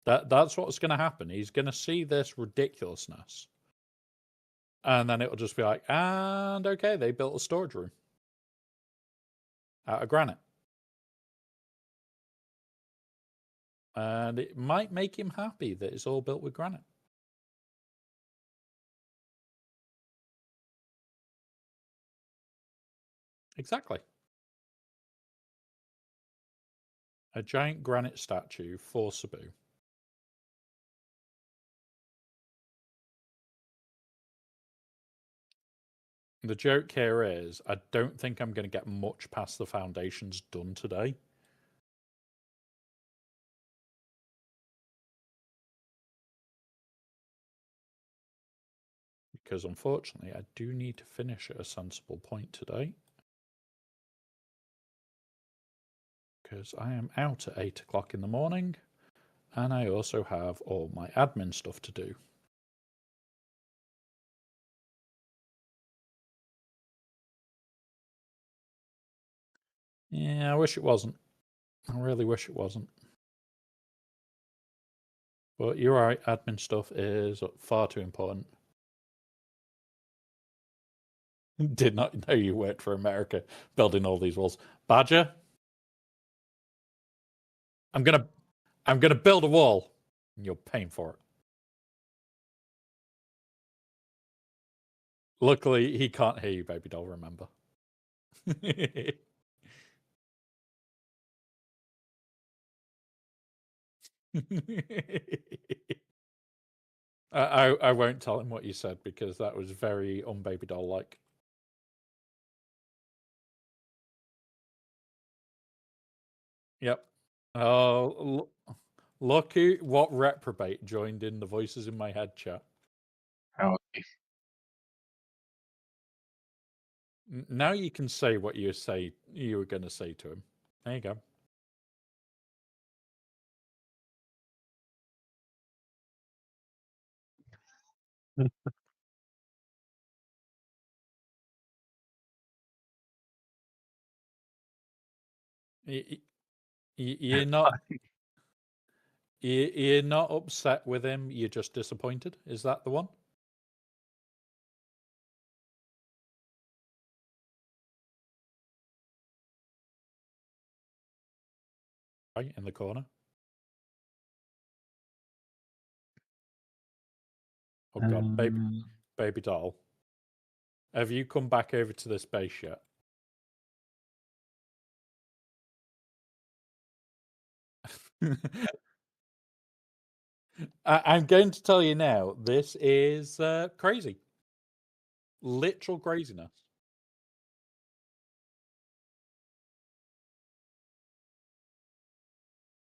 That's what's going to happen. He's going to see this ridiculousness, and then it'll just be like, and okay, they built a storage room out of granite, and it might make him happy that it's all built with granite. Exactly. A giant granite statue for Sabu. The joke here is, I don't think I'm going to get much past the foundations done today. Because unfortunately, I do need to finish at a sensible point today. Because I am out at 8 o'clock in the morning, and I also have all my admin stuff to do. Yeah, I wish it wasn't. I really wish it wasn't. But you're right, admin stuff is far too important. Did not know you worked for America building all these walls. Badger, I'm gonna build a wall, and you're paying for it. Luckily, he can't hear you, baby doll. Remember. I won't tell him what you said because that was very unbaby doll like. Yep. Oh, look who, what reprobate joined in the voices in my head chat. Howdy. Now you can say what you were going to say to him. There you go. You're not you're not upset with him. You're just disappointed. Is that the one? Right in the corner. Oh god, baby doll. Have you come back over to this base yet? I'm going to tell you now, this is crazy. Literal craziness.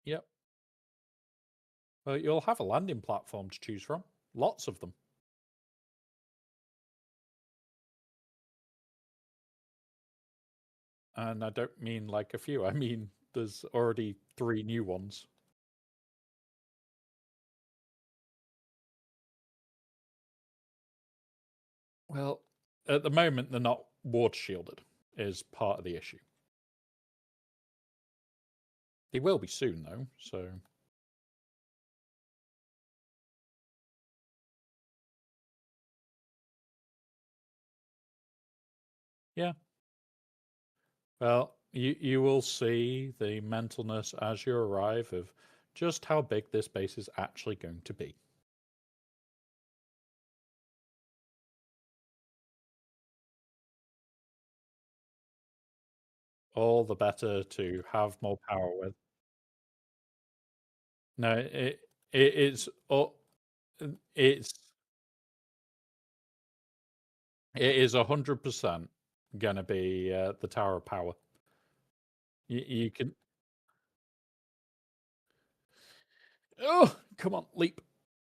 Yep. Well, you'll have a landing platform to choose from. Lots of them. And I don't mean like a few. I mean, there's already 3 new ones. Well, at the moment, they're not water shielded, is part of the issue. They will be soon, though, so. Yeah. Well, you will see the mentalness as you arrive of just how big this base is actually going to be. All the better to have more power with. No, it's it is 100% gonna be the Tower of Power. You can. Oh, come on, leap!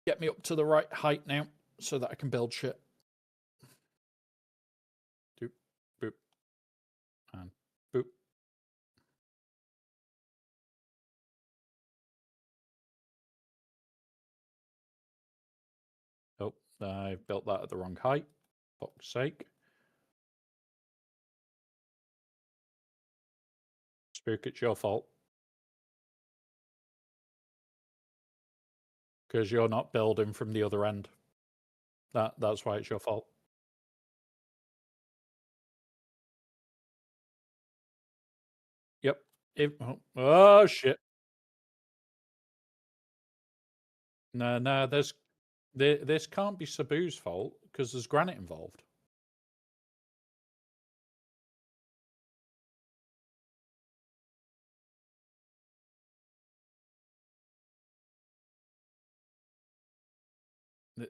Get me up to the right height now, so that I can build shit. Doop, boop. I built that at the wrong height. Fuck's sake. Spook, it's your fault. Because you're not building from the other end. That's why it's your fault. Yep. Oh shit. No, this can't be Sabu's fault because there's granite involved.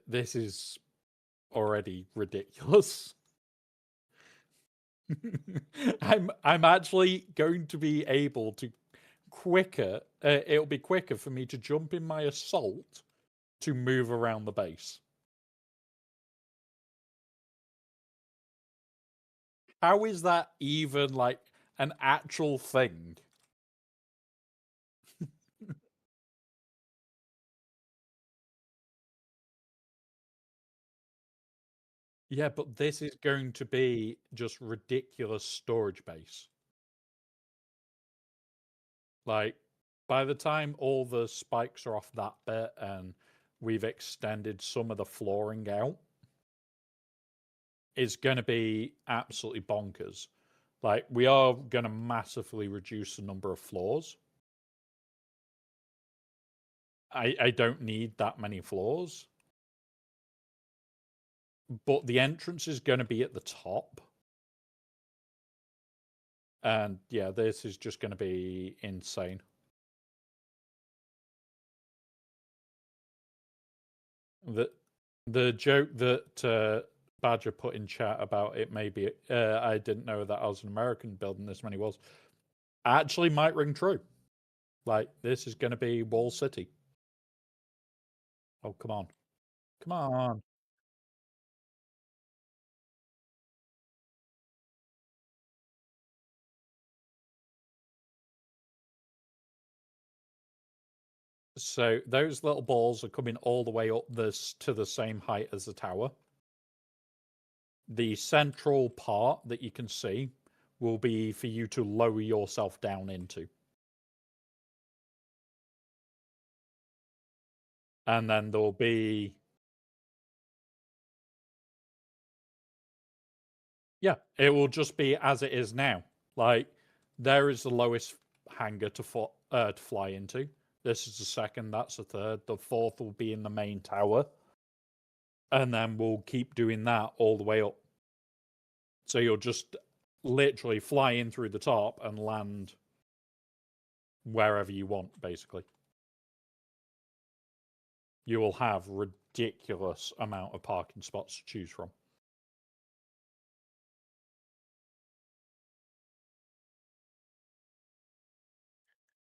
This is already ridiculous. I'm actually going to be able to quicker. It'll be quicker for me to jump in my assault to move around the base. How is that even like an actual thing? Yeah, but this is going to be just ridiculous storage base. Like, by the time all the spikes are off that bit and we've extended some of the flooring out, it's going to be absolutely bonkers. Like, we are going to massively reduce the number of floors. I don't need that many floors. But the entrance is going to be at the top. And yeah, this is just going to be insane. The joke that Badger put in chat about it maybe I didn't know that I was an American building this many walls actually might ring true. Like, this is going to be Wall City. Oh, come on. Come on. So those little balls are coming all the way up this to the same height as the tower. The central part that you can see will be for you to lower yourself down into. And then there'll be... Yeah, it will just be as it is now. Like, there is the lowest hangar to fly into. This is the second, that's the third. The fourth will be in the main tower. And then we'll keep doing that all the way up. So you'll just literally fly in through the top and land wherever you want, basically. You will have ridiculous amount of parking spots to choose from.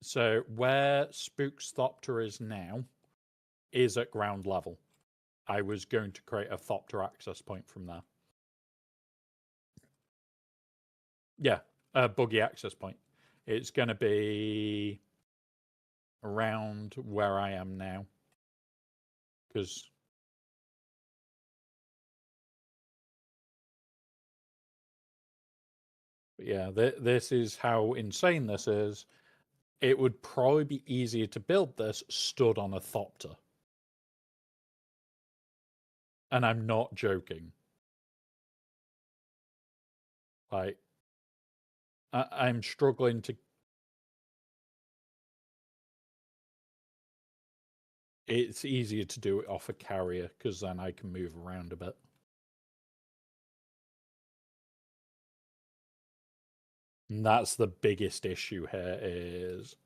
So where Spookthopter is now is at ground level. I was going to create a Thopter access point from there. Yeah, a buggy access point. It's going to be around where I am now. Because... yeah, this is how insane this is. It would probably be easier to build this stood on a Thopter. And I'm not joking. Like, I'm struggling to... It's easier to do it off a carrier because then I can move around a bit. And that's the biggest issue here is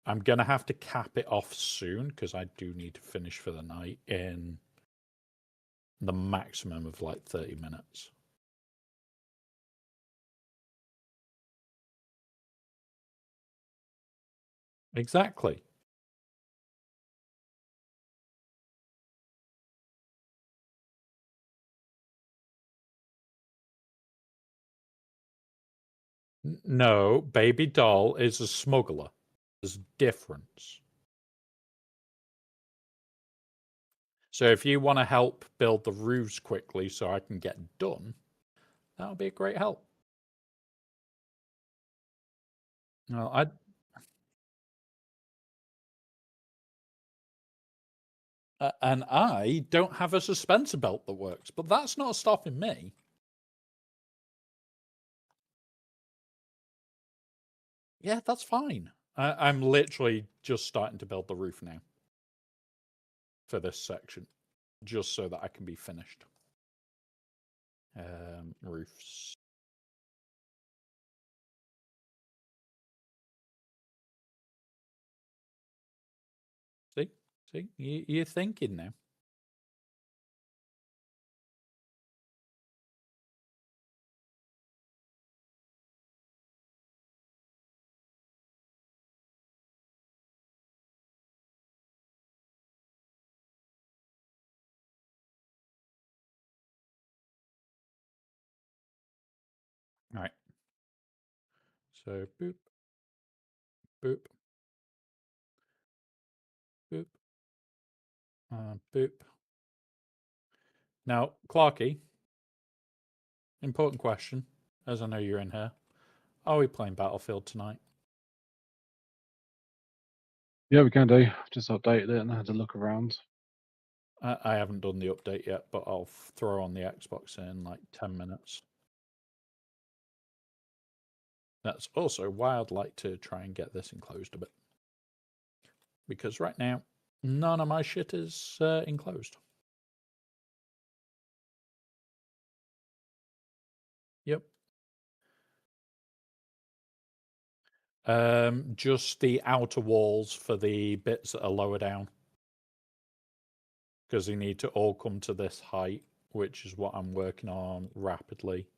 I'm going to have to cap it off soon because I do need to finish for the night in the maximum of like 30 minutes. Exactly. No, Baby Doll is a smuggler. There's a difference. So if you want to help build the roofs quickly so I can get done, that would be a great help. Well, and I don't have a suspensor belt that works, but that's not stopping me. Yeah, that's fine. I'm literally just starting to build the roof now for this section, just so that I can be finished. Roofs. See, you're thinking now. All right. So boop, boop, boop, boop. Now, Clarky, important question, as I know you're in here. Are we playing Battlefield tonight? Yeah, we can do. Just updated it and had a look around. I haven't done the update yet, but I'll throw on the Xbox in like 10 minutes. That's also why I'd like to try and get this enclosed a bit. Because right now, none of my shit is enclosed. Yep. Just the outer walls for the bits that are lower down. Because they need to all come to this height, which is what I'm working on rapidly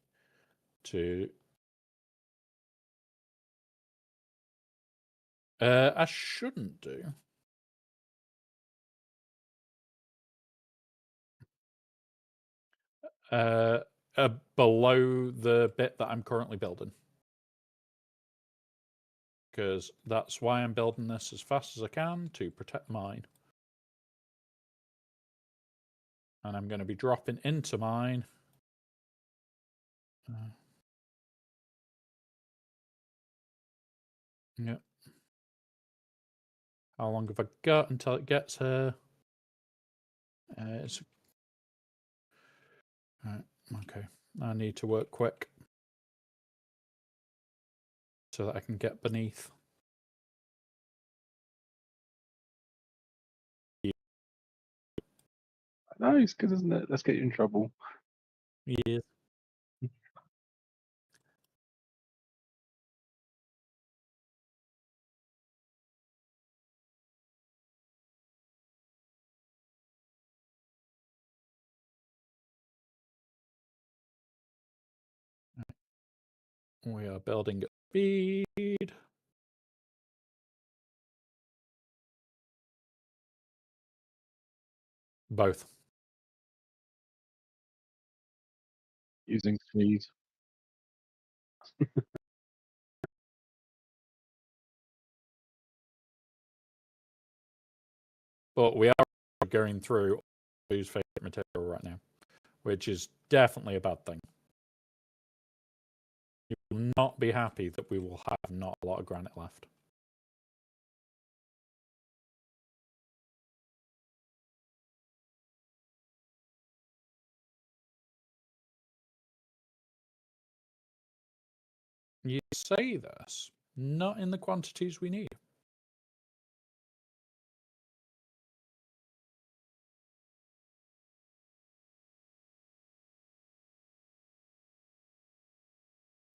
to... I shouldn't do. Below the bit that I'm currently building. Because that's why I'm building this as fast as I can to protect mine. And I'm going to be dropping into mine. Yep. How long have I got until it gets here? Right, okay. I need to work quick so that I can get beneath. No, it's good, isn't it? Let's get you in trouble. Yeah. We are building at speed. Both. Using speed. But we are going through whose favorite material right now, which is definitely a bad thing. You will not be happy that we will have not a lot of granite left. You say this, not in the quantities we need.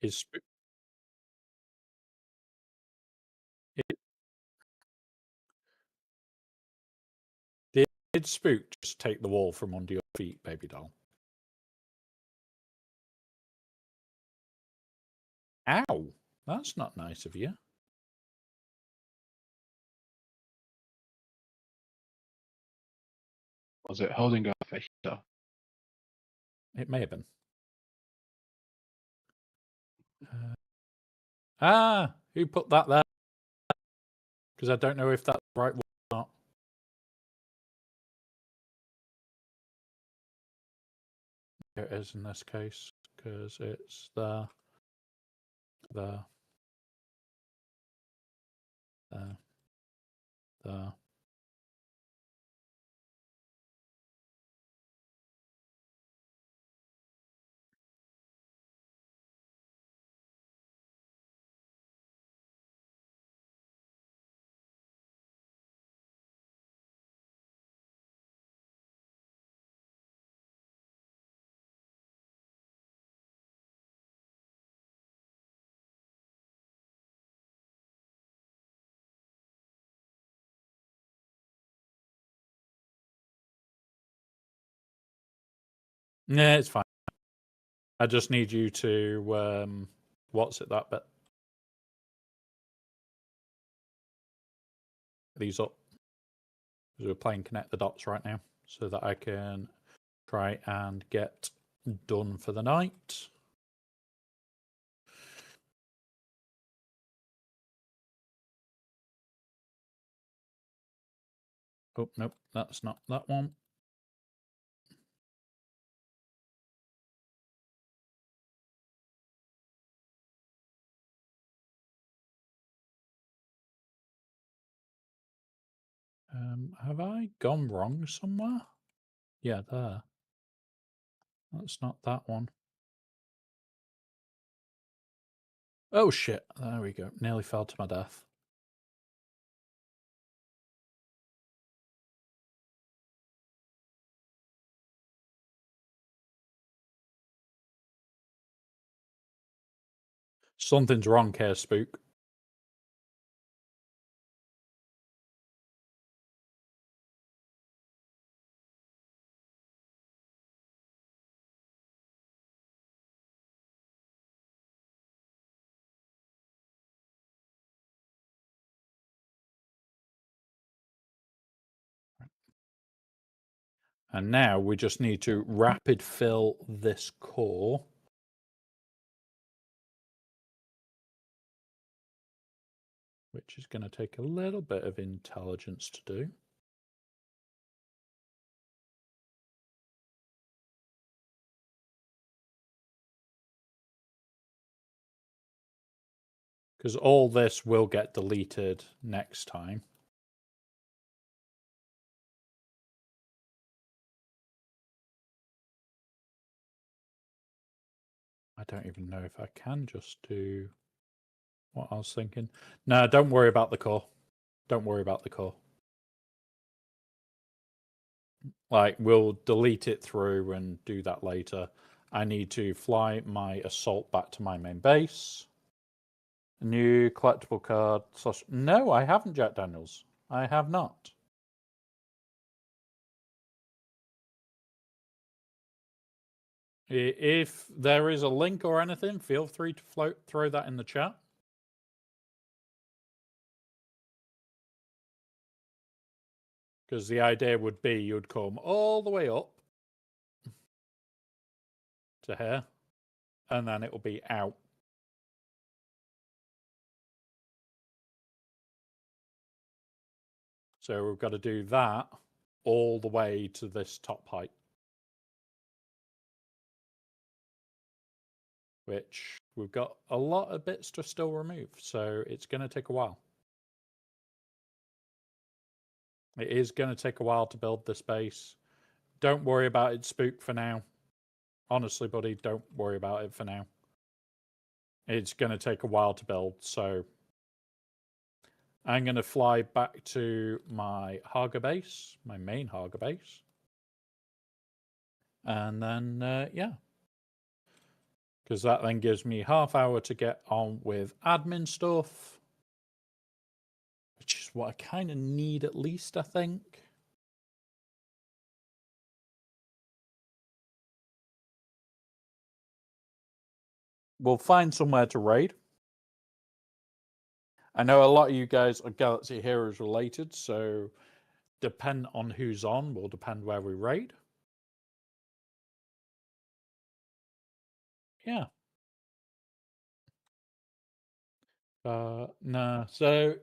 Is did Spook just take the wall from under your feet, baby doll? Ow! That's not nice of you. Was it holding up a heater? It may have been. Who put that there? Because I don't know if that's the right one or not. It is in this case, because it's there, there, there, there. Yeah, it's fine. I just need you to what's it that bit? These up. Because we're playing connect the dots right now, so that I can try and get done for the night. Oh, nope, that's not that one. Have I gone wrong somewhere? Yeah, there. That's not that one. Oh shit, there we go. Nearly fell to my death. Something's wrong here, Spook. And now we just need to rapid fill this core. Which is going to take a little bit of intelligence to do. Because all this will get deleted next time. I don't even know if I can just do what I was thinking. No, don't worry about the core. Don't worry about the core. Like, we'll delete it through and do that later. I need to fly my assault back to my main base. New collectible card. No, I haven't, Jack Daniels. I have not. If there is a link or anything, feel free to throw that in the chat. Because the idea would be you'd come all the way up to here, and then it will be out. So we've got to do that all the way to this top height. Which we've got a lot of bits to still remove, so it's going to take a while. It is going to take a while to build this base. Don't worry about it, Spook, for now. Honestly, buddy, don't worry about it for now. It's going to take a while to build, so I'm going to fly back to my Haga base, my main Haga base. And then, yeah. Because that then gives me half hour to get on with admin stuff. Which is what I kind of need at least, I think. We'll find somewhere to raid. I know a lot of you guys are Galaxy Heroes related, so depend on who's on will depend where we raid. Yeah. No. So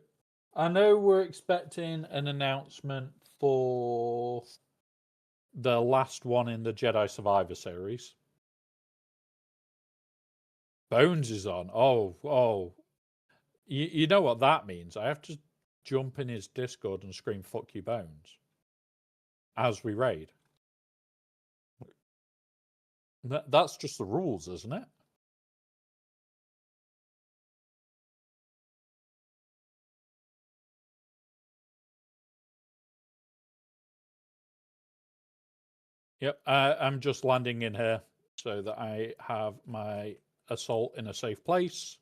I know we're expecting an announcement for the last one in the Jedi Survivor series. Bones is on. Oh. You know what that means? I have to jump in his Discord and scream "fuck you, Bones" as we raid. That's just the rules, isn't it? Yep, I'm just landing in here so that I have my assault in a safe place.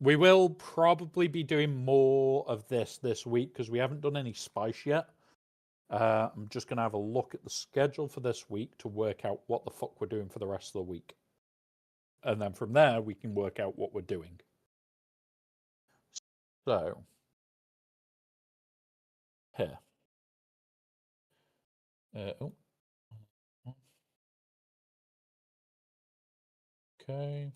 We will probably be doing more of this week because we haven't done any spice yet. I'm just going to have a look at the schedule for this week to work out what the fuck we're doing for the rest of the week. And then from there, we can work out what we're doing. So, here. Okay.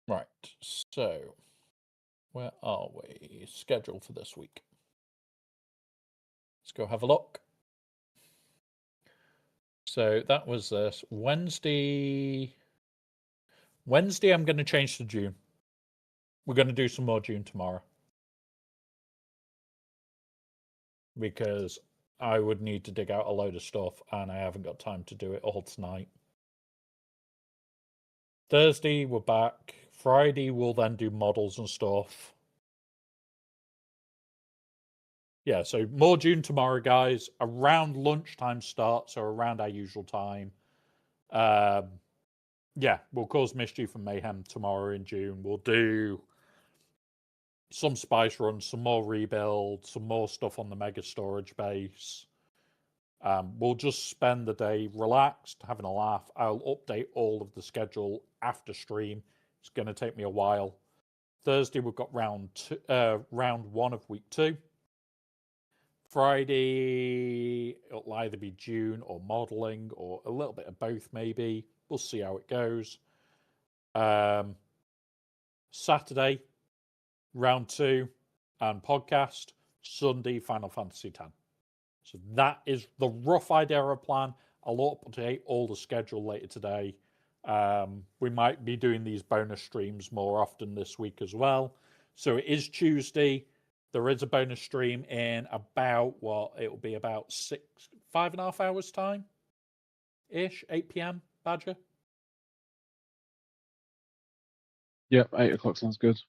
Right, so where are we? Schedule for this week. Let's go have a look. So that was this. Wednesday, I'm going to change to June. We're going to do some more June tomorrow. Because I would need to dig out a load of stuff and I haven't got time to do it all tonight. Thursday, we're back. Friday, we'll then do models and stuff. Yeah, so more June tomorrow, guys. Around lunchtime start, so around our usual time. Yeah, we'll cause mischief and mayhem tomorrow in June. We'll do some spice runs, some more rebuild, some more stuff on the mega storage base. We'll just spend the day relaxed, having a laugh. I'll update all of the schedule after stream. It's going to take me a while. Thursday, we've got round 1 of week 2. Friday, it'll either be June or modeling or a little bit of both, maybe. We'll see how it goes. Saturday, round 2 and podcast. Sunday, Final Fantasy X. So that is the rough idea of plan. I'll update all the schedule later today. We might be doing these bonus streams more often this week as well. So it is Tuesday. There is a bonus stream in about, it'll be about 5.5 hours time ish, 8 p.m. Badger. Yep, 8 o'clock sounds good.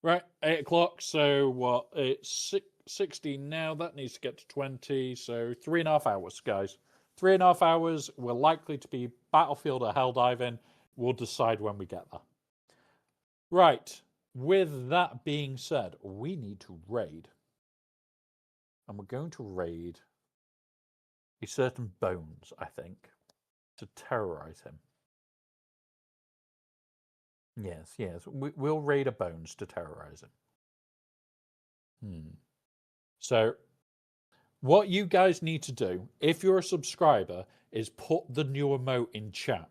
Right, 8 o'clock. So it's 16 now. That needs to get to 20. So 3.5 hours, guys. 3.5 hours. We're likely to be Battlefield or Helldiving. We'll decide when we get there. Right. With that being said, we need to raid. And we're going to raid a certain Bones, I think, to terrorize him. Yes. We'll raid a Bones to terrorize him. So, what you guys need to do, if you're a subscriber, is put the new emote in chat.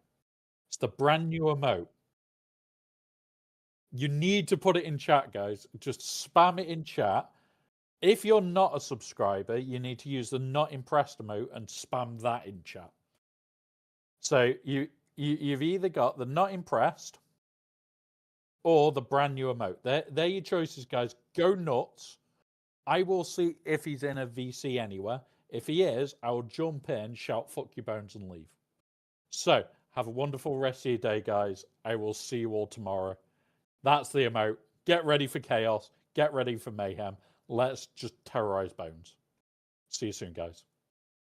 It's the brand new emote. You need to put it in chat, guys. Just spam it in chat. If you're not a subscriber, you need to use the not impressed emote and spam that in chat. So you've either got the not impressed or the brand new emote. They're your choices, guys. Go nuts. I will see if he's in a VC anywhere. If he is, I will jump in, shout "fuck you, Bones," and leave. So, have a wonderful rest of your day, guys. I will see you all tomorrow. That's the emote. Get ready for chaos. Get ready for mayhem. Let's just terrorize Bones. See you soon, guys.